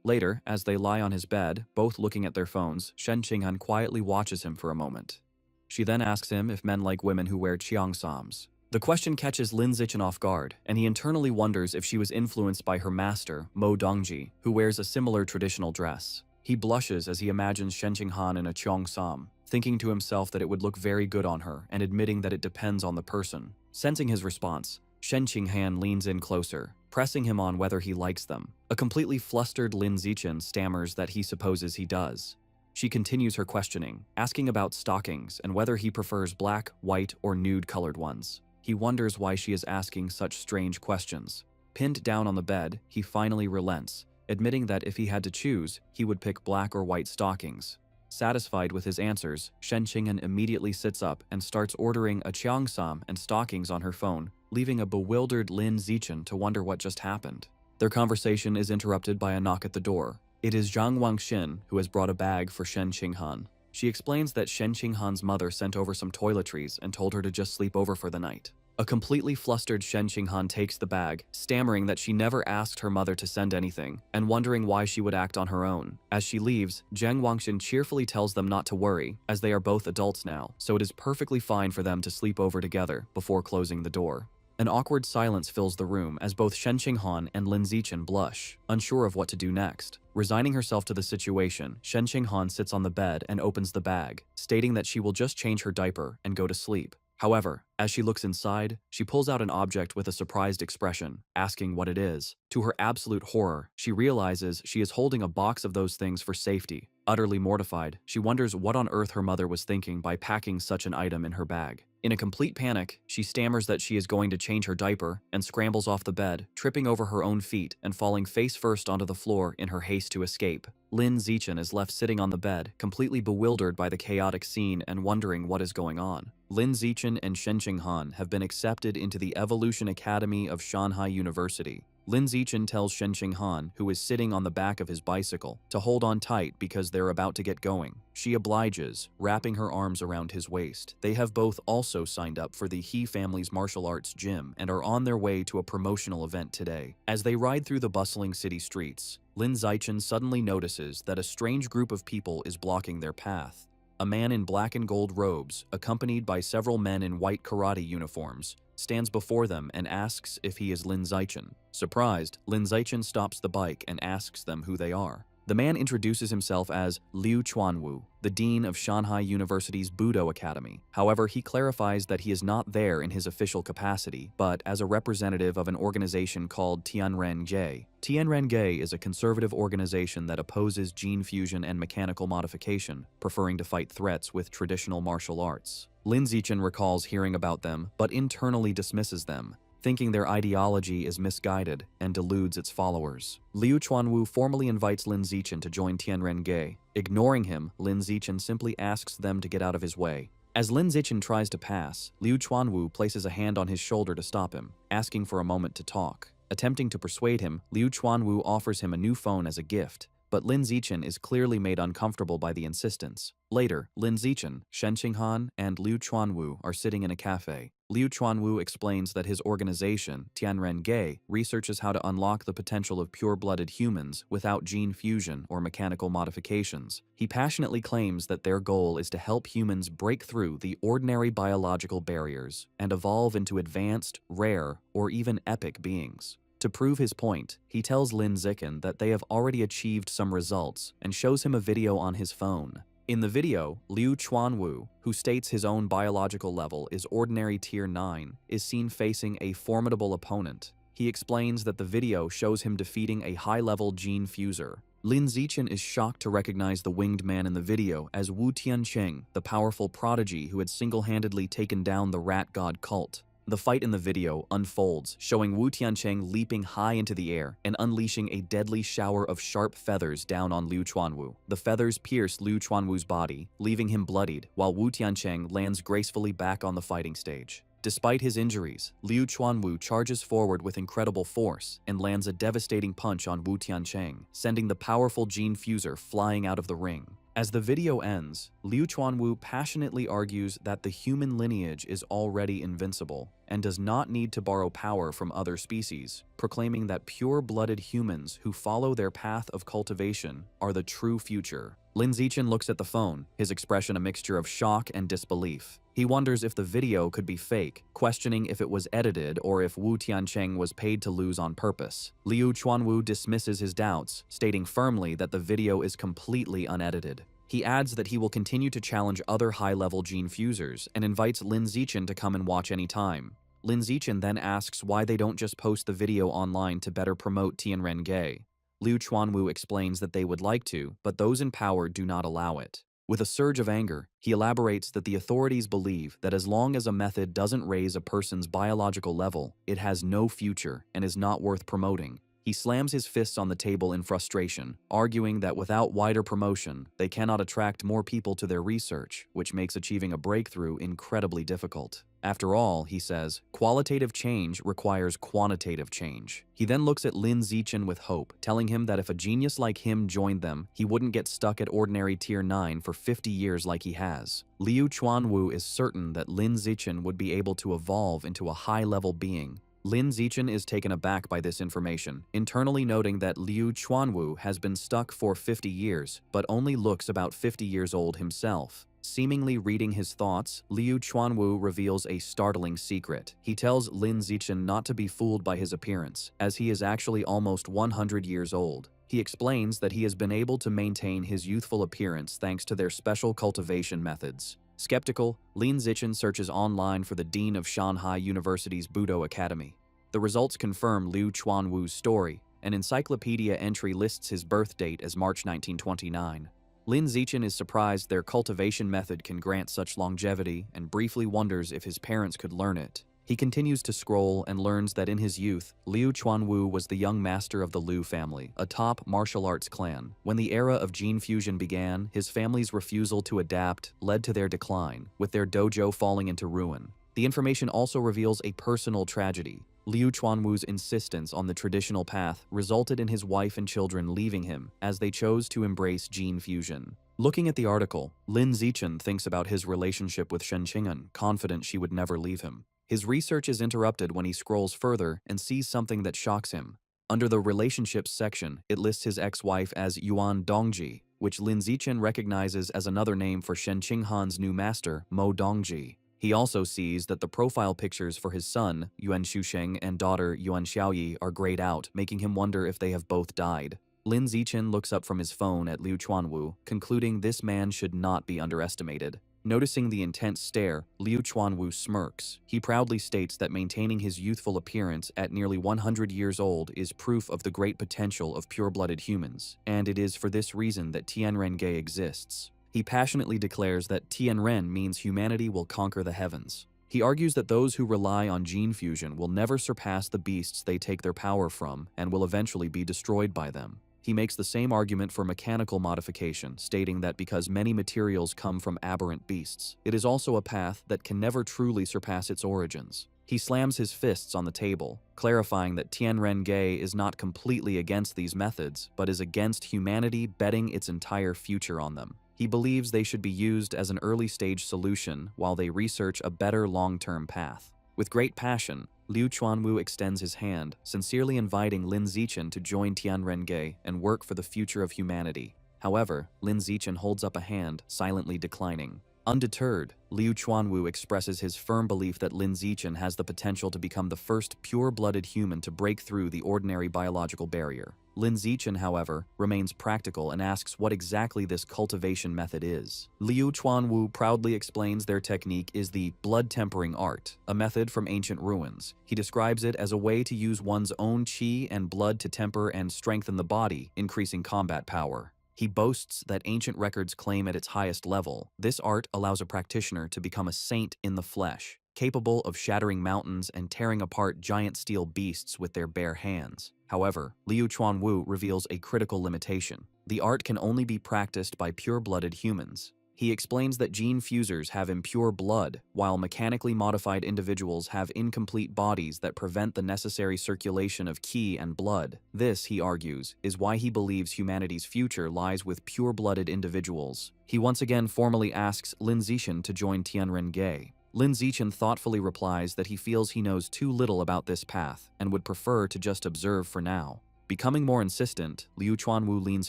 Later, as they lie on his bed, both looking at their phones, Shen Qinghan quietly watches him for a moment. She then asks him if men like women who wear cheongsams. The question catches Lin Zichen off guard, and he internally wonders if she was influenced by her master, Mo Dongji, who wears a similar traditional dress. He blushes as he imagines Shen Qinghan in a cheongsam, thinking to himself that it would look very good on her and admitting that it depends on the person. Sensing his response, Shen Qinghan leans in closer, pressing him on whether he likes them. A completely flustered Lin Zichen stammers that he supposes he does. She continues her questioning, asking about stockings and whether he prefers black, white, or nude-colored ones. He wonders why she is asking such strange questions. Pinned down on the bed, he finally relents, admitting that if he had to choose, he would pick black or white stockings. Satisfied with his answers, Shen Qinghan immediately sits up and starts ordering a cheongsam and stockings on her phone, leaving a bewildered Lin Zichen to wonder what just happened. Their conversation is interrupted by a knock at the door. It is Zhang Wangxin who has brought a bag for Shen Qinghan. She explains that Shen Qinghan's mother sent over some toiletries and told her to just sleep over for the night. A completely flustered Shen Qinghan takes the bag, stammering that she never asked her mother to send anything, and wondering why she would act on her own. As she leaves, Zhang Wangxin cheerfully tells them not to worry, as they are both adults now, so it is perfectly fine for them to sleep over together before closing the door. An awkward silence fills the room as both Shen Qinghan and Lin Zichen blush, unsure of what to do next. Resigning herself to the situation, Shen Qinghan sits on the bed and opens the bag, stating that she will just change her diaper and go to sleep. However, as she looks inside, she pulls out an object with a surprised expression, asking what it is. To her absolute horror, she realizes she is holding a box of those things for safety. Utterly mortified, she wonders what on earth her mother was thinking by packing such an item in her bag. In a complete panic, she stammers that she is going to change her diaper and scrambles off the bed, tripping over her own feet and falling face first onto the floor in her haste to escape. Lin Zichen is left sitting on the bed, completely bewildered by the chaotic scene and wondering what is going on. Lin Zichen and Shen Qinghan have been accepted into the Evolution Academy of Shanghai University. Lin Zichen tells Shen Qinghan, who is sitting on the back of his bicycle, to hold on tight because they're about to get going. She obliges, wrapping her arms around his waist. They have both also signed up for the He family's martial arts gym and are on their way to a promotional event today. As they ride through the bustling city streets, Lin Zichen suddenly notices that a strange group of people is blocking their path. A man in black and gold robes, accompanied by several men in white karate uniforms, stands before them and asks if he is Lin Zichen. Surprised, Lin Zichen stops the bike and asks them who they are. The man introduces himself as Liu Chuanwu, the dean of Shanghai University's Budo Academy. However, he clarifies that he is not there in his official capacity, but as a representative of an organization called Tianren-Ge. Tianren-Ge is a conservative organization that opposes gene fusion and mechanical modification, preferring to fight threats with traditional martial arts. Lin Zichen recalls hearing about them, but internally dismisses them, thinking their ideology is misguided and deludes its followers. Liu Chuanwu formally invites Lin Zichen to join Tianren-Ge. Ignoring him, Lin Zichen simply asks them to get out of his way. As Lin Zichen tries to pass, Liu Chuanwu places a hand on his shoulder to stop him, asking for a moment to talk. Attempting to persuade him, Liu Chuanwu offers him a new phone as a gift, but Lin Zichen is clearly made uncomfortable by the insistence. Later, Lin Zichen, Shen Qinghan, and Liu Chuanwu are sitting in a cafe. Liu Chuanwu explains that his organization, Tianren-ge, researches how to unlock the potential of pure-blooded humans without gene fusion or mechanical modifications. He passionately claims that their goal is to help humans break through the ordinary biological barriers and evolve into advanced, rare, or even epic beings. To prove his point, he tells Lin Zichen that they have already achieved some results and shows him a video on his phone. In the video, Liu Chuanwu, who states his own biological level is ordinary tier 9, is seen facing a formidable opponent. He explains that the video shows him defeating a high-level gene fuser. Lin Zichen is shocked to recognize the winged man in the video as Wu Tiancheng, the powerful prodigy who had single-handedly taken down the rat god cult. The fight in the video unfolds, showing Wu Tiancheng leaping high into the air and unleashing a deadly shower of sharp feathers down on Liu Chuanwu. The feathers pierce Liu Chuanwu's body, leaving him bloodied, while Wu Tiancheng lands gracefully back on the fighting stage. Despite his injuries, Liu Chuanwu charges forward with incredible force and lands a devastating punch on Wu Tiancheng, sending the powerful gene fuser flying out of the ring. As the video ends, Liu Chuanwu passionately argues that the human lineage is already invincible and does not need to borrow power from other species, proclaiming that pure-blooded humans who follow their path of cultivation are the true future. Lin Zichen looks at the phone, his expression a mixture of shock and disbelief. He wonders if the video could be fake, questioning if it was edited or if Wu Tiancheng was paid to lose on purpose. Liu Chuanwu dismisses his doubts, stating firmly that the video is completely unedited. He adds that he will continue to challenge other high-level gene fusers and invites Lin Zichen to come and watch anytime. Lin Zichen then asks why they don't just post the video online to better promote Tianren-ge. Liu Chuanwu explains that they would like to, but those in power do not allow it. With a surge of anger, he elaborates that the authorities believe that as long as a method doesn't raise a person's biological level, it has no future and is not worth promoting. He slams his fists on the table in frustration, arguing that without wider promotion, they cannot attract more people to their research, which makes achieving a breakthrough incredibly difficult. After all, he says, qualitative change requires quantitative change. He then looks at Lin Zichen with hope, telling him that if a genius like him joined them, he wouldn't get stuck at ordinary tier 9 for 50 years like he has. Liu Chuanwu is certain that Lin Zichen would be able to evolve into a high-level being. Lin Zichen is taken aback by this information, internally noting that Liu Chuanwu has been stuck for 50 years, but only looks about 50 years old himself. Seemingly reading his thoughts, Liu Chuanwu reveals a startling secret. He tells Lin Zichen not to be fooled by his appearance, as he is actually almost 100 years old. He explains that he has been able to maintain his youthful appearance thanks to their special cultivation methods. Skeptical, Lin Zichen searches online for the dean of Shanghai University's Budo Academy. The results confirm Liu Chuanwu's story. An encyclopedia entry lists his birth date as March 1929. Lin Zichen is surprised their cultivation method can grant such longevity and briefly wonders if his parents could learn it. He continues to scroll and learns that in his youth, Liu Chuanwu was the young master of the Liu family, a top martial arts clan. When the era of gene fusion began, his family's refusal to adapt led to their decline, with their dojo falling into ruin. The information also reveals a personal tragedy. Liu Chuanwu's insistence on the traditional path resulted in his wife and children leaving him as they chose to embrace gene fusion. Looking at the article, Lin Zichen thinks about his relationship with Shen Qinghan, confident she would never leave him. His research is interrupted when he scrolls further and sees something that shocks him. Under the relationships section, it lists his ex-wife as Yuan Dongji, which Lin Zichen recognizes as another name for Shen Qinghan's new master, Mo Dongji. He also sees that the profile pictures for his son, Yuan Xusheng, and daughter, Yuan Xiaoyi, are grayed out, making him wonder if they have both died. Lin Zichen looks up from his phone at Liu Chuanwu, concluding this man should not be underestimated. Noticing the intense stare, Liu Chuanwu smirks. He proudly states that maintaining his youthful appearance at nearly 100 years old is proof of the great potential of pure-blooded humans, and it is for this reason that Tianren-ge exists. He passionately declares that Tianren means humanity will conquer the heavens. He argues that those who rely on gene fusion will never surpass the beasts they take their power from and will eventually be destroyed by them. He makes the same argument for mechanical modification, stating that because many materials come from aberrant beasts, it is also a path that can never truly surpass its origins. He slams his fists on the table, clarifying that Tianren-ge is not completely against these methods, but is against humanity betting its entire future on them. He believes they should be used as an early-stage solution while they research a better long-term path. With great passion, Liu Chuanwu extends his hand, sincerely inviting Lin Zichen to join Tianren-ge and work for the future of humanity. However, Lin Zichen holds up a hand, silently declining. Undeterred, Liu Chuanwu expresses his firm belief that Lin Zichen has the potential to become the first pure-blooded human to break through the ordinary biological barrier. Lin Zichen, however, remains practical and asks what exactly this cultivation method is. Liu Chuanwu proudly explains their technique is the blood-tempering art, a method from ancient ruins. He describes it as a way to use one's own qi and blood to temper and strengthen the body, increasing combat power. He boasts that ancient records claim at its highest level, this art allows a practitioner to become a saint in the flesh, capable of shattering mountains and tearing apart giant steel beasts with their bare hands. However, Liu Chuanwu reveals a critical limitation. The art can only be practiced by pure-blooded humans. He explains that gene fusers have impure blood, while mechanically modified individuals have incomplete bodies that prevent the necessary circulation of qi and blood. This, he argues, is why he believes humanity's future lies with pure-blooded individuals. He once again formally asks Lin Zichen to join Tianren-ge. Lin Zichen thoughtfully replies that he feels he knows too little about this path and would prefer to just observe for now. Becoming more insistent, Liu Chuanwu leans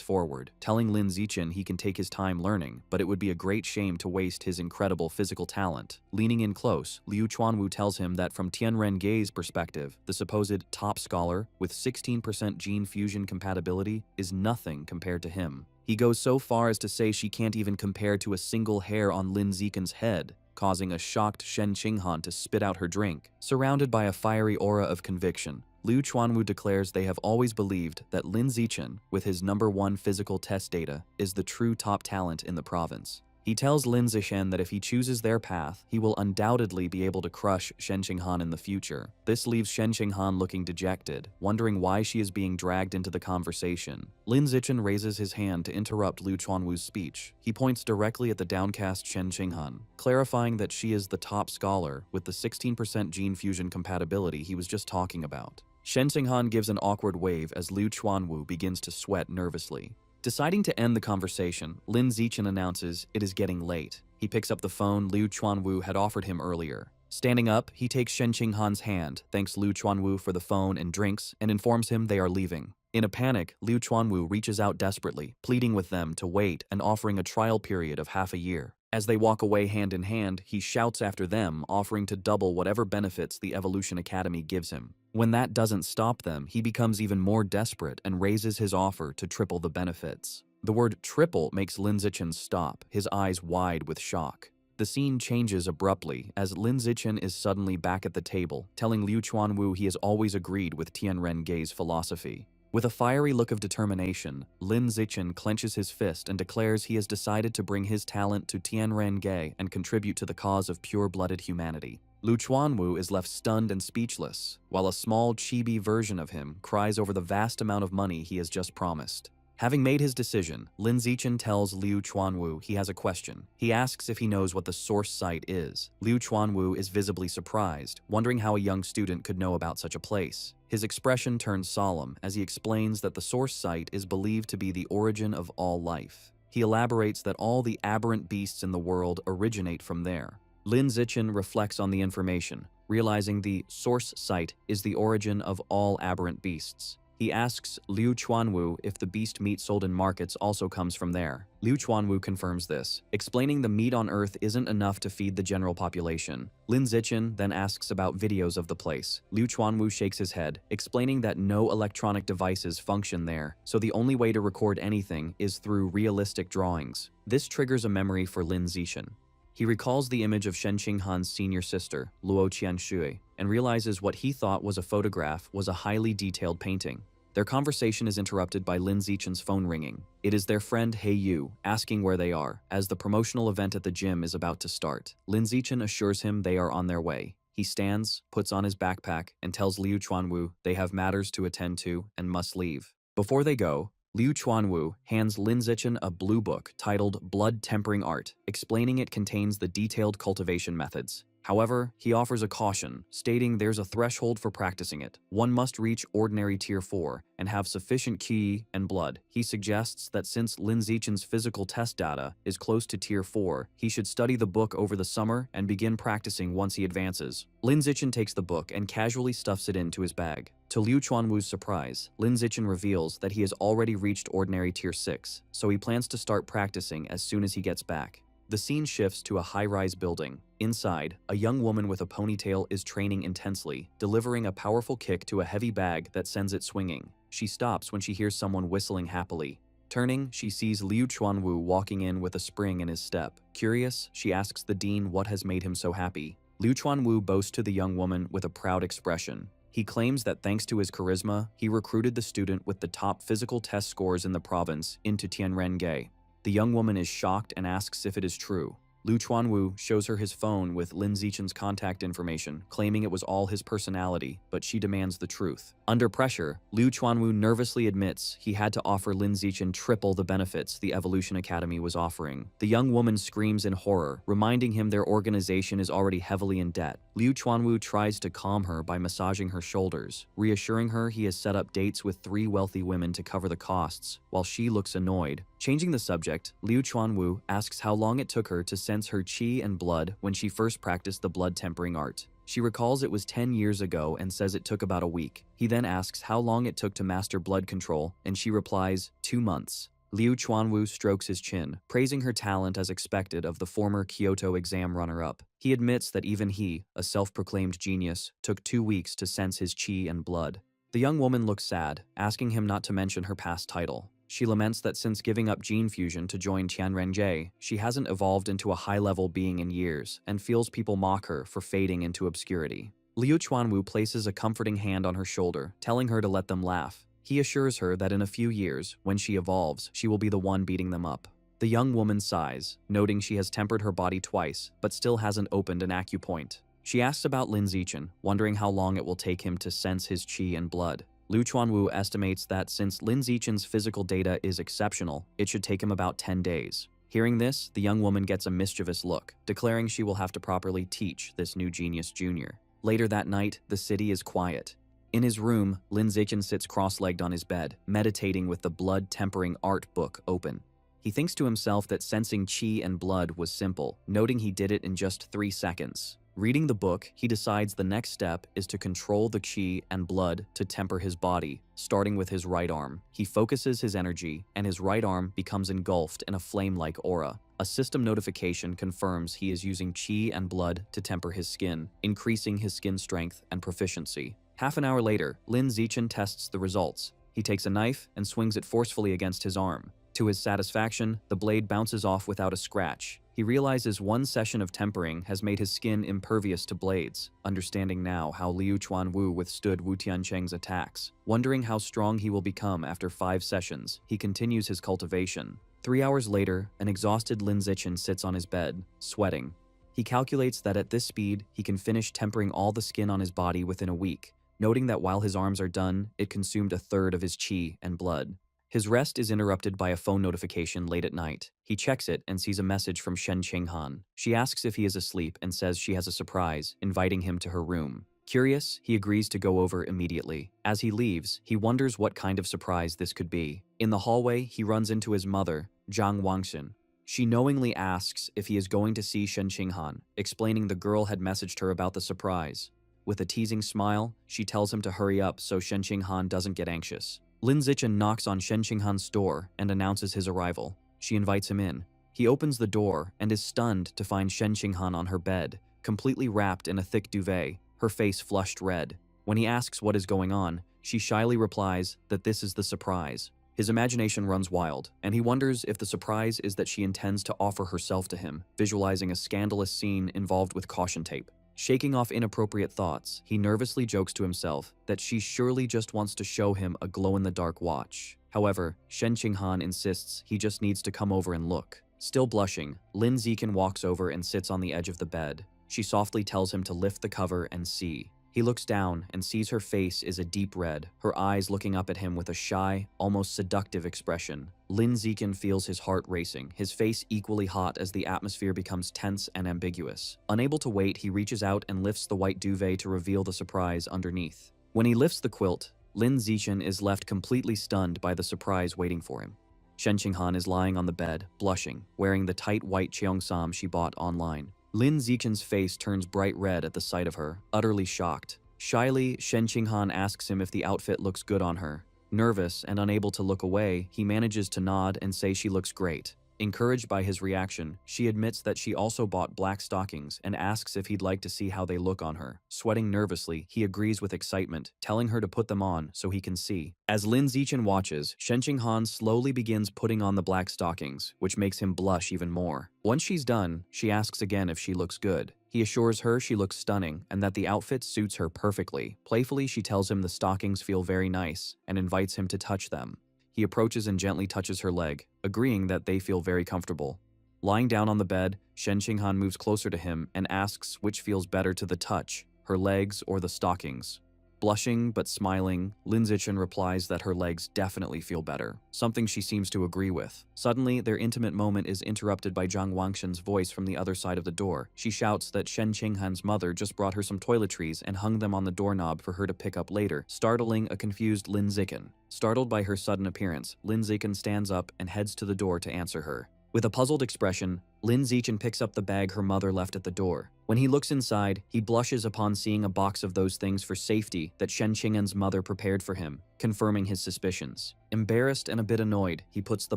forward, telling Lin Zichen he can take his time learning, but it would be a great shame to waste his incredible physical talent. Leaning in close, Liu Chuanwu tells him that from Tianren-ge's perspective, the supposed top scholar with 16% gene fusion compatibility is nothing compared to him. He goes so far as to say she can't even compare to a single hair on Lin Zichen's head, causing a shocked Shen Qinghan to spit out her drink. Surrounded by a fiery aura of conviction, Liu Chuanwu declares they have always believed that Lin Zichen, with his #1 physical test data, is the true top talent in the province. He tells Lin Zichen that if he chooses their path, he will undoubtedly be able to crush Shen Qinghan in the future. This leaves Shen Qinghan looking dejected, wondering why she is being dragged into the conversation. Lin Zichen raises his hand to interrupt Liu Chuanwu's speech. He points directly at the downcast Shen Qinghan, clarifying that she is the top scholar with the 16% gene fusion compatibility he was just talking about. Shen Qinghan gives an awkward wave as Liu Chuanwu begins to sweat nervously. Deciding to end the conversation, Lin Zichen announces it is getting late. He picks up the phone Liu Chuanwu had offered him earlier. Standing up, he takes Shen Qinghan's hand, thanks Liu Chuanwu for the phone and drinks, and informs him they are leaving. In a panic, Liu Chuanwu reaches out desperately, pleading with them to wait and offering a trial period of half a year. As they walk away hand in hand, he shouts after them, offering to double whatever benefits the Evolution Academy gives him. When that doesn't stop them, he becomes even more desperate and raises his offer to triple the benefits. The word triple makes Lin Zichen stop, his eyes wide with shock. The scene changes abruptly as Lin Zichen is suddenly back at the table, telling Liu Chuanwu he has always agreed with Tianren-ge's philosophy. With a fiery look of determination, Lin Zichen clenches his fist and declares he has decided to bring his talent to Tianren-ge and contribute to the cause of pure-blooded humanity. Liu Chuanwu is left stunned and speechless, while a small chibi version of him cries over the vast amount of money he has just promised. Having made his decision, Lin Zichen tells Liu Chuanwu he has a question. He asks if he knows what the source site is. Liu Chuanwu is visibly surprised, wondering how a young student could know about such a place. His expression turns solemn as he explains that the source site is believed to be the origin of all life. He elaborates that all the aberrant beasts in the world originate from there. Lin Zichen reflects on the information, realizing the source site is the origin of all aberrant beasts. He asks Liu Chuanwu if the beast meat sold in markets also comes from there. Liu Chuanwu confirms this, explaining the meat on Earth isn't enough to feed the general population. Lin Zichen then asks about videos of the place. Liu Chuanwu shakes his head, explaining that no electronic devices function there, so the only way to record anything is through realistic drawings. This triggers a memory for Lin Zichen. He recalls the image of Shen Qinghan's senior sister, Luo Qianshui, and realizes what he thought was a photograph was a highly detailed painting. Their conversation is interrupted by Lin Zichen's phone ringing. It is their friend He Yu, asking where they are, as the promotional event at the gym is about to start. Lin Zichen assures him they are on their way. He stands, puts on his backpack, and tells Liu Chuanwu they have matters to attend to and must leave. Before they go, Liu Chuanwu hands Lin Zichen a blue book titled Blood Tempering Art, explaining it contains the detailed cultivation methods. However, he offers a caution, stating there's a threshold for practicing it. One must reach ordinary tier 4 and have sufficient ki and blood. He suggests that since Lin Zichen's physical test data is close to tier 4, he should study the book over the summer and begin practicing once he advances. Lin Zichen takes the book and casually stuffs it into his bag. To Liu Chuanwu's surprise, Lin Zichen reveals that he has already reached ordinary tier 6, so he plans to start practicing as soon as he gets back. The scene shifts to a high-rise building. Inside, a young woman with a ponytail is training intensely, delivering a powerful kick to a heavy bag that sends it swinging. She stops when she hears someone whistling happily. Turning, she sees Liu Chuanwu walking in with a spring in his step. Curious, she asks the dean what has made him so happy. Liu Chuanwu boasts to the young woman with a proud expression. He claims that thanks to his charisma, he recruited the student with the top physical test scores in the province into Tianrenge. The young woman is shocked and asks if it is true. Liu Chuanwu shows her his phone with Lin Zichen's contact information, claiming it was all his personality, but she demands the truth. Under pressure, Liu Chuanwu nervously admits he had to offer Lin Zichen triple the benefits the Evolution Academy was offering. The young woman screams in horror, reminding him their organization is already heavily in debt. Liu Chuanwu tries to calm her by massaging her shoulders, reassuring her he has set up dates with 3 wealthy women to cover the costs, while she looks annoyed. Changing the subject, Liu Chuanwu asks how long it took her to sense her qi and blood when she first practiced the blood tempering art. She recalls it was 10 years ago and says it took about a week. He then asks how long it took to master blood control, and she replies, 2 months. Liu Chuanwu strokes his chin, praising her talent as expected of the former Kyoto exam runner-up. He admits that even he, a self-proclaimed genius, took 2 weeks to sense his qi and blood. The young woman looks sad, asking him not to mention her past title. She laments that since giving up gene fusion to join Tianrenge, she hasn't evolved into a high-level being in years, and feels people mock her for fading into obscurity. Liu Chuanwu places a comforting hand on her shoulder, telling her to let them laugh. He assures her that in a few years, when she evolves, she will be the one beating them up. The young woman sighs, noting she has tempered her body twice, but still hasn't opened an acupoint. She asks about Lin Zichen, wondering how long it will take him to sense his qi and blood. Liu Chuanwu estimates that since Lin Zichen's physical data is exceptional, it should take him about 10 days. Hearing this, the young woman gets a mischievous look, declaring she will have to properly teach this new genius junior. Later that night, the city is quiet. In his room, Lin Zichen sits cross-legged on his bed, meditating with the blood-tempering art book open. He thinks to himself that sensing qi and blood was simple, noting he did it in just 3 seconds. Reading the book, he decides the next step is to control the qi and blood to temper his body, starting with his right arm. He focuses his energy, and his right arm becomes engulfed in a flame-like aura. A system notification confirms he is using qi and blood to temper his skin, increasing his skin strength and proficiency. Half an hour later, Lin Zichen tests the results. He takes a knife and swings it forcefully against his arm. To his satisfaction, the blade bounces off without a scratch. He realizes one session of tempering has made his skin impervious to blades, understanding now how Liu Chuanwu withstood Wu Tiancheng's attacks. Wondering how strong he will become after 5 sessions, he continues his cultivation. 3 hours later, an exhausted Lin Zichen sits on his bed, sweating. He calculates that at this speed, he can finish tempering all the skin on his body within a week, noting that while his arms are done, it consumed a third of his qi and blood. His rest is interrupted by a phone notification late at night. He checks it and sees a message from Shen Qinghan. She asks if he is asleep and says she has a surprise, inviting him to her room. Curious, he agrees to go over immediately. As he leaves, he wonders what kind of surprise this could be. In the hallway, he runs into his mother, Zhang Wangxin. She knowingly asks if he is going to see Shen Qinghan, explaining the girl had messaged her about the surprise. With a teasing smile, she tells him to hurry up so Shen Qinghan doesn't get anxious. Lin Zichen knocks on Shen Qinghan's door and announces his arrival. She invites him in. He opens the door and is stunned to find Shen Qinghan on her bed, completely wrapped in a thick duvet, her face flushed red. When he asks what is going on, she shyly replies that this is the surprise. His imagination runs wild, and he wonders if the surprise is that she intends to offer herself to him, visualizing a scandalous scene involved with caution tape. Shaking off inappropriate thoughts, he nervously jokes to himself that she surely just wants to show him a glow-in-the-dark watch. However, Shen Qinghan insists he just needs to come over and look. Still blushing, Lin Zichen walks over and sits on the edge of the bed. She softly tells him to lift the cover and see. He looks down and sees her face is a deep red, her eyes looking up at him with a shy, almost seductive expression. Lin Zichen feels his heart racing, his face equally hot as the atmosphere becomes tense and ambiguous. Unable to wait, he reaches out and lifts the white duvet to reveal the surprise underneath. When he lifts the quilt, Lin Zichen is left completely stunned by the surprise waiting for him. Shen Qinghan is lying on the bed, blushing, wearing the tight white cheongsam she bought online. Lin Zichen's face turns bright red at the sight of her, utterly shocked. Shyly, Shen Qinghan asks him if the outfit looks good on her. Nervous and unable to look away, he manages to nod and say she looks great. Encouraged by his reaction, she admits that she also bought black stockings and asks if he'd like to see how they look on her. Sweating nervously, he agrees with excitement, telling her to put them on so he can see. As Lin Zichen watches, Shen Qinghan slowly begins putting on the black stockings, which makes him blush even more. Once she's done, she asks again if she looks good. He assures her she looks stunning and that the outfit suits her perfectly. Playfully, she tells him the stockings feel very nice and invites him to touch them. He approaches and gently touches her leg, agreeing that they feel very comfortable. Lying down on the bed, Shen Qinghan moves closer to him and asks which feels better to the touch, her legs or the stockings. Blushing but smiling, Lin Zichen replies that her legs definitely feel better, something she seems to agree with. Suddenly, their intimate moment is interrupted by Zhang Wangshen's voice from the other side of the door. She shouts that Shen Qinghan's mother just brought her some toiletries and hung them on the doorknob for her to pick up later, startling a confused Lin Zichen. Startled by her sudden appearance, Lin Zichen stands up and heads to the door to answer her. With a puzzled expression, Lin Zichen picks up the bag her mother left at the door. When he looks inside, he blushes upon seeing a box of those things for safety that Shen Qinghan's mother prepared for him, confirming his suspicions. Embarrassed and a bit annoyed, he puts the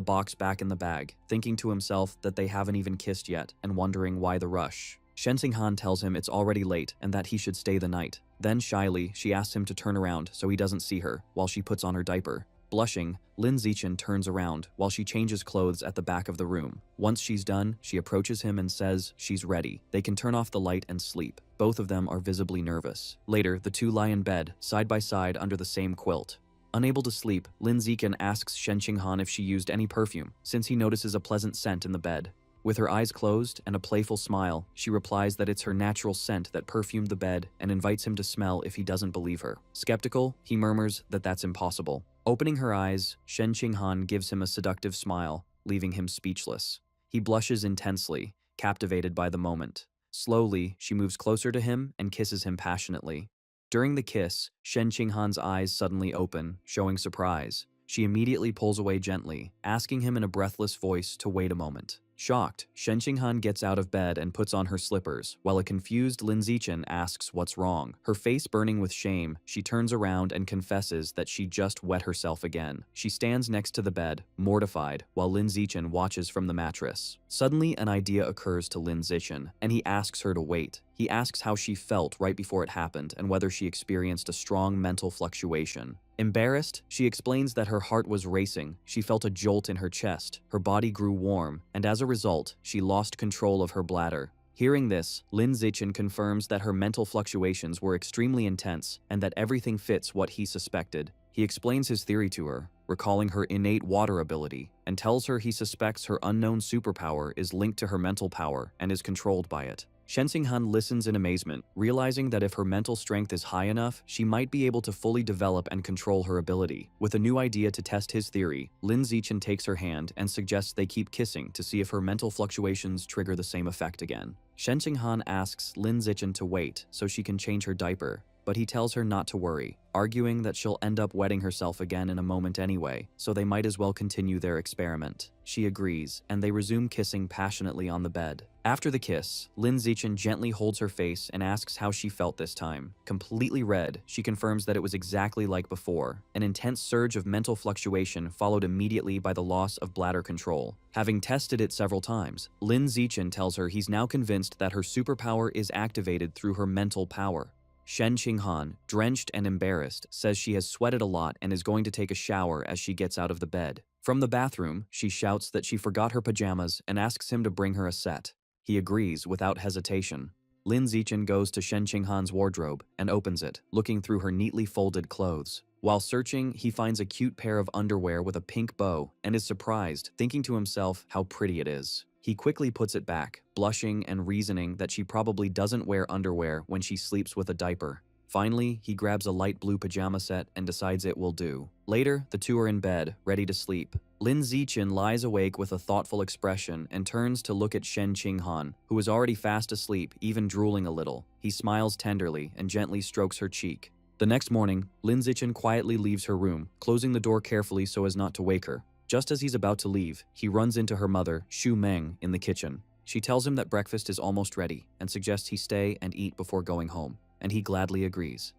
box back in the bag, thinking to himself that they haven't even kissed yet and wondering why the rush. Shen Qinghan tells him it's already late and that he should stay the night. Then shyly, she asks him to turn around so he doesn't see her while she puts on her diaper. Blushing, Lin Zichen turns around while she changes clothes at the back of the room. Once she's done, she approaches him and says she's ready. They can turn off the light and sleep. Both of them are visibly nervous. Later, the two lie in bed, side by side under the same quilt. Unable to sleep, Lin Zichen asks Shen Qinghan if she used any perfume, since he notices a pleasant scent in the bed. With her eyes closed and a playful smile, she replies that it's her natural scent that perfumed the bed and invites him to smell if he doesn't believe her. Skeptical, he murmurs that that's impossible. Opening her eyes, Shen Qinghan gives him a seductive smile, leaving him speechless. He blushes intensely, captivated by the moment. Slowly, she moves closer to him and kisses him passionately. During the kiss, Shen Qinghan's eyes suddenly open, showing surprise. She immediately pulls away gently, asking him in a breathless voice to wait a moment. Shocked, Shen Qinghan gets out of bed and puts on her slippers, while a confused Lin Zichen asks what's wrong. Her face burning with shame, she turns around and confesses that she just wet herself again. She stands next to the bed, mortified, while Lin Zichen watches from the mattress. Suddenly, an idea occurs to Lin Zichen, and he asks her to wait. He asks how she felt right before it happened and whether she experienced a strong mental fluctuation. Embarrassed, she explains that her heart was racing, she felt a jolt in her chest, her body grew warm, and as a result, she lost control of her bladder. Hearing this, Lin Zichen confirms that her mental fluctuations were extremely intense and that everything fits what he suspected. He explains his theory to her, recalling her innate water ability, and tells her he suspects her unknown superpower is linked to her mental power and is controlled by it. Shen Qinghan listens in amazement, realizing that if her mental strength is high enough, she might be able to fully develop and control her ability. With a new idea to test his theory, Lin Zichen takes her hand and suggests they keep kissing to see if her mental fluctuations trigger the same effect again. Shen Qinghan asks Lin Zichen to wait so she can change her diaper, but he tells her not to worry, arguing that she'll end up wetting herself again in a moment anyway, so they might as well continue their experiment. She agrees, and they resume kissing passionately on the bed. After the kiss, Lin Zichen gently holds her face and asks how she felt this time. Completely red, she confirms that it was exactly like before. An intense surge of mental fluctuation followed immediately by the loss of bladder control. Having tested it several times, Lin Zichen tells her he's now convinced that her superpower is activated through her mental power. Shen Qinghan, drenched and embarrassed, says she has sweated a lot and is going to take a shower as she gets out of the bed. From the bathroom, she shouts that she forgot her pajamas and asks him to bring her a set. He agrees without hesitation. Lin Zichen goes to Shen Qinghan's wardrobe and opens it, looking through her neatly folded clothes. While searching, he finds a cute pair of underwear with a pink bow and is surprised, thinking to himself how pretty it is. He quickly puts it back, blushing and reasoning that she probably doesn't wear underwear when she sleeps with a diaper. Finally, he grabs a light blue pajama set and decides it will do. Later, the two are in bed, ready to sleep. Lin Zichen lies awake with a thoughtful expression and turns to look at Shen Qinghan, who is already fast asleep, even drooling a little. He smiles tenderly and gently strokes her cheek. The next morning, Lin Zichen quietly leaves her room, closing the door carefully so as not to wake her. Just as he's about to leave, he runs into her mother, Xu Meng, in the kitchen. She tells him that breakfast is almost ready and suggests he stay and eat before going home, and he gladly agrees.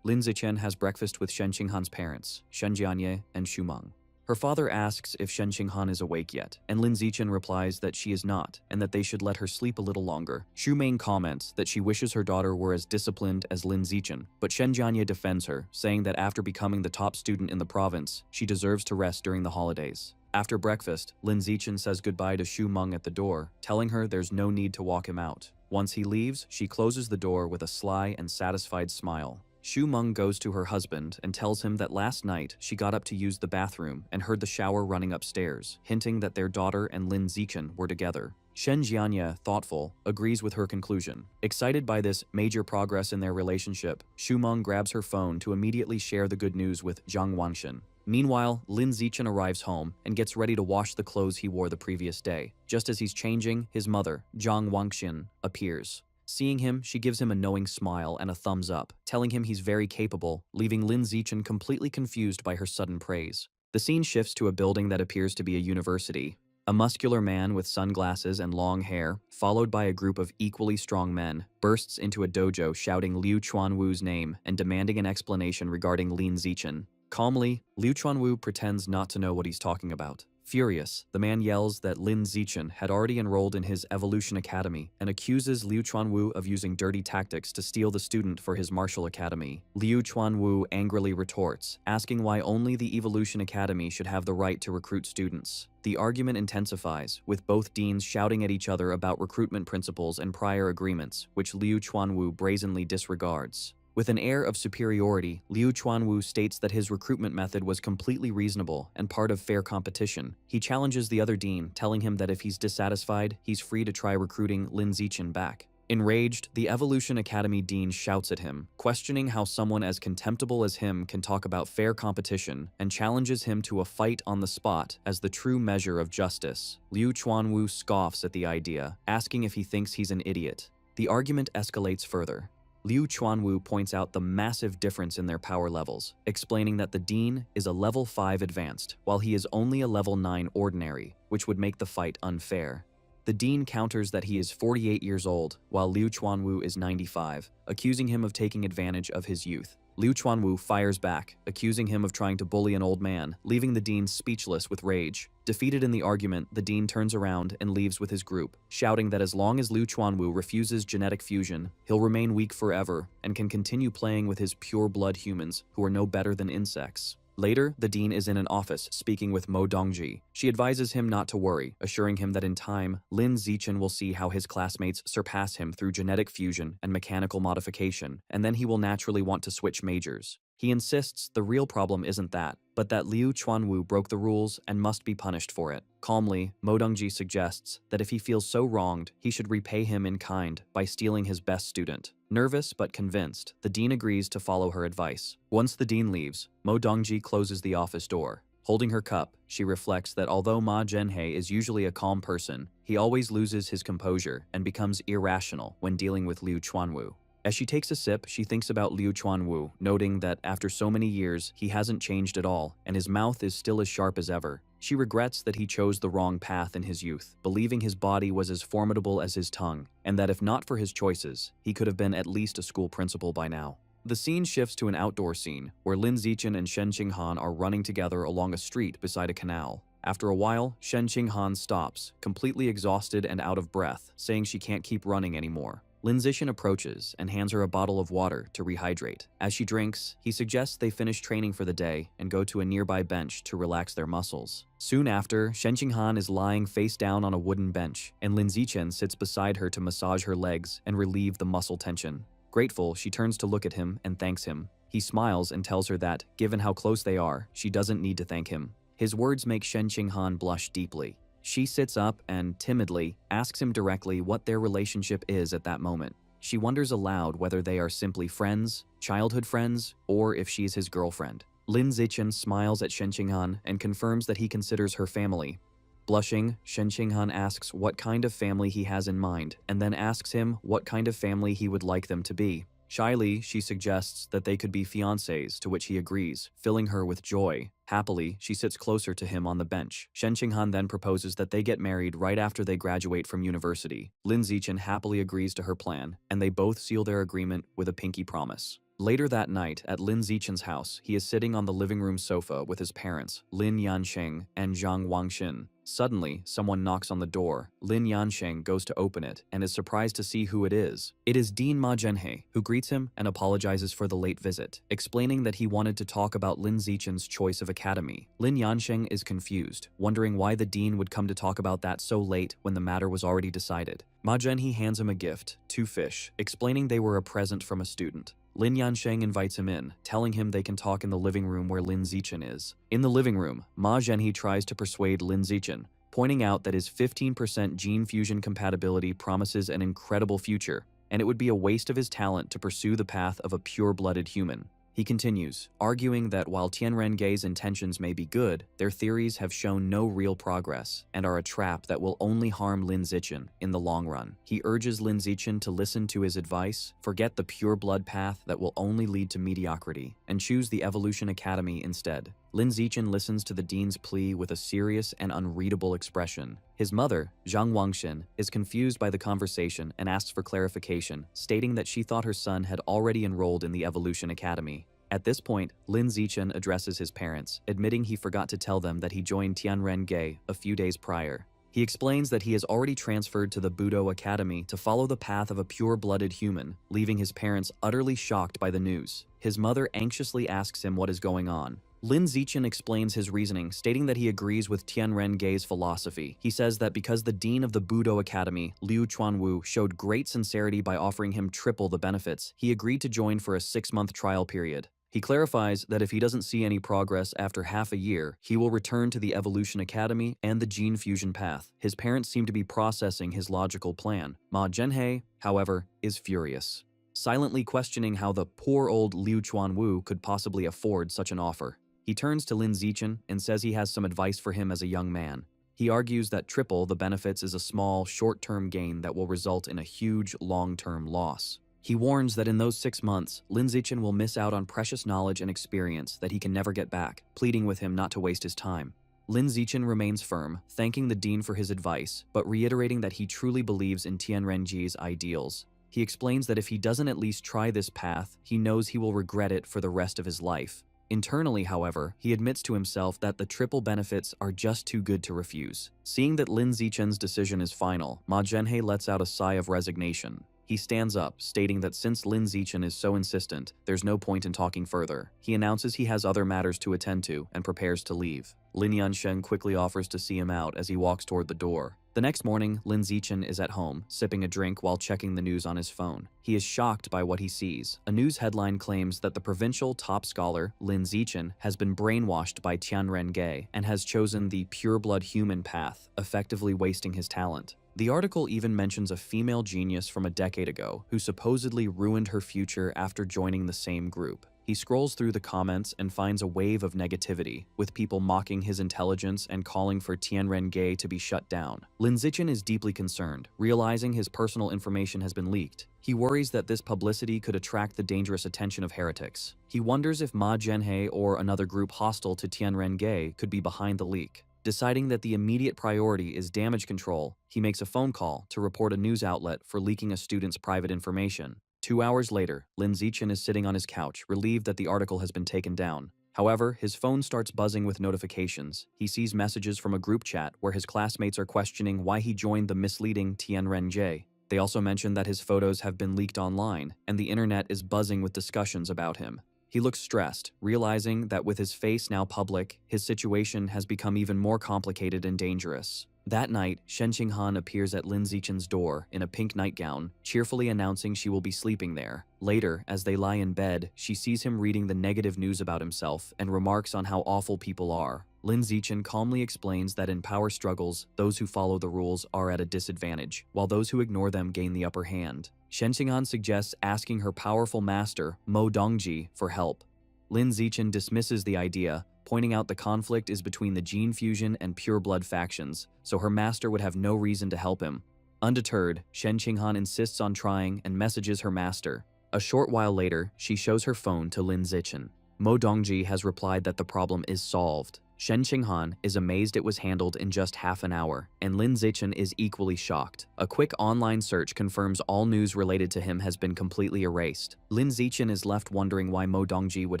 Lin Zichen has breakfast with Shen Qinghan's parents, Shen Jianye and Xu Meng. Her father asks if Shen Qinghan is awake yet, and Lin Zichen replies that she is not, and that they should let her sleep a little longer. Xu Meng comments that she wishes her daughter were as disciplined as Lin Zichen, but Shen Jianye defends her, saying that after becoming the top student in the province, she deserves to rest during the holidays. After breakfast, Lin Zichen says goodbye to Xu Meng at the door, telling her there's no need to walk him out. Once he leaves, she closes the door with a sly and satisfied smile. Xu Meng goes to her husband and tells him that last night she got up to use the bathroom and heard the shower running upstairs, hinting that their daughter and Lin Zichen were together. Shen Jianye, thoughtful, agrees with her conclusion. Excited by this major progress in their relationship, Xu Meng grabs her phone to immediately share the good news with Zhang Wangshan. Meanwhile, Lin Zichen arrives home and gets ready to wash the clothes he wore the previous day. Just as he's changing, his mother, Zhang Wangshan, appears. Seeing him, she gives him a knowing smile and a thumbs up, telling him he's very capable, leaving Lin Zichen completely confused by her sudden praise. The scene shifts to a building that appears to be a university. A muscular man with sunglasses and long hair, followed by a group of equally strong men, bursts into a dojo shouting Liu Chuanwu's name and demanding an explanation regarding Lin Zichen. Calmly, Liu Chuanwu pretends not to know what he's talking about. Furious, the man yells that Lin Zichen had already enrolled in his Evolution Academy and accuses Liu Chuanwu of using dirty tactics to steal the student for his martial academy. Liu Chuanwu angrily retorts, asking why only the Evolution Academy should have the right to recruit students. The argument intensifies, with both deans shouting at each other about recruitment principles and prior agreements, which Liu Chuanwu brazenly disregards. With an air of superiority, Liu Chuanwu states that his recruitment method was completely reasonable and part of fair competition. He challenges the other dean, telling him that if he's dissatisfied, he's free to try recruiting Lin Zichen back. Enraged, the Evolution Academy dean shouts at him, questioning how someone as contemptible as him can talk about fair competition, and challenges him to a fight on the spot as the true measure of justice. Liu Chuanwu scoffs at the idea, asking if he thinks he's an idiot. The argument escalates further. Liu Chuanwu points out the massive difference in their power levels, explaining that the dean is a level 5 advanced, while he is only a level 9 ordinary, which would make the fight unfair. The dean counters that he is 48 years old, while Liu Chuanwu is 95, accusing him of taking advantage of his youth. Liu Chuanwu fires back, accusing him of trying to bully an old man, leaving the dean speechless with rage. Defeated in the argument, the dean turns around and leaves with his group, shouting that as long as Liu Chuanwu refuses genetic fusion, he'll remain weak forever and can continue playing with his pure-blood humans who are no better than insects. Later, the dean is in an office speaking with Mo Dongji. She advises him not to worry, assuring him that in time, Lin Zichen will see how his classmates surpass him through genetic fusion and mechanical modification, and then he will naturally want to switch majors. He insists the real problem isn't that, but that Liu Chuanwu broke the rules and must be punished for it. Calmly, Mo Dongji suggests that if he feels so wronged, he should repay him in kind by stealing his best student. Nervous but convinced, the dean agrees to follow her advice. Once the dean leaves, Mo Dongji closes the office door. Holding her cup, she reflects that although Ma Zhenhe is usually a calm person, he always loses his composure and becomes irrational when dealing with Liu Chuanwu. As she takes a sip, she thinks about Liu Chuanwu, noting that after so many years, he hasn't changed at all, and his mouth is still as sharp as ever. She regrets that he chose the wrong path in his youth, believing his body was as formidable as his tongue, and that if not for his choices, he could have been at least a school principal by now. The scene shifts to an outdoor scene, where Lin Zichen and Shen Qinghan are running together along a street beside a canal. After a while, Shen Qinghan stops, completely exhausted and out of breath, saying she can't keep running anymore. Lin Zichen approaches and hands her a bottle of water to rehydrate. As she drinks, he suggests they finish training for the day and go to a nearby bench to relax their muscles. Soon after, Shen Qinghan is lying face down on a wooden bench, and Lin Zichen sits beside her to massage her legs and relieve the muscle tension. Grateful, she turns to look at him and thanks him. He smiles and tells her that, given how close they are, she doesn't need to thank him. His words make Shen Qinghan blush deeply. She sits up and, timidly, asks him directly what their relationship is at that moment. She wonders aloud whether they are simply friends, childhood friends, or if she's his girlfriend. Lin Zichen smiles at Shen Qinghan and confirms that he considers her family. Blushing, Shen Qinghan asks what kind of family he has in mind, and then asks him what kind of family he would like them to be. Shyly, she suggests that they could be fiancés, to which he agrees, filling her with joy. Happily, she sits closer to him on the bench. Shen Qinghan then proposes that they get married right after they graduate from university. Lin Zichen happily agrees to her plan, and they both seal their agreement with a pinky promise. Later that night, at Lin Zichen's house, he is sitting on the living room sofa with his parents, Lin Yansheng and Zhang Wangxin. Suddenly, someone knocks on the door. Lin Yansheng goes to open it and is surprised to see who it is. It is Dean Ma Zhenhe, who greets him and apologizes for the late visit, explaining that he wanted to talk about Lin Zichen's choice of academy. Lin Yansheng is confused, wondering why the dean would come to talk about that so late when the matter was already decided. Ma Zhenhe hands him a gift, 2 fish, explaining they were a present from a student. Lin Yansheng invites him in, telling him they can talk in the living room where Lin Zichen is. In the living room, Ma Zhenhe tries to persuade Lin Zichen, pointing out that his 15% gene fusion compatibility promises an incredible future, and it would be a waste of his talent to pursue the path of a pure-blooded human. He continues, arguing that while Tianrengei's intentions may be good, their theories have shown no real progress and are a trap that will only harm Lin Zichen in the long run. He urges Lin Zichen to listen to his advice, forget the pure blood path that will only lead to mediocrity, and choose the Evolution Academy instead. Lin Zichen listens to the dean's plea with a serious and unreadable expression. His mother, Zhang Wangxin, is confused by the conversation and asks for clarification, stating that she thought her son had already enrolled in the Evolution Academy. At this point, Lin Zichen addresses his parents, admitting he forgot to tell them that he joined Tianrengei a few days prior. He explains that he has already transferred to the Budo Academy to follow the path of a pure-blooded human, leaving his parents utterly shocked by the news. His mother anxiously asks him what is going on. Lin Zichen explains his reasoning, stating that he agrees with Tianrengei's philosophy. He says that because the dean of the Budo Academy, Liu Chuanwu, showed great sincerity by offering him triple the benefits, he agreed to join for a 6-month trial period. He clarifies that if he doesn't see any progress after half a year, he will return to the Evolution Academy and the gene fusion path. His parents seem to be processing his logical plan. Ma Zhenhe, however, is furious, silently questioning how the poor old Liu Chuanwu could possibly afford such an offer. He turns to Lin Zichen and says he has some advice for him as a young man. He argues that triple the benefits is a small, short-term gain that will result in a huge, long-term loss. He warns that in those 6 months, Lin Zichen will miss out on precious knowledge and experience that he can never get back, pleading with him not to waste his time. Lin Zichen remains firm, thanking the dean for his advice, but reiterating that he truly believes in Tianrengei's ideals. He explains that if he doesn't at least try this path, he knows he will regret it for the rest of his life. Internally, however, he admits to himself that the triple benefits are just too good to refuse. Seeing that Lin Zichen's decision is final, Ma Zhenhe lets out a sigh of resignation. He stands up, stating that since Lin Zichen is so insistent, there's no point in talking further. He announces he has other matters to attend to and prepares to leave. Lin Yansheng quickly offers to see him out as he walks toward the door. The next morning, Lin Zichen is at home, sipping a drink while checking the news on his phone. He is shocked by what he sees. A news headline claims that the provincial top scholar, Lin Zichen, has been brainwashed by Tianrengei and has chosen the pure-blood human path, effectively wasting his talent. The article even mentions a female genius from a decade ago who supposedly ruined her future after joining the same group. He scrolls through the comments and finds a wave of negativity, with people mocking his intelligence and calling for Tianrengei to be shut down. Lin Zichen is deeply concerned, realizing his personal information has been leaked. He worries that this publicity could attract the dangerous attention of heretics. He wonders if Ma Zhenhe or another group hostile to Tianrengei could be behind the leak. Deciding that the immediate priority is damage control, he makes a phone call to report a news outlet for leaking a student's private information. 2 hours later, Lin Zichen is sitting on his couch, relieved that the article has been taken down. However, his phone starts buzzing with notifications. He sees messages from a group chat where his classmates are questioning why he joined the misleading Tianrengei. They also mention that his photos have been leaked online, and the internet is buzzing with discussions about him. He looks stressed, realizing that with his face now public, his situation has become even more complicated and dangerous. That night, Shen Qinghan appears at Lin Zichen's door in a pink nightgown, cheerfully announcing she will be sleeping there. Later, as they lie in bed, she sees him reading the negative news about himself and remarks on how awful people are. Lin Zichen calmly explains that in power struggles, those who follow the rules are at a disadvantage, while those who ignore them gain the upper hand. Shen Qinghan suggests asking her powerful master, Mo Dongji, for help. Lin Zichen dismisses the idea, pointing out the conflict is between the gene fusion and pure blood factions, so her master would have no reason to help him. Undeterred, Shen Qinghan insists on trying and messages her master. A short while later, she shows her phone to Lin Zichen. Mo Dongji has replied that the problem is solved. Shen Qinghan is amazed it was handled in just half an hour, and Lin Zichen is equally shocked. A quick online search confirms all news related to him has been completely erased. Lin Zichen is left wondering why Mo Dongji would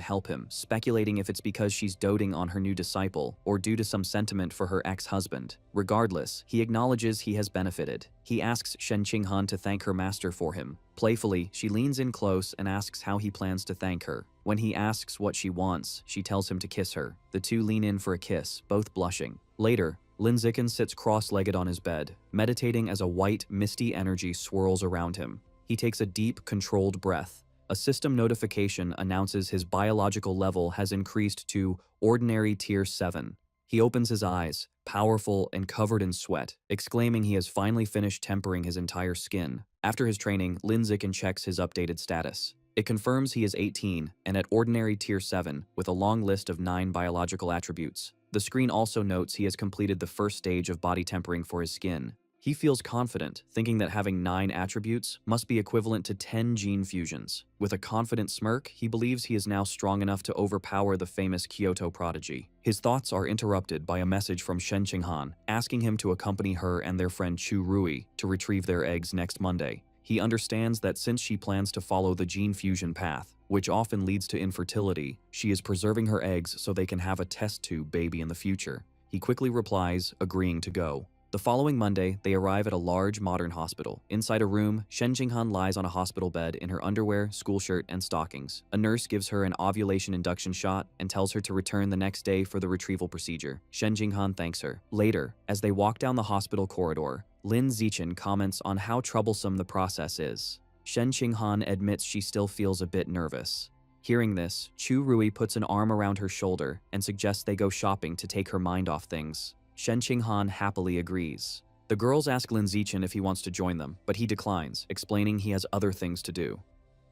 help him, speculating if it's because she's doting on her new disciple, or due to some sentiment for her ex-husband. Regardless, he acknowledges he has benefited. He asks Shen Qinghan to thank her master for him. Playfully, she leans in close and asks how he plans to thank her. When he asks what she wants, she tells him to kiss her. The two lean in for a kiss, both blushing. Later, Lin Zichen sits cross-legged on his bed, meditating as a white, misty energy swirls around him. He takes a deep, controlled breath. A system notification announces his biological level has increased to ordinary tier 7. He opens his eyes, powerful and covered in sweat, exclaiming he has finally finished tempering his entire skin. After his training, Lin Zichen checks his updated status. It confirms he is 18 and at ordinary tier 7 with a long list of 9 biological attributes. The screen also notes he has completed the first stage of body tempering for his skin. He feels confident, thinking that having 9 attributes must be equivalent to 10 gene fusions. With a confident smirk, he believes he is now strong enough to overpower the famous Kyoto prodigy. His thoughts are interrupted by a message from Shen Qinghan, asking him to accompany her and their friend Chu Rui to retrieve their eggs next Monday. He understands that since she plans to follow the gene fusion path, which often leads to infertility, she is preserving her eggs so they can have a test tube baby in the future. He quickly replies, agreeing to go. The following Monday, they arrive at a large modern hospital. Inside a room, Shen Qinghan lies on a hospital bed in her underwear, school shirt, and stockings. A nurse gives her an ovulation induction shot and tells her to return the next day for the retrieval procedure. Shen Qinghan thanks her. Later, as they walk down the hospital corridor, Lin Zichen comments on how troublesome the process is. Shen Qinghan admits she still feels a bit nervous. Hearing this, Chu Rui puts an arm around her shoulder and suggests they go shopping to take her mind off things. Shen Qinghan happily agrees. The girls ask Lin Zichen if he wants to join them, but he declines, explaining he has other things to do.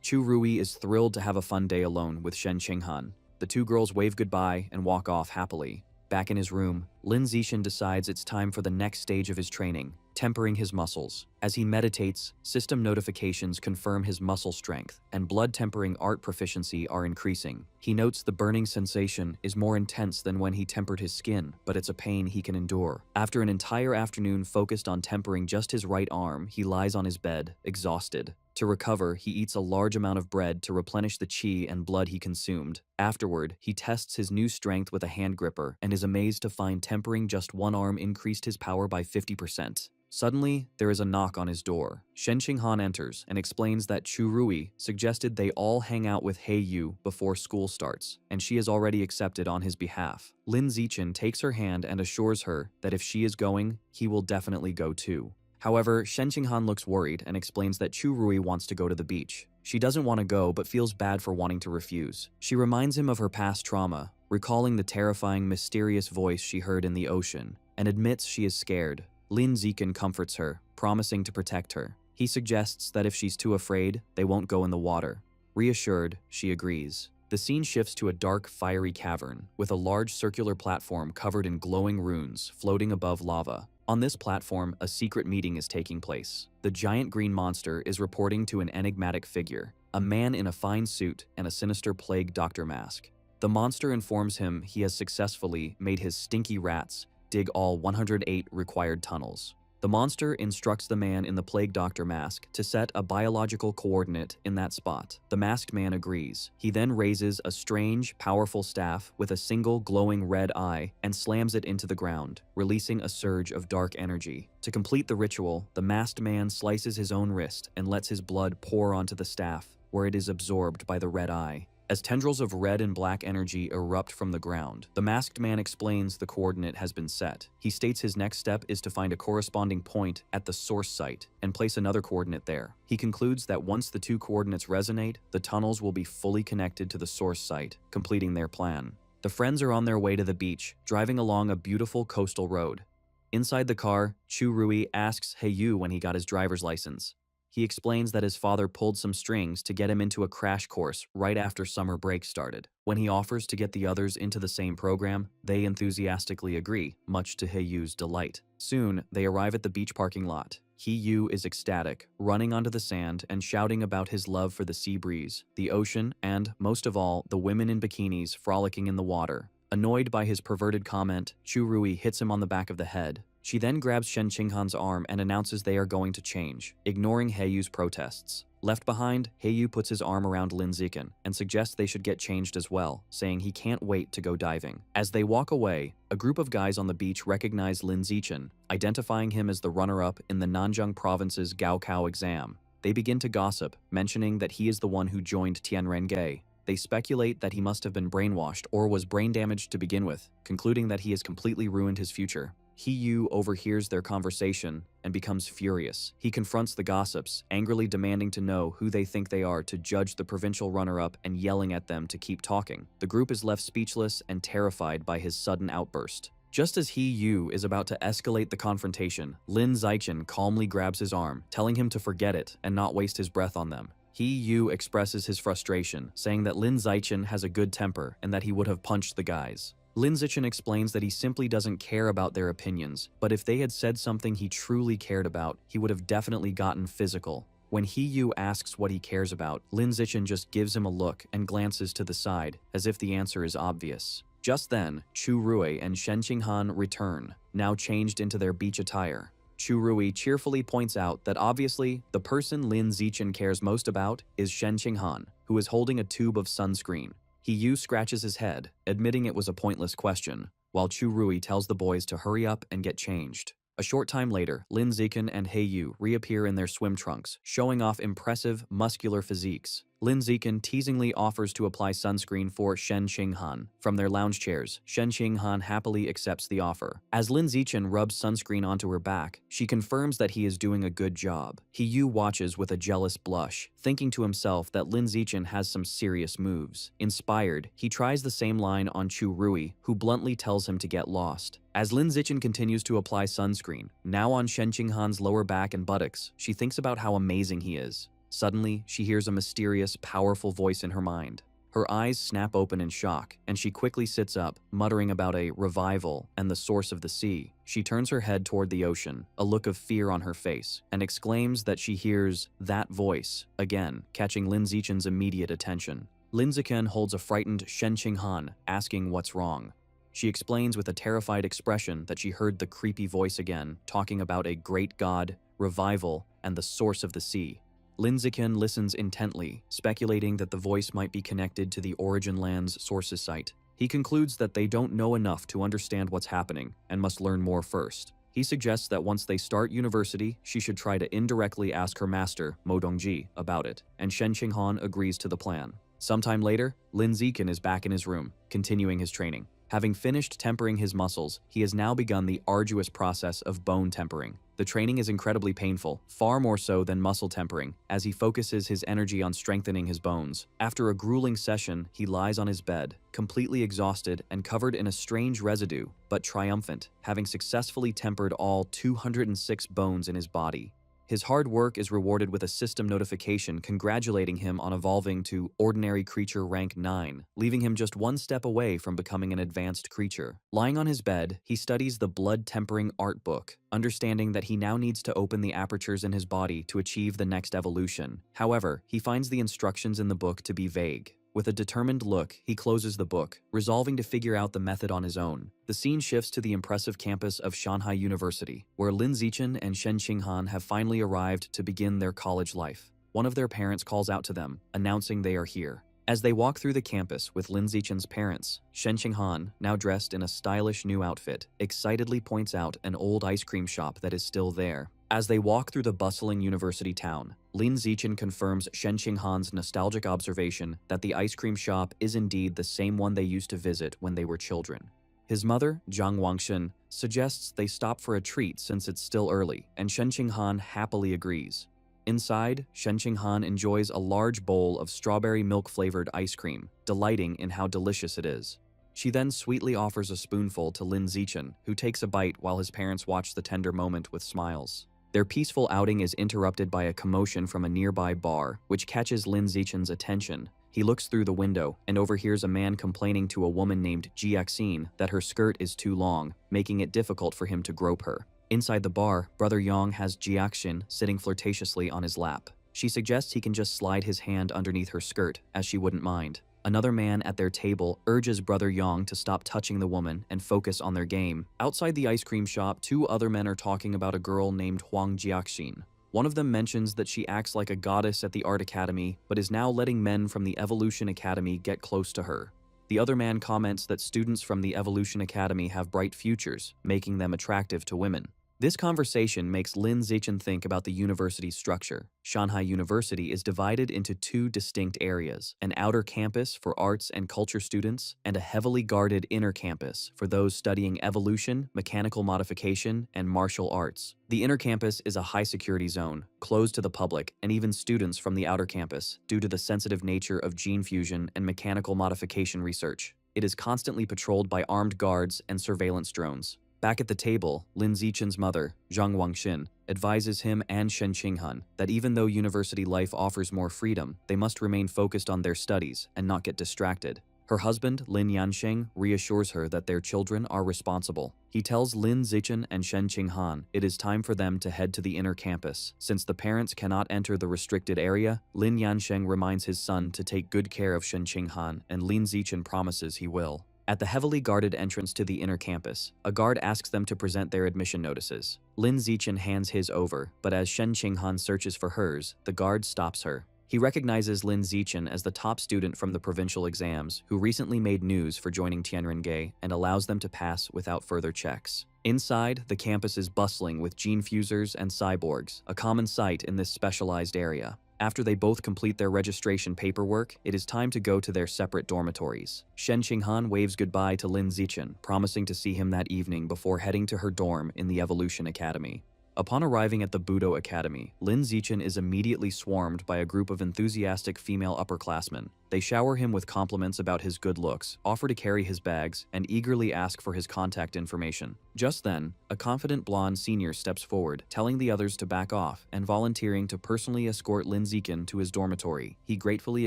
Chu Rui is thrilled to have a fun day alone with Shen Qinghan. The two girls wave goodbye and walk off happily. Back in his room, Lin Zichen decides it's time for the next stage of his training, tempering his muscles. As he meditates, system notifications confirm his muscle strength, and blood tempering art proficiency are increasing. He notes the burning sensation is more intense than when he tempered his skin, but it's a pain he can endure. After an entire afternoon focused on tempering just his right arm, he lies on his bed, exhausted. To recover, he eats a large amount of bread to replenish the qi and blood he consumed. Afterward, he tests his new strength with a hand gripper and is amazed to find tempering just one arm increased his power by 50%. Suddenly, there is a knock on his door. Shen Qinghan enters and explains that Chu Rui suggested they all hang out with He Yu before school starts, and she has already accepted on his behalf. Lin Zichen takes her hand and assures her that if she is going, he will definitely go too. However, Shen Qinghan looks worried and explains that Chu Rui wants to go to the beach. She doesn't want to go but feels bad for wanting to refuse. She reminds him of her past trauma, recalling the terrifying, mysterious voice she heard in the ocean, and admits she is scared. Lin Zichen comforts her, promising to protect her. He suggests that if she's too afraid, they won't go in the water. Reassured, she agrees. The scene shifts to a dark, fiery cavern, with a large circular platform covered in glowing runes floating above lava. On this platform, a secret meeting is taking place. The giant green monster is reporting to an enigmatic figure, a man in a fine suit and a sinister plague doctor mask. The monster informs him he has successfully made his stinky rats dig all 108 required tunnels. The monster instructs the man in the plague doctor mask to set a biological coordinate in that spot. The masked man agrees. He then raises a strange, powerful staff with a single glowing red eye and slams it into the ground, releasing a surge of dark energy. To complete the ritual, the masked man slices his own wrist and lets his blood pour onto the staff, where it is absorbed by the red eye. As tendrils of red and black energy erupt from the ground, the masked man explains the coordinate has been set. He states his next step is to find a corresponding point at the source site and place another coordinate there. He concludes that once the two coordinates resonate, the tunnels will be fully connected to the source site, completing their plan. The friends are on their way to the beach, driving along a beautiful coastal road. Inside the car, Chu Rui asks Heyu when he got his driver's license. He explains that his father pulled some strings to get him into a crash course right after summer break started. When he offers to get the others into the same program, they enthusiastically agree, much to Heiyu's delight. Soon, they arrive at the beach parking lot. Heyu is ecstatic, running onto the sand and shouting about his love for the sea breeze, the ocean, and, most of all, the women in bikinis frolicking in the water. Annoyed by his perverted comment, Chu Rui hits him on the back of the head. She then grabs Shen Qinghan's arm and announces they are going to change, ignoring Heiyu's protests. Left behind, Heiyu puts his arm around Lin Zichen and suggests they should get changed as well, saying he can't wait to go diving. As they walk away, a group of guys on the beach recognize Lin Zichen, identifying him as the runner-up in the Nanjing province's Gaokao exam. They begin to gossip, mentioning that he is the one who joined Tianrenge. They speculate that he must have been brainwashed or was brain damaged to begin with, concluding that he has completely ruined his future. Heiyu overhears their conversation and becomes furious. He confronts the gossips, angrily demanding to know who they think they are to judge the provincial runner-up and yelling at them to keep talking. The group is left speechless and terrified by his sudden outburst. Just as Heiyu is about to escalate the confrontation, Lin Zichen calmly grabs his arm, telling him to forget it and not waste his breath on them. Heiyu expresses his frustration, saying that Lin Zichen has a good temper and that he would have punched the guys. Lin Zichen explains that he simply doesn't care about their opinions, but if they had said something he truly cared about, he would have definitely gotten physical. When Heiyu asks what he cares about, Lin Zichen just gives him a look and glances to the side, as if the answer is obvious. Just then, Chu Rui and Shen Qinghan return, now changed into their beach attire. Chu Rui cheerfully points out that obviously, the person Lin Zichen cares most about is Shen Qinghan, who is holding a tube of sunscreen. Heiyu scratches his head, admitting it was a pointless question, while Chu Rui tells the boys to hurry up and get changed. A short time later, Lin Zichen and Heiyu reappear in their swim trunks, showing off impressive, muscular physiques. Lin Zichen teasingly offers to apply sunscreen for Shen Qinghan. From their lounge chairs, Shen Qinghan happily accepts the offer. As Lin Zichen rubs sunscreen onto her back, she confirms that he is doing a good job. Heiyu watches with a jealous blush, thinking to himself that Lin Zichen has some serious moves. Inspired, he tries the same line on Chu Rui, who bluntly tells him to get lost. As Lin Zichen continues to apply sunscreen, now on Shen Qinghan's lower back and buttocks, she thinks about how amazing he is. Suddenly, she hears a mysterious, powerful voice in her mind. Her eyes snap open in shock, and she quickly sits up, muttering about a revival and the source of the sea. She turns her head toward the ocean, a look of fear on her face, and exclaims that she hears that voice, again, catching Lin Zichen's immediate attention. Lin Zichen holds a frightened Shen Qinghan, asking what's wrong. She explains with a terrified expression that she heard the creepy voice again, talking about a great god, revival, and the source of the sea. Lin Zichen listens intently, speculating that the voice might be connected to the Origin Land's sources site. He concludes that they don't know enough to understand what's happening and must learn more first. He suggests that once they start university, she should try to indirectly ask her master, Mo Dongji, about it, and Shen Qinghan agrees to the plan. Sometime later, Lin Zichen is back in his room, continuing his training. Having finished tempering his muscles, he has now begun the arduous process of bone tempering. The training is incredibly painful, far more so than muscle tempering, as he focuses his energy on strengthening his bones. After a grueling session, he lies on his bed, completely exhausted and covered in a strange residue, but triumphant, having successfully tempered all 206 bones in his body. His hard work is rewarded with a system notification congratulating him on evolving to Ordinary Creature Rank 9, leaving him just one step away from becoming an advanced creature. Lying on his bed, he studies the blood tempering art book, understanding that he now needs to open the apertures in his body to achieve the next evolution. However, he finds the instructions in the book to be vague. With a determined look, he closes the book, resolving to figure out the method on his own. The scene shifts to the impressive campus of Shanghai University, where Lin Zichen and Shen Qinghan have finally arrived to begin their college life. One of their parents calls out to them, announcing they are here. As they walk through the campus with Lin Zichen's parents, Shen Qinghan, now dressed in a stylish new outfit, excitedly points out an old ice cream shop that is still there. As they walk through the bustling university town, Lin Zichen confirms Shen Qinghan's nostalgic observation that the ice cream shop is indeed the same one they used to visit when they were children. His mother, Zhang Wangshen, suggests they stop for a treat since it's still early, and Shen Qinghan happily agrees. Inside, Shen Qinghan enjoys a large bowl of strawberry milk-flavored ice cream, delighting in how delicious it is. She then sweetly offers a spoonful to Lin Zichen, who takes a bite while his parents watch the tender moment with smiles. Their peaceful outing is interrupted by a commotion from a nearby bar, which catches Lin Zichen's attention. He looks through the window and overhears a man complaining to a woman named Jiaxin that her skirt is too long, making it difficult for him to grope her. Inside the bar, Brother Yang has Jiaxin sitting flirtatiously on his lap. She suggests he can just slide his hand underneath her skirt, as she wouldn't mind. Another man at their table urges Brother Yang to stop touching the woman and focus on their game. Outside the ice cream shop, two other men are talking about a girl named Huang Jiaxin. One of them mentions that she acts like a goddess at the art academy, but is now letting men from the Evolution Academy get close to her. The other man comments that students from the Evolution Academy have bright futures, making them attractive to women. This conversation makes Lin Zichen think about the university's structure. Shanghai University is divided into two distinct areas, an outer campus for arts and culture students, and a heavily guarded inner campus for those studying evolution, mechanical modification, and martial arts. The inner campus is a high-security zone, closed to the public and even students from the outer campus, due to the sensitive nature of gene fusion and mechanical modification research. It is constantly patrolled by armed guards and surveillance drones. Back at the table, Lin Zichen's mother, Zhang Wangxin, advises him and Shen Qinghan that even though university life offers more freedom, they must remain focused on their studies and not get distracted. Her husband, Lin Yansheng, reassures her that their children are responsible. He tells Lin Zichen and Shen Qinghan it is time for them to head to the inner campus. Since the parents cannot enter the restricted area, Lin Yansheng reminds his son to take good care of Shen Qinghan, and Lin Zichen promises he will. At the heavily guarded entrance to the inner campus, a guard asks them to present their admission notices. Lin Zichen hands his over, but as Shen Qinghan searches for hers, the guard stops her. He recognizes Lin Zichen as the top student from the provincial exams who recently made news for joining Tianrengei and allows them to pass without further checks. Inside, the campus is bustling with gene fusers and cyborgs, a common sight in this specialized area. After they both complete their registration paperwork, it is time to go to their separate dormitories. Shen Qinghan waves goodbye to Lin Zichen, promising to see him that evening before heading to her dorm in the Evolution Academy. Upon arriving at the Budo Academy, Lin Zichen is immediately swarmed by a group of enthusiastic female upperclassmen. They shower him with compliments about his good looks, offer to carry his bags, and eagerly ask for his contact information. Just then, a confident blonde senior steps forward, telling the others to back off and volunteering to personally escort Lin Zichen to his dormitory. He gratefully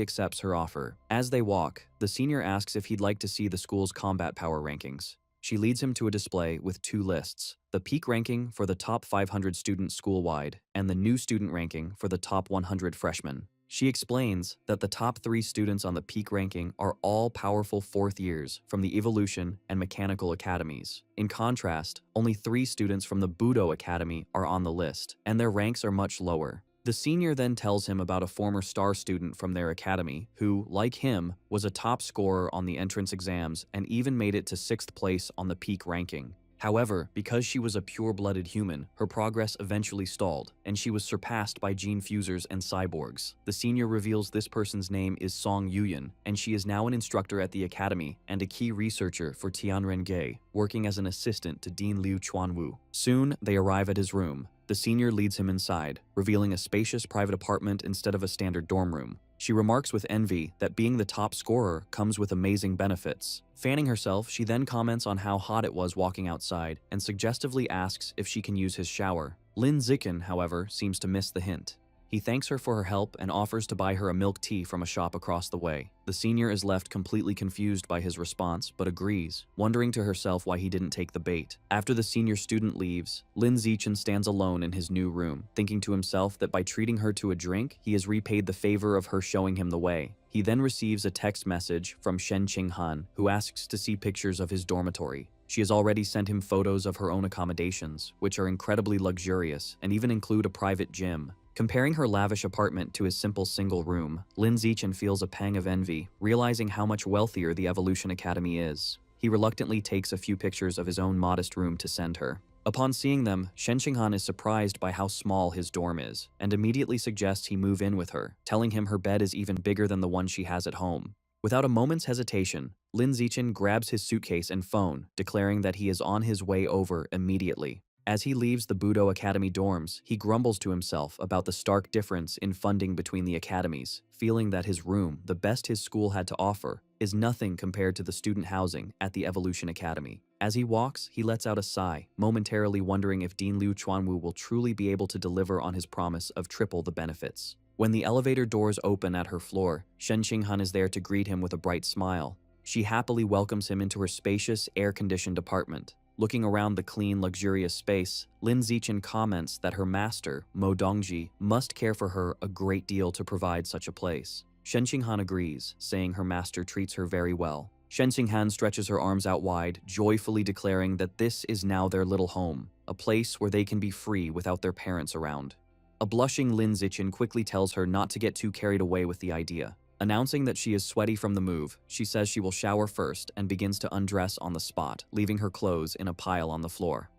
accepts her offer. As they walk, the senior asks if he'd like to see the school's combat power rankings. She leads him to a display with two lists, the peak ranking for the top 500 students school-wide and the new student ranking for the top 100 freshmen. She explains that the top 3 students on the peak ranking are all powerful 4th years from the Evolution and Mechanical Academies. In contrast, only 3 students from the Budo Academy are on the list, and their ranks are much lower. The senior then tells him about a former star student from their academy who, like him, was a top scorer on the entrance exams and even made it to 6th place on the peak ranking. However, because she was a pure-blooded human, her progress eventually stalled, and she was surpassed by gene fusers and cyborgs. The senior reveals this person's name is Song Yuyan, and she is now an instructor at the academy and a key researcher for Tianrengei, working as an assistant to Dean Liu Chuanwu. Soon, they arrive at his room. The senior leads him inside, revealing a spacious private apartment instead of a standard dorm room. She remarks with envy that being the top scorer comes with amazing benefits. Fanning herself, she then comments on how hot it was walking outside and suggestively asks if she can use his shower. Lin Zichen, however, seems to miss the hint. He thanks her for her help and offers to buy her a milk tea from a shop across the way. The senior is left completely confused by his response, but agrees, wondering to herself why he didn't take the bait. After the senior student leaves, Lin Zichen stands alone in his new room, thinking to himself that by treating her to a drink, he has repaid the favor of her showing him the way. He then receives a text message from Shen Qinghan, who asks to see pictures of his dormitory. She has already sent him photos of her own accommodations, which are incredibly luxurious and even include a private gym. Comparing her lavish apartment to his simple single room, Lin Zichen feels a pang of envy, realizing how much wealthier the Evolution Academy is. He reluctantly takes a few pictures of his own modest room to send her. Upon seeing them, Shen Qinghan is surprised by how small his dorm is, and immediately suggests he move in with her, telling him her bed is even bigger than the one she has at home. Without a moment's hesitation, Lin Zichen grabs his suitcase and phone, declaring that he is on his way over immediately. As he leaves the Budo Academy dorms, he grumbles to himself about the stark difference in funding between the academies, feeling that his room, the best his school had to offer, is nothing compared to the student housing at the Evolution Academy. As he walks, he lets out a sigh, momentarily wondering if Dean Liu Chuanwu will truly be able to deliver on his promise of triple the benefits. When the elevator doors open at her floor, Shen Qinghan is there to greet him with a bright smile. She happily welcomes him into her spacious, air-conditioned apartment. Looking around the clean, luxurious space, Lin Zichen comments that her master, Mo Dongji, must care for her a great deal to provide such a place. Shen Qinghan agrees, saying her master treats her very well. Shen Qinghan stretches her arms out wide, joyfully declaring that this is now their little home, a place where they can be free without their parents around. A blushing Lin Zichen quickly tells her not to get too carried away with the idea. Announcing that she is sweaty from the move, she says she will shower first and begins to undress on the spot, leaving her clothes in a pile on the floor.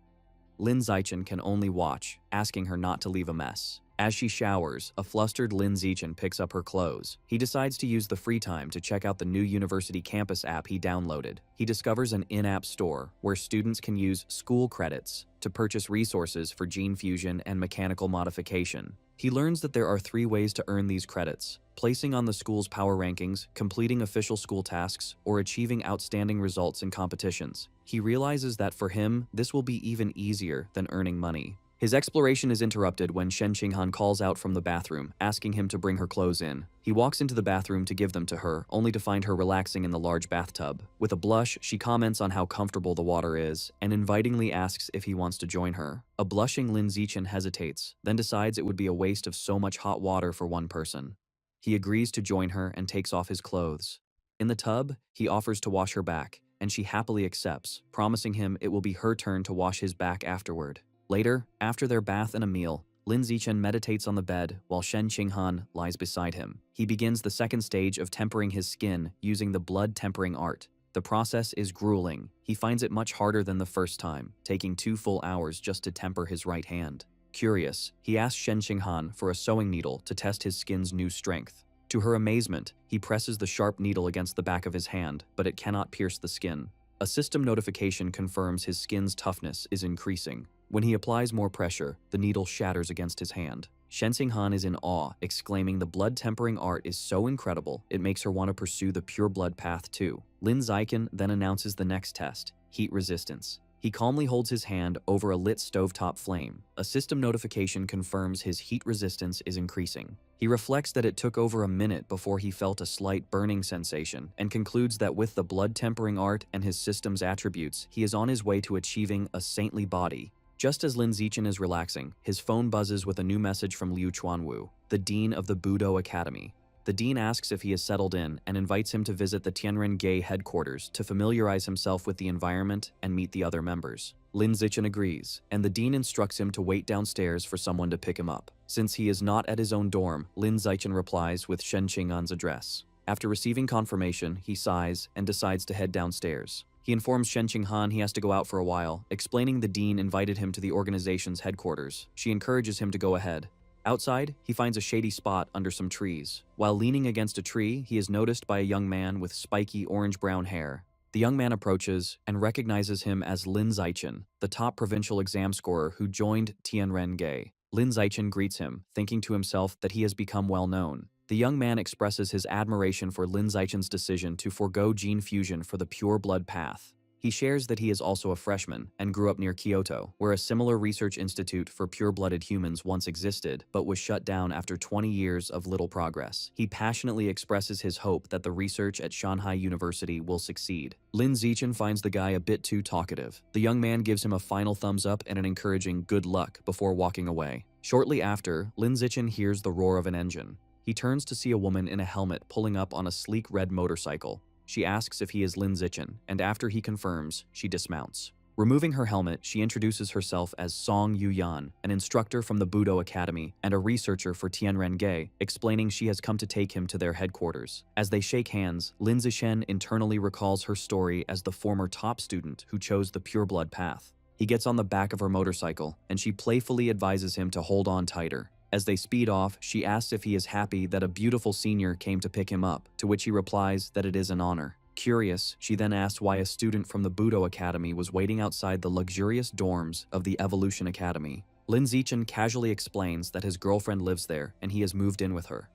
Lin Zichen can only watch, asking her not to leave a mess. As she showers, a flustered Lin Zichen picks up her clothes. He decides to use the free time to check out the new university campus app he downloaded. He discovers an in-app store where students can use school credits to purchase resources for gene fusion and mechanical modification. He learns that there are 3 ways to earn these credits: placing on the school's power rankings, completing official school tasks, or achieving outstanding results in competitions. He realizes that for him, this will be even easier than earning money. His exploration is interrupted when Shen Qinghan calls out from the bathroom, asking him to bring her clothes in. He walks into the bathroom to give them to her, only to find her relaxing in the large bathtub. With a blush, she comments on how comfortable the water is, and invitingly asks if he wants to join her. A blushing Lin Zichen hesitates, then decides it would be a waste of so much hot water for one person. He agrees to join her and takes off his clothes. In the tub, he offers to wash her back, and she happily accepts, promising him it will be her turn to wash his back afterward. Later, after their bath and a meal, Lin Zichen meditates on the bed while Shen Qinghan lies beside him. He begins the second stage of tempering his skin using the blood tempering art. The process is grueling. He finds it much harder than the first time, taking 2 full hours just to temper his right hand. Curious, he asks Shen Qinghan for a sewing needle to test his skin's new strength. To her amazement, he presses the sharp needle against the back of his hand, but it cannot pierce the skin. A system notification confirms his skin's toughness is increasing. When he applies more pressure, the needle shatters against his hand. Shen Qinghan is in awe, exclaiming the blood tempering art is so incredible, it makes her want to pursue the pure blood path too. Lin Zichen then announces the next test, heat resistance. He calmly holds his hand over a lit stovetop flame. A system notification confirms his heat resistance is increasing. He reflects that it took over a minute before he felt a slight burning sensation, and concludes that with the blood tempering art and his system's attributes, he is on his way to achieving a saintly body. Just as Lin Zichen is relaxing, his phone buzzes with a new message from Liu Chuanwu, the dean of the Budo Academy. The dean asks if he is settled in and invites him to visit the Tianren-Gei headquarters to familiarize himself with the environment and meet the other members. Lin Zichen agrees, and the dean instructs him to wait downstairs for someone to pick him up. Since he is not at his own dorm, Lin Zichen replies with Shen Qinghan's address. After receiving confirmation, he sighs and decides to head downstairs. He informs Shen Qinghan he has to go out for a while, explaining the dean invited him to the organization's headquarters. She encourages him to go ahead. Outside, he finds a shady spot under some trees. While leaning against a tree, he is noticed by a young man with spiky orange-brown hair. The young man approaches and recognizes him as Lin Zichen, the top provincial exam scorer who joined Tianren-Gei. Lin Zichen greets him, thinking to himself that he has become well known. The young man expresses his admiration for Lin Zichen's decision to forego gene fusion for the pure blood path. He shares that he is also a freshman and grew up near Kyoto, where a similar research institute for pure-blooded humans once existed, but was shut down after 20 years of little progress. He passionately expresses his hope that the research at Shanghai University will succeed. Lin Zichen finds the guy a bit too talkative. The young man gives him a final thumbs up and an encouraging good luck before walking away. Shortly after, Lin Zichen hears the roar of an engine. He turns to see a woman in a helmet pulling up on a sleek red motorcycle. She asks if he is Lin Zichen, and after he confirms, she dismounts. Removing her helmet, she introduces herself as Song Yuyan, an instructor from the Budo Academy and a researcher for Tianren-Gei, explaining she has come to take him to their headquarters. As they shake hands, Lin Zichen internally recalls her story as the former top student who chose the pure blood path. He gets on the back of her motorcycle, and she playfully advises him to hold on tighter. As they speed off, she asks if he is happy that a beautiful senior came to pick him up, to which he replies that it is an honor. Curious, she then asks why a student from the Budo Academy was waiting outside the luxurious dorms of the Evolution Academy. Lin Zichen casually explains that his girlfriend lives there and he has moved in with her.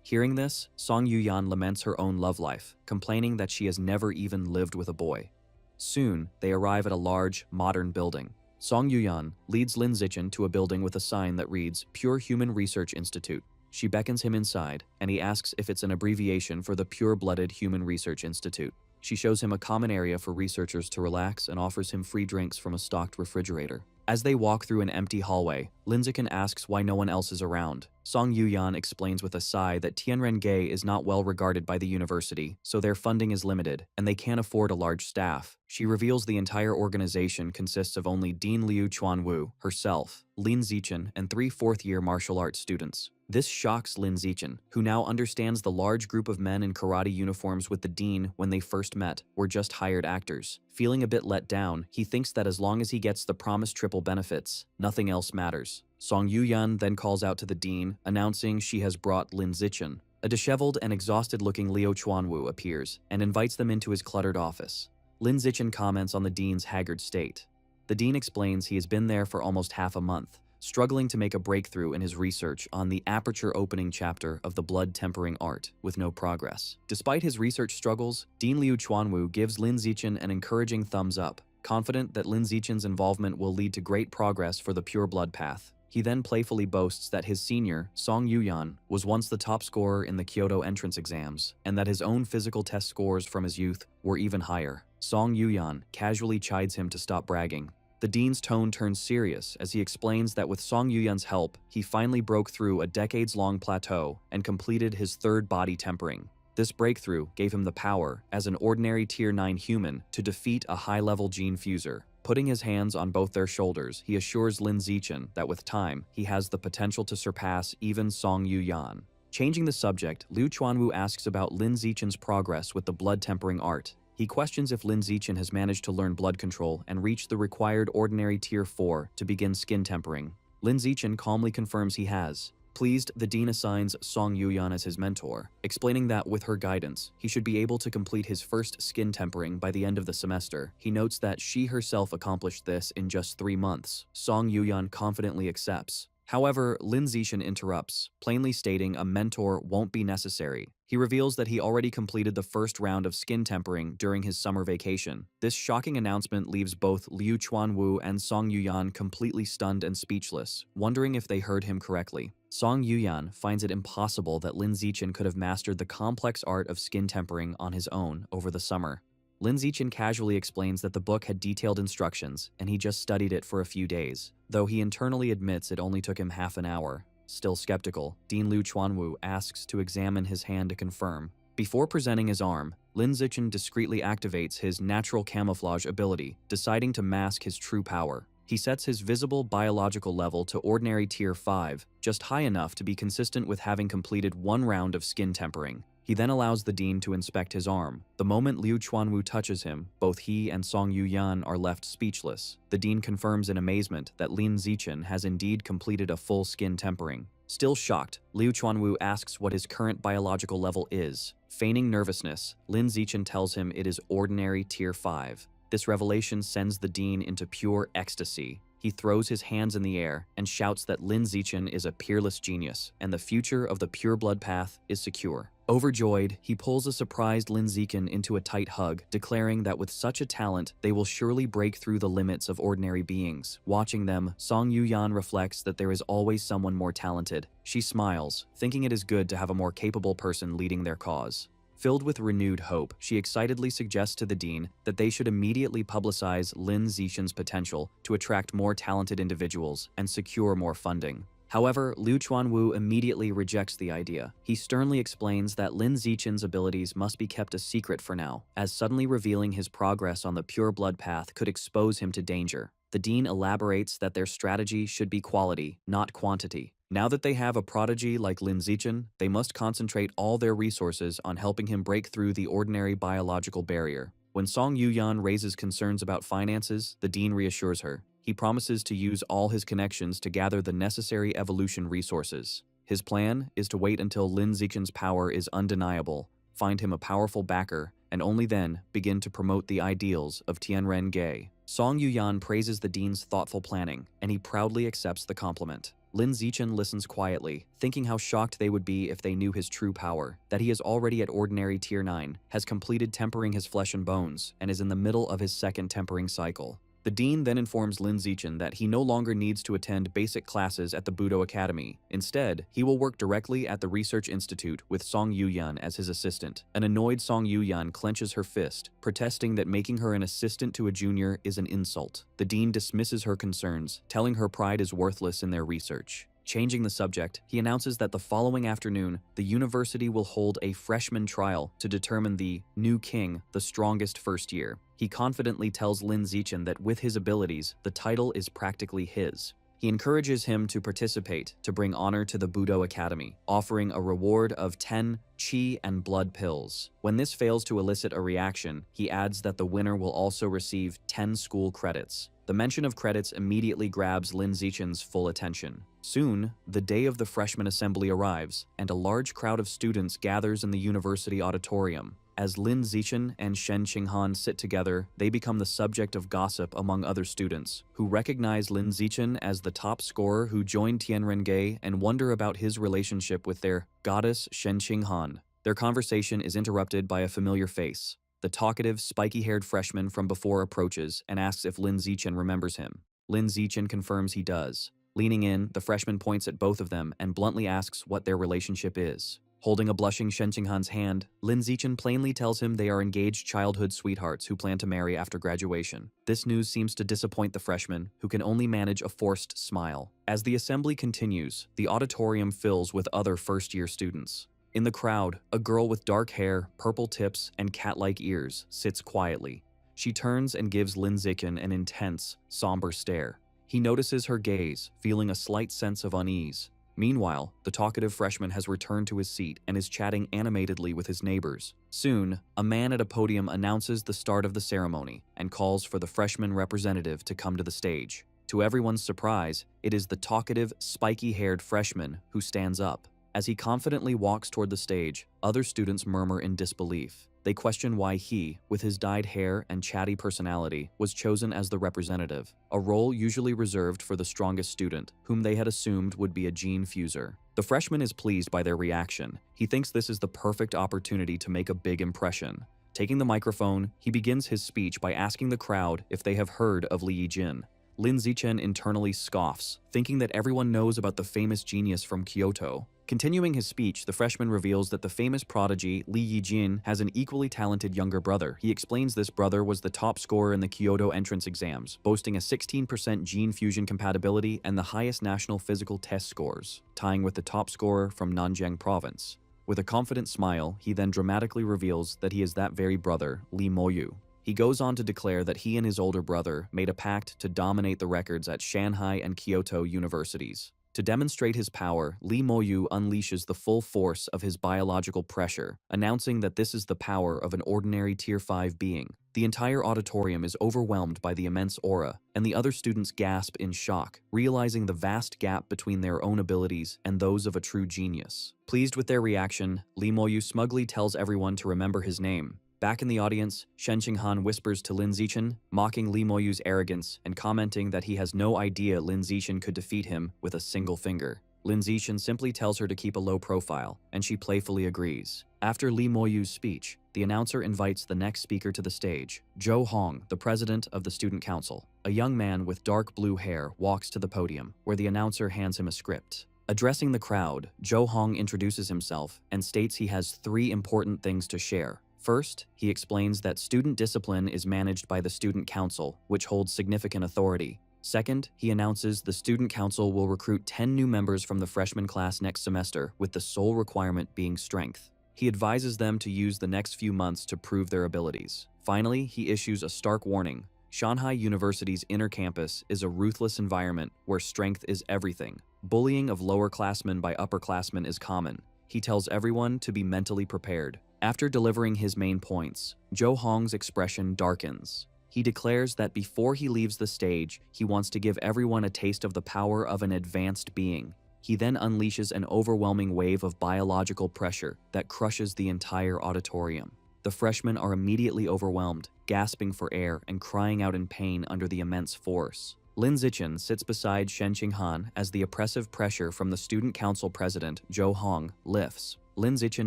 Hearing this, Song Yuyan laments her own love life, complaining that she has never even lived with a boy. Soon, they arrive at a large, modern building. Song Yuyan leads Lin Zichen to a building with a sign that reads Pure Human Research Institute. She beckons him inside, and he asks if it's an abbreviation for the Pure-Blooded Human Research Institute. She shows him a common area for researchers to relax and offers him free drinks from a stocked refrigerator. As they walk through an empty hallway, Lin Zichen asks why no one else is around. Song Yuyan explains with a sigh that Tianren-ge is not well regarded by the university, so their funding is limited, and they can't afford a large staff. She reveals the entire organization consists of only Dean Liu Chuanwu, herself, Lin Zichen, and 3 fourth-year martial arts students. This shocks Lin Zichen, who now understands the large group of men in karate uniforms with the dean when they first met were just hired actors. Feeling a bit let down, he thinks that as long as he gets the promised triple benefits, nothing else matters. Song Yuyan then calls out to the dean, announcing she has brought Lin Zichen. A disheveled and exhausted-looking Liu Chuanwu appears and invites them into his cluttered office. Lin Zichen comments on the dean's haggard state. The dean explains he has been there for almost half a month, struggling to make a breakthrough in his research on the aperture opening chapter of the blood tempering art, with no progress. Despite his research struggles, Dean Liu Chuanwu gives Lin Zichen an encouraging thumbs up, confident that Lin Zichen's involvement will lead to great progress for the pure blood path. He then playfully boasts that his senior, Song Yuyan, was once the top scorer in the Kyoto entrance exams, and that his own physical test scores from his youth were even higher. Song Yuyan casually chides him to stop bragging. The dean's tone turns serious as he explains that with Song Yuyan's help, he finally broke through a decades-long plateau and completed his 3rd body tempering. This breakthrough gave him the power, as an ordinary Tier 9 human, to defeat a high-level gene fuser. Putting his hands on both their shoulders, he assures Lin Zichen that with time, he has the potential to surpass even Song Yuyan. Changing the subject, Liu Chuanwu asks about Lin Zichen's progress with the blood tempering art. He questions if Lin Zichen has managed to learn blood control and reach the required ordinary Tier 4 to begin skin tempering. Lin Zichen calmly confirms he has. Pleased, the dean assigns Song Yuyan as his mentor, explaining that with her guidance, he should be able to complete his first skin tempering by the end of the semester. He notes that she herself accomplished this in just 3 months. Song Yuyan confidently accepts. However, Lin Zichen interrupts, plainly stating a mentor won't be necessary. He reveals that he already completed the first round of skin tempering during his summer vacation. This shocking announcement leaves both Liu Chuanwu and Song Yuyan completely stunned and speechless, wondering if they heard him correctly. Song Yuyan finds it impossible that Lin Zichen could have mastered the complex art of skin tempering on his own over the summer. Lin Zichen casually explains that the book had detailed instructions, and he just studied it for a few days, though he internally admits it only took him half an hour. Still skeptical, Dean Liu Chuanwu asks to examine his hand to confirm. Before presenting his arm, Lin Zichen discreetly activates his natural camouflage ability, deciding to mask his true power. He sets his visible biological level to ordinary Tier 5, just high enough to be consistent with having completed 1 round of skin tempering. He then allows the dean to inspect his arm. The moment Liu Chuanwu touches him, both he and Song Yuyan are left speechless. The dean confirms in amazement that Lin Zichen has indeed completed a full skin tempering. Still shocked, Liu Chuanwu asks what his current biological level is. Feigning nervousness, Lin Zichen tells him it is ordinary Tier 5. This revelation sends the dean into pure ecstasy. He throws his hands in the air and shouts that Lin Zichen is a peerless genius, and the future of the pure blood path is secure. Overjoyed, he pulls a surprised Lin Zichen into a tight hug, declaring that with such a talent, they will surely break through the limits of ordinary beings. Watching them, Song Yuyan reflects that there is always someone more talented. She smiles, thinking it is good to have a more capable person leading their cause. Filled with renewed hope, she excitedly suggests to the dean that they should immediately publicize Lin Zichen's potential to attract more talented individuals and secure more funding. However, Liu Chuanwu immediately rejects the idea. He sternly explains that Lin Zichen's abilities must be kept a secret for now, as suddenly revealing his progress on the pure blood path could expose him to danger. The dean elaborates that their strategy should be quality, not quantity. Now that they have a prodigy like Lin Zichen, they must concentrate all their resources on helping him break through the ordinary biological barrier. When Song Yuyan raises concerns about finances, the dean reassures her. He promises to use all his connections to gather the necessary evolution resources. His plan is to wait until Lin Zichen's power is undeniable, find him a powerful backer, and only then begin to promote the ideals of Tianren-ge. Song Yuyan praises the dean's thoughtful planning, and he proudly accepts the compliment. Lin Zichen listens quietly, thinking how shocked they would be if they knew his true power, that he is already at ordinary tier 9, has completed tempering his flesh and bones, and is in the middle of his second tempering cycle. The dean then informs Lin Zichen that he no longer needs to attend basic classes at the Budo Academy. Instead, he will work directly at the Research Institute with Song Yuyan as his assistant. An annoyed Song Yuyan clenches her fist, protesting that making her an assistant to a junior is an insult. The dean dismisses her concerns, telling her pride is worthless in their research. Changing the subject, he announces that the following afternoon, the university will hold a freshman trial to determine the new king, the strongest first year. He confidently tells Lin Zichen that with his abilities, the title is practically his. He encourages him to participate to bring honor to the Budo Academy, offering a reward of 10 chi and blood pills. When this fails to elicit a reaction, he adds that the winner will also receive 10 school credits. The mention of credits immediately grabs Lin Zichen's full attention. Soon, the day of the freshman assembly arrives, and a large crowd of students gathers in the university auditorium. As Lin Zichen and Shen Qinghan sit together, they become the subject of gossip among other students, who recognize Lin Zichen as the top scorer who joined Tianrenge and wonder about his relationship with their goddess Shen Qinghan. Their conversation is interrupted by a familiar face. The talkative, spiky-haired freshman from before approaches and asks if Lin Zichen remembers him. Lin Zichen confirms he does. Leaning in, the freshman points at both of them and bluntly asks what their relationship is. Holding a blushing Shen Qinghan's hand, Lin Zichen plainly tells him they are engaged childhood sweethearts who plan to marry after graduation. This news seems to disappoint the freshman, who can only manage a forced smile. As the assembly continues, the auditorium fills with other first-year students. In the crowd, a girl with dark hair, purple tips, and cat-like ears sits quietly. She turns and gives Lin Zichen an intense, somber stare. He notices her gaze, feeling a slight sense of unease. Meanwhile, the talkative freshman has returned to his seat and is chatting animatedly with his neighbors. Soon, a man at a podium announces the start of the ceremony and calls for the freshman representative to come to the stage. To everyone's surprise, it is the talkative, spiky-haired freshman who stands up. As he confidently walks toward the stage, other students murmur in disbelief. They question why he, with his dyed hair and chatty personality, was chosen as the representative, a role usually reserved for the strongest student, whom they had assumed would be a gene fuser. The freshman is pleased by their reaction. He thinks this is the perfect opportunity to make a big impression. Taking the microphone, he begins his speech by asking the crowd if they have heard of Li Yijin. Lin Zichen internally scoffs, thinking that everyone knows about the famous genius from Kyoto. Continuing his speech, the freshman reveals that the famous prodigy Li Yijin has an equally talented younger brother. He explains this brother was the top scorer in the Kyoto entrance exams, boasting a 16% gene fusion compatibility and the highest national physical test scores, tying with the top scorer from Nanjing province. With a confident smile, he then dramatically reveals that he is that very brother, Li Moyu. He goes on to declare that he and his older brother made a pact to dominate the records at Shanghai and Kyoto universities. To demonstrate his power, Li Moyu unleashes the full force of his biological pressure, announcing that this is the power of an ordinary Tier 5 being. The entire auditorium is overwhelmed by the immense aura, and the other students gasp in shock, realizing the vast gap between their own abilities and those of a true genius. Pleased with their reaction, Li Moyu smugly tells everyone to remember his name. Back in the audience, Shen Qinghan whispers to Lin Zichen, mocking Li Moyu's arrogance and commenting that he has no idea Lin Zichen could defeat him with a single finger. Lin Zichen simply tells her to keep a low profile, and she playfully agrees. After Li Moyu's speech, the announcer invites the next speaker to the stage. Zhou Hong, the president of the student council. A young man with dark blue hair walks to the podium, where the announcer hands him a script. Addressing the crowd, Zhou Hong introduces himself and states he has 3 important things to share. First, he explains that student discipline is managed by the student council, which holds significant authority. Second, he announces the student council will recruit 10 new members from the freshman class next semester, with the sole requirement being strength. He advises them to use the next few months to prove their abilities. Finally, he issues a stark warning. Shanghai University's inner campus is a ruthless environment where strength is everything. Bullying of lower-classmen by upperclassmen is common. He tells everyone to be mentally prepared. After delivering his main points, Zhou Hong's expression darkens. He declares that before he leaves the stage, he wants to give everyone a taste of the power of an advanced being. He then unleashes an overwhelming wave of biological pressure that crushes the entire auditorium. The freshmen are immediately overwhelmed, gasping for air and crying out in pain under the immense force. Lin Zichen sits beside Shen Qinghan as the oppressive pressure from the student council president, Zhou Hong, lifts. Lin Zichen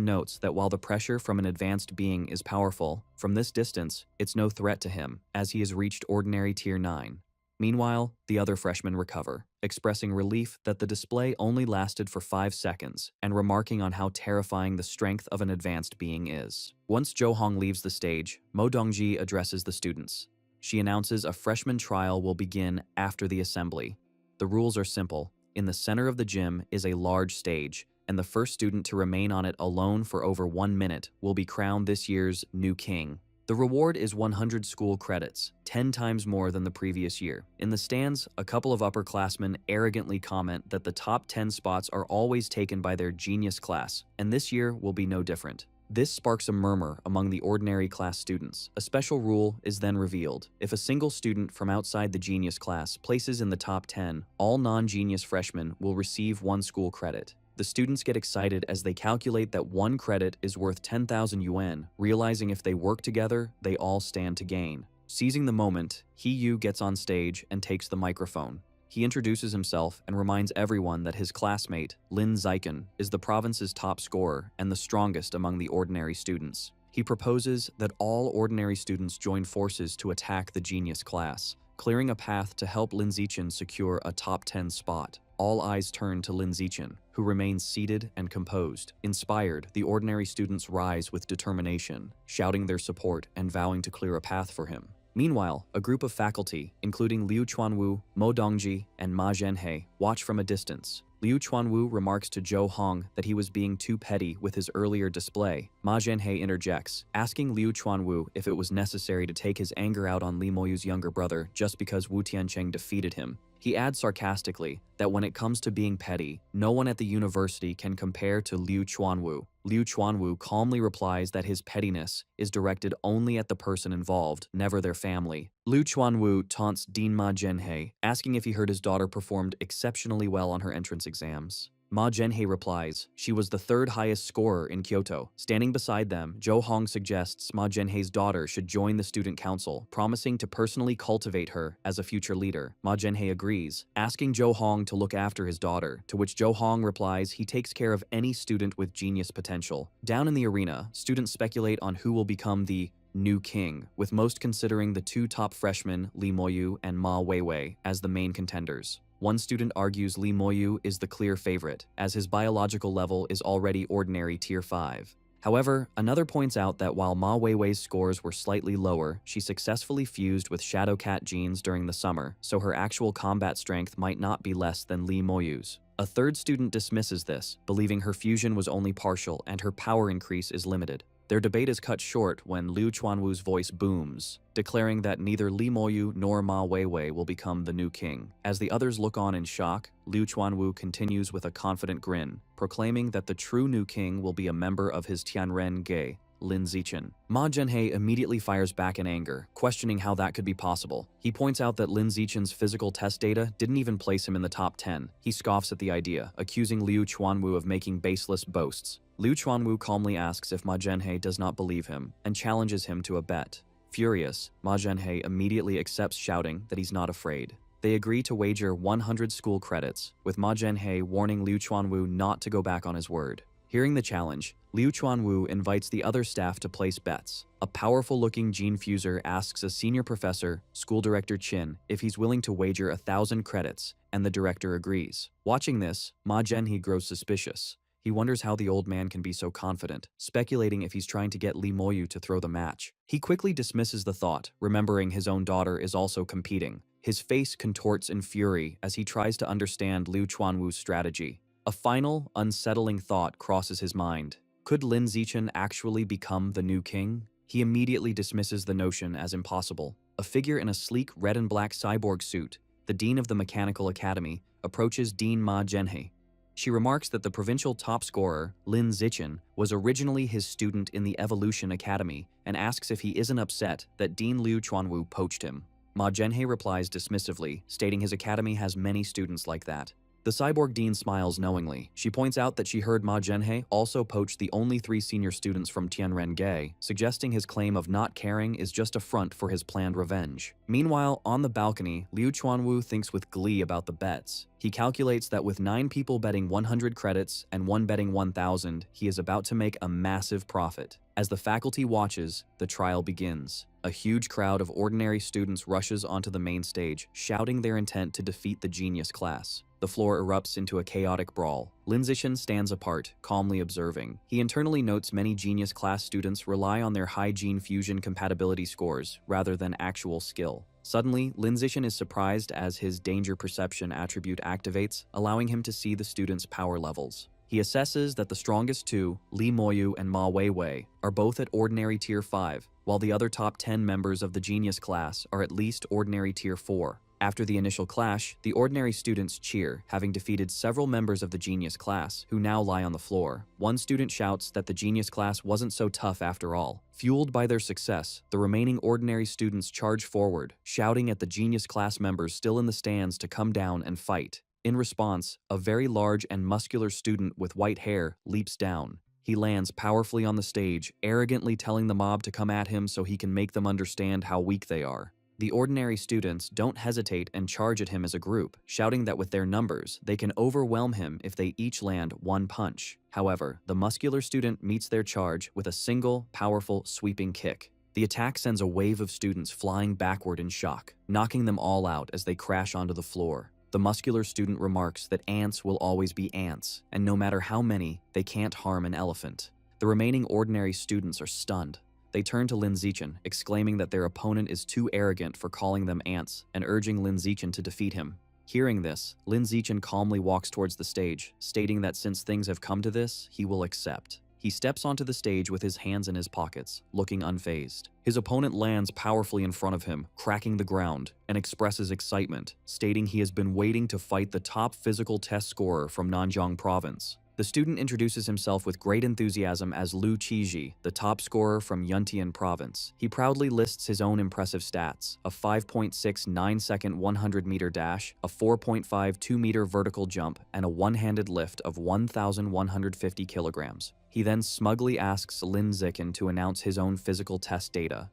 notes that while the pressure from an advanced being is powerful, from this distance, it's no threat to him, as he has reached ordinary Tier 9. Meanwhile, the other freshmen recover, expressing relief that the display only lasted for 5 seconds and remarking on how terrifying the strength of an advanced being is. Once Zhou Hong leaves the stage, Mo Dongji addresses the students. She announces a freshman trial will begin after the assembly. The rules are simple. In the center of the gym is a large stage, and the first student to remain on it alone for over 1 minute will be crowned this year's new king. The reward is 100 school credits, 10 times more than the previous year. In the stands, a couple of upperclassmen arrogantly comment that the top 10 spots are always taken by their genius class, and this year will be no different. This sparks a murmur among the ordinary class students. A special rule is then revealed. If a single student from outside the genius class places in the top 10, all non-genius freshmen will receive 1 school credit. The students get excited as they calculate that 1 credit is worth 10,000 yuan, realizing if they work together, they all stand to gain. Seizing the moment, He Yu gets on stage and takes the microphone. He introduces himself and reminds everyone that his classmate, Lin Zichen, is the province's top scorer and the strongest among the ordinary students. He proposes that all ordinary students join forces to attack the genius class, clearing a path to help Lin Zichen secure a top 10 spot. All eyes turn to Lin Zichen, who remains seated and composed. Inspired, the ordinary students rise with determination, shouting their support and vowing to clear a path for him. Meanwhile, a group of faculty, including Liu Chuanwu, Mo Dongji, and Ma Zhenhe, watch from a distance. Liu Chuanwu remarks to Zhou Hong that he was being too petty with his earlier display. Ma Zhenhe interjects, asking Liu Chuanwu if it was necessary to take his anger out on Li Moyu's younger brother just because Wu Tiancheng defeated him. He adds sarcastically that when it comes to being petty, no one at the university can compare to Liu Chuanwu. Liu Chuanwu calmly replies that his pettiness is directed only at the person involved, never their family. Liu Chuanwu taunts Dean Ma Zhenhe, asking if he heard his daughter performed exceptionally well on her entrance exams. Ma Zhenhe replies, she was the 3rd highest scorer in Kyoto. Standing beside them, Zhou Hong suggests Ma Zhenhe's daughter should join the student council, promising to personally cultivate her as a future leader. Ma Zhenhe agrees, asking Zhou Hong to look after his daughter, to which Zhou Hong replies he takes care of any student with genius potential. Down in the arena, students speculate on who will become the new king, with most considering the 2 top freshmen, Li Moyu and Ma Weiwei, as the main contenders. One student argues Li Moyu is the clear favorite, as his biological level is already ordinary Tier 5. However, another points out that while Ma Weiwei's scores were slightly lower, she successfully fused with Shadow Cat genes during the summer, so her actual combat strength might not be less than Li Moyu's. A third student dismisses this, believing her fusion was only partial and her power increase is limited. Their debate is cut short when Liu Chuanwu's voice booms, declaring that neither Li Moyu nor Ma Weiwei will become the new king. As the others look on in shock, Liu Chuanwu continues with a confident grin, proclaiming that the true new king will be a member of his Tianren Ge, Lin Zichen. Ma Zhenhe immediately fires back in anger, questioning how that could be possible. He points out that Lin Zichen's physical test data didn't even place him in the top 10. He scoffs at the idea, accusing Liu Chuanwu of making baseless boasts. Liu Chuanwu calmly asks if Ma Zhenhe does not believe him, and challenges him to a bet. Furious, Ma Zhenhe immediately accepts, shouting that he's not afraid. They agree to wager 100 school credits, with Ma Zhenhe warning Liu Chuanwu not to go back on his word. Hearing the challenge, Liu Chuanwu invites the other staff to place bets. A powerful-looking gene fuser asks a senior professor, School Director Qin, if he's willing to wager 1,000 credits, and the director agrees. Watching this, Ma Zhenhe grows suspicious. He wonders how the old man can be so confident, speculating if he's trying to get Li Moyu to throw the match. He quickly dismisses the thought, remembering his own daughter is also competing. His face contorts in fury as he tries to understand Liu Chuanwu's strategy. A final, unsettling thought crosses his mind. Could Lin Zichen actually become the new king? He immediately dismisses the notion as impossible. A figure in a sleek red and black cyborg suit, the dean of the Mechanical Academy, approaches Dean Ma Zhenhe. She remarks that the provincial top scorer, Lin Zichen, was originally his student in the Evolution Academy and asks if he isn't upset that Dean Liu Chuanwu poached him. Ma Zhenhe replies dismissively, stating his academy has many students like that. The cyborg dean smiles knowingly. She points out that she heard Ma Zhenhe also poached the only 3 senior students from Tianren-ge, suggesting his claim of not caring is just a front for his planned revenge. Meanwhile, on the balcony, Liu Chuanwu thinks with glee about the bets. He calculates that with 9 people betting 100 credits and 1 betting 1,000, he is about to make a massive profit. As the faculty watches, the trial begins. A huge crowd of ordinary students rushes onto the main stage, shouting their intent to defeat the genius class. The floor erupts into a chaotic brawl. Lin Zichen stands apart, calmly observing. He internally notes many genius class students rely on their high gene fusion compatibility scores rather than actual skill. Suddenly, Lin Zichen is surprised as his danger perception attribute activates, allowing him to see the students' power levels. He assesses that the strongest 2, Li Moyu and Ma Weiwei, are both at ordinary tier 5, while the other top 10 members of the genius class are at least ordinary tier 4. After the initial clash, the ordinary students cheer, having defeated several members of the genius class, who now lie on the floor. One student shouts that the genius class wasn't so tough after all. Fueled by their success, the remaining ordinary students charge forward, shouting at the genius class members still in the stands to come down and fight. In response, a very large and muscular student with white hair leaps down. He lands powerfully on the stage, arrogantly telling the mob to come at him so he can make them understand how weak they are. The ordinary students don't hesitate and charge at him as a group, shouting that with their numbers, they can overwhelm him if they each land 1 punch. However, the muscular student meets their charge with a single, powerful, sweeping kick. The attack sends a wave of students flying backward in shock, knocking them all out as they crash onto the floor. The muscular student remarks that ants will always be ants, and no matter how many, they can't harm an elephant. The remaining ordinary students are stunned. They turn to Lin Zichen, exclaiming that their opponent is too arrogant for calling them ants and urging Lin Zichen to defeat him. Hearing this, Lin Zichen calmly walks towards the stage, stating that since things have come to this, he will accept. He steps onto the stage with his hands in his pockets, looking unfazed. His opponent lands powerfully in front of him, cracking the ground, and expresses excitement, stating he has been waiting to fight the top physical test scorer from Nanjiang province. The student introduces himself with great enthusiasm as Lu Qiji, the top scorer from Yuntian province. He proudly lists his own impressive stats: a 5.69-second 100-meter dash, a 4.52-meter vertical jump, and a one-handed lift of 1,150 kilograms. He then smugly asks Lin Zichen to announce his own physical test data.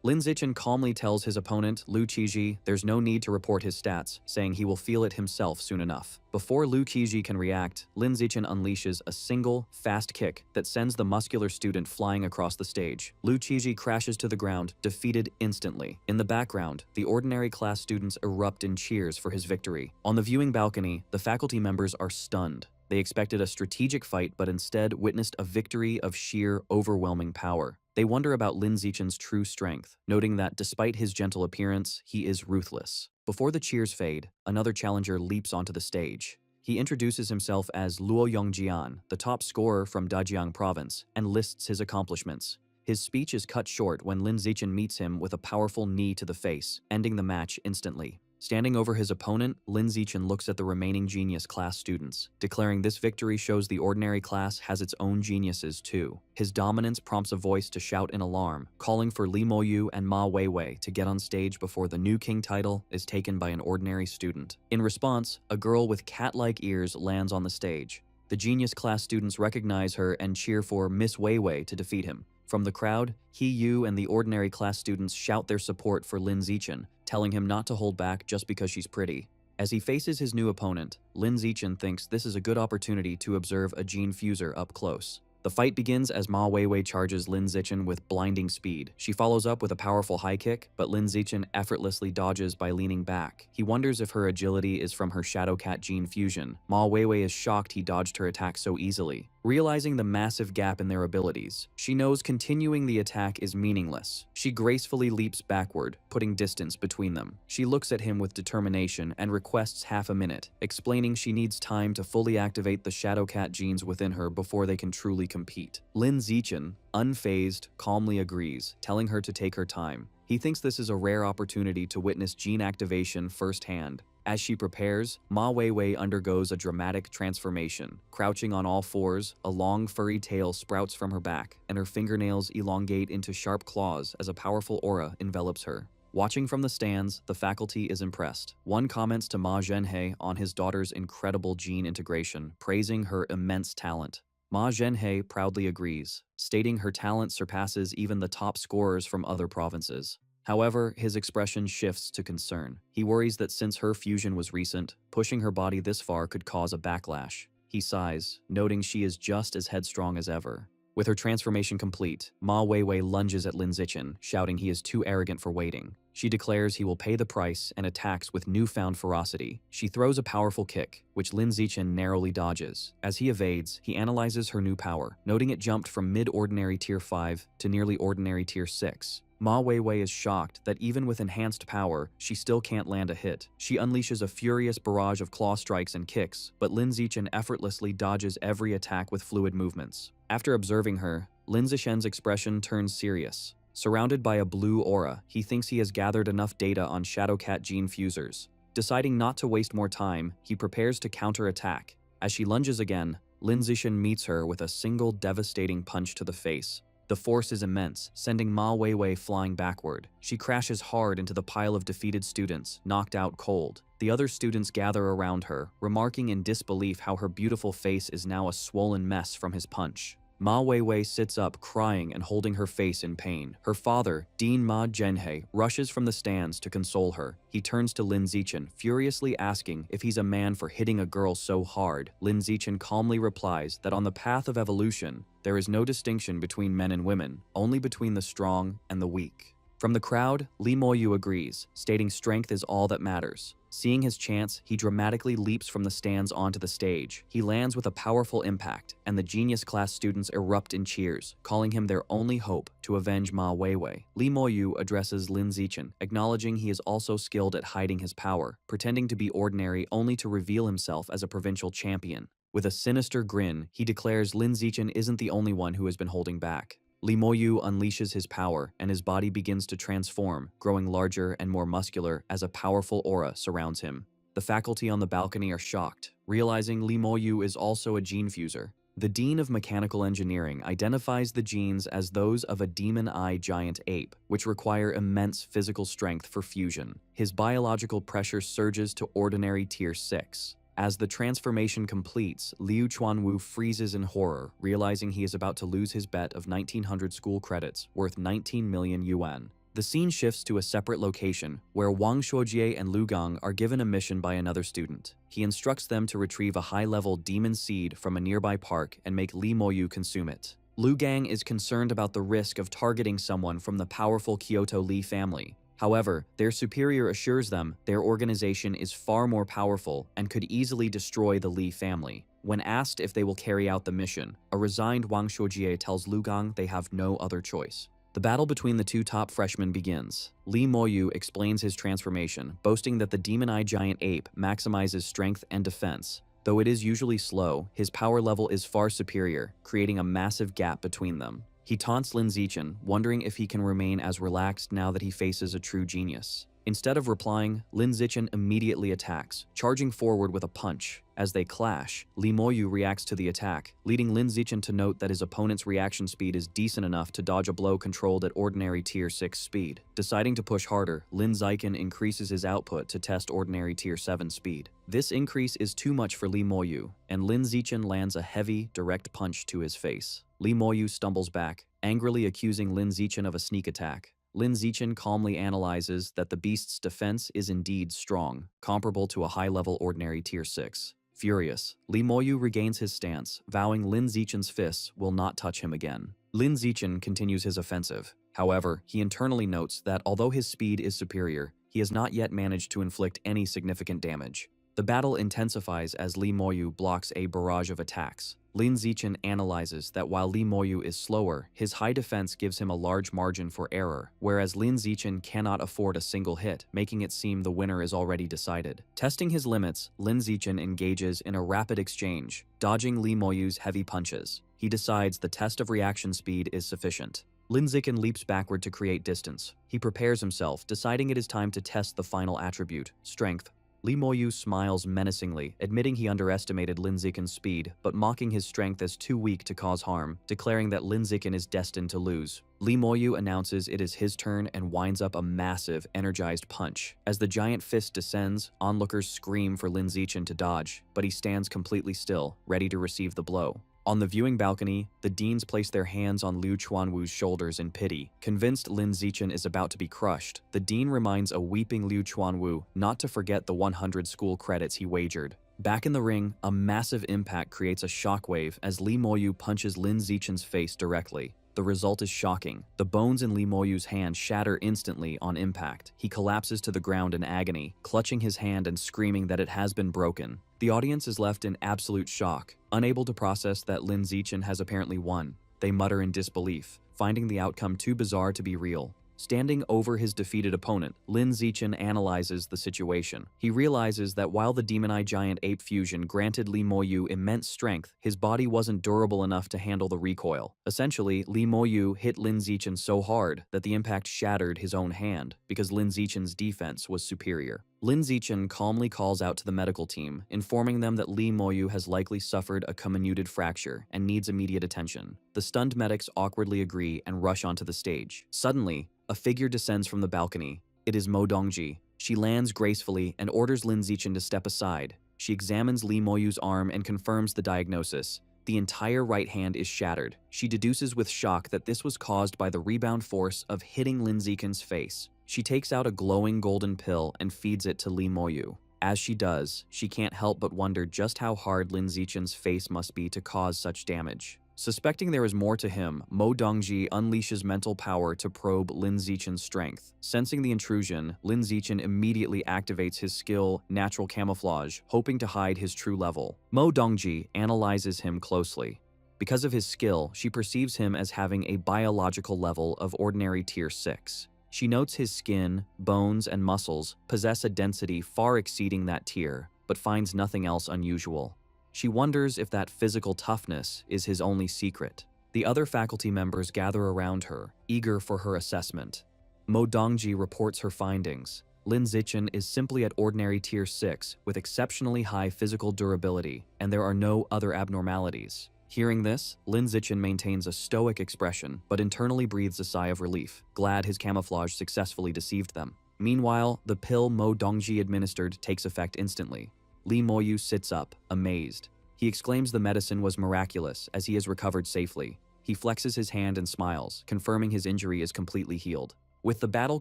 Lin Zichen calmly tells his opponent, Lu Qiji, there's no need to report his stats, saying he will feel it himself soon enough. Before Lu Qiji can react, Lin Zichen unleashes a single, fast kick that sends the muscular student flying across the stage. Lu Qiji crashes to the ground, defeated instantly. In the background, the ordinary class students erupt in cheers for his victory. On the viewing balcony, the faculty members are stunned. They expected a strategic fight, but instead witnessed a victory of sheer, overwhelming power. They wonder about Lin Zichen's true strength, noting that despite his gentle appearance, he is ruthless. Before the cheers fade, another challenger leaps onto the stage. He introduces himself as Luo Yongjian, the top scorer from Dajiang province, and lists his accomplishments. His speech is cut short when Lin Zichen meets him with a powerful knee to the face, ending the match instantly. Standing over his opponent, Lin Zichen looks at the remaining genius class students, declaring this victory shows the ordinary class has its own geniuses too. His dominance prompts a voice to shout in alarm, calling for Li Moyu and Ma Weiwei to get on stage before the new king title is taken by an ordinary student. In response, a girl with cat-like ears lands on the stage. The genius class students recognize her and cheer for Miss Weiwei to defeat him. From the crowd, He Yu and the ordinary class students shout their support for Lin Zichen, telling him not to hold back just because she's pretty. As he faces his new opponent, Lin Zichen thinks this is a good opportunity to observe a gene fuser up close. The fight begins as Ma Weiwei charges Lin Zichen with blinding speed. She follows up with a powerful high kick, but Lin Zichen effortlessly dodges by leaning back. He wonders if her agility is from her Shadow Cat gene fusion. Ma Weiwei is shocked he dodged her attack so easily. Realizing the massive gap in their abilities, she knows continuing the attack is meaningless. She gracefully leaps backward, putting distance between them. She looks at him with determination and requests half a minute, explaining she needs time to fully activate the Shadow Cat genes within her before they can truly compete. Lin Zichen, unfazed, calmly agrees, telling her to take her time. He thinks this is a rare opportunity to witness gene activation firsthand. As she prepares, Ma Weiwei undergoes a dramatic transformation. Crouching on all fours, a long furry tail sprouts from her back, and her fingernails elongate into sharp claws as a powerful aura envelops her. Watching from the stands, the faculty is impressed. One comments to Ma Zhenhe on his daughter's incredible gene integration, praising her immense talent. Ma Zhenhe proudly agrees, stating her talent surpasses even the top scorers from other provinces. However, his expression shifts to concern. He worries that since her fusion was recent, pushing her body this far could cause a backlash. He sighs, noting she is just as headstrong as ever. With her transformation complete, Ma Weiwei lunges at Lin Zichen, shouting he is too arrogant for waiting. She declares he will pay the price and attacks with newfound ferocity. She throws a powerful kick, which Lin Zichen narrowly dodges. As he evades, he analyzes her new power, noting it jumped from mid-ordinary tier 5 to nearly ordinary tier 6. Ma Weiwei is shocked that even with enhanced power, she still can't land a hit. She unleashes a furious barrage of claw strikes and kicks, but Lin Zichen effortlessly dodges every attack with fluid movements. After observing her, Lin Zichen's expression turns serious. Surrounded by a blue aura, he thinks he has gathered enough data on Shadowcat gene fusers. Deciding not to waste more time, he prepares to counterattack. As she lunges again, Lin Zichen meets her with a single devastating punch to the face. The force is immense, sending Ma Weiwei flying backward. She crashes hard into the pile of defeated students, knocked out cold. The other students gather around her, remarking in disbelief how her beautiful face is now a swollen mess from his punch. Ma Weiwei sits up, crying and holding her face in pain. Her father, Dean Ma Zhenhe, rushes from the stands to console her. He turns to Lin Zichen, furiously asking if he's a man for hitting a girl so hard. Lin Zichen calmly replies that on the path of evolution, there is no distinction between men and women, only between the strong and the weak. From the crowd, Li Moyu agrees, stating strength is all that matters. Seeing his chance, he dramatically leaps from the stands onto the stage. He lands with a powerful impact, and the genius class students erupt in cheers, calling him their only hope to avenge Ma Weiwei. Li Moyu addresses Lin Zichen, acknowledging he is also skilled at hiding his power, pretending to be ordinary only to reveal himself as a provincial champion. With a sinister grin, he declares Lin Zichen isn't the only one who has been holding back. Li Moyu unleashes his power, and his body begins to transform, growing larger and more muscular as a powerful aura surrounds him. The faculty on the balcony are shocked, realizing Li Moyu is also a gene fuser. The Dean of Mechanical Engineering identifies the genes as those of a demon-eye giant ape, which require immense physical strength for fusion. His biological pressure surges to ordinary tier 6. As the transformation completes, Liu Chuanwu freezes in horror, realizing he is about to lose his bet of 1900 school credits, worth 19 million yuan. The scene shifts to a separate location, where Wang Shuojie and Lu Gang are given a mission by another student. He instructs them to retrieve a high-level demon seed from a nearby park and make Li Moyu consume it. Lu Gang is concerned about the risk of targeting someone from the powerful Kyoto Li family. However, their superior assures them their organization is far more powerful and could easily destroy the Li family. When asked if they will carry out the mission, a resigned Wang Shuojie tells Lu Gang they have no other choice. The battle between the two top freshmen begins. Li Moyu explains his transformation, boasting that the demon-eye giant ape maximizes strength and defense. Though it is usually slow, his power level is far superior, creating a massive gap between them. He taunts Lin Zichen, wondering if he can remain as relaxed now that he faces a true genius. Instead of replying, Lin Zichen immediately attacks, charging forward with a punch. As they clash, Li Moyu reacts to the attack, leading Lin Zichen to note that his opponent's reaction speed is decent enough to dodge a blow controlled at ordinary tier 6 speed. Deciding to push harder, Lin Zichen increases his output to test ordinary tier 7 speed. This increase is too much for Li Moyu, and Lin Zichen lands a heavy, direct punch to his face. Li Moyu stumbles back, angrily accusing Lin Zichen of a sneak attack. Lin Zichen calmly analyzes that the beast's defense is indeed strong, comparable to a high-level ordinary tier 6. Furious, Li Moyu regains his stance, vowing Lin Zichen's fists will not touch him again. Lin Zichen continues his offensive. However, he internally notes that although his speed is superior, he has not yet managed to inflict any significant damage. The battle intensifies as Li Moyu blocks a barrage of attacks. Lin Zichen analyzes that while Li Moyu is slower, his high defense gives him a large margin for error, whereas Lin Zichen cannot afford a single hit, making it seem the winner is already decided. Testing his limits, Lin Zichen engages in a rapid exchange, dodging Li Moyu's heavy punches. He decides the test of reaction speed is sufficient. Lin Zichen leaps backward to create distance. He prepares himself, deciding it is time to test the final attribute, strength. Li Moyu smiles menacingly, admitting he underestimated Lin Zichen's speed, but mocking his strength as too weak to cause harm, declaring that Lin Zichen is destined to lose. Li Moyu announces it is his turn and winds up a massive, energized punch. As the giant fist descends, onlookers scream for Lin Zichen to dodge, but he stands completely still, ready to receive the blow. On the viewing balcony, the deans place their hands on Liu Chuanwu's shoulders in pity. Convinced Lin Zichen is about to be crushed, the dean reminds a weeping Liu Chuanwu not to forget the 100 school credits he wagered. Back in the ring, a massive impact creates a shockwave as Li Moyu punches Lin Zichen's face directly. The result is shocking. The bones in Li Moyu's hand shatter instantly on impact. He collapses to the ground in agony, clutching his hand and screaming that it has been broken. The audience is left in absolute shock, unable to process that Lin Zichen has apparently won. They mutter in disbelief, finding the outcome too bizarre to be real. Standing over his defeated opponent, Lin Zichen analyzes the situation. He realizes that while the Demon Eye Giant Ape fusion granted Li Moyu immense strength, his body wasn't durable enough to handle the recoil. Essentially, Li Moyu hit Lin Zichen so hard that the impact shattered his own hand, because Lin Zichen's defense was superior. Lin Zichen calmly calls out to the medical team, informing them that Li Moyu has likely suffered a comminuted fracture and needs immediate attention. The stunned medics awkwardly agree and rush onto the stage. Suddenly, a figure descends from the balcony. It is Mo Dongji. She lands gracefully and orders Lin Zichen to step aside. She examines Li Moyu's arm and confirms the diagnosis. The entire right hand is shattered. She deduces with shock that this was caused by the rebound force of hitting Lin Zichen's face. She takes out a glowing golden pill and feeds it to Li Moyu. As she does, she can't help but wonder just how hard Lin Zichen's face must be to cause such damage. Suspecting there is more to him, Mo Dongji unleashes mental power to probe Lin Zichen's strength. Sensing the intrusion, Lin Zichen immediately activates his skill, Natural Camouflage, hoping to hide his true level. Mo Dongji analyzes him closely. Because of his skill, she perceives him as having a biological level of ordinary Tier 6. She notes his skin, bones, and muscles possess a density far exceeding that tier, but finds nothing else unusual. She wonders if that physical toughness is his only secret. The other faculty members gather around her, eager for her assessment. Mo Dongji reports her findings. Lin Zichen is simply at ordinary Tier 6 with exceptionally high physical durability, and there are no other abnormalities. Hearing this, Lin Zichen maintains a stoic expression, but internally breathes a sigh of relief, glad his camouflage successfully deceived them. Meanwhile, the pill Mo Dongji administered takes effect instantly. Li Moyu sits up, amazed. He exclaims the medicine was miraculous as he has recovered safely. He flexes his hand and smiles, confirming his injury is completely healed. With the battle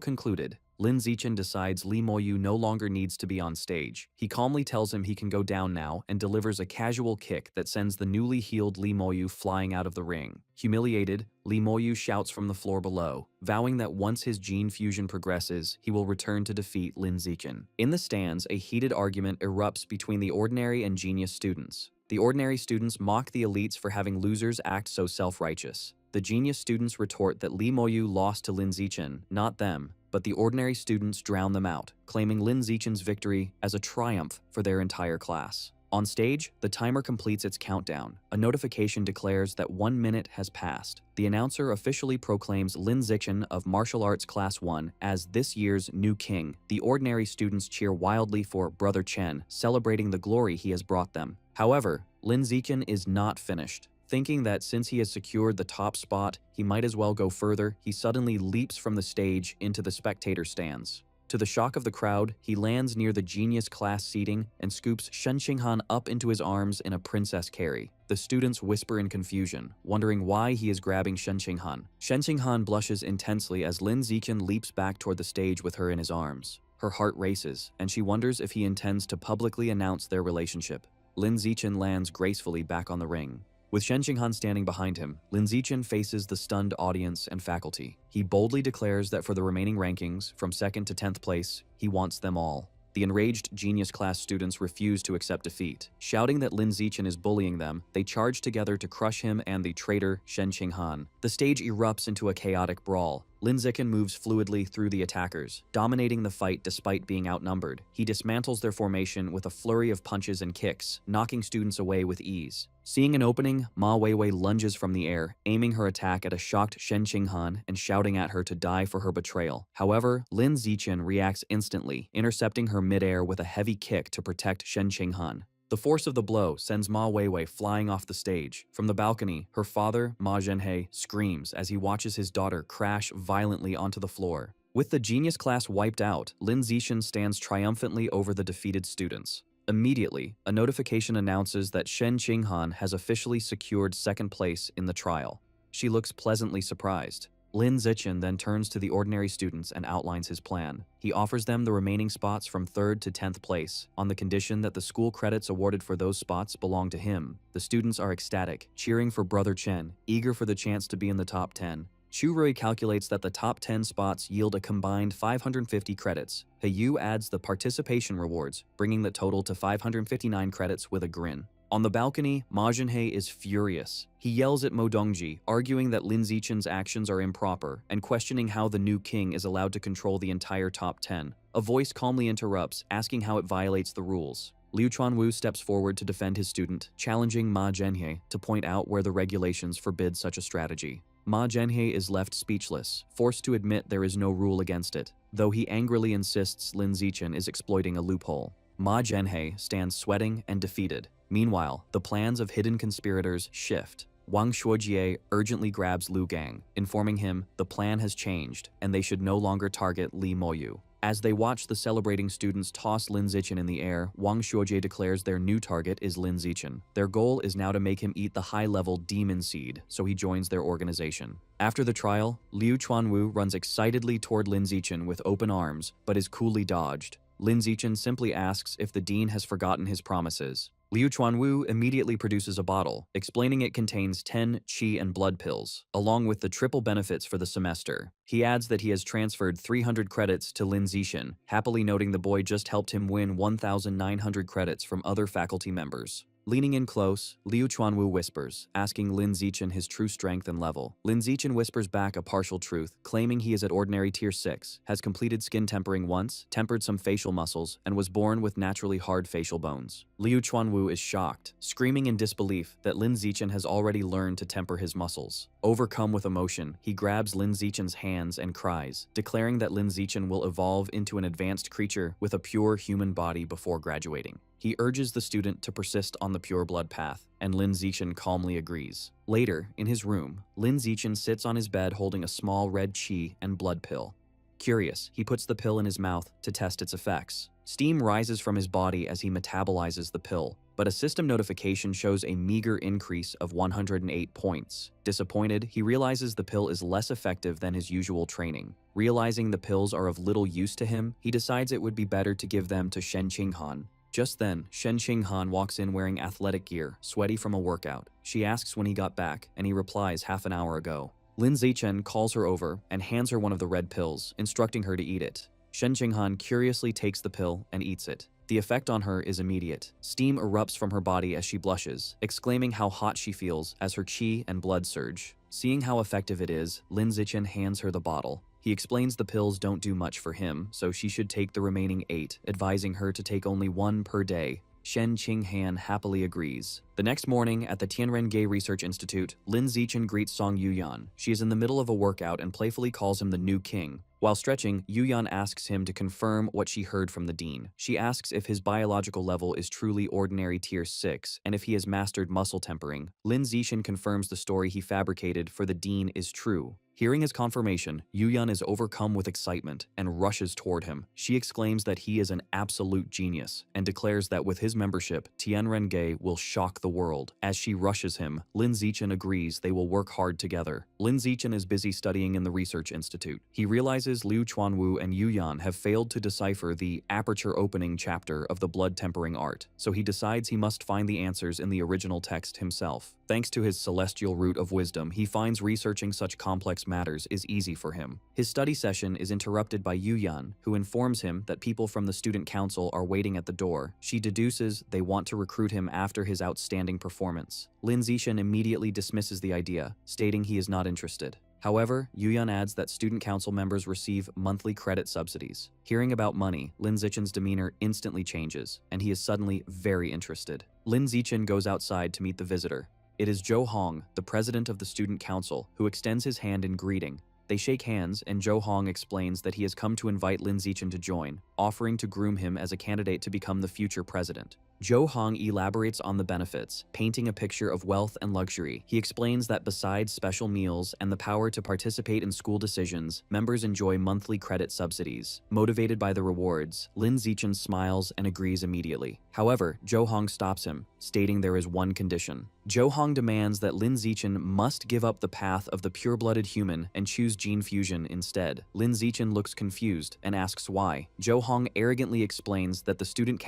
concluded, Lin Zichen decides Li Moyu no longer needs to be on stage. He calmly tells him he can go down now and delivers a casual kick that sends the newly healed Li Moyu flying out of the ring. Humiliated, Li Moyu shouts from the floor below, vowing that once his gene fusion progresses, he will return to defeat Lin Zichen. In the stands, a heated argument erupts between the ordinary and genius students. The ordinary students mock the elites for having losers act so self-righteous. The genius students retort that Li Moyu lost to Lin Zichen, not them, but the ordinary students drown them out, claiming Lin Zichen's victory as a triumph for their entire class. On stage, the timer completes its countdown. A notification declares that 1 minute has passed. The announcer officially proclaims Lin Zichen of Martial Arts Class 1 as this year's new king. The ordinary students cheer wildly for Brother Chen, celebrating the glory he has brought them. However, Lin Zichen is not finished. Thinking that since he has secured the top spot, he might as well go further, he suddenly leaps from the stage into the spectator stands. To the shock of the crowd, he lands near the genius class seating and scoops Shen Qinghan up into his arms in a princess carry. The students whisper in confusion, wondering why he is grabbing Shen Qinghan. Shen Qinghan blushes intensely as Lin Zichen leaps back toward the stage with her in his arms. Her heart races, and she wonders if he intends to publicly announce their relationship. Lin Zichen lands gracefully back on the ring. With Shen Qinghan standing behind him, Lin Zichen faces the stunned audience and faculty. He boldly declares that for the remaining rankings, from 2nd to 10th place, he wants them all. The enraged genius class students refuse to accept defeat. Shouting that Lin Zichen is bullying them, they charge together to crush him and the traitor Shen Qinghan. The stage erupts into a chaotic brawl. Lin Zichen moves fluidly through the attackers, dominating the fight despite being outnumbered. He dismantles their formation with a flurry of punches and kicks, knocking students away with ease. Seeing an opening, Ma Weiwei lunges from the air, aiming her attack at a shocked Shen Qinghan and shouting at her to die for her betrayal. However, Lin Zichen reacts instantly, intercepting her midair with a heavy kick to protect Shen Qinghan. The force of the blow sends Ma Weiwei flying off the stage. From the balcony, her father, Ma Zhenhe, screams as he watches his daughter crash violently onto the floor. With the genius class wiped out, Lin Zichen stands triumphantly over the defeated students. Immediately, a notification announces that Shen Qinghan has officially secured second place in the trial. She looks pleasantly surprised. Lin Zichen then turns to the ordinary students and outlines his plan. He offers them the remaining spots from 3rd to 10th place, on the condition that the school credits awarded for those spots belong to him. The students are ecstatic, cheering for Brother Chen, eager for the chance to be in the top 10. Chu Rui calculates that the top 10 spots yield a combined 550 credits. He Yu adds the participation rewards, bringing the total to 559 credits with a grin. On the balcony, Ma Zhenhe is furious. He yells at Mo Dongji, arguing that Lin Zichen's actions are improper and questioning how the new king is allowed to control the entire top 10. A voice calmly interrupts, asking how it violates the rules. Liu Chuanwu steps forward to defend his student, challenging Ma Zhenhe to point out where the regulations forbid such a strategy. Ma Zhenhe is left speechless, forced to admit there is no rule against it, though he angrily insists Lin Zichen is exploiting a loophole. Ma Zhenhe stands sweating and defeated. Meanwhile, the plans of hidden conspirators shift. Wang Shuojie urgently grabs Lu Gang, informing him the plan has changed and they should no longer target Li Moyu. As they watch the celebrating students toss Lin Zichen in the air, Wang Shuojie declares their new target is Lin Zichen. Their goal is now to make him eat the high-level demon seed, so he joins their organization. After the trial, Liu Chuanwu runs excitedly toward Lin Zichen with open arms, but is coolly dodged. Lin Zichen simply asks if the dean has forgotten his promises. Liu Chuanwu immediately produces a bottle, explaining it contains 10 qi and blood pills, along with the triple benefits for the semester. He adds that he has transferred 300 credits to Lin Zichen, happily noting the boy just helped him win 1,900 credits from other faculty members. Leaning in close, Liu Chuanwu whispers, asking Lin Zichen his true strength and level. Lin Zichen whispers back a partial truth, claiming he is at ordinary tier 6, has completed skin tempering once, tempered some facial muscles, and was born with naturally hard facial bones. Liu Chuanwu is shocked, screaming in disbelief that Lin Zichen has already learned to temper his muscles. Overcome with emotion, he grabs Lin Zichen's hands and cries, declaring that Lin Zichen will evolve into an advanced creature with a pure human body before graduating. He urges the student to persist on the pure blood path, and Lin Zichen calmly agrees. Later, in his room, Lin Zichen sits on his bed holding a small red qi and blood pill. Curious, he puts the pill in his mouth to test its effects. Steam rises from his body as he metabolizes the pill, but a system notification shows a meager increase of 108 points. Disappointed, he realizes the pill is less effective than his usual training. Realizing the pills are of little use to him, he decides it would be better to give them to Shen Qinghan. Just then, Shen Qinghan walks in wearing athletic gear, sweaty from a workout. She asks when he got back, and he replies half an hour ago. Lin Zichen calls her over and hands her one of the red pills, instructing her to eat it. Shen Qinghan curiously takes the pill and eats it. The effect on her is immediate. Steam erupts from her body as she blushes, exclaiming how hot she feels as her qi and blood surge. Seeing how effective it is, Lin Zichen hands her the bottle. He explains the pills don't do much for him, so she should take the remaining 8, advising her to take only 1 per day. Shen Qinghan happily agrees. The next morning, at the Tianrengei Research Institute, Lin Zichen greets Song Yuyan. She is in the middle of a workout and playfully calls him the new king. While stretching, Yuyan asks him to confirm what she heard from the dean. She asks if his biological level is truly ordinary tier 6, and if he has mastered muscle tempering. Lin Zichen confirms the story he fabricated for the dean is true. Hearing his confirmation, Yuyan is overcome with excitement and rushes toward him. She exclaims that he is an absolute genius and declares that with his membership, Tianrengei will shock the world. As she rushes him, Lin Zichen agrees they will work hard together. Lin Zichen is busy studying in the research institute. He realizes Liu Chuanwu and Yuyan have failed to decipher the aperture opening chapter of the blood tempering art, so he decides he must find the answers in the original text himself. Thanks to his celestial root of wisdom, he finds researching such complex matters is easy for him. His study session is interrupted by Yuyan, who informs him that people from the student council are waiting at the door. She deduces they want to recruit him after his outstanding performance. Lin Zichen immediately dismisses the idea, stating he is not interested. However, Yuyun adds that student council members receive monthly credit subsidies. Hearing about money, Lin Zichen's demeanor instantly changes, and he is suddenly very interested. Lin Zichen goes outside to meet the visitor. It is Zhou Hong, the president of the student council, who extends his hand in greeting. They shake hands, and Zhou Hong explains that he has come to invite Lin Zichen to join, offering to groom him as a candidate to become the future president. Zhou Hong elaborates on the benefits, painting a picture of wealth and luxury. He explains that besides special meals and the power to participate in school decisions, members enjoy monthly credit subsidies. Motivated by the rewards, Lin Zichen smiles and agrees immediately. However, Zhou Hong stops him, stating there is one condition. Zhou Hong demands that Lin Zichen must give up the path of the pure-blooded human and choose gene fusion instead. Lin Zichen looks confused and asks why. Zhou Hong arrogantly explains that the student